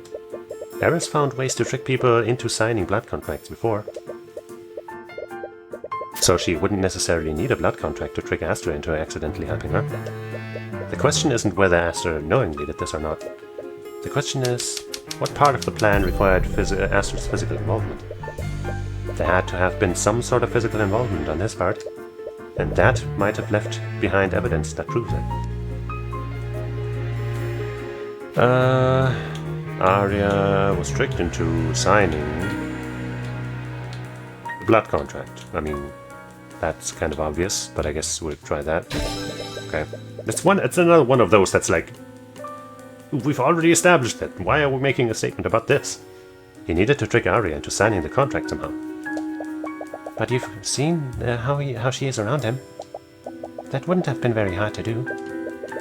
Eris found ways to trick people into signing blood contracts before. So she wouldn't necessarily need a blood contract to trick Astra into accidentally helping her. The question isn't whether Astra knowingly did this or not. The question is, what part of the plan required Astra's physical involvement? There had to have been some sort of physical involvement on his part, and that might have left behind evidence that proves it. Arya was tricked into signing the blood contract. I mean, that's kind of obvious, but I guess we'll try that. Okay. It's another one of those that's like, we've already established it. Why are we making a statement about this? He needed to trick Arya into signing the contract somehow. But you've seen how she is around him. That wouldn't have been very hard to do.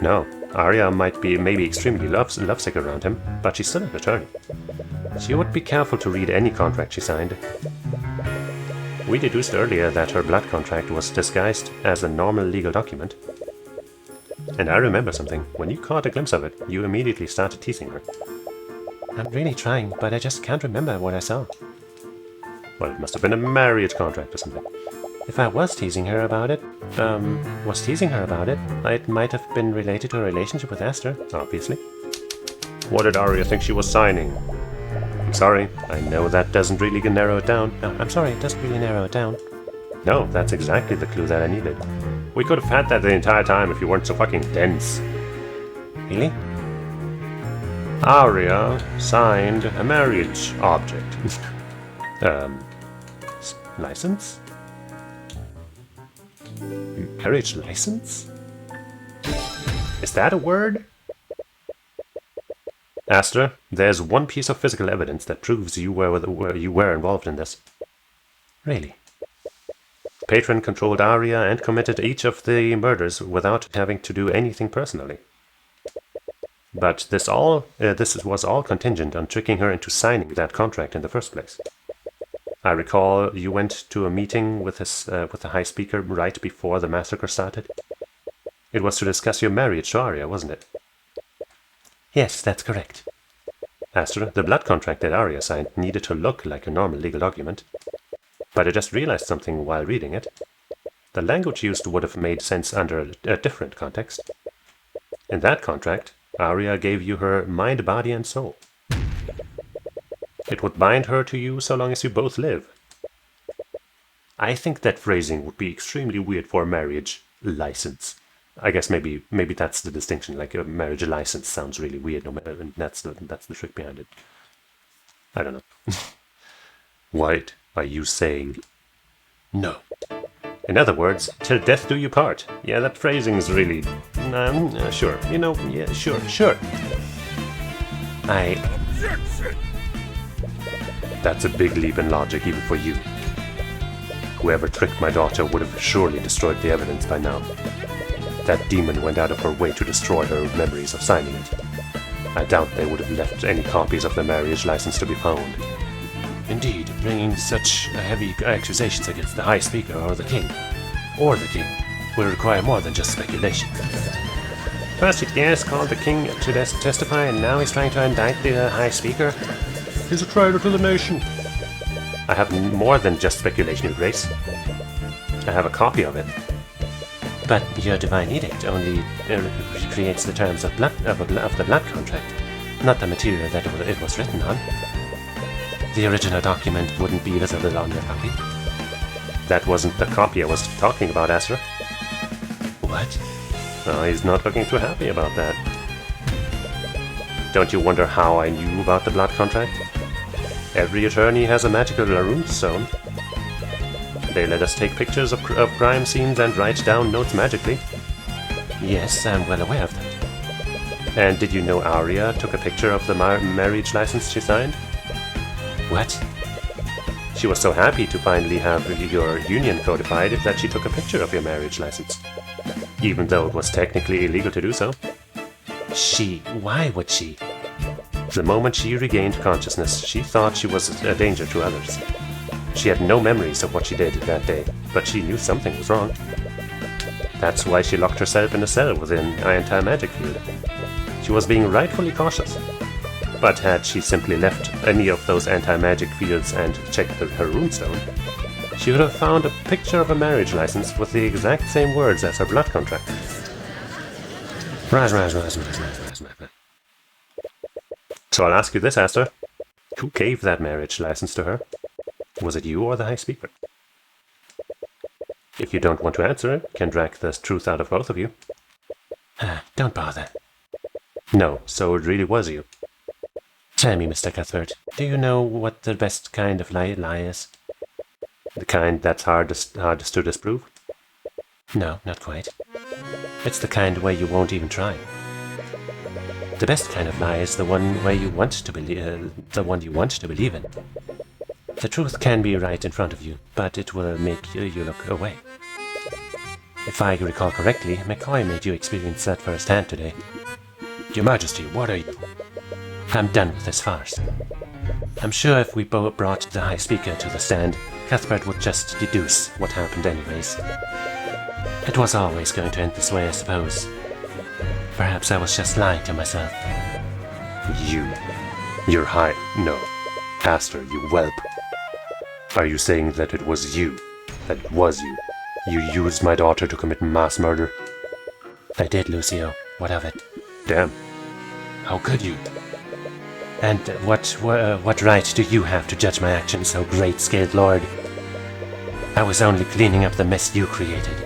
No, Arya might be maybe extremely lovesick around him, but she's still an attorney. She would be careful to read any contract she signed. We deduced earlier that her blood contract was disguised as a normal legal document. And I remember something. When you caught a glimpse of it, you immediately started teasing her. I'm really trying, but I just can't remember what I saw. Well, it must have been a marriage contract or something. If I was teasing her about it, it might have been related to a relationship with Astra. Obviously. What did Arya think she was signing? I'm sorry, I know that doesn't really narrow it down. No, I'm sorry, it doesn't really narrow it down. No, that's exactly the clue that I needed. We could have had that the entire time if you weren't so fucking dense. Really? Arya signed a marriage object. License? Marriage license? Is that a word? Astra, there's one piece of physical evidence that proves you were involved in this. Really? Patron controlled Arya and committed each of the murders without having to do anything personally. But this was all contingent on tricking her into signing that contract in the first place. I recall you went to a meeting with the High Speaker right before the massacre started. It was to discuss your marriage to Arya, wasn't it? Yes, that's correct. Astra, the blood contract that Arya signed needed to look like a normal legal document. But I just realized something while reading it. The language used would have made sense under a different context. In that contract, Arya gave you her mind, body, and soul. It would bind her to you so long as you both live. I think that phrasing would be extremely weird for a marriage license. I guess maybe that's the distinction. Like a marriage license sounds really weird, and that's the trick behind it. I don't know. What are you saying? No. In other words, till death do you part. Yeah, that phrasing is really... sure. You know, yeah, sure. Objection! That's a big leap in logic even for you. Whoever tricked my daughter would have surely destroyed the evidence by now. That demon went out of her way to destroy her memories of signing it. I doubt they would have left any copies of the marriage license to be found. Indeed, bringing such heavy accusations against the High Speaker or the King, will require more than just speculation. First he dares call the king to testify, and now he's trying to indict the High Speaker. He's a traitor to the nation. I have more than just speculation, Your Grace. I have a copy of it. But your divine edict only recreates the terms of the blood contract, not the material that it was written on. The original document wouldn't be visible on your copy. That wasn't the copy I was talking about, Astra. What? Oh, he's not looking too happy about that. Don't you wonder how I knew about the blood contract? Every attorney has a magical rune stone. They let us take pictures of crime scenes and write down notes magically. Yes, I'm well aware of that. And did you know Arya took a picture of the marriage license she signed? What? She was so happy to finally have your union codified that she took a picture of your marriage license. Even though it was technically illegal to do so. Why would she? The moment she regained consciousness, she thought she was a danger to others. She had no memories of what she did that day, but she knew something was wrong. That's why she locked herself in a cell within an anti-magic field. She was being rightfully cautious. But had she simply left any of those anti-magic fields and checked her runestone, she would have found a picture of a marriage license with the exact same words as her blood contract. Rise. So I'll ask you this, Aster. Who gave that marriage license to her? Was it you or the High Speaker? If you don't want to answer it, can drag the truth out of both of you. Don't bother. No, so it really was you. Tell me, Mr. Cuthbert, do you know what the best kind of lie is? The kind that's hardest to disprove? No, not quite. It's the kind where you won't even try. The best kind of lie is the one where you want to believe in. The truth can be right in front of you, but it will make you look away. If I recall correctly, McCoy made you experience that firsthand today. Your Majesty, what are you? I'm done with this farce. I'm sure if we brought the High Speaker to the stand, Cuthbert would just deduce what happened anyways. It was always going to end this way, I suppose. Perhaps I was just lying to myself. You're high. No. Aster, you whelp. Are you saying that it was you? That it was you? You used my daughter to commit mass murder? I did, Lucio. What of it? Damn. How could you? And what right do you have to judge my actions, O great-scaled lord? I was only cleaning up the mess you created.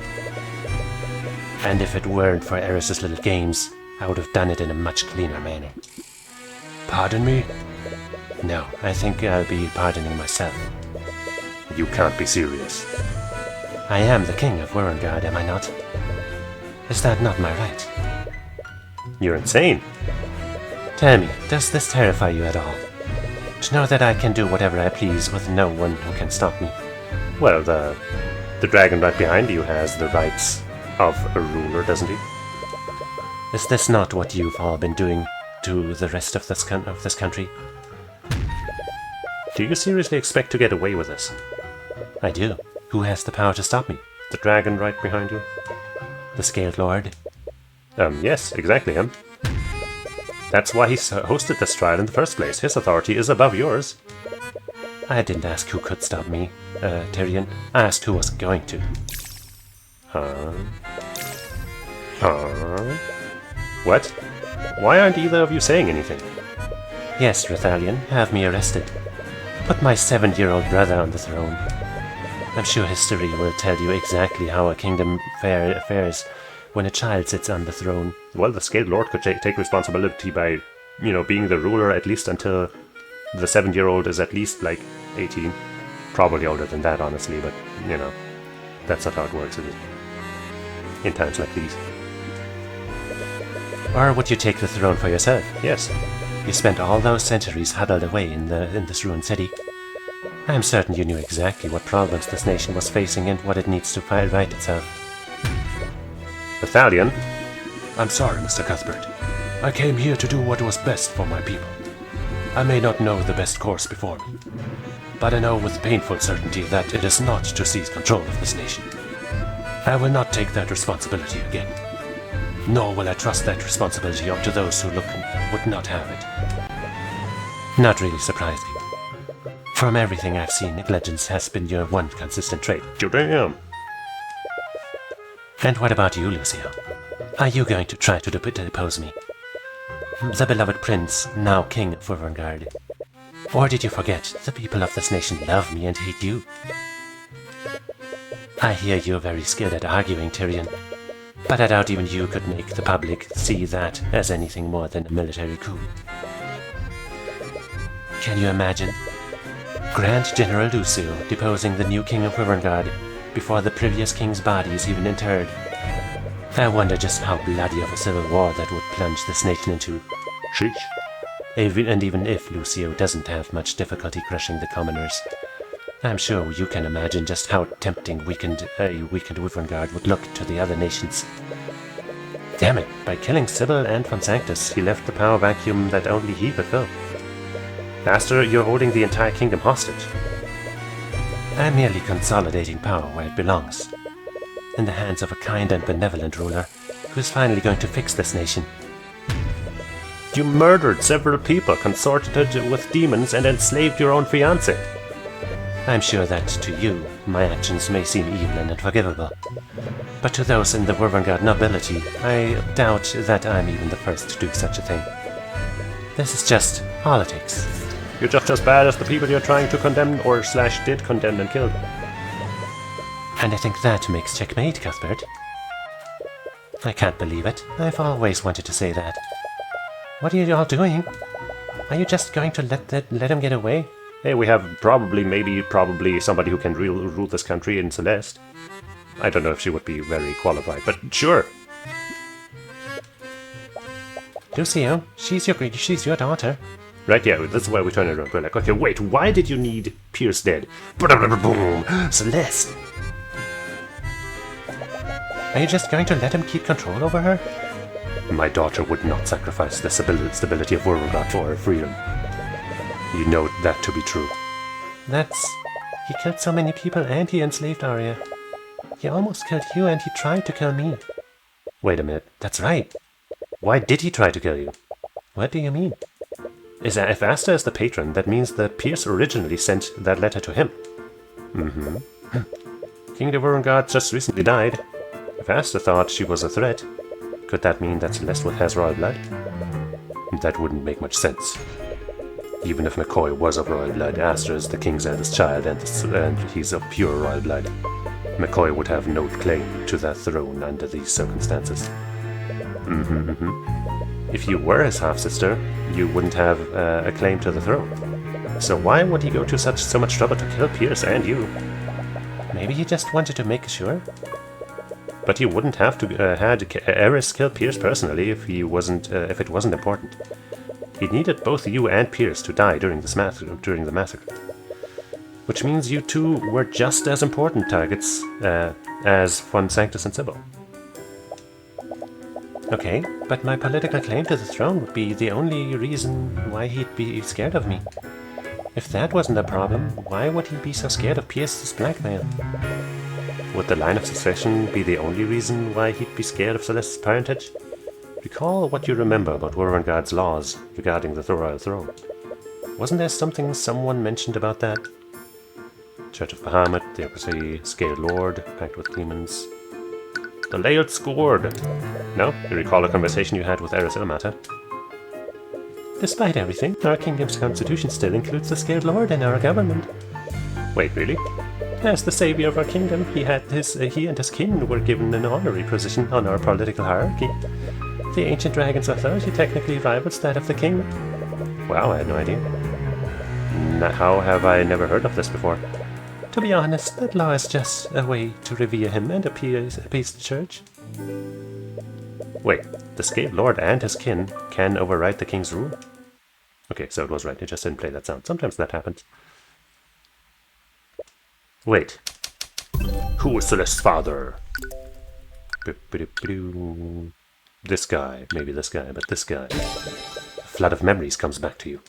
And if it weren't for Eris's little games, I would have done it in a much cleaner manner. Pardon me? No, I think I'll be pardoning myself. You can't be serious. I am the king of Warengard, am I not? Is that not my right? You're insane. Tell me, does this terrify you at all? To know that I can do whatever I please with no one who can stop me? Well, the dragon right behind you has the rights of a ruler, doesn't he? Is this not what you've all been doing to the rest of this country? Do you seriously expect to get away with this? I do. Who has the power to stop me? The dragon right behind you? The Scaled Lord? Yes, exactly him. That's why he hosted this trial in the first place. His authority is above yours. I didn't ask who could stop me, Tyrion. I asked who was going to. Huh? What? Why aren't either of you saying anything? Yes, Rathalion, have me arrested. Put my 7-year-old brother on the throne. I'm sure history will tell you exactly how a kingdom fares when a child sits on the throne. Well, the Scaled Lord could take responsibility by, being the ruler at least until the 7-year-old is at least, 18. Probably older than that, honestly, but, that's not how it works, is it? In times like these. Or would you take the throne for yourself? Yes. You spent all those centuries huddled away in this ruined city. I am certain you knew exactly what problems this nation was facing and what it needs to right itself. Rathalion? I'm sorry, Mr. Cuthbert. I came here to do what was best for my people. I may not know the best course before me, but I know with painful certainty that it is not to seize control of this nation. I will not take that responsibility again, nor will I trust that responsibility up to those who would not have it. Not really surprising. From everything I've seen, negligence has been your one consistent trait. Damn. And what about you, Lucio? Are you going to try to depose me? The beloved prince, now king of Vervangard. Or did you forget the people of this nation love me and hate you? I hear you're very skilled at arguing, Tyrion, but I doubt even you could make the public see that as anything more than a military coup. Can you imagine? Grand General Lucio deposing the new king of Vervangard before the previous king's body is even interred. I wonder just how bloody of a civil war that would plunge this nation into. Sheesh. And even if Lucio doesn't have much difficulty crushing the commoners, I'm sure you can imagine just how tempting a weakened Wyvern would look to the other nations. Damn it, by killing Sybil and Von Sanctus, he left the power vacuum that only he could fill. Master, you're holding the entire kingdom hostage. I'm merely consolidating power where it belongs, in the hands of a kind and benevolent ruler who's finally going to fix this nation. You murdered several people, consorted with demons, and enslaved your own fiancé. I'm sure that to you, my actions may seem evil and unforgivable. But to those in the Vervangard nobility, I doubt that I'm even the first to do such a thing. This is just politics. You're just as bad as the people you're trying to condemn or / did condemn and killed. And I think that makes checkmate, Cuthbert. I can't believe it. I've always wanted to say that. What are you all doing? Are you just going to let him get away? Hey, we have probably somebody who can rule this country in Celeste. I don't know if she would be very qualified, but sure. Lucio, she's your daughter. Right, yeah, that's why we turn it around. We're like, okay, wait, why did you need Pierce dead? Boom! Celeste! Are you just going to let him keep control over her? My daughter would not sacrifice the stability of Vervangard for her freedom. You know that to be true. He killed so many people and he enslaved Arya. He almost killed you and he tried to kill me. Wait a minute. That's right. Why did he try to kill you? What do you mean? If Asta is the patron, that means that Pierce originally sent that letter to him. Mm-hmm. King de Vervangard just recently died. If Asta thought she was a threat, could that mean that Celeste has royal blood? That wouldn't make much sense. Even if McCoy was of royal blood, Asta is the king's eldest child and he's of pure royal blood. McCoy would have no claim to that throne under these circumstances. If you were his half-sister, you wouldn't have a claim to the throne. So why would he go to so much trouble to kill Pierce and you? Maybe he just wanted to make sure. But you wouldn't have to had Eris kill Pierce personally if it wasn't important. He needed both you and Pierce to die during the massacre. Which means you two were just as important targets as Von Sanctus and Sybil. Okay, but my political claim to the throne would be the only reason why he'd be scared of me. If that wasn't a problem, why would he be so scared of Pierce's blackmail? Would the line of succession be the only reason why he'd be scared of Celeste's parentage? Recall what you remember about Vervangard's laws regarding the royal throne. Wasn't there something someone mentioned about that? Church of Bahamut, Theocracy, Scaled Lord, Pact with Demons. The Layered Scourge! No? You recall a conversation you had with Eris Ilmata? Despite everything, our kingdom's constitution still includes the Scaled Lord in our government. Wait, really? As the savior of our kingdom, he and his kin were given an honorary position on our political hierarchy. The ancient dragon's authority technically rivals that of the king. Wow, I had no idea. How have I never heard of this before? To be honest, that law is just a way to revere him and appease the church. Wait, the Scaled Lord and his kin can override the king's rule? Okay, so it was right, it just didn't play that sound. Sometimes that happens. Wait. Who is Celeste's father? This guy, maybe this guy, but this guy. A flood of memories comes back to you.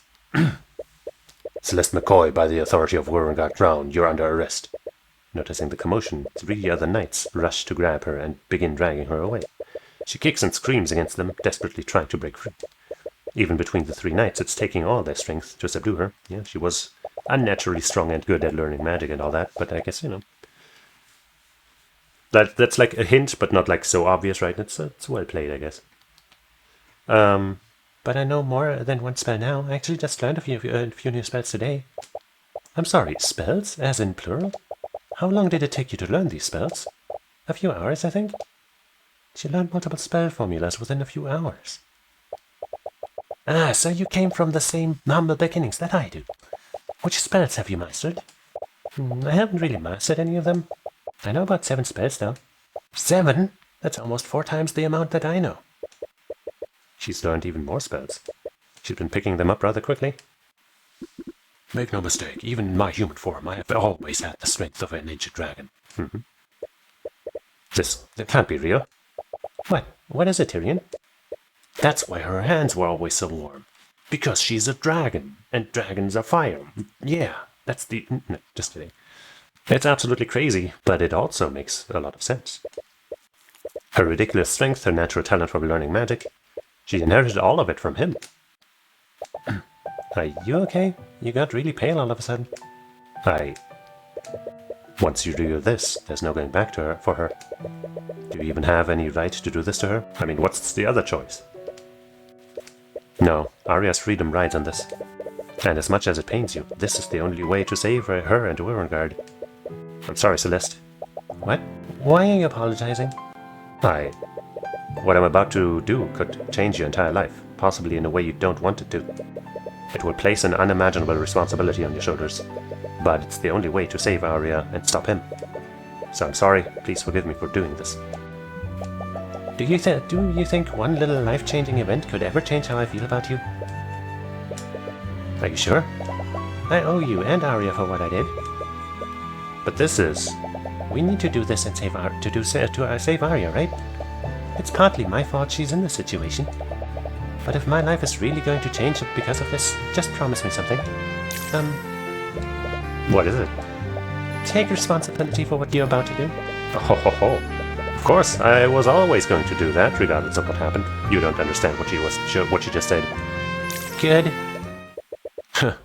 Celeste McCoy, by the authority of Warringard Crown, you're under arrest. Noticing the commotion, 3 other knights rush to grab her and begin dragging her away. She kicks and screams against them, desperately trying to break free. Even between the 3 knights, it's taking all their strength to subdue her. Yeah, she was unnaturally strong and good at learning magic and all that, but I guess, that's like a hint, but not like so obvious, right? It's well played, I guess. But I know more than one spell now. I actually just learned a few new spells today. I'm sorry, spells? As in plural? How long did it take you to learn these spells? A few hours, I think. She learned multiple spell formulas within a few hours. Ah, so you came from the same humble beginnings that I do. Which spells have you mastered? I haven't really mastered any of them. I know about 7 spells, though. 7? That's almost 4 times the amount that I know. She's learned even more spells. She's been picking them up rather quickly. Make no mistake, even in my human form, I have always had the strength of an ancient dragon. This can't be real. What is it, Tyrion? That's why her hands were always so warm. Because she's a dragon, and dragons are fire. Yeah, that's the... No, just kidding. It's absolutely crazy, but it also makes a lot of sense. Her ridiculous strength, her natural talent for learning magic, she inherited all of it from him. Are you okay? You got really pale all of a sudden. Once you do this, there's no going back to her for her. Do you even have any right to do this to her? I mean, what's the other choice? No, Arya's freedom rides on this. And as much as it pains you, this is the only way to save her and Warringard. I'm sorry, Celeste. What? Why are you apologizing? What I'm about to do could change your entire life, possibly in a way you don't want it to. It will place an unimaginable responsibility on your shoulders, but it's the only way to save Arya and stop him. So I'm sorry, please forgive me for doing this. Do you think one little life-changing event could ever change how I feel about you? Are you sure? I owe you and Arya for what I did. But this is... We need to do this and save Arya, right? It's partly my fault she's in this situation. But if my life is really going to change because of this, just promise me something. What is it? Take responsibility for what you're about to do. Oh. Of course, I was always going to do that, regardless of what happened. You don't understand what you just said. Good.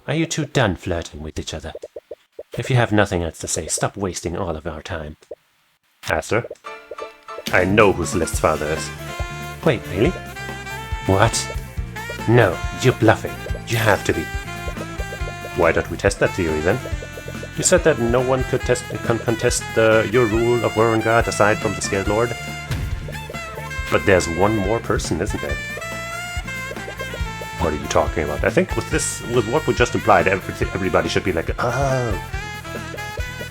Are you two done flirting with each other? If you have nothing else to say, stop wasting all of our time. Aster? I know who Celeste's father is. Wait, really? What? No, you're bluffing. You have to be. Why don't we test that theory then? You said that no one could contest your rule of Warringard aside from the Scared Lord. But there's one more person, isn't there? What are you talking about? I think with what we just implied, everybody should be like, oh.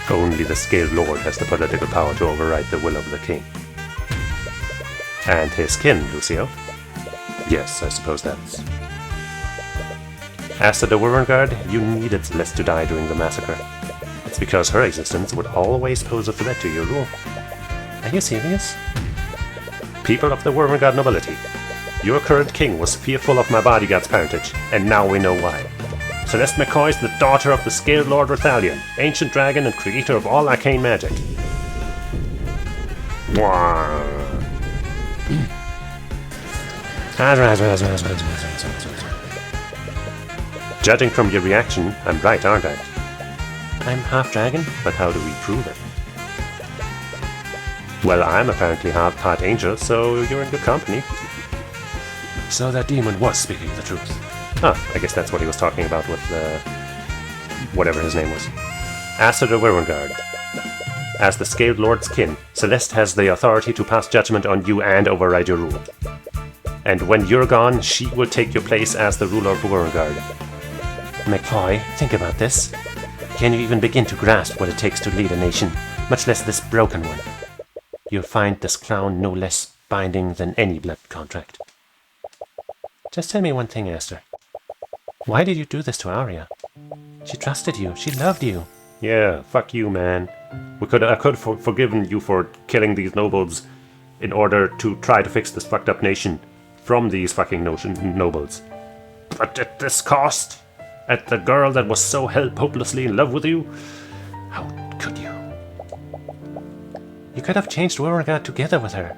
Only the Scaled Lord has the political power to override the will of the king. And his kin, Lucio? Yes, I suppose that's... As to the Warringard, you needed Celeste to die during the massacre. It's because her existence would always pose a threat to your rule. Are you serious? People of the Warringard nobility, your current king was fearful of my bodyguard's parentage, and now we know why. Celeste McCoy is the daughter of the Scaled Lord Rathalion, ancient dragon and creator of all arcane magic. Judging from your reaction, I'm right, aren't I? I'm half dragon, but how do we prove it? Well, I'm apparently part angel, so you're in good company. So that demon was speaking the truth. I guess that's what he was talking about with whatever his name was. Aster de Warringard. As the Scaled Lord's kin, Celeste has the authority to pass judgment on you and override your rule. And when you're gone, she will take your place as the ruler of Warringard. McCoy, think about this. Can you even begin to grasp what it takes to lead a nation, much less this broken one? You'll find this crown no less binding than any blood contract. Just tell me one thing, Aster. Why did you do this to Arya? She trusted you. She loved you. Yeah, fuck you, man. I could have forgiven you for killing these nobles in order to try to fix this fucked up nation from these fucking nobles. But at this cost? At the girl that was so hopelessly in love with you? How could you? You could have changed Beauregard together with her.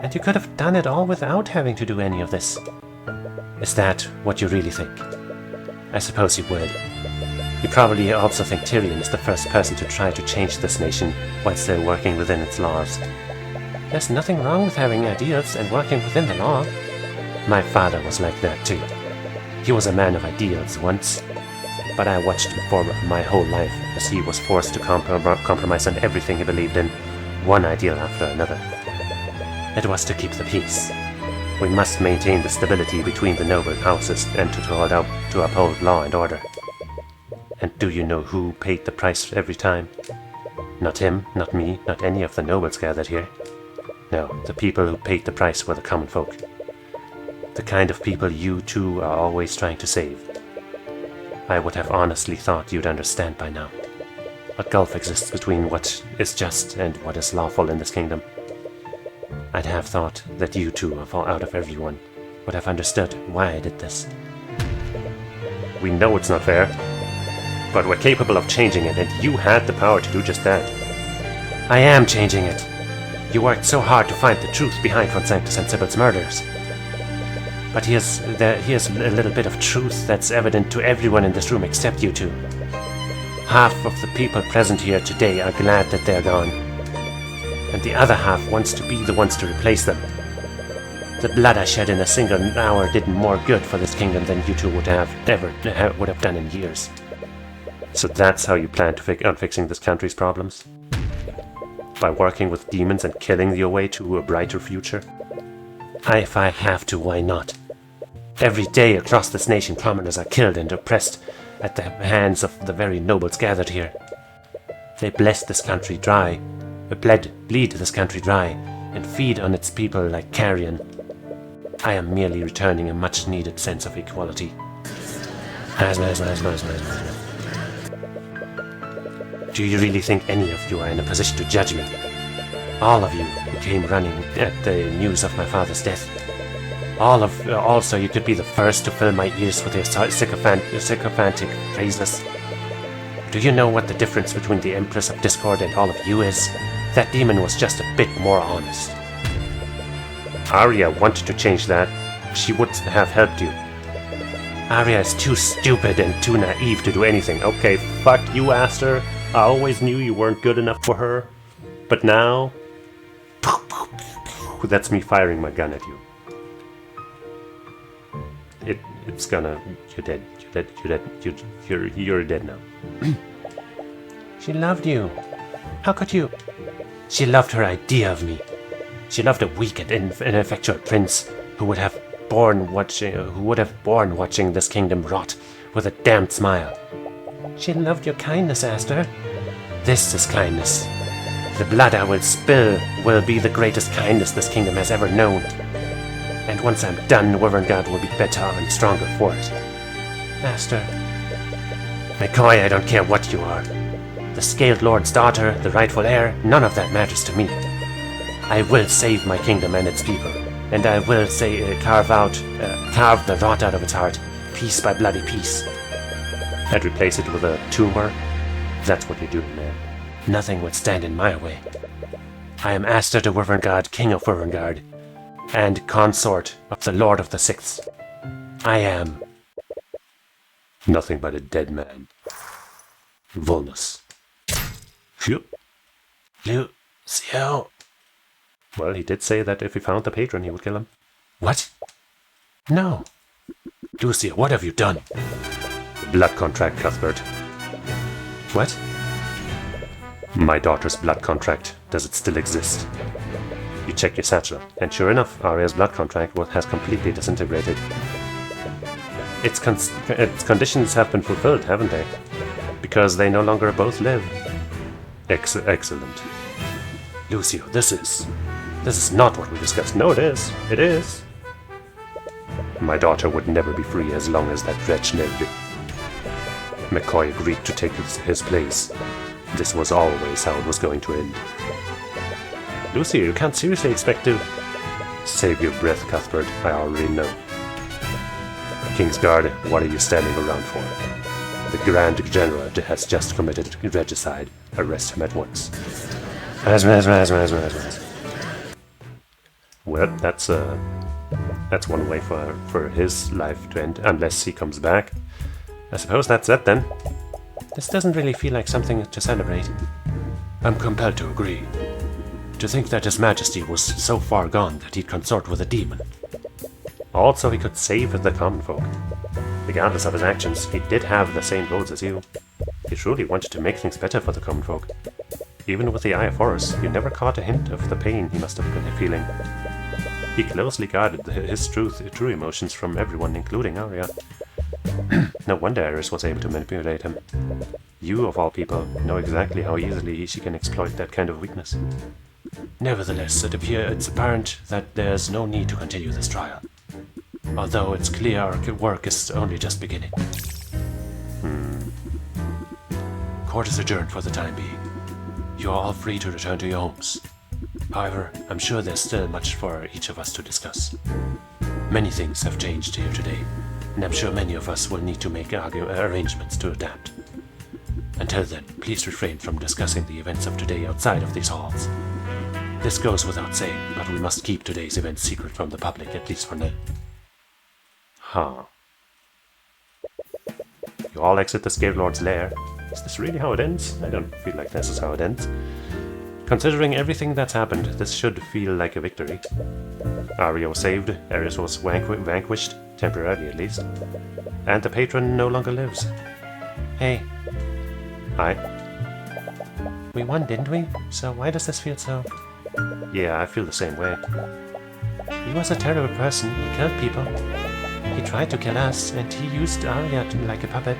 And you could have done it all without having to do any of this. Is that what you really think? I suppose you would. You probably also think Tyrion is the first person to try to change this nation while still working within its laws. There's nothing wrong with having ideals and working within the law. My father was like that too. He was a man of ideals once, but I watched him for my whole life as he was forced to compromise on everything he believed in, one ideal after another. It was to keep the peace. We must maintain the stability between the noble houses and to uphold law and order. And do you know who paid the price every time? Not him, not me, not any of the nobles gathered here. No, the people who paid the price were the common folk. The kind of people you two are always trying to save. I would have honestly thought you'd understand by now. A gulf exists between what is just and what is lawful in this kingdom. I'd have thought that you two, out of everyone, would have understood why I did this. We know it's not fair, but we're capable of changing it, and you had the power to do just that. I am changing it. You worked so hard to find the truth behind Von Sanctus and Sybil's murders. But here's a little bit of truth that's evident to everyone in this room except you two. Half of the people present here today are glad that they're gone, and the other half wants to be the ones to replace them. The blood I shed in a single hour did more good for this kingdom than you two would have done in years. So that's how you plan on fixing this country's problems? By working with demons and killing your way to a brighter future? If I have to, why not? Every day across this nation, commoners are killed and oppressed at the hands of the very nobles gathered here. They bless this country dry, bleed this country dry, and feed on its people like carrion. I am merely returning a much-needed sense of equality. Do you really think any of you are in a position to judge me? All of you who came running at the news of my father's death. Also, you could be the first to fill my ears with your sycophantic phrases. Do you know what the difference between the Empress of Discord and all of you is? That demon was just a bit more honest. Arya wanted to change that. She would have helped you. Arya is too stupid and too naive to do anything. Okay, fuck you, Aster. I always knew you weren't good enough for her. But now... That's me firing my gun at you. It's gonna... You're dead. You're dead now. She loved you. How could you? She loved her idea of me. She loved a weak and ineffectual prince who would have borne watching this kingdom rot with a damned smile. She loved your kindness, Aster. This is kindness. The blood I will spill will be the greatest kindness this kingdom has ever known. And once I'm done, Wyrmgard will be better and stronger for it. Aster. McCoy, I don't care what you are. The Scaled Lord's daughter, the rightful heir, none of that matters to me. I will save my kingdom and its people, and I will carve the rot out of its heart, piece by bloody piece. And replace it with a tumor? That's what you're doing, man. Nothing would stand in my way. I am Aster de Wyrmgard, King of Wyrmgard, and consort of the Lord of the Sixth. I am... nothing but a dead man. Volnus. Phew. Lucio. Well, he did say that if he found the patron, he would kill him. What? No. Lucio, what have you done? Blood contract, Cuthbert. What? My daughter's blood contract. Does it still exist? You check your satchel, and sure enough, Arya's blood contract has completely disintegrated. Its conditions have been fulfilled, haven't they? Because they no longer both live. Excellent. Lucio, this is not what we discussed. No, it is. It is. My daughter would never be free as long as that wretch lived. McCoy agreed to take his place. This was always how it was going to end. Lucy, you can't seriously expect to... Save your breath, Cuthbert. I already know. Kingsguard, what are you standing around for? The Grand General has just committed regicide. Arrest him at once. Well, that's one way for his life to end, unless he comes back. I suppose that's it then. This doesn't really feel like something to celebrate. I'm compelled to agree. To think that His Majesty was so far gone that he'd consort with a demon. Also, he could save the common folk. Regardless of his actions, he did have the same goals as you. He truly wanted to make things better for the common folk. Even with the Eye of Horus, you never caught a hint of the pain he must have been feeling. He closely guarded his true emotions from everyone, including Arya. No wonder Ares was able to manipulate him. You, of all people, know exactly how easily she can exploit that kind of weakness. Nevertheless, it's apparent that there's no need to continue this trial. Although it's clear our work is only just beginning. Court is adjourned for the time being. You are all free to return to your homes. However, I'm sure there's still much for each of us to discuss. Many things have changed here today, and I'm sure many of us will need to make arrangements to adapt. Until then, please refrain from discussing the events of today outside of these halls. This goes without saying, but we must keep today's events secret from the public, at least for now. Huh. You all exit the Scale Lord's lair. Is this really how it ends? I don't feel like this is how it ends. Considering everything that's happened, this should feel like a victory. Arya was saved, Ares was vanquished, temporarily at least, and the patron no longer lives. Hey, Hi. we won, didn't we? So why does this feel so... Yeah, I feel the same way. He was a terrible person. He killed people. He tried to kill us, and he used Arya like a puppet.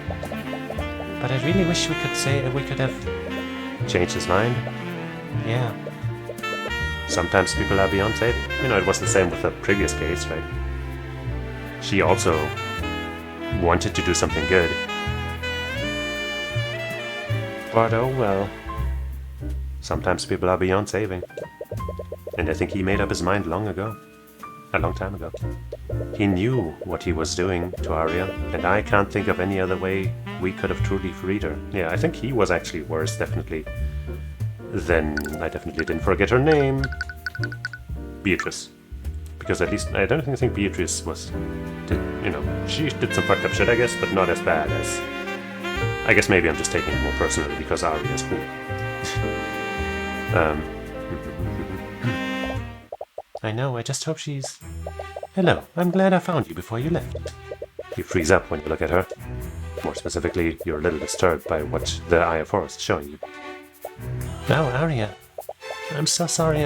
But I really wish we could have... Changed his mind? Yeah. Sometimes people are beyond saving. You know, it was the same with the previous case, right? She also wanted to do something good. But oh well. Sometimes people are beyond saving. And I think he made up his mind long ago. A long time ago. He knew what he was doing to Arya, and I can't think of any other way we could have truly freed her. Yeah, I think he was actually worse, definitely. Then I definitely didn't forget her name. Beatrice. Because at least I don't think Beatrice was... she did some fucked up shit, I guess, but not as bad as... I guess maybe I'm just taking it more personally because Arya is cool. I know, I just hope she's... Hello, I'm glad I found you before you left. You freeze up when you look at her. More specifically, you're a little disturbed by what the Eye of Horus is showing you. Oh, Arya. I'm so sorry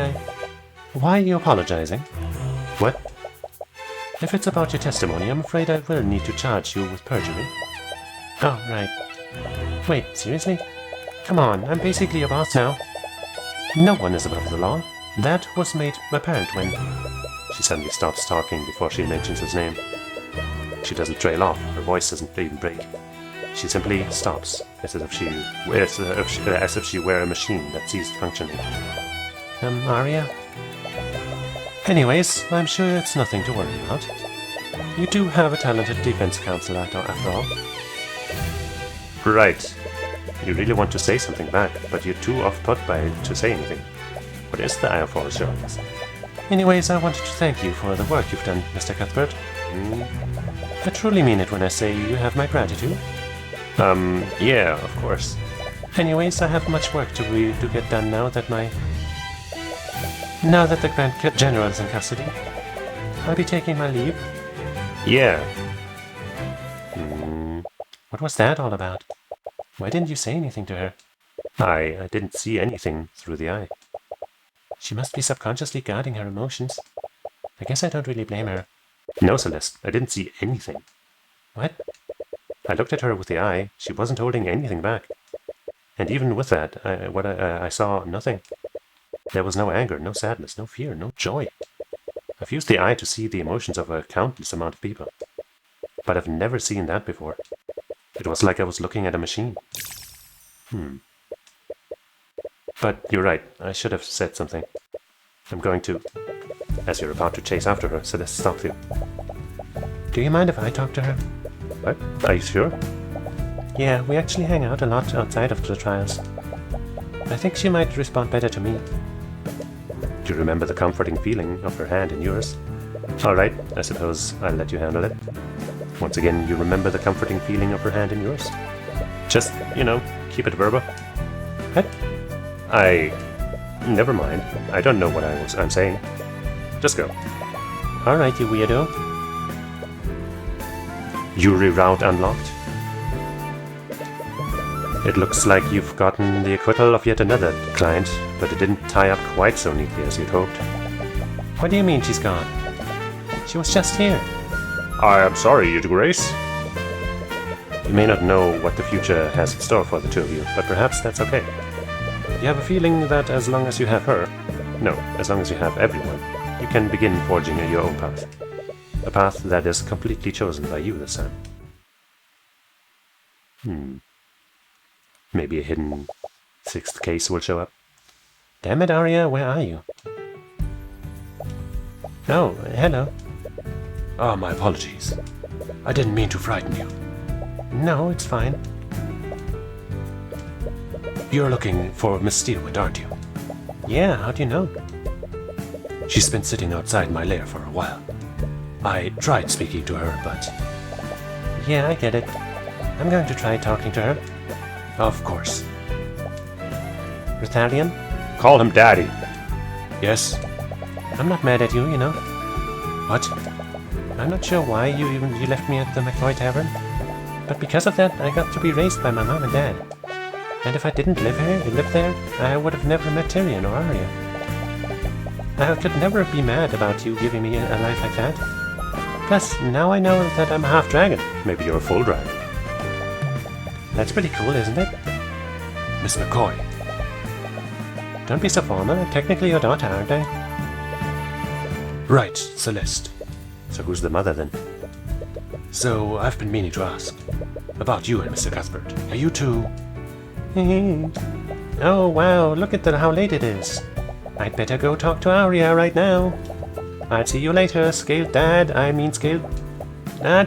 Why are you apologizing? What? If it's about your testimony, I'm afraid I will need to charge you with perjury. Oh, right. Wait, seriously? Come on, I'm basically your boss now. No one is above the law. That was made apparent when... She suddenly stops talking before she mentions his name. She doesn't trail off, her voice doesn't even break. She simply stops, as if she were a machine that ceased functioning. Arya? Anyways, I'm sure it's nothing to worry about. You do have a talented defense counsel after all. Right. You really want to say something back, but you're too off-put to say anything. What is the Eye of Horus showing us? Anyways, I wanted to thank you for the work you've done, Mr. Cuthbert. I truly mean it when I say you have my gratitude. Yeah, of course. Anyways, I have much work to get done now that the Grand General is in custody. I'll be taking my leave. Yeah. What was that all about? Why didn't you say anything to her? I didn't see anything through the eye. She must be subconsciously guarding her emotions. I guess I don't really blame her. No, Celeste, I didn't see anything. What? I looked at her with the eye. She wasn't holding anything back. And even with that, I saw nothing. There was no anger, no sadness, no fear, no joy. I've used the eye to see the emotions of a countless amount of people. But I've never seen that before. It was like I was looking at a machine. But you're right, I should have said something. I'm going to... As you're about to chase after her, Celeste stops you. Do you mind if I talk to her? What? Are you sure? Yeah, we actually hang out a lot outside of the trials. I think she might respond better to me. Do you remember the comforting feeling of her hand in yours? Alright, I suppose I'll let you handle it. Once again, you remember the comforting feeling of her hand in yours? Just, keep it verbal. What? Never mind. I don't know what I'm saying. Just go. Alright, you weirdo. Yuri route unlocked. It looks like you've gotten the acquittal of yet another client, but it didn't tie up quite so neatly as you'd hoped. What do you mean she's gone? She was just here. I am sorry, Your Grace. You may not know what the future has in store for the two of you, but perhaps that's okay. You have a feeling that as long as you have her, no, as long as you have everyone, you can begin forging your own path. A path that is completely chosen by you this time. Maybe a hidden sixth case will show up. Damn it, Arya, where are you? Oh, hello. Ah, my apologies. I didn't mean to frighten you. No, it's fine. You're looking for Miss Steelwind, aren't you? Yeah, how do you know? She's been sitting outside my lair for a while. I tried speaking to her, but... Yeah, I get it. I'm going to try talking to her. Of course. Rithalion? Call him Daddy. Yes? I'm not mad at you, What? I'm not sure why you left me at the McCoy Tavern. But because of that, I got to be raised by my mom and dad. And if I didn't live there, I would have never met Tyrion or Arya. I could never be mad about you giving me a life like that. Plus, now I know that I'm a half-dragon. Maybe you're a full dragon. That's pretty cool, isn't it? Miss McCoy. Don't be so formal. I'm technically your daughter, aren't I? Right, Celeste. So who's the mother then? So, I've been meaning to ask. About you and Mr. Cuthbert. Are you two... Oh, wow, look at how late it is. I'd better go talk to Arya right now. I'll see you later, Scaled Dad. Scaled...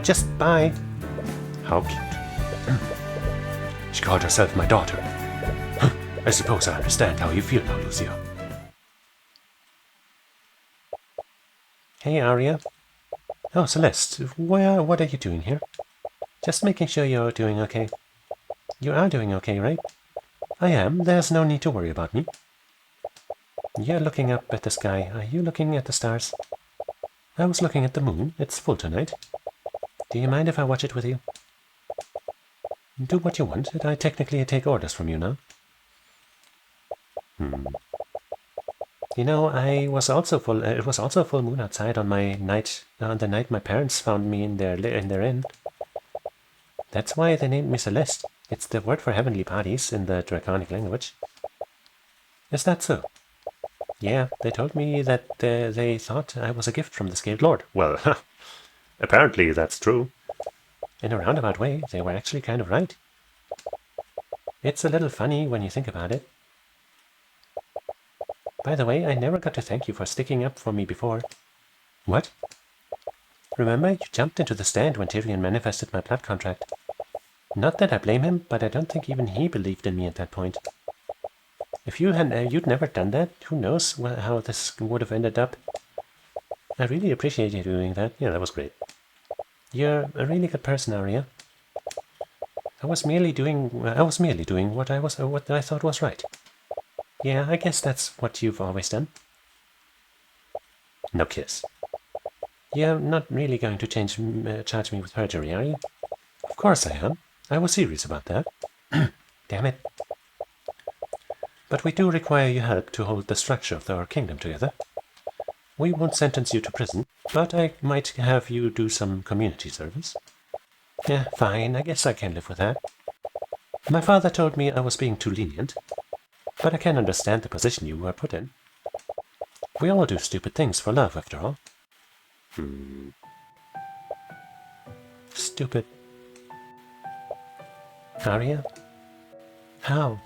just bye. How cute. She called herself my daughter. I suppose I understand how you feel now, Lucia. Hey, Arya. Oh, Celeste, what are you doing here? Just making sure you're doing okay. You are doing okay, right? I am. There's no need to worry about me. You're looking up at the sky. Are you looking at the stars? I was looking at the moon. It's full tonight. Do you mind if I watch it with you? Do what you want. I technically take orders from you now. I was also full. It was also a full moon outside on the night my parents found me in their inn. That's why they named me Celeste. It's the word for heavenly bodies in the Draconic language. Is that so? Yeah, they told me that they thought I was a gift from the Scaled Lord. Well, apparently that's true. In a roundabout way, they were actually kind of right. It's a little funny when you think about it. By the way, I never got to thank you for sticking up for me before. What? Remember, you jumped into the stand when Tyrion manifested my blood contract. Not that I blame him, but I don't think even he believed in me at that point. If you'd never done that, who knows how this would have ended up. I really appreciate you doing that. Yeah, that was great. You're a really good person, Arya. I was merely doing what I thought was right. Yeah, I guess that's what you've always done. No kiss. You're not really going to charge me with perjury, are you? Of course I am. I was serious about that. Damn it. But we do require your help to hold the structure of our kingdom together. We won't sentence you to prison, but I might have you do some community service. Yeah, fine, I guess I can live with that. My father told me I was being too lenient, but I can understand the position you were put in. We all do stupid things for love, after all. Stupid. Arya? How?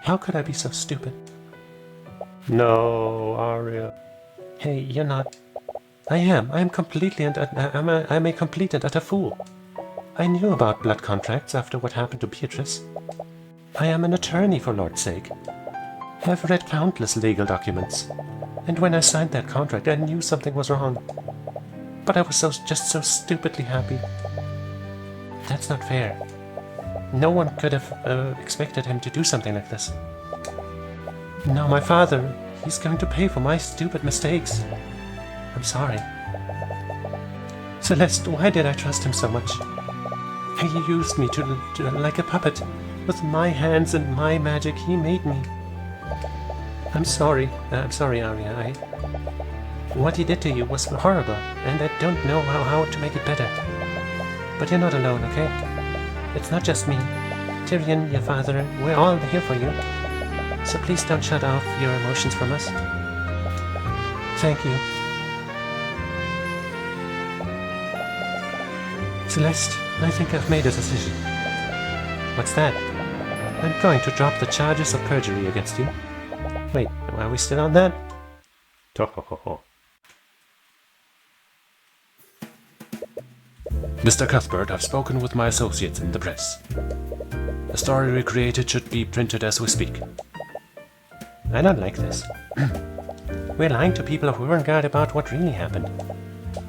How could I be so stupid? No, Arya. Hey, you're not... I am. I'm completely and... I'm a complete and utter fool. I knew about blood contracts after what happened to Beatrice. I am an attorney, for Lord's sake. I've read countless legal documents. And when I signed that contract, I knew something was wrong. But I was just so stupidly happy. That's not fair. No one could have expected him to do something like this. Now my father, he's going to pay for my stupid mistakes. I'm sorry. Celeste, why did I trust him so much? He used me like a puppet. With my hands and my magic, he made me. I'm sorry, Arya. What he did to you was horrible, and I don't know how to make it better. But you're not alone, okay? It's not just me. Tyrion, your father, we're all here for you. So please don't shut off your emotions from us. Thank you. Celeste, I think I've made a decision. What's that? I'm going to drop the charges of perjury against you. Wait, are we still on that? Mr. Cuthbert, I've spoken with my associates in the press. The story we created should be printed as we speak. I don't like this. We're lying to people of Urengard about what really happened.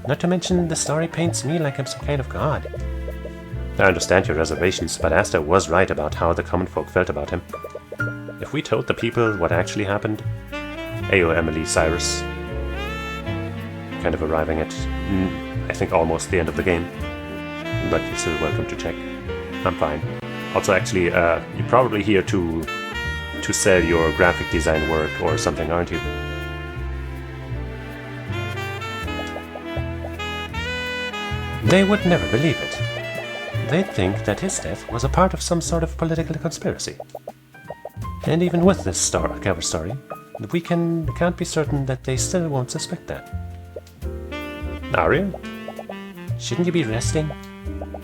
Not to mention, the story paints me like I'm some kind of god. I understand your reservations, but Asta was right about how the common folk felt about him. If we told the people what actually happened... Ayo, Emily, Cyrus. Kind of arriving at, I think, almost the end of the game. But you're still welcome to check. I'm fine. Also, actually, you're probably here to sell your graphic design work or something, aren't you? They would never believe it. They'd think that his death was a part of some sort of political conspiracy. And even with this cover story, we can't be certain that they still won't suspect that. Arya? Shouldn't you be resting?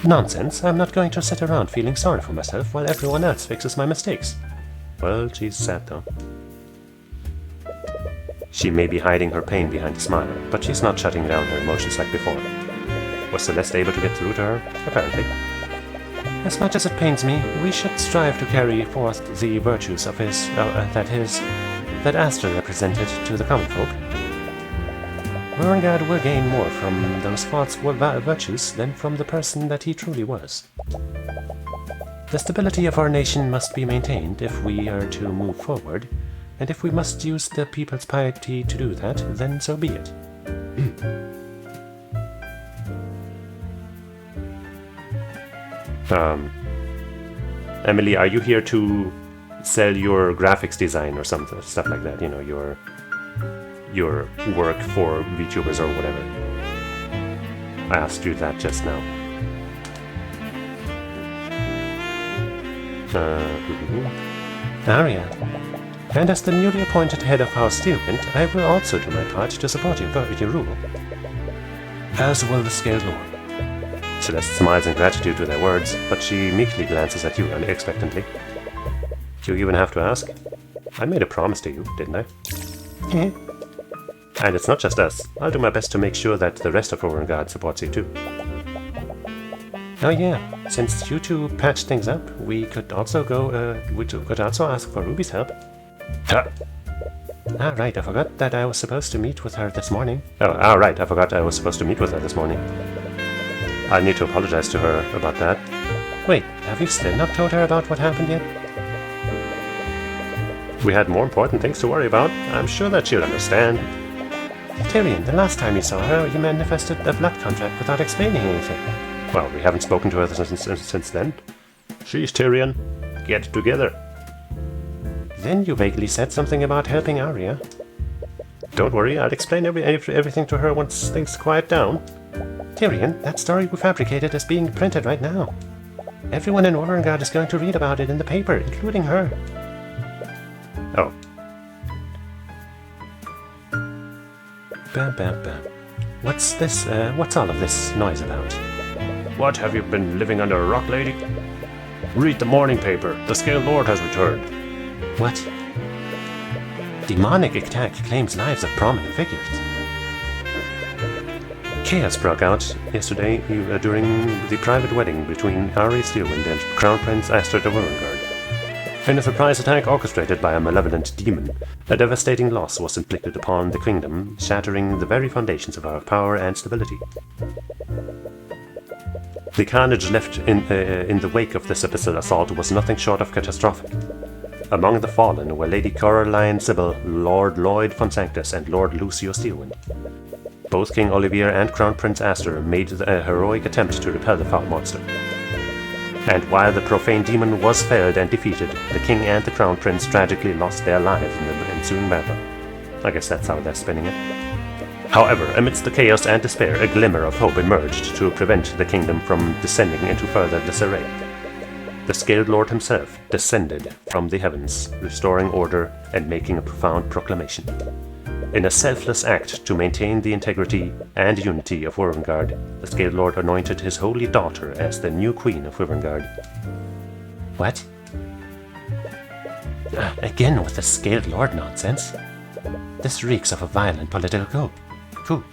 Nonsense, I'm not going to sit around feeling sorry for myself while everyone else fixes my mistakes. Well, she's sad though. She may be hiding her pain behind a smile, but she's not shutting down her emotions like before. Was Celeste able to get through to her? Apparently. As much as it pains me, we should strive to carry forth the virtues of that Asta represented to the common folk. Urengard will gain more from those false virtues than from the person that he truly was. The stability of our nation must be maintained if we are to move forward, and if we must use the people's piety to do that, then so be it. Emily, are you here to sell your graphics design or something, stuff like that? You know, your work for VTubers or whatever. I asked you that just now. Arya. And as the newly appointed head of House Steelwind, I will also do my part to support your rule. As will the Scaled Lord. Celeste smiles in gratitude to their words, but she meekly glances at you unexpectantly. Do you even have to ask? I made a promise to you, didn't I? And it's not just us. I'll do my best to make sure that the rest of Urengard supports you too. Oh yeah, since you two patched things up, we could also ask for Ruby's help. Ah, right, I forgot that I was supposed to meet with her this morning. Right, I forgot I was supposed to meet with her this morning. I need to apologize to her about that. Wait, have you still not told her about what happened yet? We had more important things to worry about. I'm sure that she'll understand. Tyrion, the last time you saw her, you manifested a blood contract without explaining anything. Well, we haven't spoken to her since then. She's Tyrion. Get together. Then you vaguely said something about helping Arya. Don't worry, I'll explain everything to her once things quiet down. Tyrion, that story we fabricated is being printed right now. Everyone in Urengard is going to read about it in the paper, including her. Oh. Bam, bam, bam. What's this, what's all of this noise about? What, have you been living under a rock, lady? Read the morning paper. The Scaled Lord has returned. What? demonic attack claims lives of prominent figures. Chaos broke out yesterday during the private wedding between Ari Steelwind and Crown Prince Astrid of Urengard. In a surprise attack orchestrated by a malevolent demon, a devastating loss was inflicted upon the kingdom, shattering the very foundations of our power and stability. The carnage left in the wake of this episode assault was nothing short of catastrophic. Among the fallen were Lady Coraline Sybil, Lord Lloyd von Sanctus, and Lord Lucio Steelwind. Both King Olivier and Crown Prince Aster made a heroic attempt to repel the foul monster. And while the profane demon was felled and defeated, the king and the crown prince tragically lost their lives in the ensuing battle. I guess that's how they're spinning it. However, amidst the chaos and despair, a glimmer of hope emerged to prevent the kingdom from descending into further disarray. The Scaled Lord himself descended from the heavens, restoring order and making a profound proclamation. In a selfless act to maintain the integrity and unity of Urengard, the Scaled Lord anointed his holy daughter as the new queen of Urengard. What? Again with the Scaled Lord nonsense? This reeks of a violent political coup.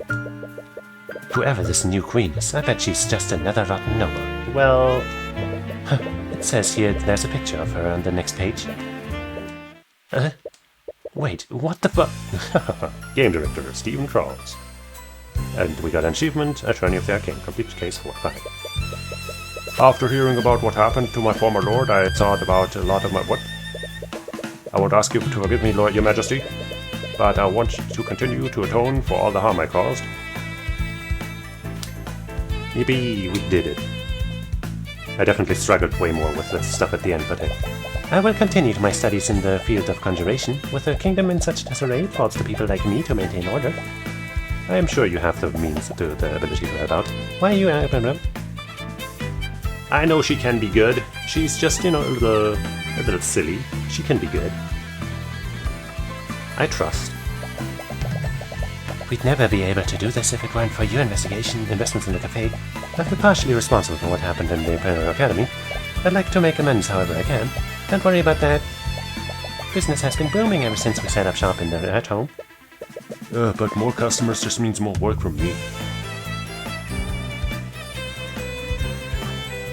Whoever this new queen is, I bet she's just another rotten noble. Well, It says here there's a picture of her on the next page. Wait, what the fuck? Game Director Stephen Kralls. And we got an achievement, Attorney of the Arcane, complete case 4-5. After hearing about what happened to my former lord, I thought about a lot of my... What? I won't ask you to forgive me, Lord, Your Majesty, but I want to continue to atone for all the harm I caused. Yippee, we did it. I definitely struggled way more with this stuff at the end, but I will continue my studies in the field of conjuration. With a kingdom in such disarray, it falls to people like me to maintain order. I am sure you have the means to the ability to help out. Why are you I know she can be good. She's just, a little silly. She can be good. I trust. We'd never be able to do this if it weren't for your investments in the cafe. I've been partially responsible for what happened in the Imperial Academy. I'd like to make amends however I can. Don't worry about that. Business has been booming ever since we set up shop at home. But more customers just means more work from me.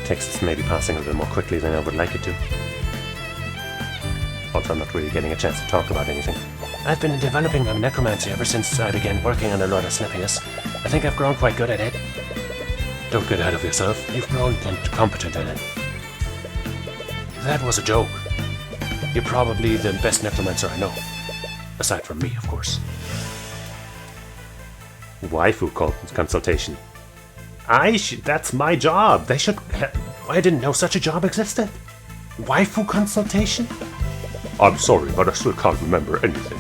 Text is maybe passing a little more quickly than I would like it to. Also, I'm not really getting a chance to talk about anything. I've been developing my necromancy ever since I began working under Lord Asclepius. I think I've grown quite good at it. Don't get ahead of yourself. You've grown competent at it. That was a joke. You're probably the best necromancer I know. Aside from me, of course. Waifu consultation. That's my job. They should... I didn't know such a job existed. Waifu consultation? I'm sorry, but I still can't remember anything.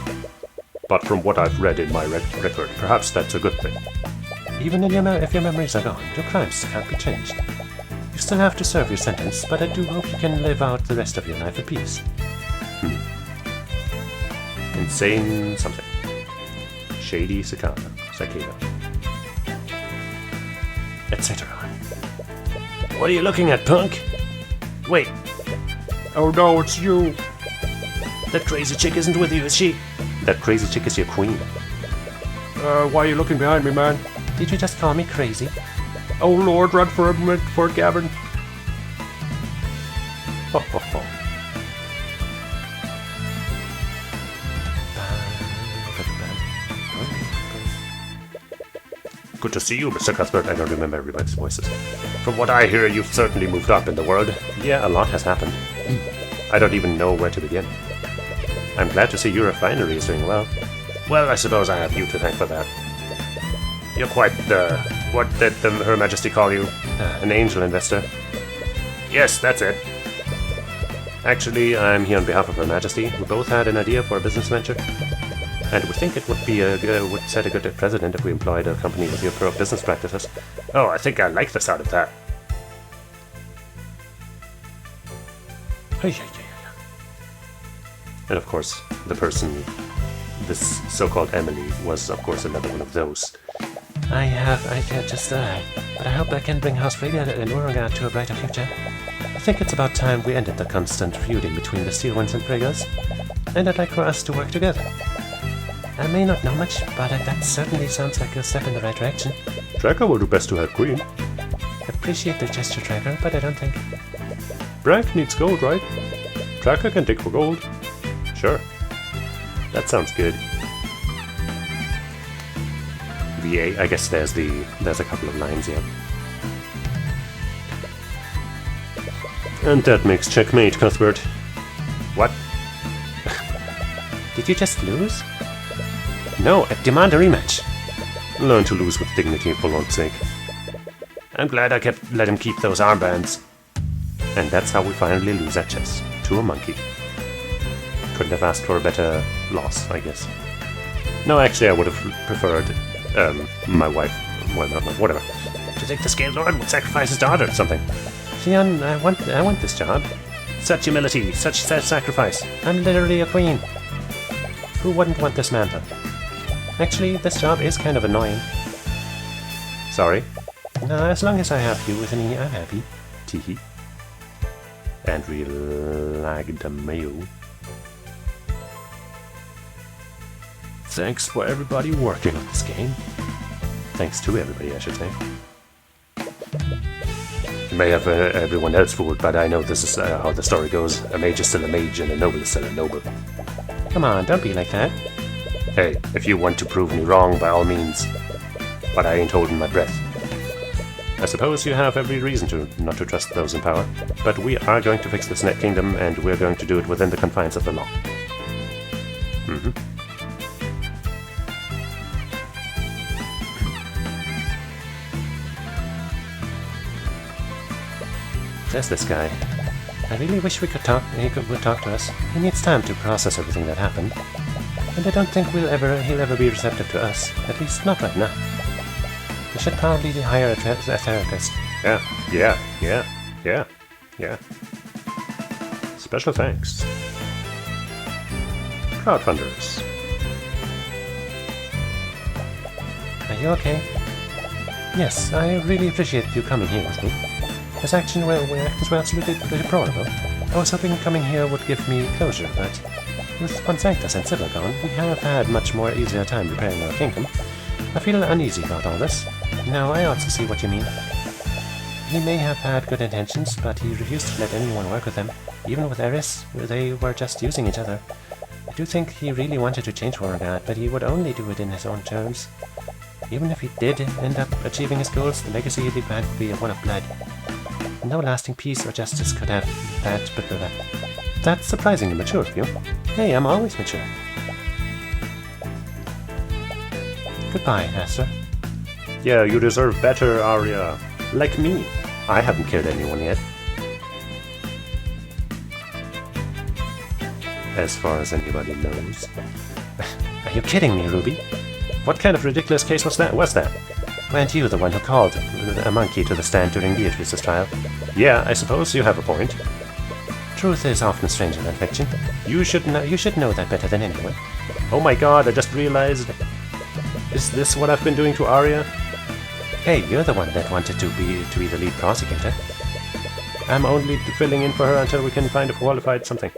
But from what I've read in my record, perhaps that's a good thing. Even if your memories are gone, your crimes can't be changed. You still have to serve your sentence, but I do hope you can live out the rest of your life at peace. Insane something. Shady cicada. Etc. What are you looking at, punk? Wait. Oh no, it's you. That crazy chick isn't with you, is she? That crazy chick is your queen. Why are you looking behind me, man? Did you just call me crazy? Oh Lord, run for a minute for Gavin. Ho ho ho. Good to see you, Mr. Cuthbert. I don't remember everybody's voices. From what I hear, you've certainly moved up in the world. Yeah, a lot has happened. I don't even know where to begin. I'm glad to see your refinery is doing well. Well, I suppose I have you to thank for that. You're quite the... What did Her Majesty call you? An angel investor. Yes, that's it. Actually, I'm here on behalf of Her Majesty. We both had an idea for a business venture. And we think it would be would set a good precedent if we employed a company with your business practices. Oh, I think I like the sound of that. And of course, the person, this so-called Emily, was of course another one of those. But I hope I can bring House Frigga and Urengard to a brighter future. I think it's about time we ended the constant feuding between the Steelwinds and Friggas, and I'd like for us to work together. I may not know much, but that certainly sounds like a step in the right direction. Tracker will do best to help Queen. Appreciate the gesture, Tracker, but I don't think... Brank needs gold, right? Tracker can dig for gold. Sure. That sounds good. VA, I guess there's a couple of lines here. And that makes checkmate, Cuthbert. What? Did you just lose? No, I demand a rematch. Learn to lose with dignity, for Lord's sake. I'm glad I let him keep those armbands. And that's how we finally lose at chess. To a monkey. Couldn't have asked for a better loss, I guess. No, actually I would have preferred, my wife, well, no, whatever. To think the Scale Lord would sacrifice his daughter or something. Theon, I want this job. Such humility, such self-sacrifice. I'm literally a queen. Who wouldn't want this mantle? Actually, this job is kind of annoying. Sorry? No, as long as I have you with me, I'm happy. Teehee. And we lagged the mail. Thanks for everybody working on this game. Thanks to everybody, I should say. You may have everyone else fooled, but I know this is how the story goes. A mage is still a mage, and a noble is still a noble. Come on, don't be like that. Hey, if you want to prove me wrong, by all means. But I ain't holding my breath. I suppose you have every reason to not to trust those in power, but we are going to fix this Net Kingdom, and we're going to do it within the confines of the law. There's this guy. I really wish he would talk to us. He needs time to process everything that happened. And I don't think he'll ever be receptive to us. At least not right now. We should probably hire a therapist. Yeah. Special thanks. Crowdfunders. Are you okay? Yes, I really appreciate you coming here with me. His actions were absolutely deplorable. I was hoping coming here would give me closure, but with Ponsanctus and Civil gone, we have had much more easier time repairing our kingdom. I feel uneasy about all this. Now I also see what you mean. He may have had good intentions, but he refused to let anyone work with him. Even with Eris, they were just using each other. I do think he really wanted to change Beauregard, but he would only do it in his own terms. Even if he did end up achieving his goals, the legacy he left would be one of blood. No lasting peace or justice could have that, but that's surprisingly mature of you. Hey, I'm always mature. Goodbye, Master. Yeah, you deserve better, Arya. Like me. I haven't killed anyone yet. As far as anybody knows. Are you kidding me, Ruby? What kind of ridiculous case was that? Weren't you the one who called a monkey to the stand during Beatrice's trial? Yeah, I suppose you have a point. Truth is often stranger than fiction. You should know that better than anyone. Oh my god, I just realized. Is this what I've been doing to Arya? Hey, you're the one that wanted to be the lead prosecutor. I'm only filling in for her until we can find a qualified something.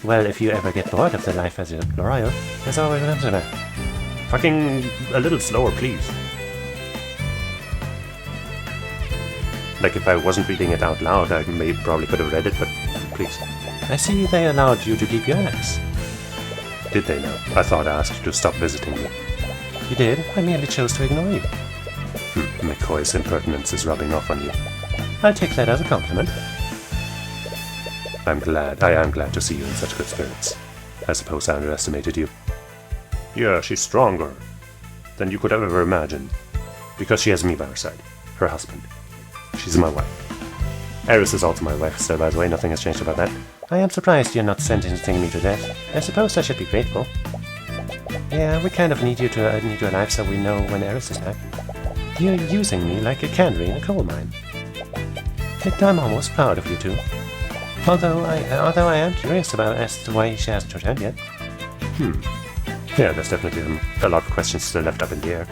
Well, if you ever get bored of the life as a royal, there's always an answer. Fucking a little slower, please. Like, if I wasn't reading it out loud, I probably could have read it, but please. I see they allowed you to keep your axe. Did they now? I thought I asked you to stop visiting me. You did? I merely chose to ignore you. McCoy's impertinence is rubbing off on you. I'll take that as a compliment. I am glad to see you in such good spirits. I suppose I underestimated you. Yeah, she's stronger than you could ever imagine. Because she has me by her side. Her husband. She's my wife. Eris is also my wife, so by the way, nothing has changed about that. I am surprised you're not sentencing me to death. I suppose I should be grateful. Yeah, we kind of need you alive so we know when Eris is back. You're using me like a canary in a coal mine. I'm almost proud of you two. Although I am curious as to why she hasn't returned yet. Yeah, there's definitely a lot of questions still left up in the air.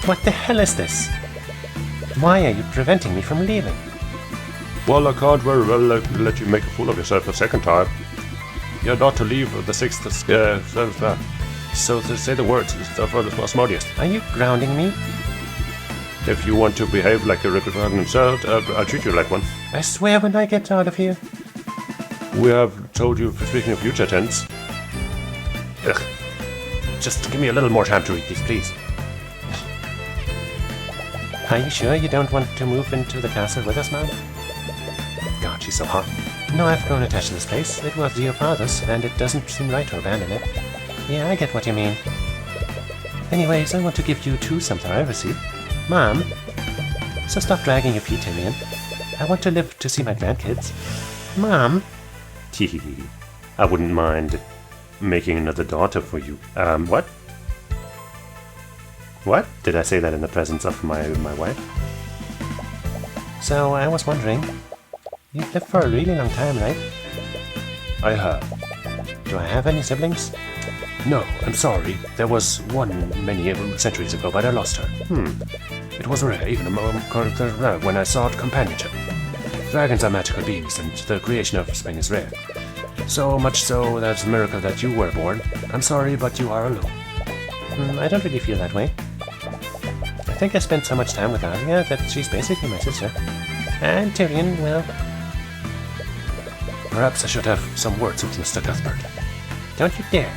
What the hell is this? Why are you preventing me from leaving? Well, I can't very well let you make a fool of yourself a second time. You're not to leave the sixth, so to say the words, smartest. Are you grounding me? If you want to behave like a repugnant child, I'll treat you like one. I swear when I get out of here. We have told you, speaking of future tense. Ugh. Just give me a little more time to read these, please. Are you sure you don't want to move into the castle with us, Mom? God, she's so hot. No, I've grown attached to this place. It was your father's, and it doesn't seem right to abandon it. Yeah, I get what you mean. Anyways, I want to give you two some privacy. Mom? So stop dragging your feet, Tyrion. I want to live to see my grandkids. Mom? Teehee. I wouldn't mind making another daughter for you. What? What? Did I say that in the presence of my wife? So, I was wondering, you've lived for a really long time, right? I have. Do I have any siblings? No, I'm sorry. There was one many centuries ago, but I lost her. It was rare, even when I sought companionship. Dragons are magical beings, and the creation of spring is rare. So much so, that's a miracle that you were born. I'm sorry, but you are alone. I don't really feel that way. I think I spent so much time with Arya that she's basically my sister. And Tyrion, well... Perhaps I should have some words with Mr. Cuthbert. Don't you dare.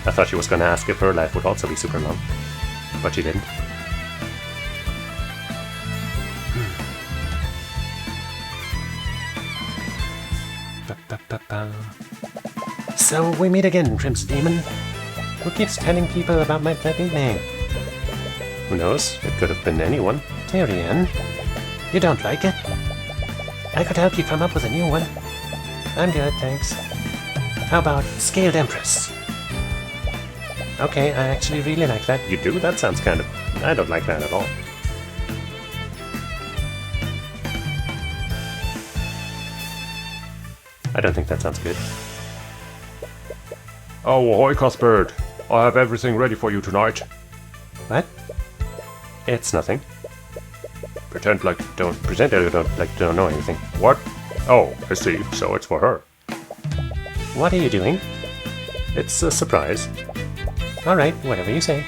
I thought she was going to ask if her life would also be super long. But she didn't. So we meet again, Crimson Demon. Who keeps telling people about my bloody name? Who knows? It could have been anyone. Tyrion, you don't like it? I could help you come up with a new one. I'm good, thanks. How about Scaled Empress? Okay, I actually really like that. You do? That sounds kind of... I don't like that at all. I don't think that sounds good. Oh, ahoy, Cuthbert! I have everything ready for you tonight. What? It's nothing. Pretend that you don't know anything. What? Oh, I see. So it's for her. What are you doing? It's a surprise. Alright, whatever you say.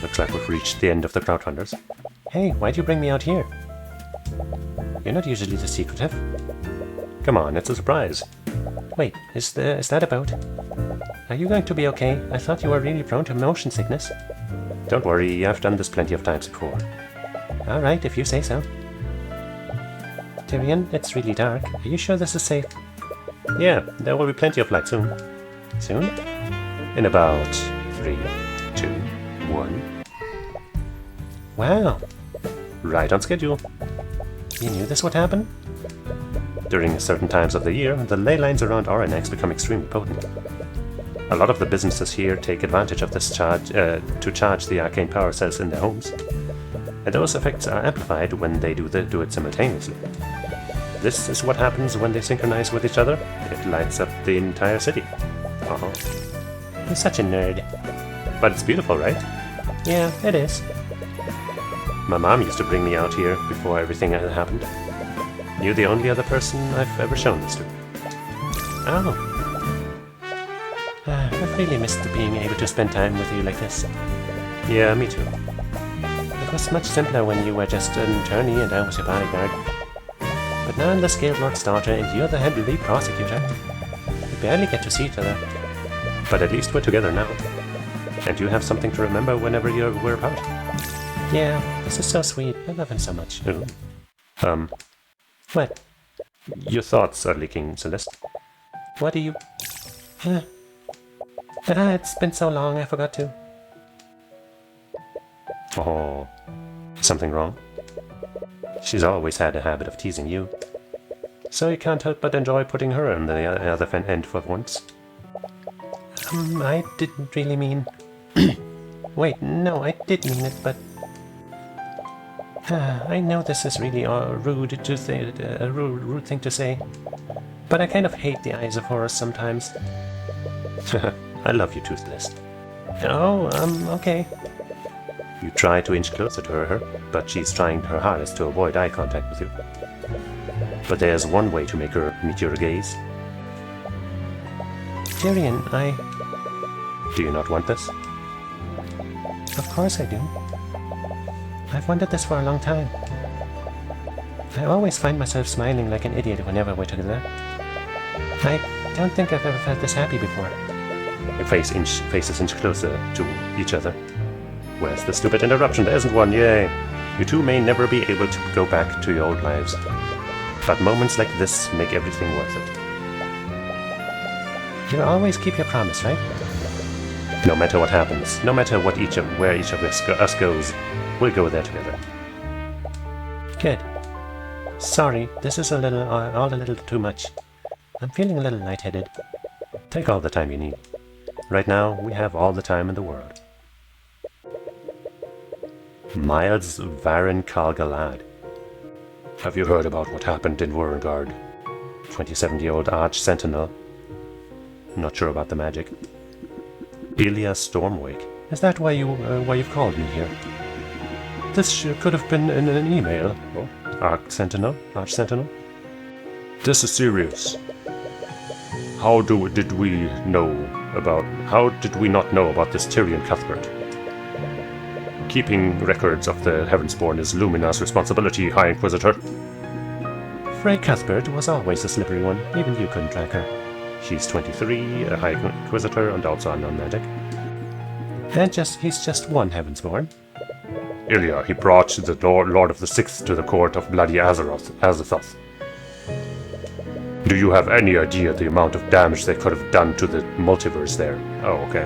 Looks like we've reached the end of the crowdfunders. Hey, why'd you bring me out here? You're not usually this secretive. Come on, it's a surprise. Wait, is that about? Are you going to be okay? I thought you were really prone to motion sickness. Don't worry, I've done this plenty of times before. Alright, if you say so. Tyrion, it's really dark. Are you sure this is safe? Yeah, there will be plenty of light soon. Soon? In about 3, 2, 1. Wow. Right on schedule. You knew this would happen? During certain times of the year, the ley lines around Oranex become extremely potent. A lot of the businesses here take advantage of this to charge the arcane power cells in their homes. And those effects are amplified when they do it simultaneously. This is what happens when they synchronize with each other. It lights up the entire city. You're such a nerd. But it's beautiful, right? Yeah, it is. My mom used to bring me out here before everything had happened. You're the only other person I've ever shown this to. Oh. I've really missed being able to spend time with you like this. Yeah, me too. It was much simpler when you were just an attorney and I was your bodyguard. But now I'm the Scaled Lord's daughter and you're the head lead prosecutor. We barely get to see each other. But at least we're together now. And you have something to remember whenever we're apart. Yeah, this is so sweet. I love him so much. Ooh. What? Your thoughts are leaking, Celeste. What do you... it's been so long, I forgot to. Oh. Something wrong? She's always had a habit of teasing you. So you can't help but enjoy putting her on the other end for once. I didn't really mean... Wait, no, I did mean it, but... I know this is really rude to say, a rude thing to say, but I kind of hate the eyes of Horus sometimes. I love you, Toothless. Oh, okay. You try to inch closer to her, but she's trying her hardest to avoid eye contact with you. But there's one way to make her meet your gaze. Tyrion, Do you not want this? Of course I do. I've wanted this for a long time. I always find myself smiling like an idiot whenever we're together. I don't think I've ever felt this happy before. Your faces inch closer to each other. Where's the stupid interruption? There isn't one, yay! You two may never be able to go back to your old lives. But moments like this make everything worth it. You'll always keep your promise, right? No matter what happens, no matter where each of us goes, we'll go there together. Good. Sorry, this is all a little too much. I'm feeling a little lightheaded. Take all the time you need. Right now, we have all the time in the world. Miles Varen Kalgalad. Have you heard about what happened in Warengard? 27-year-old Arch Sentinel. Not sure about the magic. Ilya Stormwake. Is that why you've called me here? This could have been in an email. Oh, Arch Sentinel? This is serious. How did we not know about this Tyrion Cuthbert? Keeping records of the Heavensborn is Lumina's responsibility, High Inquisitor. Frey Cuthbert was always a slippery one. Even you couldn't track her. She's 23, a High Inquisitor, and also unknown magic. And he's just one Heavensborn. Ilya, he brought the Lord of the Sixth to the court of Bloody Azathoth. Do you have any idea the amount of damage they could have done to the multiverse there? Oh, okay.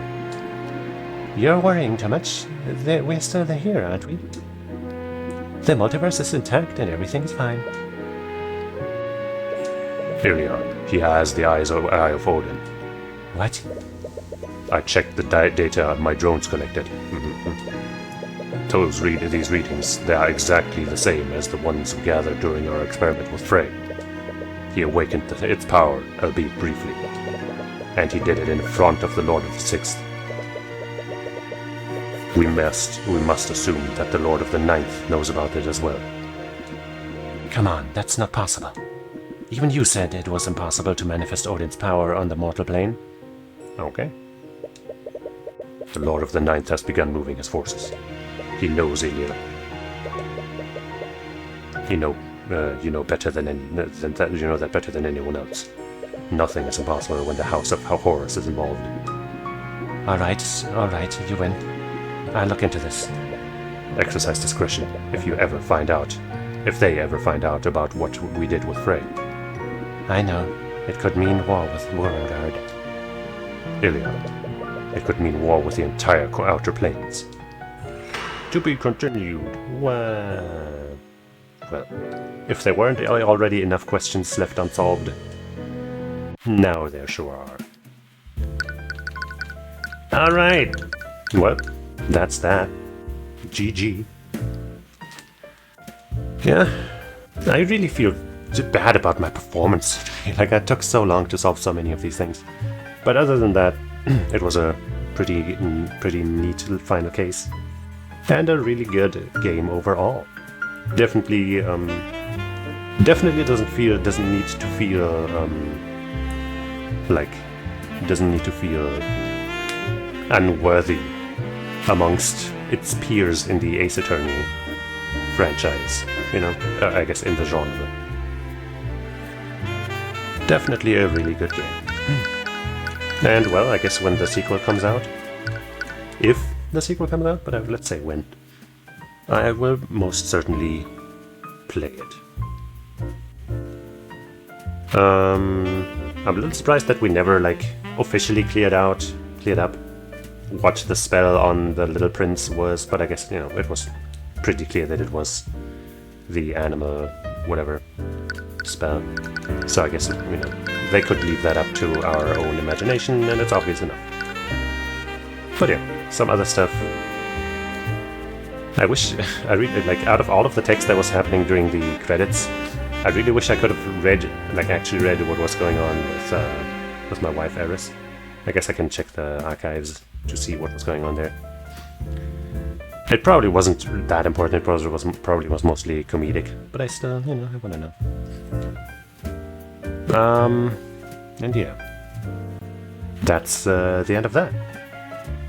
You're worrying too much. We're still here, aren't we? The multiverse is intact and everything's fine. Ilya, he has the Eye of Odin. What? I checked the data my drones collected. These readings, they are exactly the same as the ones we gathered during our experiment with Frey. He awakened its power, albeit briefly. And he did it in front of the Lord of the Sixth. We must assume that the Lord of the Ninth knows about it as well. Come on, that's not possible. Even you said it was impossible to manifest Odin's power on the mortal plane. Okay. The Lord of the Ninth has begun moving his forces. He knows Ilya. You know better than anyone else. Nothing is impossible when the House of Horus is involved. All right, you win. I'll look into this. Exercise discretion if they ever find out about what we did with Frey. I know. It could mean war with Warengard. Ilya, it could mean war with the entire Outer Planes. To be continued. Well, if there weren't already enough questions left unsolved, now there sure are. Alright. Well, that's that. GG. Yeah, I really feel bad about my performance. Like, I took so long to solve so many of these things. But other than that, it was a pretty neat final case. And a really good game overall. Definitely doesn't need to feel unworthy amongst its peers in the Ace Attorney franchise, I guess in the genre. Definitely a really good game. And well, I guess when the sequel comes out, if the sequel comes out, but let's say when, I will most certainly play it. I'm a little surprised that we never officially cleared up what the spell on the Little Prince was, but I guess it was pretty clear that it was the animal whatever spell. So I guess they could leave that up to our own imagination, and it's obvious enough. But yeah, some other stuff. I wish I really out of all of the text that was happening during the credits, I really wish I could have actually read what was going on with my wife Eris. I guess I can check the archives to see what was going on there. It probably wasn't that important, it probably was mostly comedic, but I still, you know, I want to know. And yeah, that's the end of that.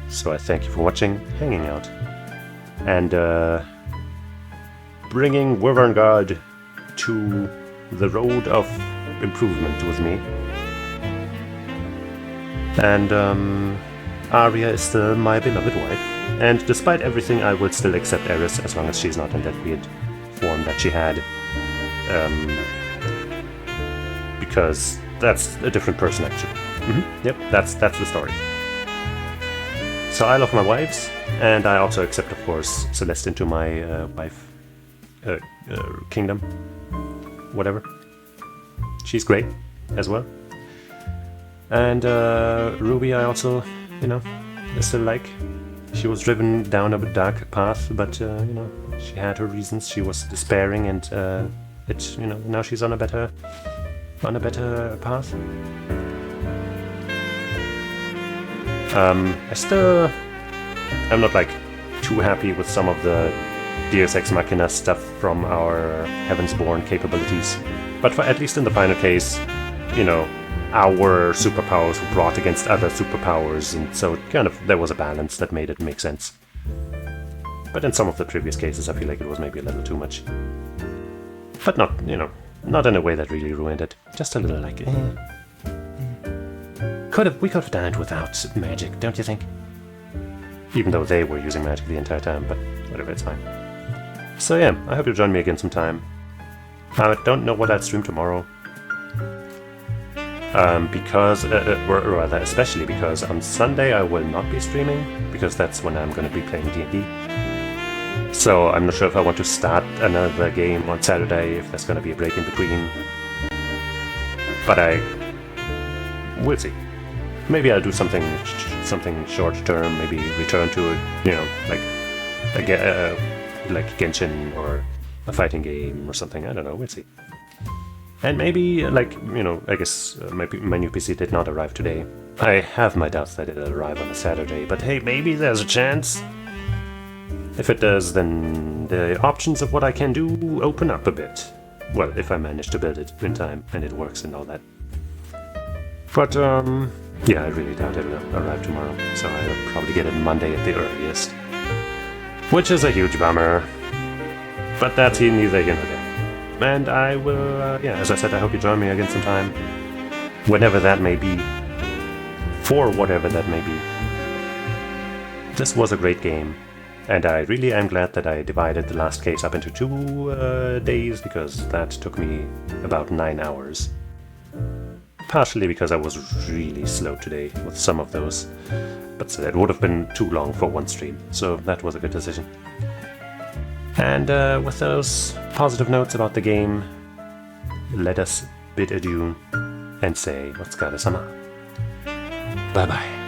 So I thank you for watching, hanging out, and bringing Wyvern to the road of improvement with me. And Arya is still my beloved wife, and despite everything I will still accept Eris as long as she's not in that weird form that she had. Because that's a different person actually. Yep, that's the story. So I love my wives, and I also accept, of course, Celeste into my wife kingdom. Whatever. She's great as well. And Ruby I also, you know, still like. She was driven down a dark path, but, you know, she had her reasons. She was despairing, and you know, now she's on a better path. I'm not, like, too happy with some of the Deus Ex Machina stuff from our Heavensborn capabilities. But at least in the final case, you know, our superpowers were brought against other superpowers, and so kind of there was a balance that made it make sense. But in some of the previous cases, I feel like it was maybe a little too much. But not, you know, not in a way that really ruined it. Just a little like, we could have done it without magic, don't you think? Even though they were using magic the entire time, but whatever, it's fine. So yeah, I hope you'll join me again sometime. I don't know what I'll stream tomorrow. Because, or rather, especially because on Sunday I will not be streaming, because that's when I'm going to be playing D&D. So I'm not sure if I want to start another game on Saturday, if there's going to be a break in between. But we'll see. Maybe I'll do something short term, maybe return to a, you know, like Genshin or a fighting game or something, I don't know, we'll see. And maybe, like, you know, I guess my new PC did not arrive today. I have my doubts that it'll arrive on a Saturday, but hey, maybe there's a chance. If it does, then the options of what I can do open up a bit. Well, if I manage to build it in time and it works and all that. But, yeah, I really doubt it'll arrive tomorrow, so I'll probably get it Monday at the earliest. Which is a huge bummer. But that's neither here nor there. And I will, yeah, as I said, I hope you join me again sometime. Whenever that may be. For whatever that may be. This was a great game. And I really am glad that I divided the last case up into 2 days, because that took me about 9 hours. Partially because I was really slow today with some of those. But it would have been too long for one stream, so that was a good decision. And with those positive notes about the game, let us bid adieu and say Otskara-sama. Bye bye.